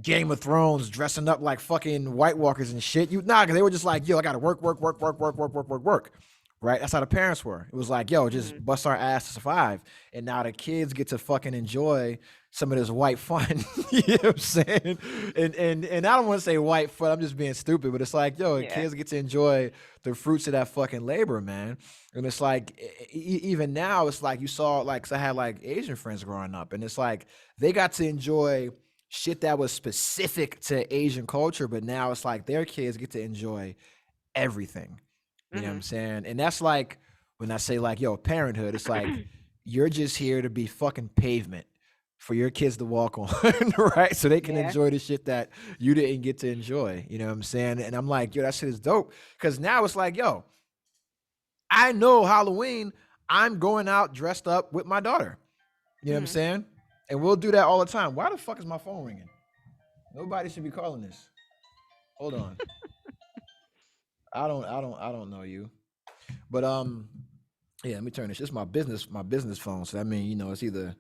Game of Thrones, dressing up like fucking White Walkers and shit. Cause they were just like, yo, I gotta work, work, work, work, work, work, work, work, work. Right? That's how the parents were. It was like, yo, just Mhm. bust our ass to survive. And now the kids get to fucking enjoy some of this white fun. You know what I'm saying? And I don't want to say white fun, I'm just being stupid, but it's like, yo, the Yeah. kids get to enjoy the fruits of that fucking labor, man. And it's like, even now, it's like you saw, like, 'cause I had like Asian friends growing up, and it's like they got to enjoy shit that was specific to Asian culture, but now it's like their kids get to enjoy everything. You know what I'm Mhm. saying? And that's like when I say like, yo, parenthood, it's like you're just here to be fucking pavement for your kids to walk on, right? So they can Yeah. enjoy the shit that you didn't get to enjoy. You know what I'm saying? And I'm like, yo, that shit is dope. Cause now it's like, yo, I know Halloween, I'm going out dressed up with my daughter. You know what I'm Mhm. saying? And we'll do that all the time. Why the fuck is my phone ringing? Nobody should be calling this. Hold on. I don't know you. But yeah, let me turn this. It's my business phone. So I mean, it's either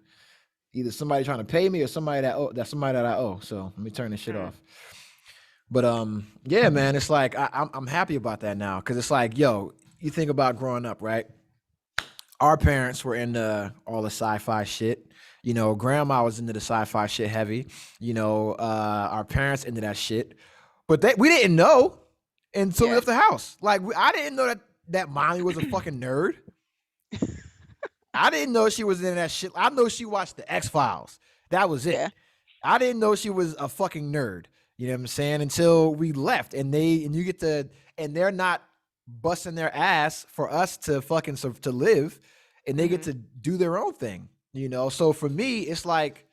somebody trying to pay me or that's somebody that I owe. So let me turn this shit Mhm. off. But yeah, man, it's like I'm happy about that now because it's like, yo, you think about growing up, right? Our parents were into all the sci-fi shit. Grandma was into the sci-fi shit heavy. Our parents into that shit, but we didn't know until we Yeah. left the house. Like I didn't know that Molly was a fucking nerd. I didn't know she was in that shit. I know she watched the X Files. That was Yeah. it. I didn't know she was a fucking nerd. You know what I'm saying? Until we left, and you get to, and they're not busting their ass for us to fucking to live, and they get Mhm. to do their own thing. So for me, it's like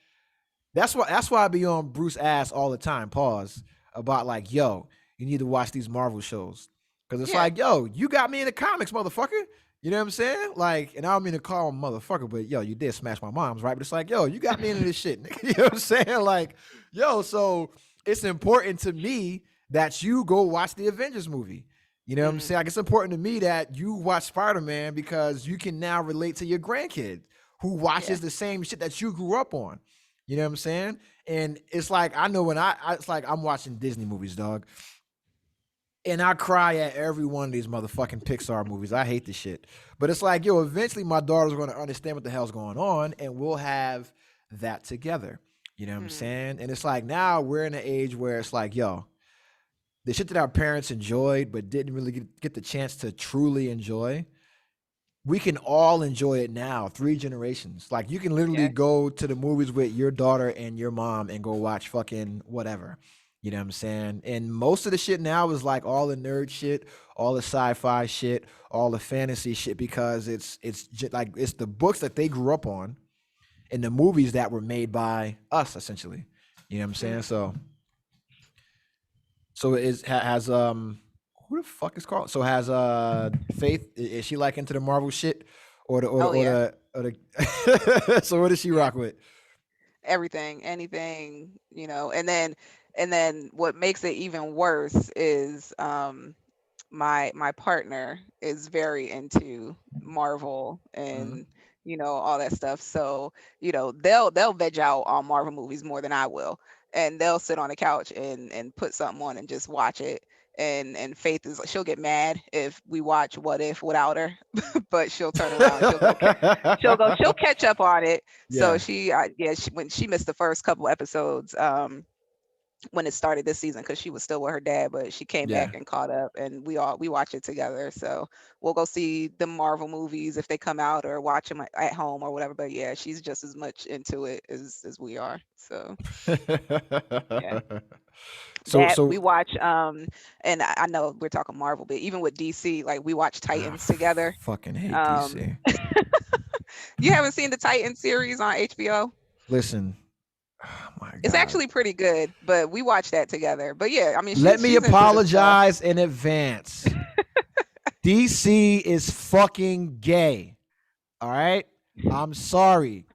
that's why I be on Bruce ass all the time. Pause about like, yo, you need to watch these Marvel shows because it's Yeah. like, yo, you got me in the comics, motherfucker. You know what I'm saying? Like, and I don't mean to call him motherfucker, but yo, you did smash my mom's, right? But it's like, yo, you got me into this shit. Nigga. You know what I'm saying? Like, yo, so it's important to me that you go watch the Avengers movie. You know what I'm Mhm. saying? Like, it's important to me that you watch Spider Man because you can now relate to your grandkid who Yeah. watches the same shit that you grew up on. You know what I'm saying? And it's like I know when it's like I'm watching Disney movies, dog, and I cry at every one of these motherfucking Pixar movies. I hate this shit, but it's like, yo, eventually my daughter's going to understand what the hell's going on, and we'll have that together. You know what I'm Mhm. saying? And it's like now we're in an age where it's like, yo, the shit that our parents enjoyed but didn't really get the chance to truly enjoy, we can all enjoy it now, 3 generations. Like you can literally Yeah. go to the movies with your daughter and your mom and go watch fucking whatever. You know what I'm saying? And most of the shit now is like all the nerd shit, all the sci-fi shit, all the fantasy shit because it's just like it's the books that they grew up on and the movies that were made by us essentially. You know what I'm saying? Mhm. So has who the fuck is called? So has Faith, is she like into the Marvel shit or the or the Oh or yeah. the, or the so what does she Yeah. rock with? Everything, anything, and then what makes it even worse is my partner is very into Marvel Mhm. and all that stuff. So they'll veg out on Marvel movies more than I will, and they'll sit on the couch and put something on and just watch it. And Faith is she'll get mad if we watch What If without her, but she'll turn around. She'll catch up on it. So Yeah. she, when she missed the first couple episodes, when it started this season because she was still with her dad, but she came Yeah. back and caught up, and we watch it together. So we'll go see the Marvel movies if they come out, or watch them at home or whatever. But yeah, she's just as much into it as we are. So yeah, so that we so watch. And I know we're talking Marvel, but even with DC, like we watch Titans together. fucking hate Um, DC. you haven't seen the Titan series on HBO? Listen, oh my It's God. actually pretty good, but we watch that together. But yeah, I mean, Let me she's into the stuff. apologize in advance. DC is fucking gay. All right? I'm sorry.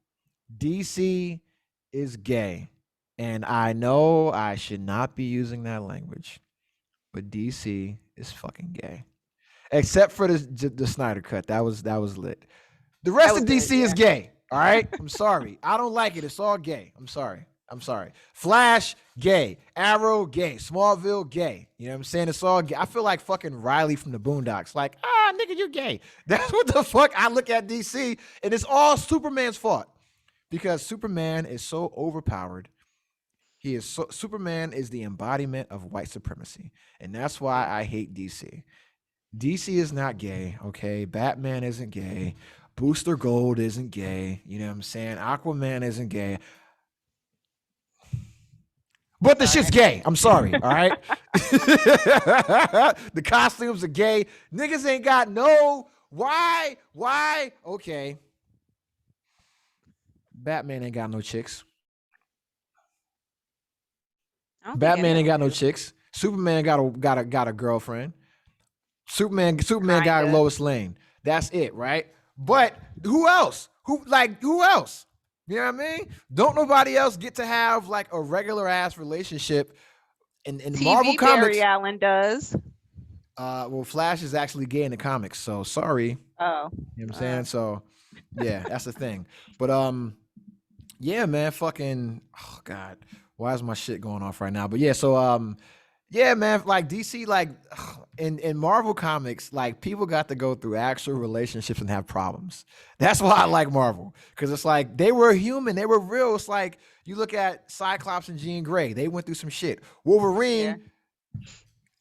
DC is gay. And I know I should not be using that language, but DC is fucking gay. Except for the Snyder cut. That was lit. The That rest was of good. DC is Yeah. gay. All right? I'm sorry. I don't like it. It's all gay. I'm sorry. I'm sorry. Flash, gay. Arrow, gay. Smallville, gay. You know what I'm saying? It's all gay. I feel like fucking Riley from the Boondocks. Like, nigga, you're gay. That's what the fuck I look at DC, and it's all Superman's fault. Because Superman is so overpowered. Superman is the embodiment of white supremacy. And that's why I hate DC. DC is not gay, okay? Batman isn't gay. Booster Gold isn't gay. You know what I'm saying? Aquaman isn't gay. But the shit's gay. I'm sorry, all right? The costumes are gay. Niggas ain't got no. Why? Okay. Batman ain't got no chicks. I don't think any Batman of ain't them got no do. chicks. Superman got a girlfriend. Superman got Kinda. Lois Lane. That's it, right? But who else? Who else? You know what I mean? Don't nobody else get to have like a regular ass relationship in Marvel TV comics. Barry Allen does. Well, Flash is actually gay in the comics, so sorry. Oh. You know what I'm saying? So yeah, that's the thing. But yeah, man, fucking oh God. Why is my shit going off right now? But yeah, so yeah, man, like DC, like in Marvel comics, like people got to go through actual relationships and have problems. That's why I like Marvel, because it's like they were human, they were real. It's like you look at Cyclops and Jean Grey, they went through some shit. Wolverine,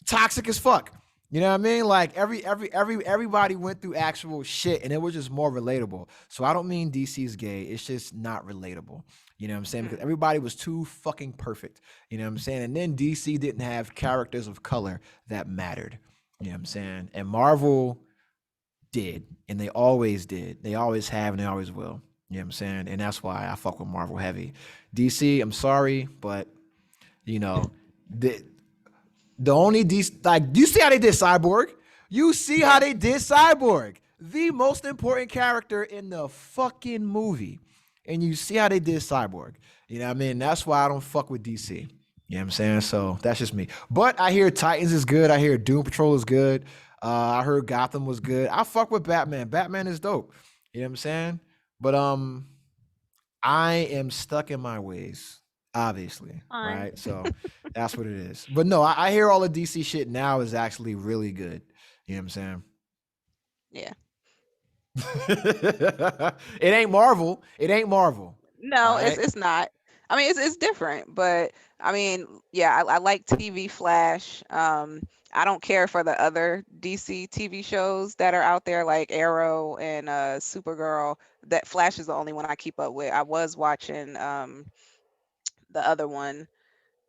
toxic as fuck. You know what I mean? Like everybody went through actual shit, and it was just more relatable. So I don't mean DC's gay. It's just not relatable. You know what I'm saying? Because everybody was too fucking perfect. You know what I'm saying? And then DC didn't have characters of color that mattered. You know what I'm saying? And Marvel did, and they always did. They always have, and they always will. You know what I'm saying? And that's why I fuck with Marvel heavy. DC, I'm sorry, but you know, the only like, do you see how they did Cyborg? You see how they did Cyborg, the most important character in the fucking movie. And you see how they did Cyborg. You know what I mean? That's why I don't fuck with DC. You know what I'm saying? So that's just me. But I hear Titans is good. I hear Doom Patrol is good. I heard Gotham was good. I fuck with Batman. Batman is dope. You know what I'm saying? But I am stuck in my ways, obviously. Fine. Right? So that's what it is. But no, I hear all the DC shit now is actually really good. You know what I'm saying? Yeah. It ain't Marvel. It ain't Marvel. No, All right? it's not. I mean, it's different, but I mean, yeah, I like TV Flash. I don't care for the other DC TV shows that are out there, like Arrow and Supergirl. That Flash is the only one I keep up with. I was watching the other one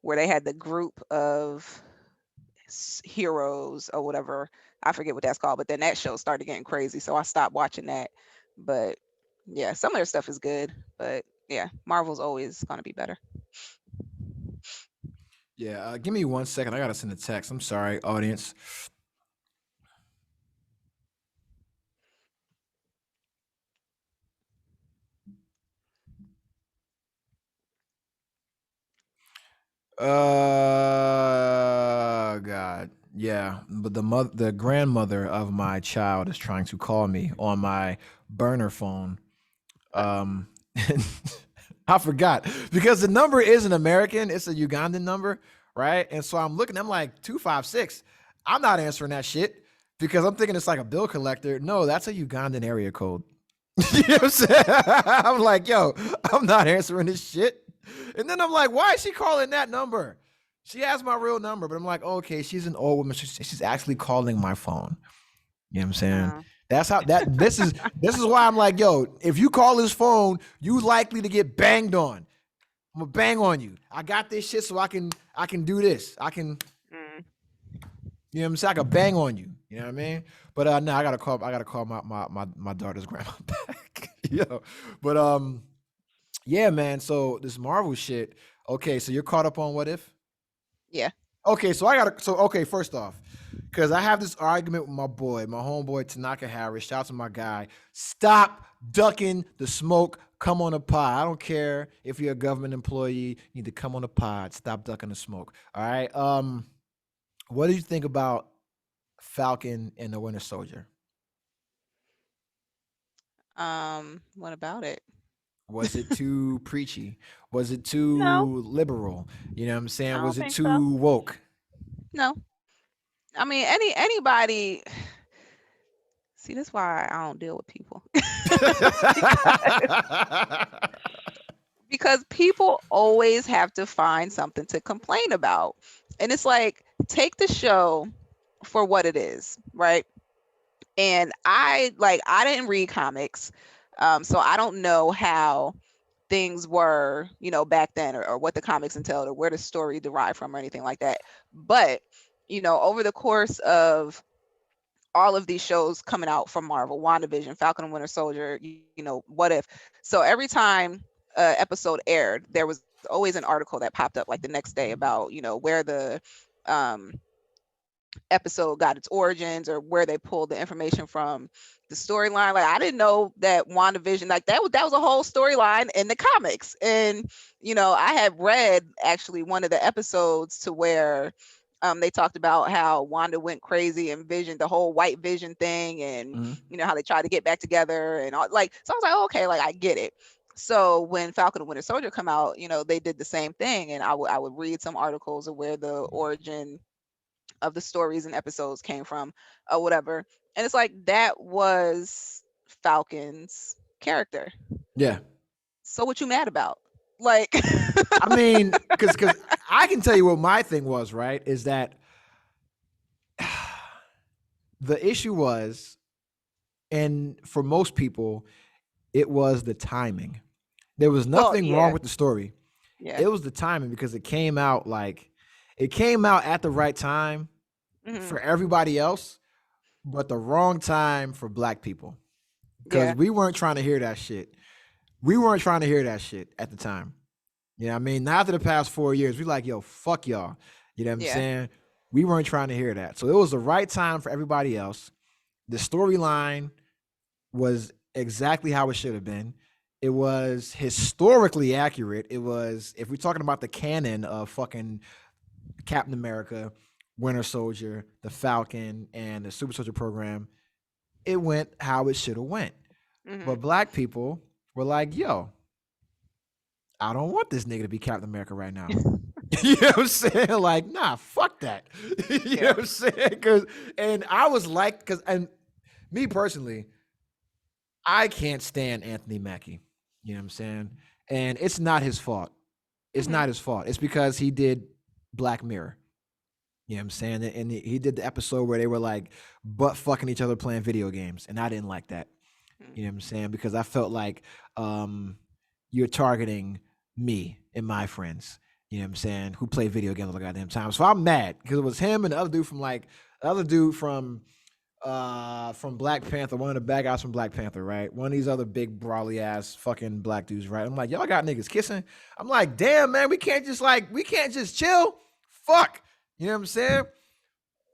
where they had the group of heroes or whatever. I forget what that's called, but then that show started getting crazy, so I stopped watching that. But yeah, some of their stuff is good, but yeah, Marvel's always gonna be better. Yeah, give me 1 second. I gotta send a text. I'm sorry, audience. God, yeah. But the grandmother of my child is trying to call me on my burner phone. I forgot because the number isn't American; it's a Ugandan number, right? And so I'm looking. I'm like 256. I'm not answering that shit because I'm thinking it's like a bill collector. No, that's a Ugandan area code. You know what I'm saying? I'm like, yo, I'm not answering this shit. And then I'm like, why is she calling that number? She has my real number, but I'm like, okay, she's an old woman. She's actually calling my phone. You know what I'm saying? Uh, That's how that this is why I'm like, yo, if you call his phone, you likely to get banged on. I'm gonna bang on you. I got this shit so I can do this. I can, mm. you know what I'm saying? I can bang on you. You know what I mean? But no, I gotta call my daughter's grandma back. Yo. But yeah, man. So this Marvel shit. Okay, so you're caught up on What If? Yeah. Okay, okay, first off, because I have this argument with my homeboy Tanaka Harris. Shout out to my guy. Stop ducking the smoke. Come on a pod. I don't care if you're a government employee. You need to come on a pod. Stop ducking the smoke. All right. What do you think about Falcon and the Winter Soldier? What about it? Was it too preachy? Was it No, too liberal? You know what I'm I saying? don't Was it think so. too woke? No. I mean, anybody. See, that's why I don't deal with people. Because people always have to find something to complain about. And it's like, take the show for what it is, right? And I didn't read comics. So I don't know how things were, back then, or what the comics entailed, or where the story derived from, or anything like that. But, over the course of all of these shows coming out from Marvel, WandaVision, Falcon and Winter Soldier, What If. So every time episode aired, there was always an article that popped up like the next day about, where the um, episode got its origins, or where they pulled the information from the storyline. Like, I didn't know that WandaVision, like that was a whole storyline in the comics. And I had read actually one of the episodes to where they talked about how Wanda went crazy and Vision, the whole white Vision thing, and Mhm. how they tried to get back together and all. Like, so I was like, okay, like I get it. So when Falcon and Winter Soldier come out, they did the same thing, and I would read some articles of where the origin of the stories and episodes came from, or whatever. And it's like, that was Falcon's character. Yeah. So what you mad about? Like, I mean, because I can tell you what my thing was, right? Is that the issue was, and for most people, it was the timing. There was well, nothing wrong yeah, with the story. yeah, It was the timing because it came out at the right time hmm, for everybody else, but the wrong time for black people. Because yeah, we weren't trying to hear that shit. We weren't trying to hear that shit at the time. You know what I mean? Now after the past 4 years, we like, yo, fuck y'all. You know what I'm yeah, saying? We weren't trying to hear that. So it was the right time for everybody else. The storyline was exactly how it should have been. It was historically accurate. It was, if we're talking about the canon of fucking Captain America, Winter Soldier, the Falcon, and the Super Soldier program, it went how it should have went. hmm, But black people were like, yo, I don't want this nigga to be Captain America right now. You know what I'm saying? Like, nah, fuck that. You know yeah, what I'm saying? And I was like, and me personally, I can't stand Anthony Mackie. You know what I'm saying? And it's not his fault. It's hmm, not his fault. It's because he did Black Mirror. You know what I'm saying? And he did the episode where they were like butt fucking each other playing video games. And I didn't like that. You know what I'm saying? Because I felt like you're targeting me and my friends, you know what I'm saying, who play video games all the goddamn time. So I'm mad because it was him and the other dude from Black Panther, one of the bad guys from Black Panther, right? One of these other big brawly ass fucking black dudes, right? I'm like, y'all got niggas kissing. I'm like, damn, man, we can't just chill. Fuck. You know what I'm saying?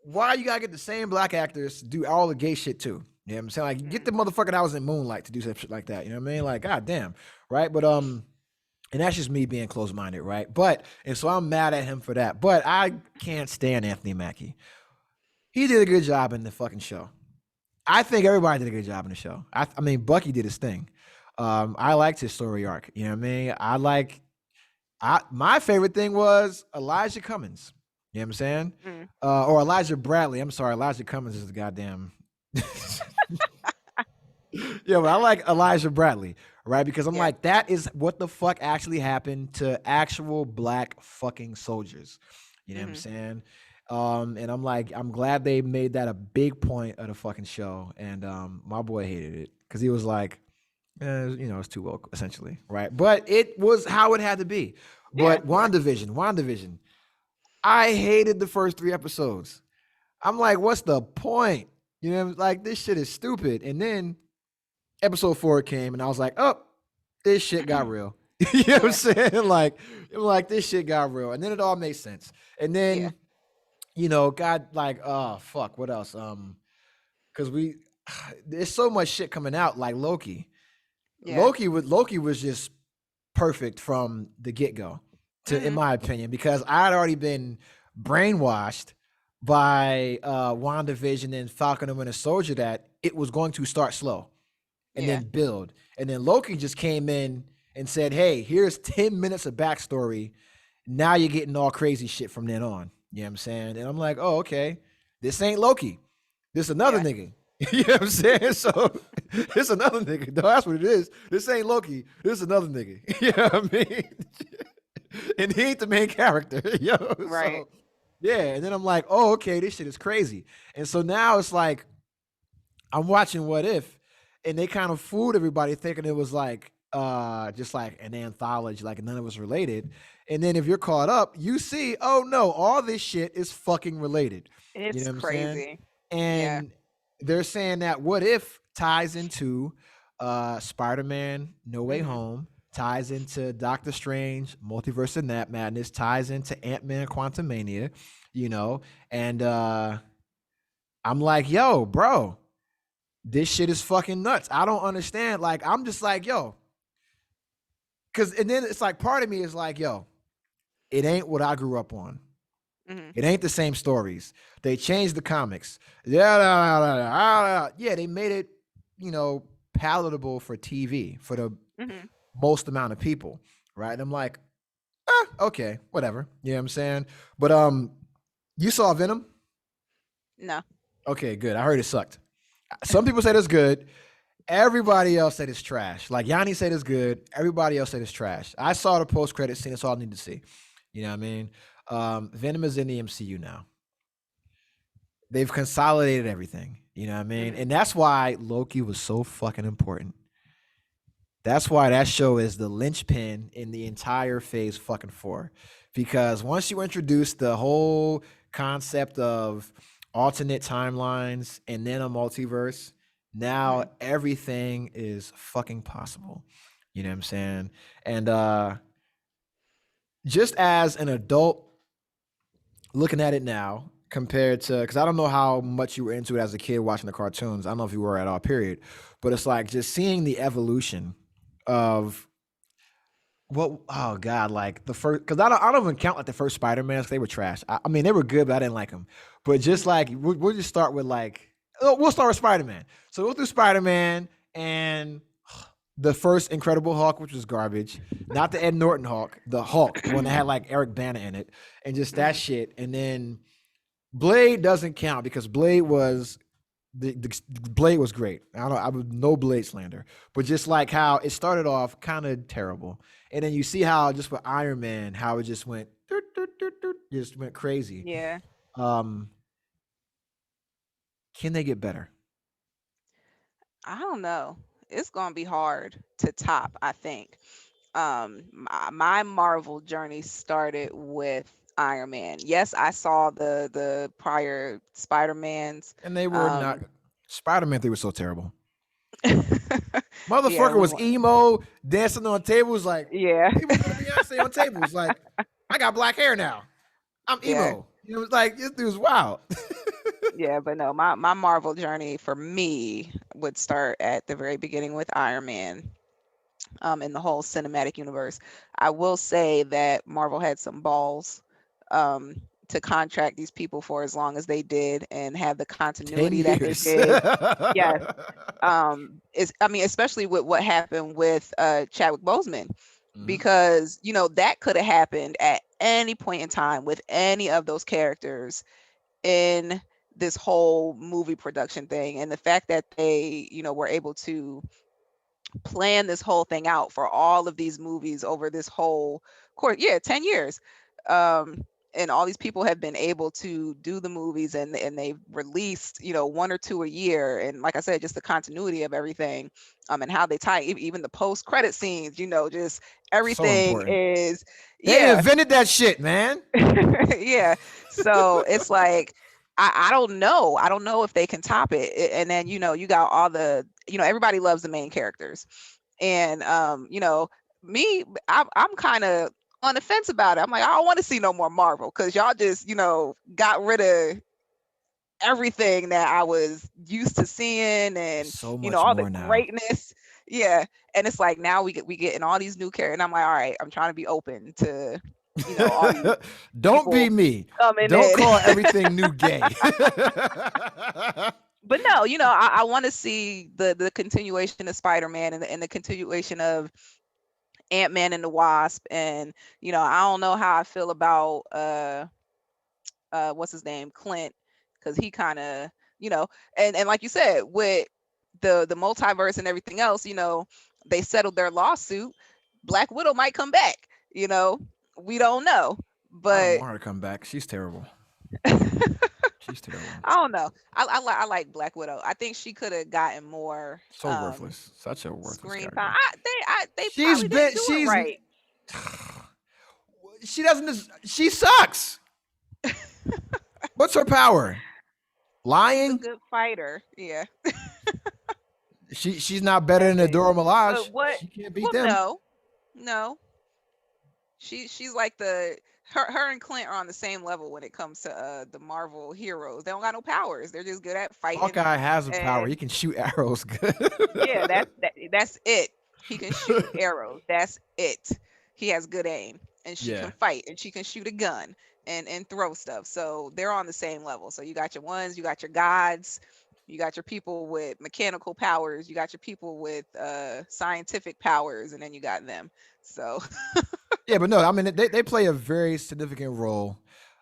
Why you gotta get the same black actors to do all the gay shit too? You know what I'm saying? Like, get the motherfucker that was in Moonlight to do some shit like that. You know what I mean? Like, god damn, right? But and that's just me being close-minded, right? And so I'm mad at him for that. But I can't stand Anthony Mackie. He did a good job in the fucking show. I think everybody did a good job in the show. I mean, Bucky did his thing. I liked his story arc. You know what I mean? My favorite thing was Elijah Cummings. You know what I'm saying? mm, Or Elijah Bradley. I'm sorry, Elijah Cummings is the goddamn. Yeah, but I like Elijah Bradley, right? Because I'm yeah, like, that is what the fuck actually happened to actual black fucking soldiers. You You know what I'm Mhm. saying? And I'm like, I'm glad they made that a big point of the fucking show. And my boy hated it because he was like, it's too woke, essentially, right? But it was how it had to be. Yeah, But yeah. WandaVision, I hated the first 3 episodes. I'm like, what's the point? Like this shit is stupid. And then episode 4 came, and I was like, oh, this shit got real. You know what I'm Yeah, saying? Like this shit got real, and then it all made sense. And yeah. then got like, oh fuck, what else? Because there's so much shit coming out, like Loki. Yeah. Loki was just perfect from the get go, in Mhm. my opinion, because I had already been brainwashed by WandaVision and Falcon and Winter Soldier that it was going to start slow and Yeah. then build. And then Loki just came in and said, "Hey, here's 10 minutes of backstory. Now you're getting all crazy shit from then on." You know what I'm saying? And I'm like, "Oh, okay. This ain't Loki. This another Yeah. nigga." You know what I'm saying? So it's another nigga. No, that's what it is. This ain't Loki. This another nigga. You know what I mean? And he ain't the main character. Right. So yeah. And then I'm like, oh, okay, this shit is crazy. And so now it's like I'm watching What If, and they kind of fooled everybody thinking it was like just like an anthology, like none of us related. And then if you're caught up, you see, oh no, all this shit is fucking related. You know It's what I'm saying? crazy. Yeah. And they're saying that What If ties into Spider-Man No Way Mhm. Home, ties into Doctor Strange, Multiverse of Madness, ties into Ant-Man Quantumania, you know, and I'm like, yo, bro, this shit is fucking nuts. I don't understand. Like, I'm just like, yo, and then it's like, part of me is like, yo, it ain't what I grew up on. Mhm. It ain't the same stories. They changed the comics. Yeah, they made it, palatable for TV for the Mhm. most amount of people, right? And I'm like, okay, whatever. You know what I'm saying? But you saw Venom? No. Okay, good. I heard it sucked. Some people said it's good. Everybody else said it's trash. Like Yanni said it's good. Everybody else said it's trash. I saw the post credit scene. That's all I need to see. You know what I mean? Venom is in the MCU now. They've consolidated everything. You know what I mean? Mhm. And that's why Loki was so fucking important. That's why that show is the linchpin in the entire Phase fucking 4. Because once you introduce the whole concept of alternate timelines and then a multiverse, now Mhm. everything is fucking possible. You know what I'm saying? And just as an adult looking at it now, compared to, because I don't know how much you were into it as a kid watching the cartoons. I don't know if you were at all, period. But it's like just seeing the evolution of what, oh god, like the first, because I don't even count like the first Spider-Mans. They were trash. I mean, they were good, but I didn't like them. But just Mhm. like we'll just start with like, oh, we'll start with Spider-Man. So we'll do Spider-Man and the first Incredible Hulk, which was garbage, not the Ed Norton Hulk, the Hulk, the one that had like Eric Bana in it, and just that Mhm. shit. And then Blade doesn't count because Blade was the Blade was great. I would no Blade slander, but just like how it started off kind of terrible, and then you see how just with Iron Man, how it just went just went crazy. Yeah. Um, can they get better? I don't know. It's gonna be hard to top, I think. My Marvel journey started with Iron Man. Yes, I saw the prior Spider-Mans. And they were not. Um Spider Man 3 was so terrible. yeah, Motherfucker was emo, dancing on tables like yeah. he was doing Beyonce on tables. Like, I got black hair now. I'm Yeah. emo. It's like this dude's wild. Yeah, but no, my Marvel journey for me would start at the very beginning with Iron Man, in the whole cinematic universe. I will say that Marvel had some balls, um, to contract these people for as long as they did and have the 10 continuity that they years. did. Yes. Is I mean, especially with what happened with Chadwick Boseman, Mhm. because that could have happened at any point in time with any of those characters in this whole movie production thing. And the fact that they were able to plan this whole thing out for all of these movies over this whole course, yeah, 10 years. um and all these people have been able to do the movies, and they've released, one or two a year, and like I said, just the continuity of everything, and how they tie even the post credit scenes, just So everything important. is, They yeah. invented that shit, man. Yeah. So it's like, I don't know. I don't know if they can top it. And then, you got all the, everybody loves the main characters. And me, I'm kind of on the fence about it. I'm like, I don't want to see no more Marvel, because y'all just, got rid of everything that I was used to seeing, There's and so much all the more now. greatness. Yeah. And it's like, now we getting all these new characters, and I'm like, all right, I'm trying to be open to, all these Don't be people me. coming Don't in. call everything new gay. But no, I want to see the continuation of Spider-Man, and the continuation of Ant-Man and the Wasp. And I don't know how I feel about what's his name, Clint, because he kind of, and like you said, with the multiverse and everything else, they settled their lawsuit. Black Widow might come back. We don't know, I don't but want her to come back. She's terrible. She's terrible. I don't know. I like Black Widow. I think she could have gotten more So worthless. Such a worthless screen character. time. They She's probably been. didn't do it right. She doesn't. She sucks. What's her power? She's a Lying. good fighter. Yeah. She's not better than Thing. Adora But Milaje. what? She can't beat Well, them. no. She's like her and Clint are on the same level when it comes to the Marvel heroes. They don't got no powers. They're just good at fighting. Hawkeye has a power. And He can shoot arrows good. yeah, that's it. He can shoot arrows. That's it. He has good aim, and she Yeah. can fight, and she can shoot a gun and throw stuff. So they're on the same level. So you got your ones, you got your gods, you got your people with mechanical powers, you got your people with scientific powers, and then you got them. So Yeah, but no, I mean they play a very significant role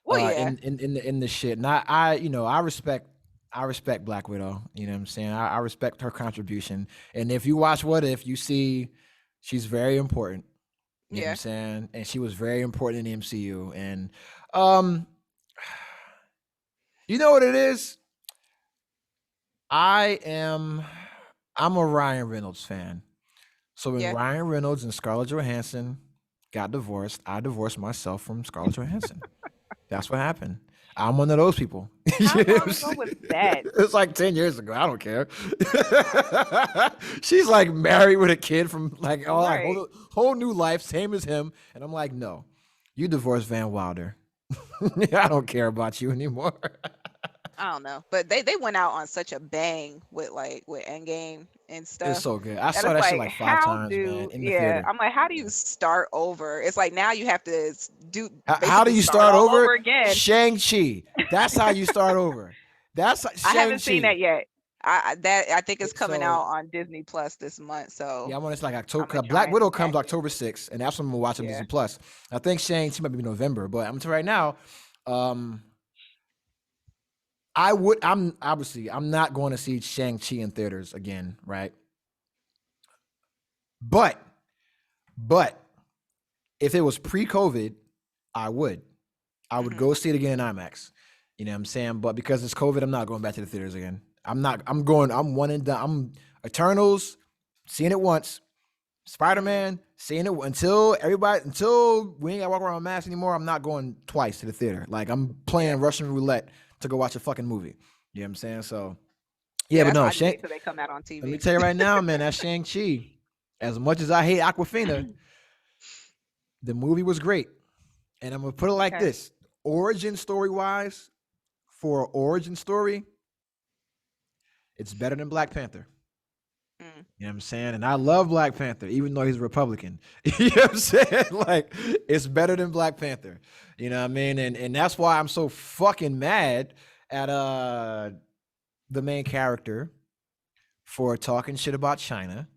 well, yeah, in the shit. And I respect Black Widow. You know what I'm saying? I respect her contribution. And if you watch What If, you see she's very important. You know what I'm yeah. saying? And she was very important in the MCU. And um you know what it is? I'm a Ryan Reynolds fan. So when Yeah. Ryan Reynolds and Scarlett Johansson got divorced, I divorced myself from Scarlett Johansson. That's what happened. I'm one of those people. You How know what long I'm ago saying? was that? It's like 10 years ago. I don't care. She's like married with a kid from like Right. whole new life, same as him. And I'm like, no, you divorced Van Wilder. I don't care about you anymore. I don't know, but they went out on such a bang with Endgame and It's stuff. so good. I And saw it's that shit like, like 5 times, man, in the yeah, theater. I'm like, how do you start over? It's like now you have to do How do basically you start start all over? over again. Shang-Chi. That's how you start over. That's I haven't seen that Shang-Chi. yet. I think it's coming So out on Disney Plus this month. So yeah, I want it's like I'm October. gonna 'Cause try Black and Widow comes catch it. October 6th, and that's when I'm gonna watch on Yeah. Disney Plus. I think Shang-Chi might be November, but I'm telling you right now, um, I'm not going to see Shang-Chi in theaters again, right? But if it was pre-COVID, I would. I would Hmm. go see it again in IMAX. You know what I'm saying? But because it's COVID, I'm not going back to the theaters again. I'm one and done. I'm Eternals, seeing it once. Spider-Man, seeing it until we ain't gotta walk around with masks anymore. I'm not going twice to the theater. Like I'm playing Yeah. Russian roulette to go watch a fucking movie. You know what I'm saying? So yeah, Yeah. but That's why no, I just wait till they come out on let me TV. tell you right now, man, that Shang-Chi, as much as I hate Aquafina, the movie was great. And I'm gonna put it like Okay. this: origin story wise, for an origin story, it's better than Black Panther. Mm. You know what I'm saying? And I love Black Panther, even though he's a Republican. You know what I'm saying? Like, it's better than Black Panther. You know what I mean? And that's why I'm so fucking mad at the main character for talking shit about China,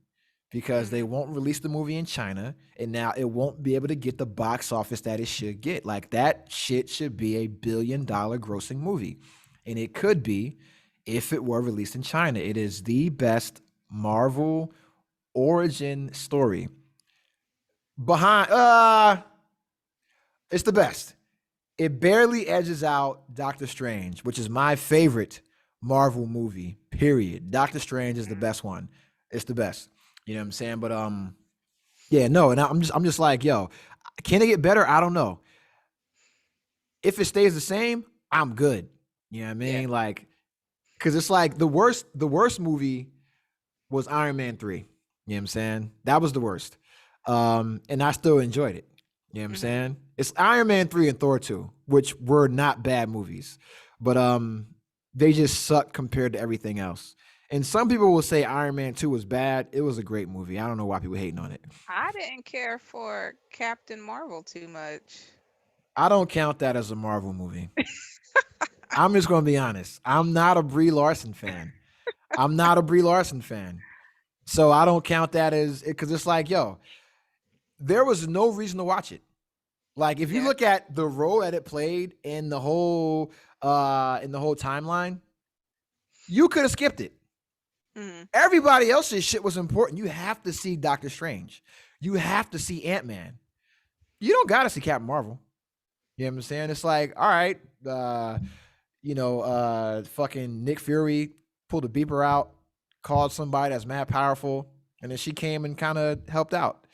because they Mhm. won't release the movie in China, and now it won't be able to get the box office that it should get. Like, that shit should be a $1 billion grossing movie. And it could be if it were released in China. It is the best Marvel origin story. Behind it's the best. It barely edges out Doctor Strange, which is my favorite Marvel movie. Period. Doctor Strange is the Mm, best one. It's the best. You know what I'm saying? But yeah, no, and I'm just like, yo, can it get better? I don't know. If it stays the same, I'm good. You know what I yeah. mean? Like, because it's like the worst movie was Iron Man 3. You know what I'm saying? That was the worst. And I still enjoyed it. You know what I'm Hmm. saying? It's Iron Man 3 and Thor 2, which were not bad movies. But they just suck compared to everything else. And some people will say Iron Man 2 was bad. It was a great movie. I don't know why people hating on it. I didn't care for Captain Marvel too much. I don't count that as a Marvel movie. I'm just gonna be honest. I'm not a Brie Larson fan. I'm not a Brie Larson fan. So I don't count that as because it's like, yo, there was no reason to watch it. Like if you Yeah. look at the role that it played in the whole timeline, you could have skipped it. Hmm. Everybody else's shit was important. You have to see Doctor Strange. You have to see Ant-Man. You don't gotta see Captain Marvel. You know what I'm saying? It's like, all right, fucking Nick Fury pulled a beeper out, called somebody that's mad powerful, and then she came and kind of helped out.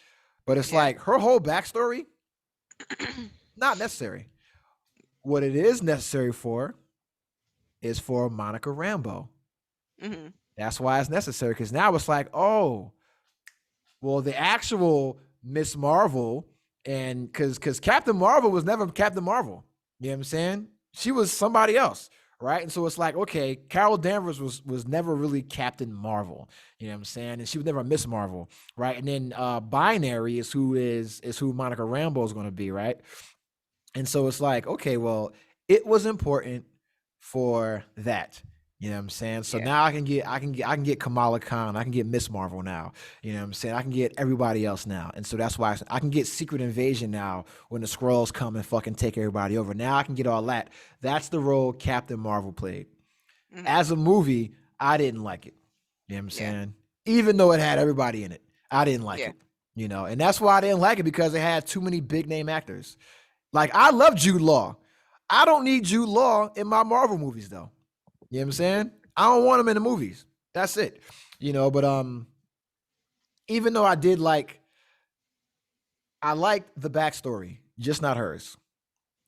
But it's Yeah. like her whole backstory, not necessary. What it is necessary for is for Monica Rambeau. Hmm. That's why it's necessary because now it's like, oh, well, the actual Miss Marvel, and because Captain Marvel was never Captain Marvel. You know what I'm saying? She was somebody else, right? And so it's like, okay, Carol Danvers was never really Captain Marvel. You know what I'm saying? And she was never Miss Marvel, right? And then Binary is who Monica Rambeau is going to be, right? And so it's like, okay, well, it was important for that. You know what I'm saying? So Yeah. now I can get Kamala Khan, I can get Miss Marvel now. You know what I'm saying? I can get everybody else now. And so that's why I can get Secret Invasion now when the Skrulls come and fucking take everybody over. Now I can get all that. That's the role Captain Marvel played. Hmm. As a movie, I didn't like it. You know what I'm Yeah. saying? Even though it had everybody in it, I didn't like Yeah. it. And that's why I didn't like it because it had too many big name actors. Like I love Jude Law. I don't need Jude Law in my Marvel movies though. You know what I'm saying? I don't want him in the movies. That's it. But even though I liked the backstory, just not hers.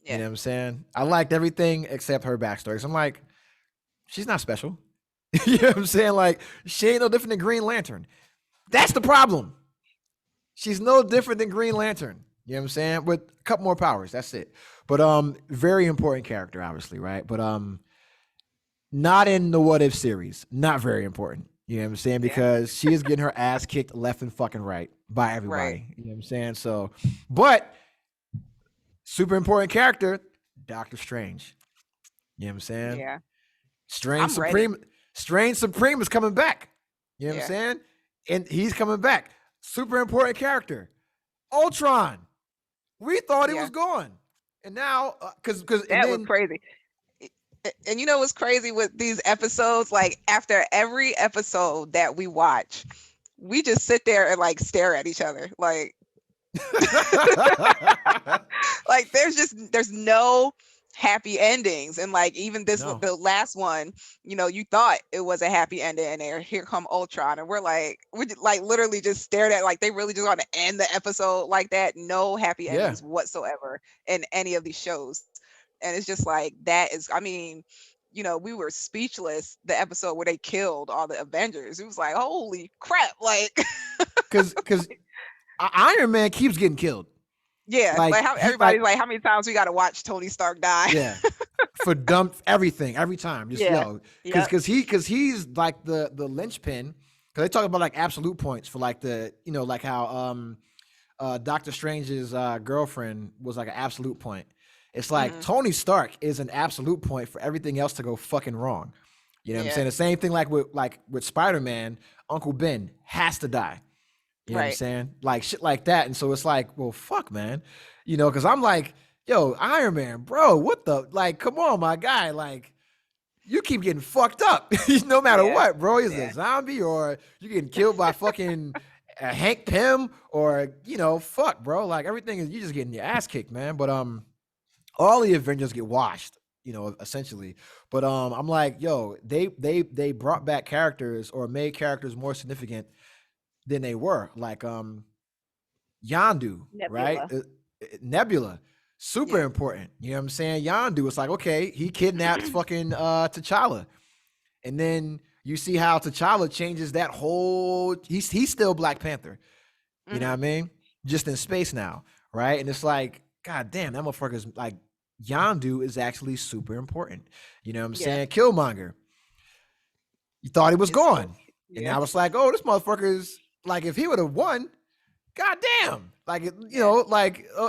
You Yeah. know what I'm saying? I liked everything except her backstory. So I'm like, she's not special. You know what I'm saying? Like, she ain't no different than Green Lantern. That's the problem. She's no different than Green Lantern. You know what I'm saying? With a couple more powers. That's it. But very important character, obviously, right? But not in the What If series. Not very important. You know what I'm saying? Yeah. Because she is getting her ass kicked left and fucking right by Right. everybody. You know what I'm saying? So, but super important character, Doctor Strange. You know what I'm saying? Yeah. Strange I'm ready. Supreme. Strange Supreme is coming back. You know what I'm Yeah. saying? And he's coming back. Super important character. Ultron. We thought he Yeah. was gone. And now, because and That was then crazy. And you know what's crazy with these episodes? Like after every episode that we watch, we just sit there and like stare at each other. Like there's no happy endings. And like even no. the last one, you thought it was a happy ending, and there here come Ultron, and like literally just stared at, like, they really just want to end the episode like that. No happy Yeah. endings whatsoever in any of these shows. And it's just like, that is, I mean, we were speechless the episode where they killed all the Avengers. It was like, holy crap. Like, Because Iron Man keeps getting killed. yeah, Like like how he like everybody's like, how many times we got to watch Tony Stark die? yeah. For dump everything every time. Just Yeah. yo. Because Yep. he's like the linchpin. Because they talk about like absolute points for like like how Doctor Strange's girlfriend was like an absolute point. It's like Hmm. Tony Stark is an absolute point for everything else to go fucking wrong. You know what I'm Yeah. saying? The same thing like with Spider-Man, Uncle Ben has to die. You know what I'm Right. saying? Like shit like that. And so it's like, well, fuck, man. Because I'm like, yo, Iron Man, bro, what the like, come on, my guy. Like, you keep getting fucked up no matter Yeah. what, bro. Is a Yeah. zombie or you getting killed by fucking Hank Pym or fuck, bro. Like everything is you just getting your ass kicked, man. But all the Avengers get washed, essentially. But I'm like, yo, they brought back characters or made characters more significant than they were. Like Yondu, right? Nebula. Nebula, super Yeah. important. You know what I'm saying? Yondu, it's like, okay, he kidnaps fucking T'Challa. And then you see how T'Challa changes that whole he's still Black Panther. You know what I mean? Just in space now, right? And it's like, god damn, that motherfucker's like Yondu is actually super important. You know what I'm Yeah. saying? Killmonger. You thought he was It's so- gone. And Yeah. now it's like, oh, this motherfucker's like, if he would have won, god damn. Like,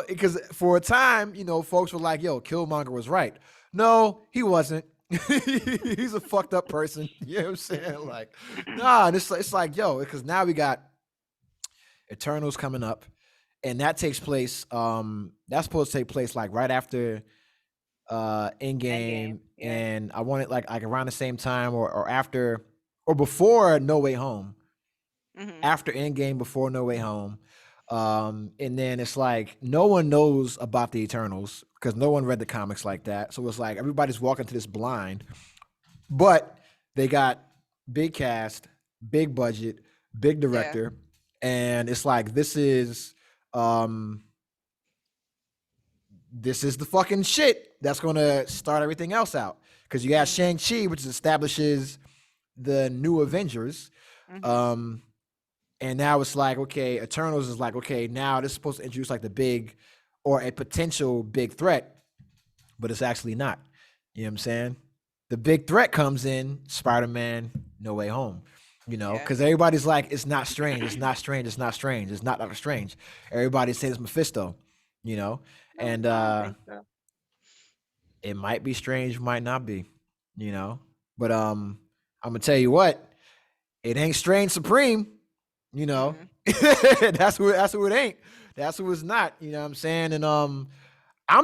because for a time, folks were like, yo, Killmonger was right. No, he wasn't. He's a fucked up person. You know what I'm saying? Like, nah, it's like, yo, because now we got Eternals coming up, and that takes place. That's supposed to take place like right after Endgame, Endgame, yeah. and I want it like around the same time or after or before No Way Home. After Endgame, before No Way Home. And then it's like no one knows about the Eternals because no one read the comics like that. So it's like everybody's walking to this blind, but they got big cast, big budget, big director, and it's like this is the fucking shit that's gonna start everything else out. Because you got Shang-Chi, which establishes the new Avengers. And now it's like, okay, Eternals is like, okay, now this is supposed to introduce like the big or a potential big threat, but it's actually not. You know what I'm saying? The big threat comes in Spider-Man No Way Home, because everybody's like, it's not strange, it's not strange, it's not strange, it's not Doctor Strange. Everybody's saying it's Mephisto, and I don't think so. it might be strange, might not be, but I'm gonna tell you what, it ain't Strange Supreme. That's who it ain't. That's who it's not. You know what I'm saying? And I'm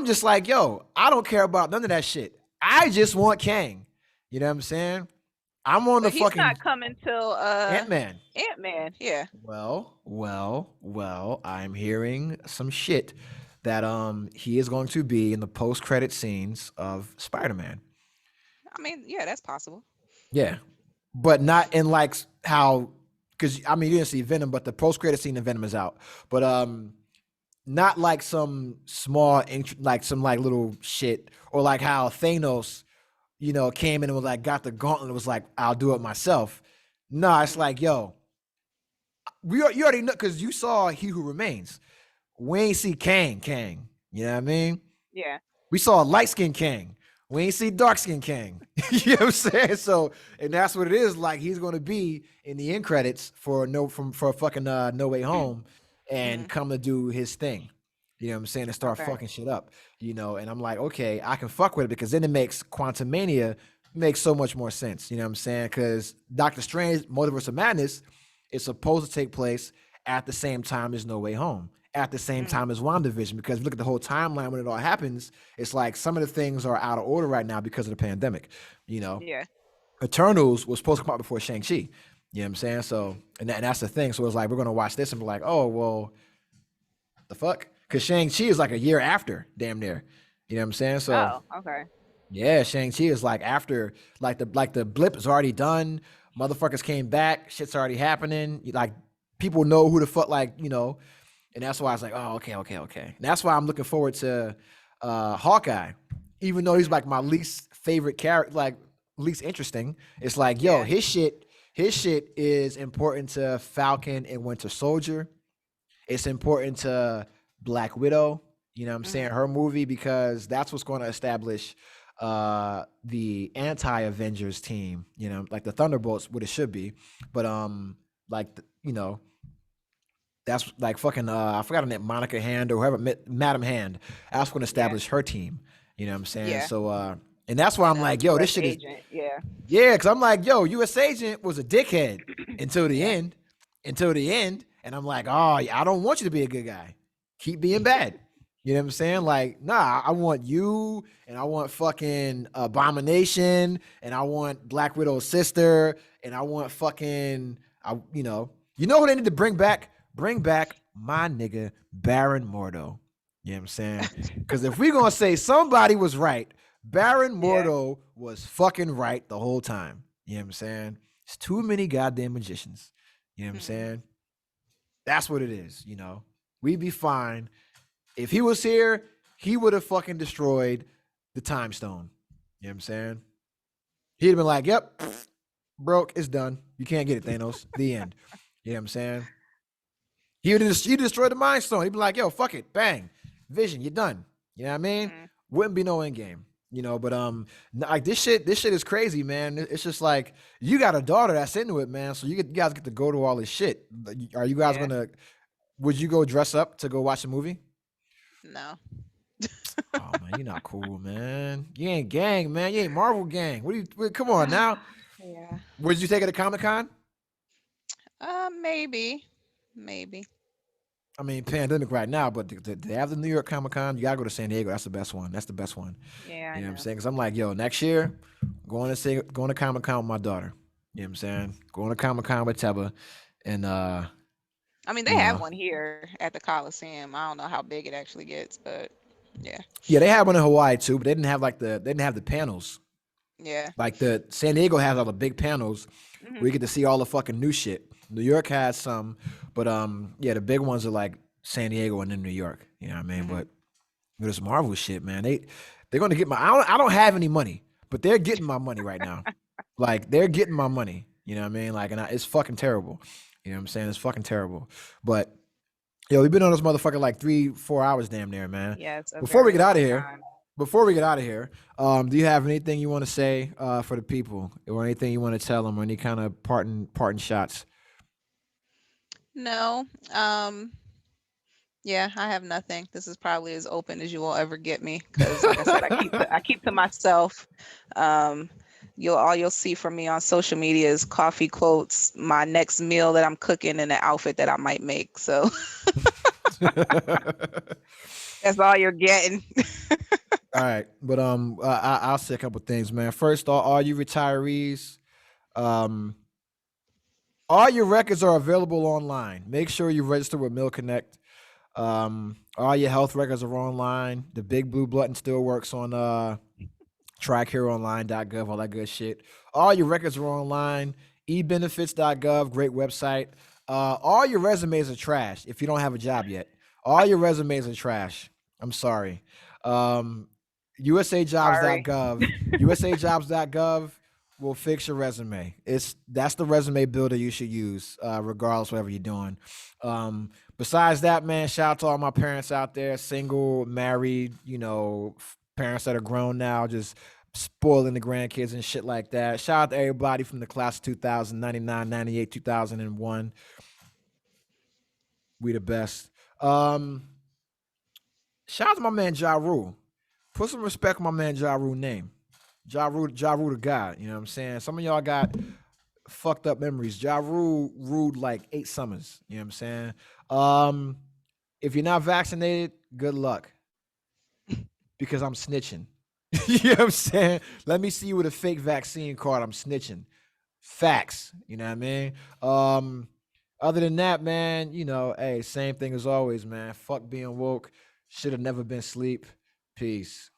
just like, yo, I don't care about none of that shit. I just want Kang. You know what I'm saying? I'm on But the he's fucking not coming till Ant-Man. Ant-Man. Yeah. Well, I'm hearing some shit that he is going to be in the post-credit scenes of Spider-Man. I mean, yeah, that's possible. Yeah. But not in like how, because I mean you didn't see Venom, but the post-credit scene of Venom is out. But not like some small like some like little shit, or like how Thanos, came in and was like got the gauntlet and was like, I'll do it myself. No, it's like, yo, you already know, because you saw He Who Remains. We ain't see Kang. You know what I mean? Yeah. We saw a light-skinned Kang. We ain't see dark-skinned Kang. You know what I'm saying? So, and that's what it is. Like, he's going to be in the end credits for fucking No Way Home and come to do his thing. You know what I'm saying? And start Okay. fucking shit up. And I'm like, okay, I can fuck with it, because then it makes Quantumania make so much more sense. You know what I'm saying? Because Doctor Strange Multiverse of Madness is supposed to take place at the same time as No Way Home, at the same time as WandaVision, because if you look at the whole timeline when it all happens, it's like some of the things are out of order right now because of the pandemic. Yeah. Eternals was supposed to come out before Shang-Chi. You know what I'm saying? So, and that's the thing. So it's like, we're going to watch this and be like, oh, well, the fuck? Because Shang-Chi is like a year after, damn near. You know what I'm saying? So, Oh, okay. yeah, Shang-Chi is like after, like the blip is already done. Motherfuckers came back. Shit's already happening. Like, people know who the fuck, and that's why I was like, oh, okay. And that's why I'm looking forward to Hawkeye, even though he's like my least favorite character, like least interesting. It's like, yo, his shit is important to Falcon and Winter Soldier. It's important to Black Widow. You know what I'm saying? Her movie, because that's what's going to establish the anti-Avengers team. Like the Thunderbolts, what it should be, but that's like fucking I forgot her name, Monica Hand or whoever, Madam Hand. That's going to establish her team. You know what I'm saying? Yeah. So and that's why I'm like, yo, this US shit is agent. Yeah. yeah, because I'm like, yo, U.S. Agent was a dickhead until the end. And I'm like, oh, I don't want you to be a good guy. Keep being bad. You know what I'm saying? Like, nah, I want you, and I want fucking Abomination, and I want Black Widow's sister, and I want fucking, you know who they need to bring back? Bring back my nigga Baron Mordo. You know what I'm saying? Because if we're gonna say somebody was right, Baron Yeah. Mordo was fucking right the whole time. You know what I'm saying? It's too many goddamn magicians. You know what I'm Mhm. saying? That's what it is, you know. We'd be fine. If he was here, he would have fucking destroyed the time stone. You know what I'm saying? He'd have been like, yep, broke, it's done. You can't get it, Thanos. The end. You know what I'm saying? He'd destroy the mind stone. He'd be like, yo, fuck it. Bang. Vision, you're done. You know what I mean? Mhm. Wouldn't be no end game. You know, but like this shit is crazy, man. It's just like you got a daughter that's into it, man. So you guys get to go to all this shit. Are you guys Yeah. gonna would you go dress up to go watch the movie? No. Oh man, you're not cool, man. You ain't gang, man. You ain't Marvel gang. Come on now. Yeah. Where did you take it to Comic Con? Maybe. Maybe. I mean, pandemic right now, but they have the New York Comic Con. You gotta go to San Diego. That's the best one. That's the best one. Yeah, I You know what I'm know. saying? Because I'm like, yo, next year, going to Comic Con with my daughter. You know what I'm saying? Going to Comic Con with Teba, and I mean, they you have know, one here at the Coliseum. I don't know how big it actually gets, but yeah. yeah, they had one in Hawaii too, but they didn't have the panels. Yeah. Like the San Diego has all the big panels where Mhm. you get to see all the fucking new shit. New York has some, but yeah, the big ones are like San Diego and then New York. You know what I mean? Mhm. But this Marvel shit, man, they're gonna get my. I don't have any money, but they're getting my money right now. Like they're getting my money. You know what I mean? Like, it's fucking terrible. You know what I'm saying? It's fucking terrible. But yo, we've been on this motherfucker like 3-4 hours, damn near, man. Yeah, it's a Before we very get out long of here, time. do you have anything you want to say for the people, or anything you want to tell them, or any kind of parting shots? No. Yeah, I have nothing. This is probably as open as you will ever get me because, like I said, I keep to myself. Um, you'll see from me on social media is coffee quotes, my next meal that I'm cooking, and the outfit that I might make. So that's all you're getting. All right, but I'll say a couple things, man. First, all you retirees, um, all your records are available online. Make sure you register with Mill Connect. All your health records are online. The big blue button still works on TriCareOnline.gov, all that good shit. All your records are online. ebenefits.gov, great website. All your resumes are trash if you don't have a job yet. All your resumes are trash. I'm sorry. Um, Sorry. USAjobs.gov, USAjobs.gov will fix your resume. That's the resume builder you should use, regardless whatever you're doing. Besides that, man, shout out to all my parents out there, single, married, parents that are grown now, just spoiling the grandkids and shit like that. Shout out to everybody from the class of 2000, 99, 98, 2001. We the best. Um, Shout out to my man Ja Rule. Put some respect on my man Ja Rule name. Ja Rule the God. You know what I'm saying? Some of y'all got fucked up memories. Ja Rule ruled like 8 summers. You know what I'm saying? Um, if you're not vaccinated, good luck. Because I'm snitching. You know what I'm saying? Let me see you with a fake vaccine card. I'm snitching. Facts. You know what I mean? Other than that, man, hey, same thing as always, man. Fuck being woke. Should have never been sleep. Peace.